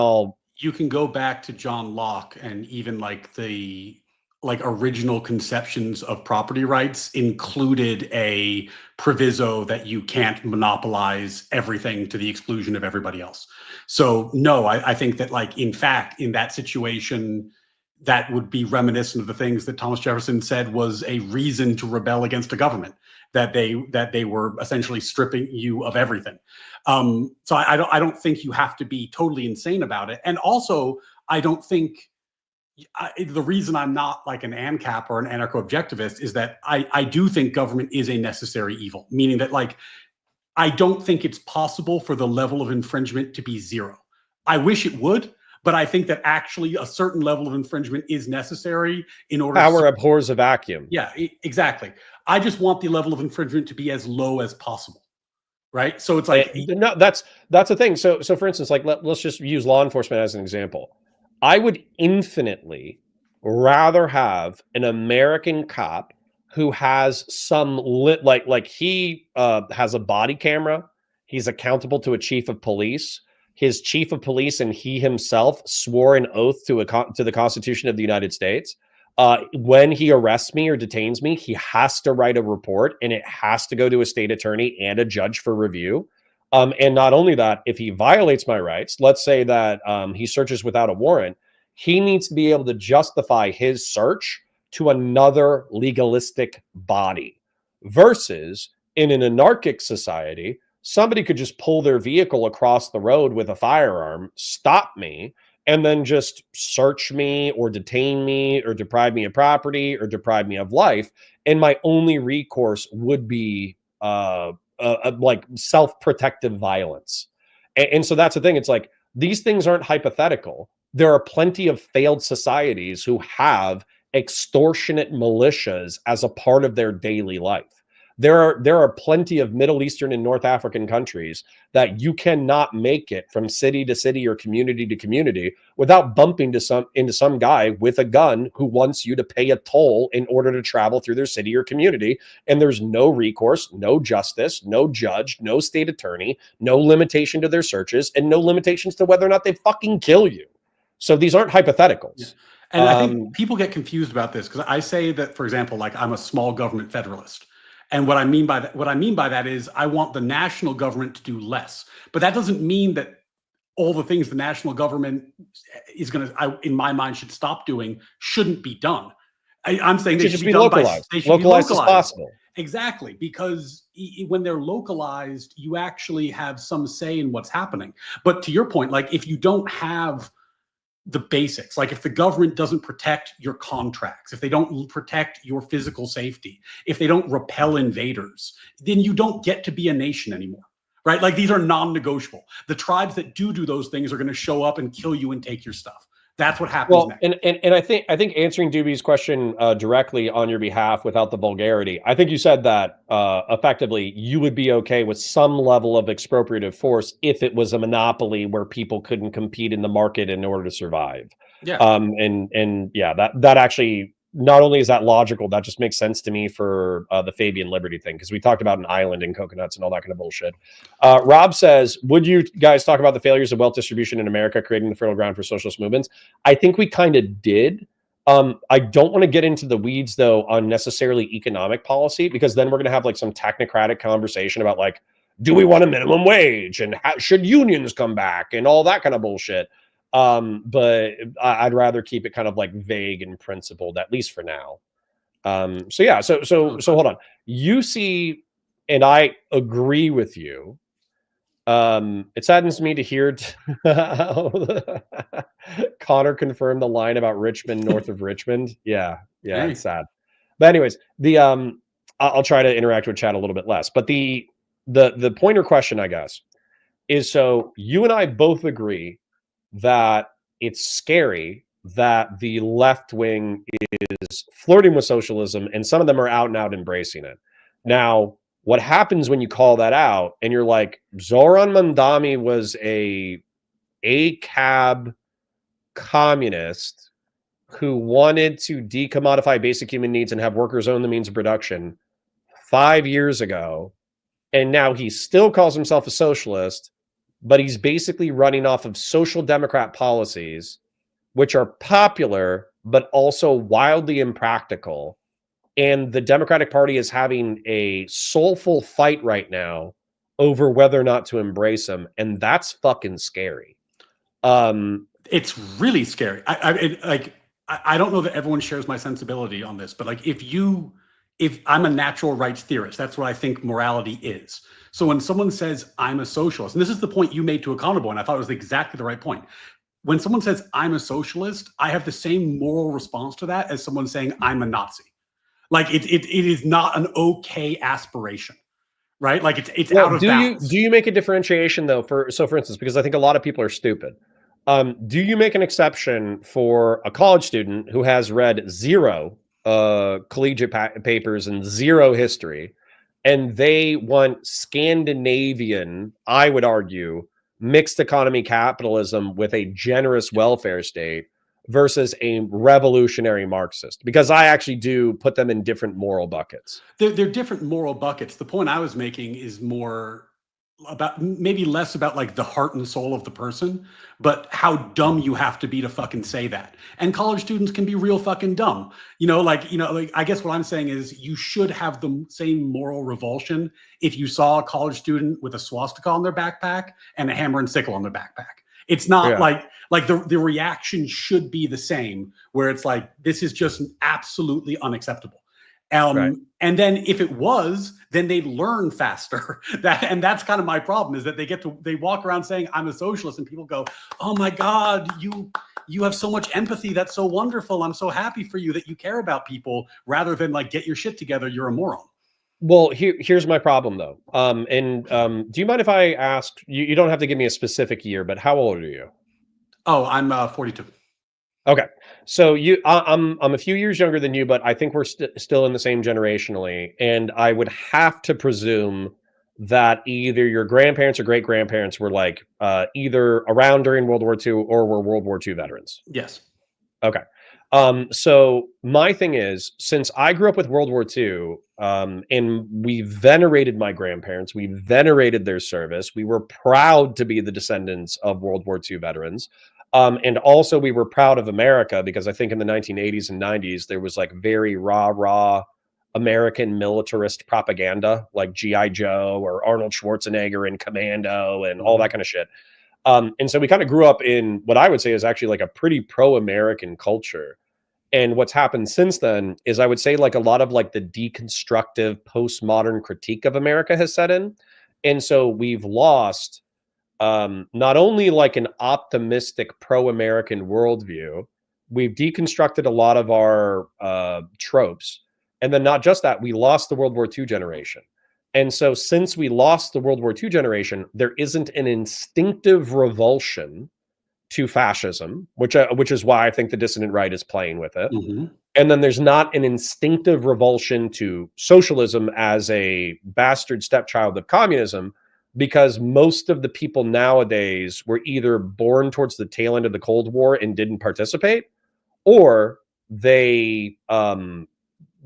S8: you can go back to John Locke, and even like the original conceptions of property rights included a proviso that you can't monopolize everything to the exclusion of everybody else. So no, I think that in fact, in that situation, that would be reminiscent of the things that Thomas Jefferson said was a reason to rebel against a government, that they were essentially stripping you of everything. So I don't think you have to be totally insane about it. And also, I don't think the reason I'm not like an ANCAP or an anarcho-objectivist is that I do think government is a necessary evil, meaning that I don't think it's possible for the level of infringement to be zero. I wish it would, but I think that actually a certain level of infringement is necessary in order.
S3: Power abhors a vacuum.
S8: Yeah, exactly. I just want the level of infringement to be as low as possible. Right. So it's like,
S3: no, that's the thing. So for instance, let's just use law enforcement as an example. I would infinitely rather have an American cop who has some he has a body camera. He's accountable to a chief of police. His chief of police and he himself swore an oath to the Constitution of the United States. When he arrests me or detains me, he has to write a report, and it has to go to a state attorney and a judge for review. And not only that, if he violates my rights, let's say that he searches without a warrant, he needs to be able to justify his search to another legalistic body. Versus in an anarchic society, somebody could just pull their vehicle across the road with a firearm, stop me, and then just search me or detain me or deprive me of property or deprive me of life. And my only recourse would be like self-protective violence. And so that's the thing. It's like, these things aren't hypothetical. There are plenty of failed societies who have extortionate militias as a part of their daily life. There are plenty of Middle Eastern and North African countries that you cannot make it from city to city or community to community without bumping into some guy with a gun who wants you to pay a toll in order to travel through their city or community. And there's no recourse, no justice, no judge, no state attorney, no limitation to their searches, and no limitations to whether or not they fucking kill you. So these aren't hypotheticals.
S8: Yeah. And I think people get confused about this because I say that, for example, like I'm a small government federalist. And what I mean by that is I want the national government to do less. But that doesn't mean that all the things the national government is going to, in my mind, should stop doing shouldn't be done. I'm saying they should be done
S3: localized.
S8: They should
S3: localized
S8: be
S3: as possible.
S8: Exactly, because when they're localized, you actually have some say in what's happening. But to your point, like if you don't have the basics, like if the government doesn't protect your contracts, if they don't protect your physical safety, if they don't repel invaders, then you don't get to be a nation anymore, right? Like these are non-negotiable. The tribes that do those things are going to show up and kill you and take your stuff. That's what happens
S3: well,
S8: next.
S3: And I think answering Doobie's question directly on your behalf without the vulgarity, I think you said that effectively you would be okay with some level of expropriative force if it was a monopoly where people couldn't compete in the market in order to survive.
S8: Yeah.
S3: And yeah, that actually, not only is that logical, that just makes sense to me for the Fabian Liberty thing, because we talked about an island and coconuts and all that kind of bullshit. Rob says, would you guys talk about the failures of wealth distribution in America, creating the fertile ground for socialist movements? I think we kind of did. I don't want to get into the weeds, though, on necessarily economic policy, because then we're going to have like some technocratic conversation about like, do we want a minimum wage and should unions come back and all that kind of bullshit. But I'd rather keep it kind of like vague and principled, at least for now. So yeah, so hold on. You see, and I agree with you. It saddens me to hear Connor confirm the line about Richmond north of Richmond. Yeah, it's sad. But anyways, I'll try to interact with chat a little bit less. But the pointer question, I guess, is, so you and I both agree that it's scary that the left wing is flirting with socialism, and some of them are out and out embracing it. Now, what happens when you call that out and you're like, Zoran Mandami was a cab communist who wanted to decommodify basic human needs and have workers own the means of production 5 years ago, and now he still calls himself a socialist, but he's basically running off of social democrat policies, which are popular, but also wildly impractical. And the Democratic Party is having a soulful fight right now over whether or not to embrace them. And that's fucking scary.
S8: It's really scary. I don't know that everyone shares my sensibility on this, but like if I'm a natural rights theorist, that's what I think morality is. So when someone says I'm a socialist, and this is the point you made to Accountable, and I thought it was exactly the right point. When someone says I'm a socialist, I have the same moral response to that as someone saying I'm a Nazi. Like it is not an okay aspiration, right? Like it's out of bounds.
S3: Do you make a differentiation though? For instance, because I think a lot of people are stupid. Do you make an exception for a college student who has read zero collegiate papers and zero history, and they want Scandinavian, I would argue, mixed economy capitalism with a generous welfare state versus a revolutionary Marxist? Because I actually do put them in different moral buckets.
S8: They're different moral buckets. The point I was making is more about maybe less about like the heart and soul of the person, but how dumb you have to be to fucking say that. And college students can be real fucking dumb. Like I guess what I'm saying is you should have the same moral revulsion if you saw a college student with a swastika on their backpack and a hammer and sickle on their backpack. It's not like the reaction should be the same, where it's like, this is just absolutely unacceptable.
S3: Right.
S8: And then if it was, then they'd learn faster. And that's kind of my problem, is that they walk around saying I'm a socialist, and people go, oh my God, you have so much empathy. That's so wonderful. I'm so happy for you that you care about people, rather than like, get your shit together. You're a moron.
S3: Well, here's my problem though. Do you mind if I ask, you don't have to give me a specific year, but how old are you?
S8: Oh, I'm 42.
S3: Okay. So I'm a few years younger than you, but I think we're still in the same generationally. And I would have to presume that either your grandparents or great grandparents were like either around during World War II or were World War II veterans.
S8: Yes.
S3: Okay. So my thing is, since I grew up with World War II, and we venerated my grandparents, we venerated their service, we were proud to be the descendants of World War II veterans. And also we were proud of America, because I think in the 1980s and 90s, there was like very rah American militarist propaganda, like G.I. Joe or Arnold Schwarzenegger in Commando and all that kind of shit. And so we kind of grew up in what I would say is actually like a pretty pro-American culture. And what's happened since then is, I would say, like a lot of like the deconstructive postmodern critique of America has set in. And so we've lost not only like an optimistic pro-American worldview, we've deconstructed a lot of our tropes. And then not just that, we lost the World War II generation. And so since we lost the World War II generation, there isn't an instinctive revulsion to fascism, which is why I think the dissident right is playing with it.
S8: Mm-hmm.
S3: And then there's not an instinctive revulsion to socialism as a bastard stepchild of communism, because most of the people nowadays were either born towards the tail end of the Cold War and didn't participate, or they're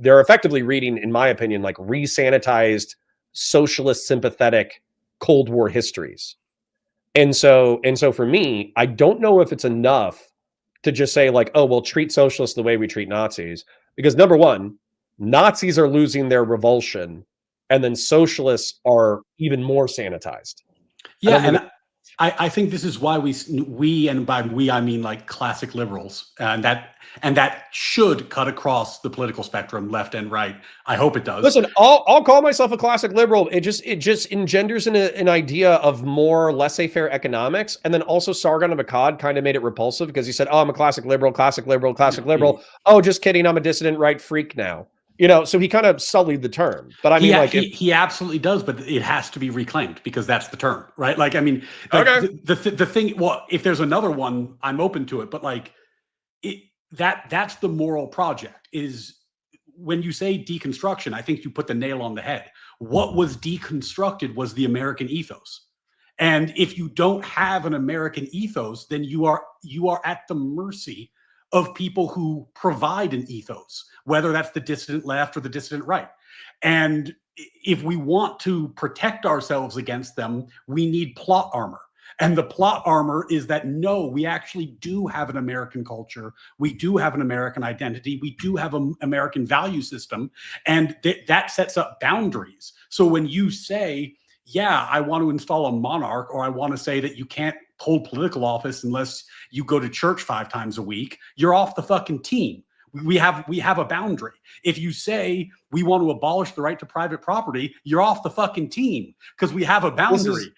S3: effectively reading, in my opinion, like resanitized socialist sympathetic Cold War histories. And so for me, I don't know if it's enough to just say like, oh, well, treat socialists the way we treat Nazis. Because number one, Nazis are losing their revulsion, and then socialists are even more sanitized.
S8: Yeah, and I think this is why we, and by we I mean like classic liberals, and that should cut across the political spectrum, left and right. I hope it does.
S3: Listen, I'll call myself a classic liberal. It just engenders an idea of more laissez-faire economics, and then also Sargon of Akkad kind of made it repulsive, because he said, "Oh, I'm a classic liberal, classic liberal, classic liberal." Oh, just kidding, I'm a dissident right freak now. So he kind of sullied the term. But I mean,
S8: he absolutely does, but it has to be reclaimed, because that's the term, right? Like, I mean,
S3: okay.
S8: the thing. Well, if there's another one, I'm open to it. But like, that's the moral project. Is when you say deconstruction, I think you put the nail on the head. What was deconstructed was the American ethos. And if you don't have an American ethos, then you are at the mercy of people who provide an ethos, whether that's the dissident left or the dissident right. And if we want to protect ourselves against them, we need plot armor. And the plot armor is that, no, we actually do have an American culture. We do have an American identity. We do have an American value system. And that sets up boundaries. So when you say, yeah, I want to install a monarch, or I want to say that you can't hold political office unless you go to church 5 times a week, you're off the fucking team. We have a boundary. If you say we want to abolish the right to private property, you're off the fucking team, because we have a boundary.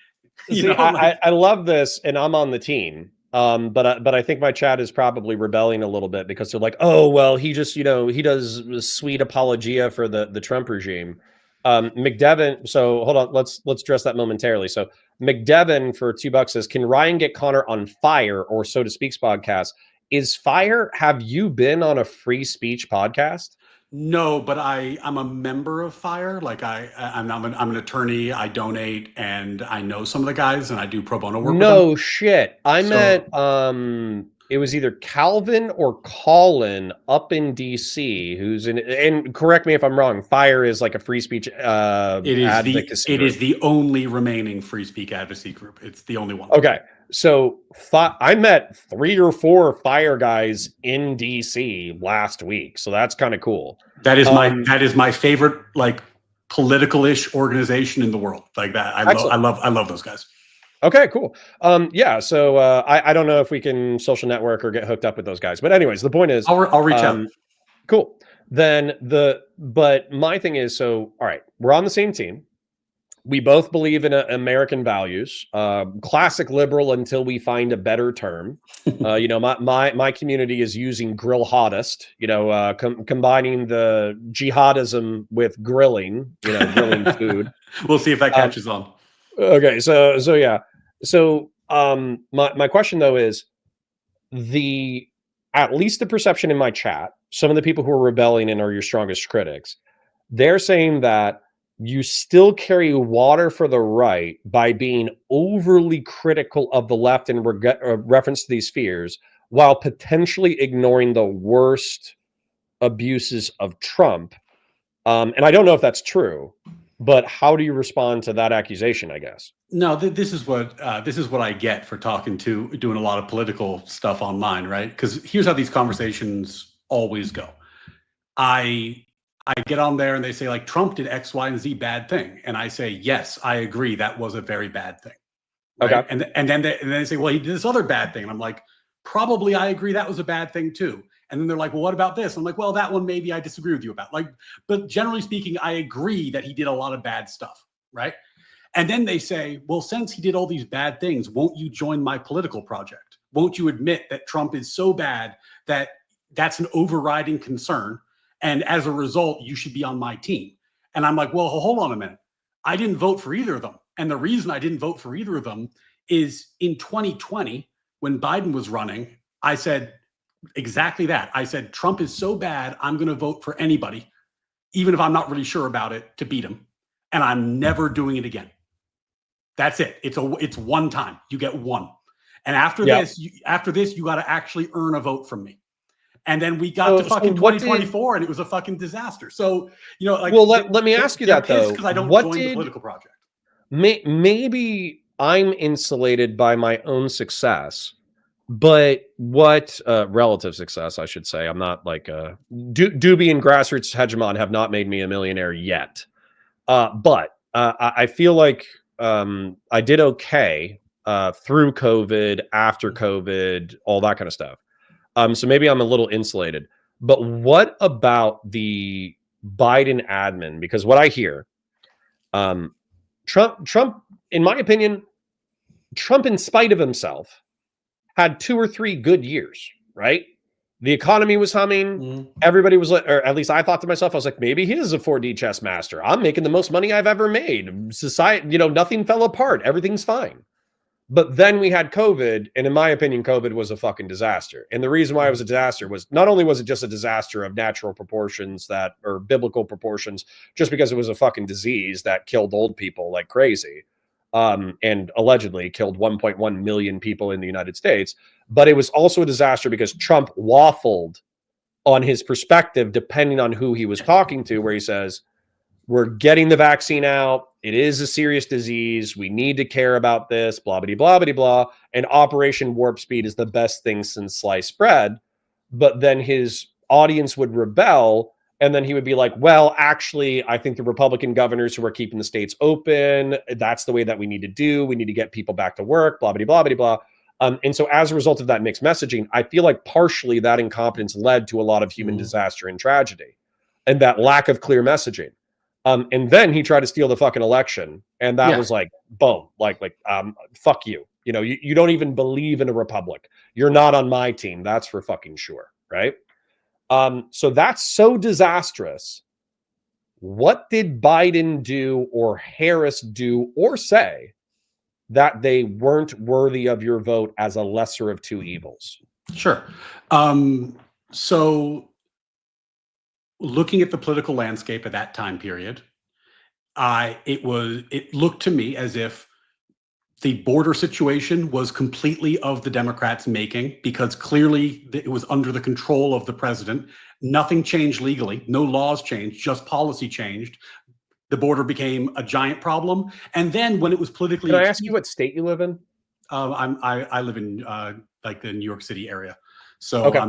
S3: I love this, and I'm on the team. But I think my chat is probably rebelling a little bit, because they're like, oh, well, he just, he does sweet apologia for the Trump regime. McDevin, so hold on, let's address that momentarily. So McDevin for $2 says, can Ryan get Connor on Fire, or So to Speak's podcast? Is Fire, have you been on a free speech podcast?
S8: No, but I'm a member of Fire. Like I'm an attorney. I donate, and I know some of the guys, and I do pro bono work.
S3: No shit. I meant it was either Calvin or Colin up in DC, who's in, and correct me if I'm wrong, FIRE is like a free speech advocacy
S8: It
S3: group.
S8: is the only remaining free speech advocacy group. It's the only one.
S3: Okay. So I met 3 or 4 FIRE guys in DC last week. So that's kind of cool.
S8: That is my favorite, like, political-ish organization in the world. Like that. I love those guys.
S3: Okay, cool. Yeah, so I don't know if we can social network or get hooked up with those guys. But anyways, the point is
S8: I'll reach out.
S3: Cool. Then but my thing is, so all right, we're on the same team. We both believe in American values, classic liberal until we find a better term. You know, my community is using grill hottest, you know, combining the jihadism with grilling, you know, grilling food.
S8: We'll see if that catches on.
S3: Okay. So yeah. So my question though is at least the perception in my chat, some of the people who are rebelling and are your strongest critics, they're saying that you still carry water for the right by being overly critical of the left in reference to these fears, while potentially ignoring the worst abuses of Trump. And I don't know if that's true, but how do you respond to that accusation, I guess?
S8: No, this is what I get for doing a lot of political stuff online, right? Because here's how these conversations always go. I get on there and they say, like, Trump did X, Y, and Z bad thing, and I say, yes, I agree, that was a very bad thing. Right? Okay. And then they say, well, he did this other bad thing, and I'm like, probably I agree that was a bad thing too. And then they're like, well, what about this? I'm like, well, that one maybe I disagree with you about. Like, but generally speaking, I agree that he did a lot of bad stuff, right? And then they say, well, since he did all these bad things, won't you join my political project? Won't you admit that Trump is so bad that that's an overriding concern? And as a result, you should be on my team. And I'm like, well, hold on a minute. I didn't vote for either of them. And the reason I didn't vote for either of them is in 2020, when Biden was running, I said exactly that. I said, Trump is so bad, I'm going to vote for anybody, even if I'm not really sure about it, to beat him. And I'm never doing it again. That's it. It's one time. You get one. And after this, you got to actually earn a vote from me. And then we got to fucking 2024, and it was a fucking disaster. So, you know, like,
S3: well, let me ask you that though.
S8: Because I don't join the political project.
S3: Maybe I'm insulated by my own success, but what relative success, I should say. I'm not like Doobie and grassroots hegemon have not made me a millionaire yet. But I feel like I did okay through COVID, after COVID, all that kind of stuff. So maybe I'm a little insulated. But what about the Biden admin? Because what I hear, Trump, in my opinion, Trump, in spite of himself, had 2 or 3 good years, right? The economy was humming. Mm-hmm. Everybody was like, or at least I thought to myself, I was like, maybe he is a 4D chess master. I'm making the most money I've ever made. Society, you know, nothing fell apart. Everything's fine. But then we had COVID, and in my opinion, COVID was a fucking disaster. And the reason why it was a disaster was not only was it just a disaster of natural proportions or biblical proportions, just because it was a fucking disease that killed old people like crazy, and allegedly killed 1.1 million people in the United States. But it was also a disaster because Trump waffled on his perspective, depending on who he was talking to, where he says, we're getting the vaccine out. It is a serious disease. We need to care about this, blah, blah, blah, blah, blah. And Operation Warp Speed is the best thing since sliced bread. But then his audience would rebel. And then he would be like, well, actually, I think the Republican governors who are keeping the states open, that's the way that we need to do. We need to get people back to work, blah, blah, blah, blah, blah. And so as a result of that mixed messaging, I feel like partially that incompetence led to a lot of human disaster and tragedy and that lack of clear messaging. And then he tried to steal the fucking election. And that was like, boom, fuck you. You know, you don't even believe in a republic. You're not on my team. That's for fucking sure. Right. So that's so disastrous. What did Biden do or Harris do or say that they weren't worthy of your vote as a lesser of two evils?
S8: Sure. So looking at the political landscape at that time period, it looked to me as if the border situation was completely of the Democrats' making, because clearly it was under the control of the president. Nothing changed legally. No laws changed, just policy changed. The border became a giant problem. And then when it was politically...
S3: Can I ask you what state you live in?
S8: I live in like the New York City area. So
S3: Okay.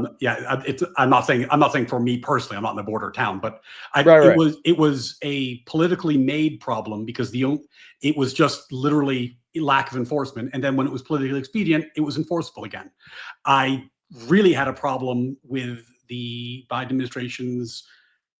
S8: I'm not saying for me personally, I'm not in the border town, but it was a politically made problem, because it was just literally lack of enforcement. And then when it was politically expedient, it was enforceable again. I really had a problem with the Biden administration's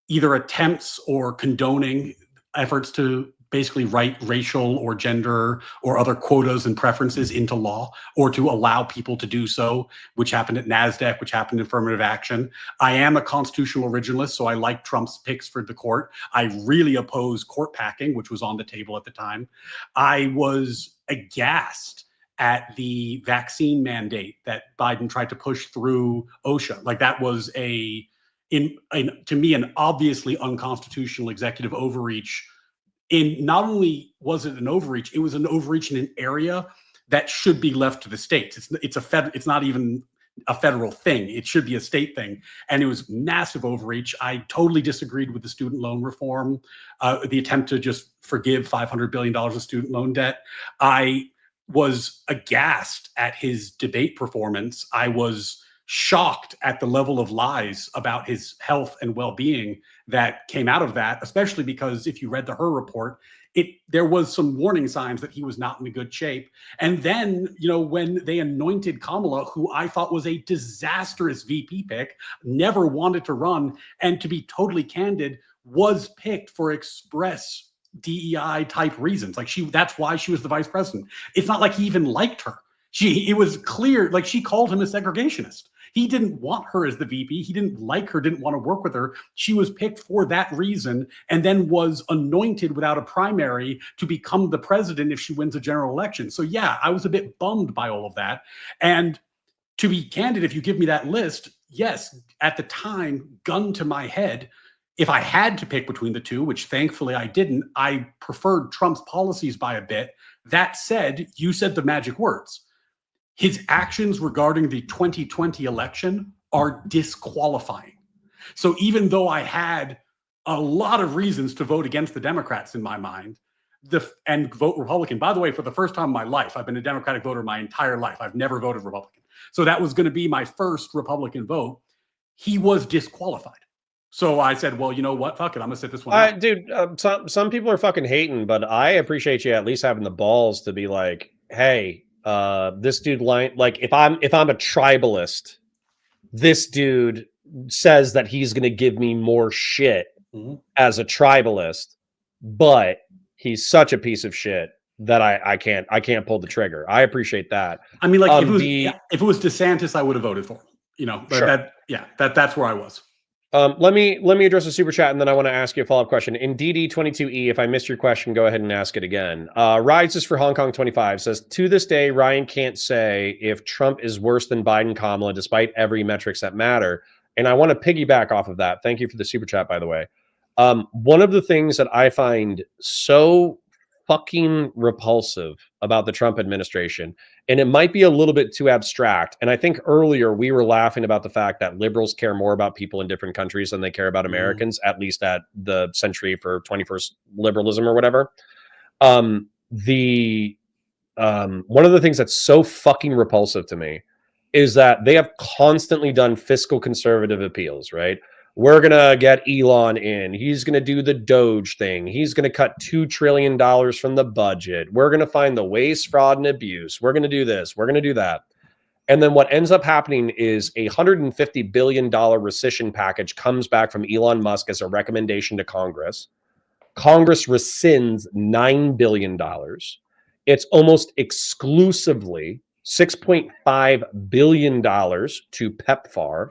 S8: either attempts or condoning efforts to basically write racial or gender or other quotas and preferences into law, or to allow people to do so, which happened at NASDAQ, which happened in affirmative action. I am a constitutional originalist, so I like Trump's picks for the court. I really oppose court packing, which was on the table at the time. I was aghast at the vaccine mandate that Biden tried to push through OSHA. Like, that was to me, an obviously unconstitutional executive overreach. Not only was it an overreach, it was an overreach in an area that should be left to the states. It's not even a federal thing. It should be a state thing. And it was massive overreach. I totally disagreed with the student loan reform, the attempt to just forgive $500 billion of student loan debt. I was aghast at his debate performance. I was shocked at the level of lies about his health and well-being that came out of that, especially because if you read the Her report, there was some warning signs that he was not in a good shape. And then, when they anointed Kamala, who I thought was a disastrous VP pick, never wanted to run, and to be totally candid, was picked for express DEI type reasons. Like, that's why she was the vice president. It's not like he even liked her. It was clear, like, she called him a segregationist. He didn't want her as the VP. He didn't like her, didn't want to work with her. She was picked for that reason, and then was anointed without a primary to become the president if she wins a general election. So yeah, I was a bit bummed by all of that. And to be candid, if you give me that list, yes, at the time, gun to my head, if I had to pick between the two, which thankfully I didn't, I preferred Trump's policies by a bit. That said, you said the magic words. His actions regarding the 2020 election are disqualifying. So even though I had a lot of reasons to vote against the Democrats in my mind, and vote Republican, by the way, for the first time in my life, I've been a Democratic voter my entire life. I've never voted Republican. So that was going to be my first Republican vote. He was disqualified. So I said, well, you know what? Fuck it. I'm going to sit this one out.
S3: Dude, some people are fucking hating, but I appreciate you at least having the balls to be like, hey, this dude like if I'm a tribalist, this dude says that he's going to give me more shit as a tribalist, but he's such a piece of shit that I can't pull the trigger. I appreciate that.
S8: I mean, like, if it was DeSantis, I would have voted for him, but
S3: sure.
S8: That's where I was.
S3: Let me address the super chat, and then I want to ask you a follow-up question. In DD22E, if I missed your question, go ahead and ask it again. Rides for Hong Kong 25 says, to this day, Ryan can't say if Trump is worse than Biden Kamala, despite every metrics that matter. And I want to piggyback off of that. Thank you for the super chat, by the way. One of the things that I find so fucking repulsive about the Trump administration, and it might be a little bit too abstract. And I think earlier we were laughing about the fact that liberals care more about people in different countries than they care about Americans, at least at the Century for 21st Liberalism or whatever. One of the things that's so fucking repulsive to me is that they have constantly done fiscal conservative appeals, right? We're going to get Elon in. He's going to do the Doge thing. He's going to cut $2 trillion from the budget. We're going to find the waste, fraud, and abuse. We're going to do this. We're going to do that. And then what ends up happening is a $150 billion rescission package comes back from Elon Musk as a recommendation to Congress. Congress rescinds $9 billion. It's almost exclusively $6.5 billion to PEPFAR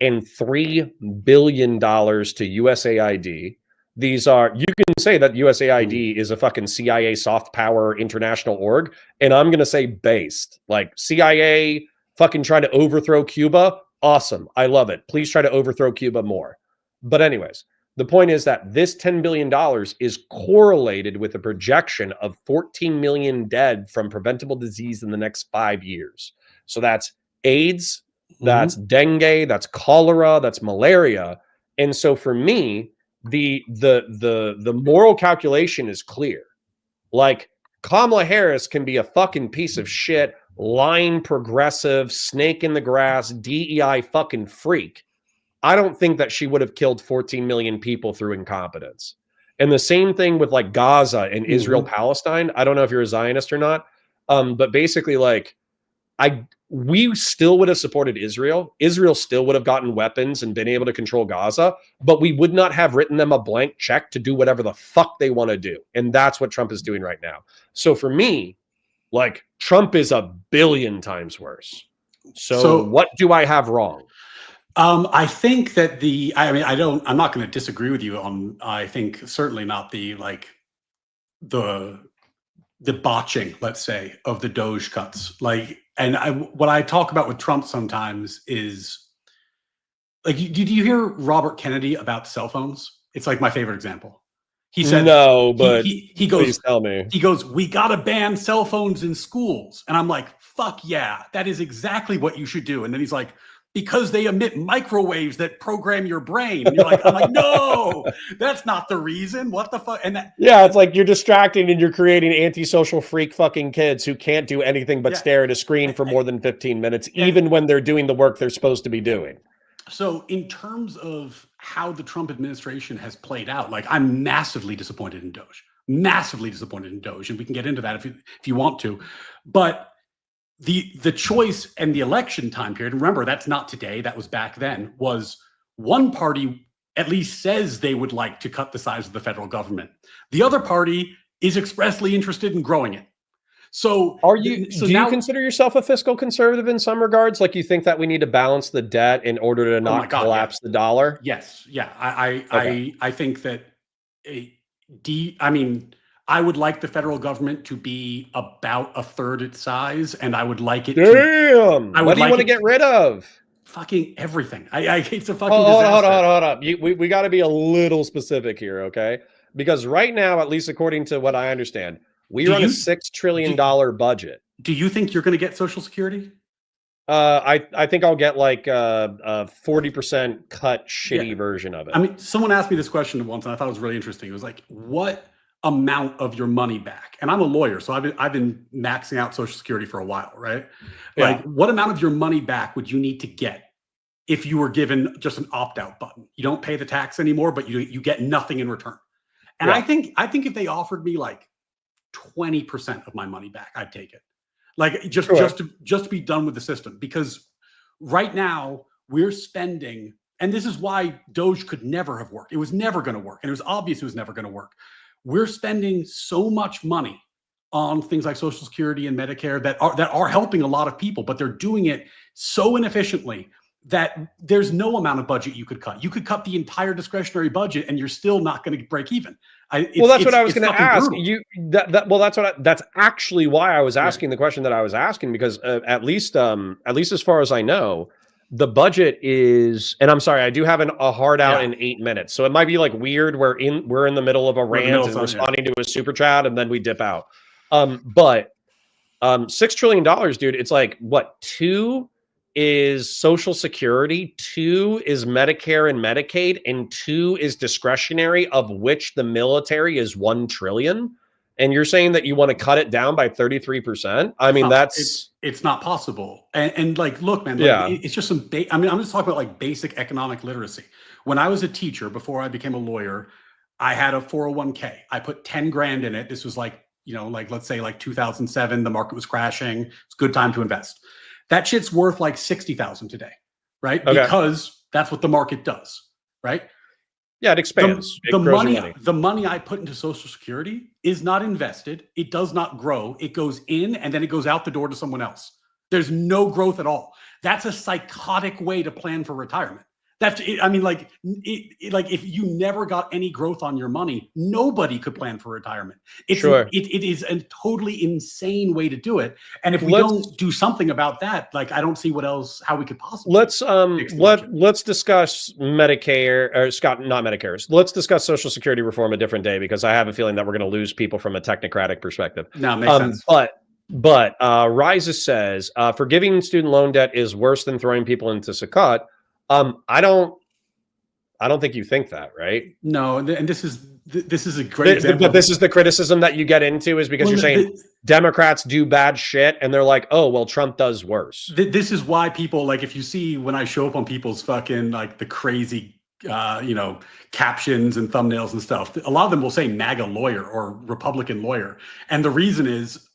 S3: and $3 billion to USAID. These are, you can say that USAID is a fucking CIA soft power international org, and I'm going to say based. Like, CIA fucking trying to overthrow Cuba, awesome. I love it. Please try to overthrow Cuba more. But anyways, The point is that this $10 billion is correlated with a projection of 14 million dead from preventable disease in the next 5 years. So that's AIDS, that's dengue, that's cholera, that's malaria. And so for me, the moral calculation is clear. Like, Kamala Harris can be a fucking piece of shit, lying progressive, snake in the grass, DEI fucking freak. I don't think that she would have killed 14 million people through incompetence. And the same thing with like Gaza and Israel, Palestine. I don't know if you're a Zionist or not, but basically, like, we still would have supported Israel. Israel still would have gotten weapons and been able to control Gaza, but we would not have written them a blank check to do whatever the fuck they want to do. And that's what Trump is doing right now. So for me, like, Trump is a billion times worse. So what do I have wrong?
S8: I think that I'm not going to disagree with you on, I think certainly not the botching, let's say, of the Doge cuts. Like, and what I talk about with Trump sometimes is, like, did you hear Robert Kennedy about cell phones? It's like my favorite example. He said,
S3: no, but
S8: he goes,
S3: please tell me.
S8: He goes, we got to ban cell phones in schools. And I'm like, fuck yeah, that is exactly what you should do. And then he's like, because they emit microwaves that program your brain. And you're like, I'm like, no, that's not the reason. What the fuck? And
S3: yeah, it's like you're distracting and you're creating antisocial freak fucking kids who can't do anything but stare at a screen for more than 15 minutes, even when they're doing the work they're supposed to be doing.
S8: So in terms of how the Trump administration has played out, like, I'm massively disappointed in Doge, and we can get into that if you want to. But the choice and the election time period, and remember, that's not today, that was back then, was one party at least says they would like to cut the size of the federal government. The other party is expressly interested in growing it. So
S3: do you consider yourself a fiscal conservative in some regards? Like, you think that we need to balance the debt in order to not collapse the dollar?
S8: Yes. Yeah. I think that I would like the federal government to be about a third its size, and I would like it
S3: what do you want to get rid of?
S8: Fucking everything. It's a fucking disaster.
S3: Hold up. We got to be a little specific here, okay? Because right now, at least according to what I understand, we run a $6 trillion budget.
S8: Do you think you're going to get Social Security?
S3: I think I'll get like a 40% cut shitty version of it.
S8: I mean, someone asked me this question once, and I thought it was really interesting. It was like, what amount of your money back? And I'm a lawyer, so I've been maxing out Social Security for a while, right?
S3: Yeah.
S8: Like, what amount of your money back would you need to get if you were given just an opt-out button? You don't pay the tax anymore, but you get nothing in return. And I think if they offered me like 20% of my money back, I'd take it. Like, just to be done with the system. Because right now we're spending, and this is why Doge could never have worked. It was never going to work, and it was obvious it was never going to work. We're spending so much money on things like Social Security and Medicare that are helping a lot of people, but they're doing it so inefficiently that there's no amount of budget you could cut. You could cut the entire discretionary budget, and you're still not going to break even.
S3: That's what I was going to ask you. That's actually why I was asking the question that I was asking, because at least as far as I know, the budget is, and I'm sorry, I do have a hard out in 8 minutes, so it might be like weird. We're in the middle of a rant and responding to a super chat, and then we dip out. But $6 trillion, dude. It's like, what, 2 is Social Security, 2 is Medicare and Medicaid, and 2 is discretionary, of which the military is 1 trillion. And you're saying that you want to cut it down by 33%? I mean,
S8: it's not possible. And like, look, man, it's just some, I'm just talking about like basic economic literacy. When I was a teacher, before I became a lawyer, I had a 401k. I put 10 grand in it. This was like, let's say like 2007, the market was crashing. It's a good time to invest. That shit's worth like 60,000 today, right? Okay. Because that's what the market does, right?
S3: Yeah, it expands.
S8: The money I put into Social Security is not invested. It does not grow. It goes in and then it goes out the door to someone else. There's no growth at all. That's a psychotic way to plan for retirement. I mean, like, like if you never got any growth on your money, nobody could plan for retirement.
S3: Sure.
S8: It is a totally insane way to do it. And if we don't do something about that, like, I don't see how we could possibly
S3: let's discuss Medicare, or Scott, not Medicare. Let's discuss Social Security reform a different day, because I have a feeling that we're going to lose people from a technocratic perspective.
S8: No, makes sense.
S3: But Rises says forgiving student loan debt is worse than throwing people into Sakat. I don't think you think that, right?
S8: No, and this is a great example.
S3: But this is the criticism that you get into, is because you're saying Democrats do bad shit, and they're like, oh, well, Trump does worse.
S8: This is why people, like, if you see when I show up on people's fucking, like, the crazy captions and thumbnails and stuff, a lot of them will say MAGA lawyer or Republican lawyer, and the reason is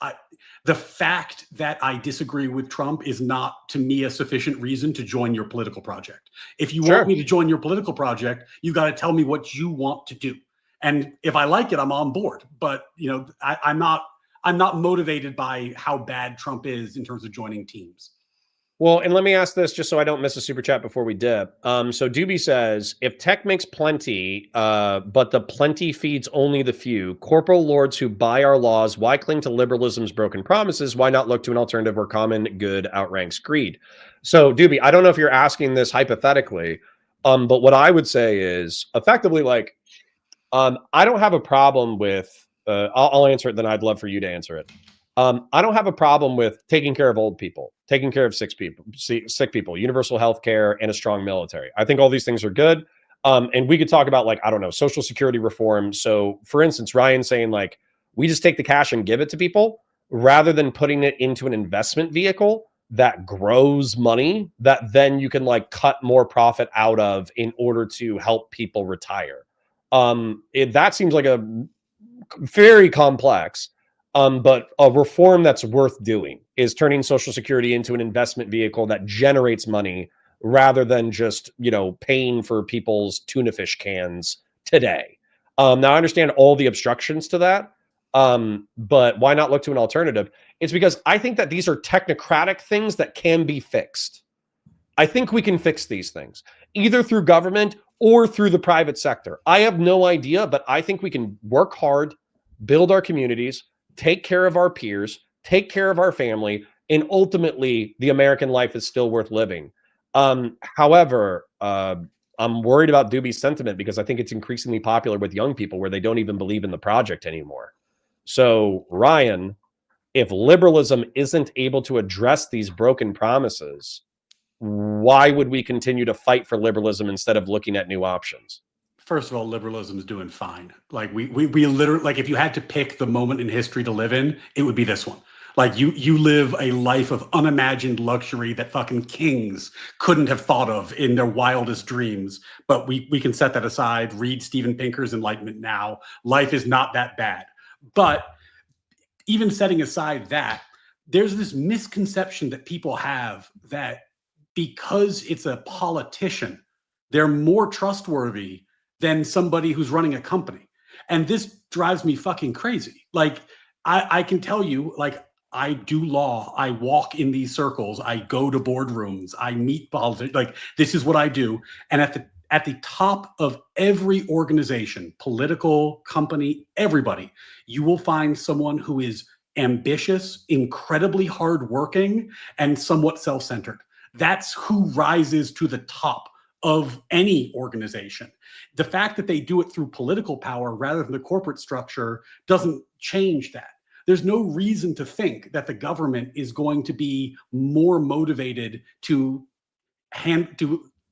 S8: the fact that I disagree with Trump is not, to me, a sufficient reason to join your political project. If you want me to join your political project, you got to tell me what you want to do. And if I like it, I'm on board. But, I'm not motivated by how bad Trump is in terms of joining teams.
S3: Well, and let me ask this, just so I don't miss a super chat before we dip. So Doobie says, if tech makes plenty, but the plenty feeds only the few, corporal lords who buy our laws, why cling to liberalism's broken promises? Why not look to an alternative where common good outranks greed? So Doobie, I don't know if you're asking this hypothetically, but what I would say is effectively, like, I don't have a problem with, I'll answer it, then I'd love for you to answer it. I don't have a problem with taking care of old people, taking care of sick people, universal health care, and a strong military. I think all these things are good. And we could talk about, like, I don't know, Social Security reform. So for instance, Ryan saying, like, we just take the cash and give it to people rather than putting it into an investment vehicle that grows money that then you can, like, cut more profit out of in order to help people retire. That seems like a very complex. But a reform that's worth doing is turning Social Security into an investment vehicle that generates money rather than just, paying for people's tuna fish cans today. Now, I understand all the obstructions to that, but why not look to an alternative? It's because I think that these are technocratic things that can be fixed. I think we can fix these things, either through government or through the private sector. I have no idea, but I think we can work hard, build our communities, take care of our peers, take care of our family, and ultimately the American life is still worth living. However, I'm worried about Doobie's sentiment because I think it's increasingly popular with young people where they don't even believe in the project anymore. So, Ryan, if liberalism isn't able to address these broken promises, why would we continue to fight for liberalism instead of looking at new options?
S8: First of all, liberalism is doing fine. Like we literally, like, if you had to pick the moment in history to live in, it would be this one. Like you live a life of unimagined luxury that fucking kings couldn't have thought of in their wildest dreams. But we can set that aside, read Steven Pinker's Enlightenment now. Life is not that bad. But even setting aside that, there's this misconception that people have that because it's a politician, they're more trustworthy than somebody who's running a company. And this drives me fucking crazy. Like, I can tell you, like, I do law. I walk in these circles. I go to boardrooms. I meet politicians. Like, this is what I do. And at the top of every organization, political, company, everybody, you will find someone who is ambitious, incredibly hardworking, and somewhat self-centered. That's who rises to the top of any organization. The fact that they do it through political power rather than the corporate structure doesn't change that. There's no reason to think that the government is going to be more motivated to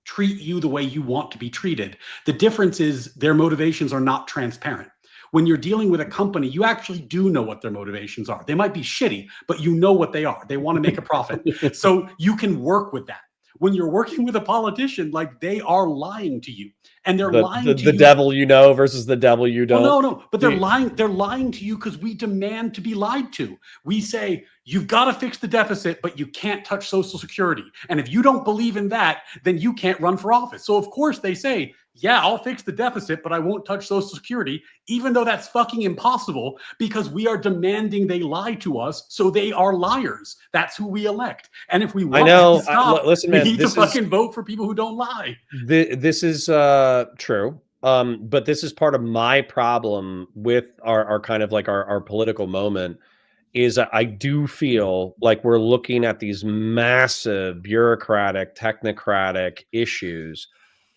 S8: treat you the way you want to be treated. The difference is their motivations are not transparent. When you're dealing with a company, you actually do know what their motivations are. They might be shitty, but you know what they are. They want to make a profit. So you can work with that. When you're working with a politician, like, they are lying to you, and they're lying to you.
S3: The devil you know versus the devil you don't.
S8: Well, no, but they're lying. They're lying to you because we demand to be lied to. We say, you've got to fix the deficit, but you can't touch Social Security. And if you don't believe in that, then you can't run for office. So of course they say, yeah, I'll fix the deficit, but I won't touch Social Security, even though that's fucking impossible because we are demanding they lie to us, so they are liars. That's who we elect. And if we want to stop,
S3: listen,
S8: we
S3: man,
S8: need to fucking vote for people who don't lie.
S3: This is true. But this is part of my problem with our kind of like our political moment is I do feel like we're looking at these massive bureaucratic, technocratic issues.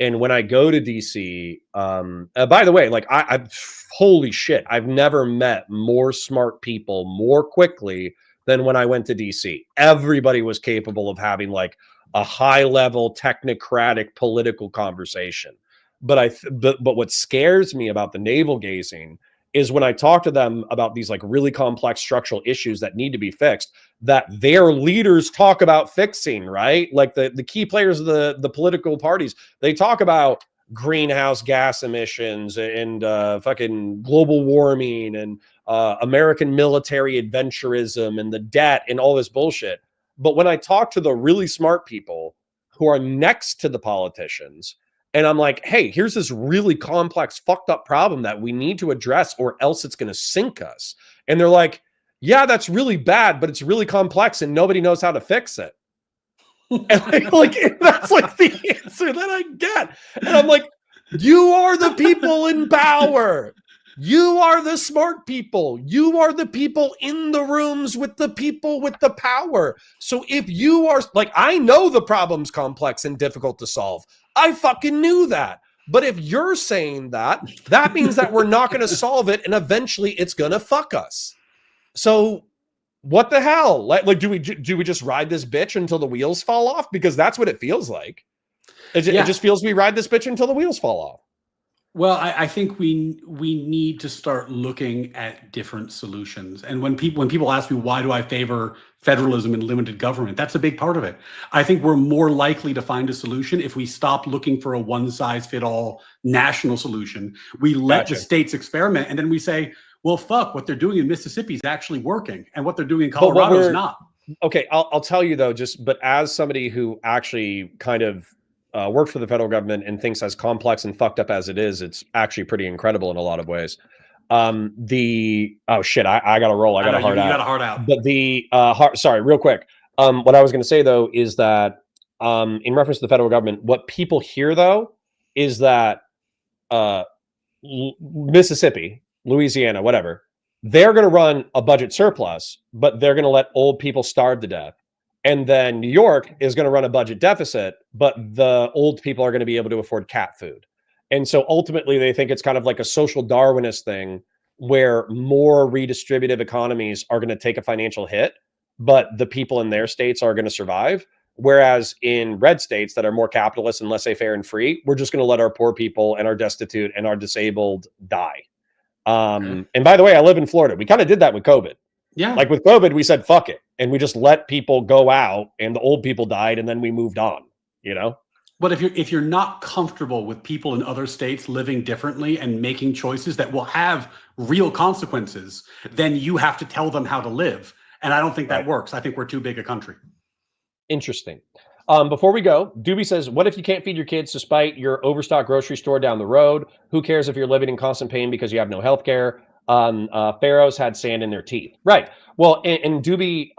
S3: And when I go to DC, by the way, like I holy shit, I've never met more smart people more quickly than when I went to DC. Everybody was capable of having like a high level technocratic political conversation. But but what scares me about the navel gazing is when I talk to them about these like really complex structural issues that need to be fixed, that their leaders talk about fixing, right? Like the key players of the political parties, they talk about greenhouse gas emissions and fucking global warming and American military adventurism and the debt and all this bullshit. But when I talk to the really smart people who are next to the politicians, and I'm like, hey, here's this really complex, fucked up problem that we need to address or else it's going to sink us. And they're like, yeah, that's really bad, but it's really complex and nobody knows how to fix it. And like that's like the answer that I get. And I'm like, you are the people in power. You are the smart people. You are the people in the rooms with the people with the power. So if you are like, I know the problem's complex and difficult to solve. I fucking knew that. But if you're saying that, that means that we're not going to solve it. And eventually it's going to fuck us. So what the hell? Like, do we just ride this bitch until the wheels fall off? Because that's what it feels like. It just feels we ride this bitch until the wheels fall off.
S8: Well, I think we need to start looking at different solutions. And when people ask me, why do I favor federalism and limited government? That's a big part of it. I think we're more likely to find a solution if we stop looking for a one-size-fit-all national solution. We let the states experiment, and then we say, well, fuck, what they're doing in Mississippi is actually working, and what they're doing in Colorado is not.
S3: Okay, I'll tell you though, but as somebody who actually kind of worked for the federal government and thinks as complex and fucked up as it is, it's actually pretty incredible in a lot of ways. Oh shit, I got to roll. I got a hard out.
S8: You got a hard out.
S3: But sorry, real quick. What I was going to say though is that in reference to the federal government, what people hear though is that Mississippi, Louisiana, whatever, they're going to run a budget surplus, but they're going to let old people starve to death. And then New York is going to run a budget deficit, but the old people are going to be able to afford cat food. And so ultimately they think it's kind of like a social Darwinist thing where more redistributive economies are going to take a financial hit, but the people in their states are going to survive. Whereas in red states that are more capitalist and laissez-faire and free, we're just going to let our poor people and our destitute and our disabled die. And by the way, I live in Florida. We kind of did that with COVID.
S8: Yeah.
S3: Like with COVID, we said, fuck it. And we just let people go out and the old people died and then we moved on, you know?
S8: But if you're not comfortable with people in other states living differently and making choices that will have real consequences, then you have to tell them how to live. And I don't think that works. I think we're too big a country. Interesting.
S3: Before we go, Doobie says, what if you can't feed your kids despite your overstocked grocery store down the road? Who cares if you're living in constant pain because you have no health care? Pharaohs had sand in their teeth. Right. Well, and Doobie,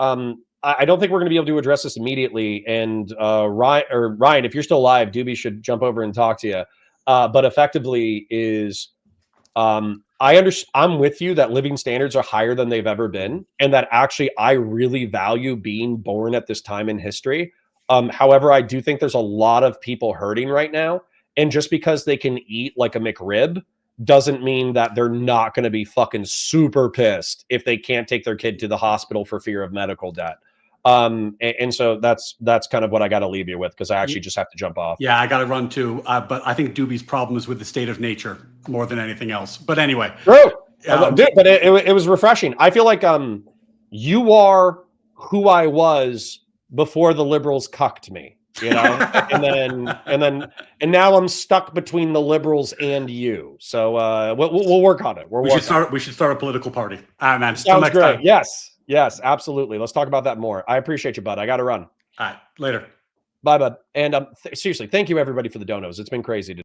S3: I don't think we're going to be able to address this immediately. And Ryan, if you're still alive, Doobie should jump over and talk to you. But effectively is, I'm with you that living standards are higher than they've ever been. And that actually, I really value being born at this time in history. However, I do think there's a lot of people hurting right now. And just because they can eat like a McRib doesn't mean that they're not going to be fucking super pissed if they can't take their kid to the hospital for fear of medical debt. And so that's kind of what I got to leave you with, because I actually just have to jump off.
S8: Yeah, I got to run too. But I think Doobie's problem is with the state of nature more than anything else. But anyway.
S3: True. But it was refreshing. I feel like you are who I was before the liberals cucked me, you know, and now I'm stuck between the liberals and you. So we'll work on it. We
S8: should start a political party. Man,
S3: sounds great. Time. Yes, absolutely. Let's talk about that more. I appreciate you, bud. I got to run.
S8: All right, later.
S3: Bye, bud. And seriously, thank you everybody for the donos. It's been crazy.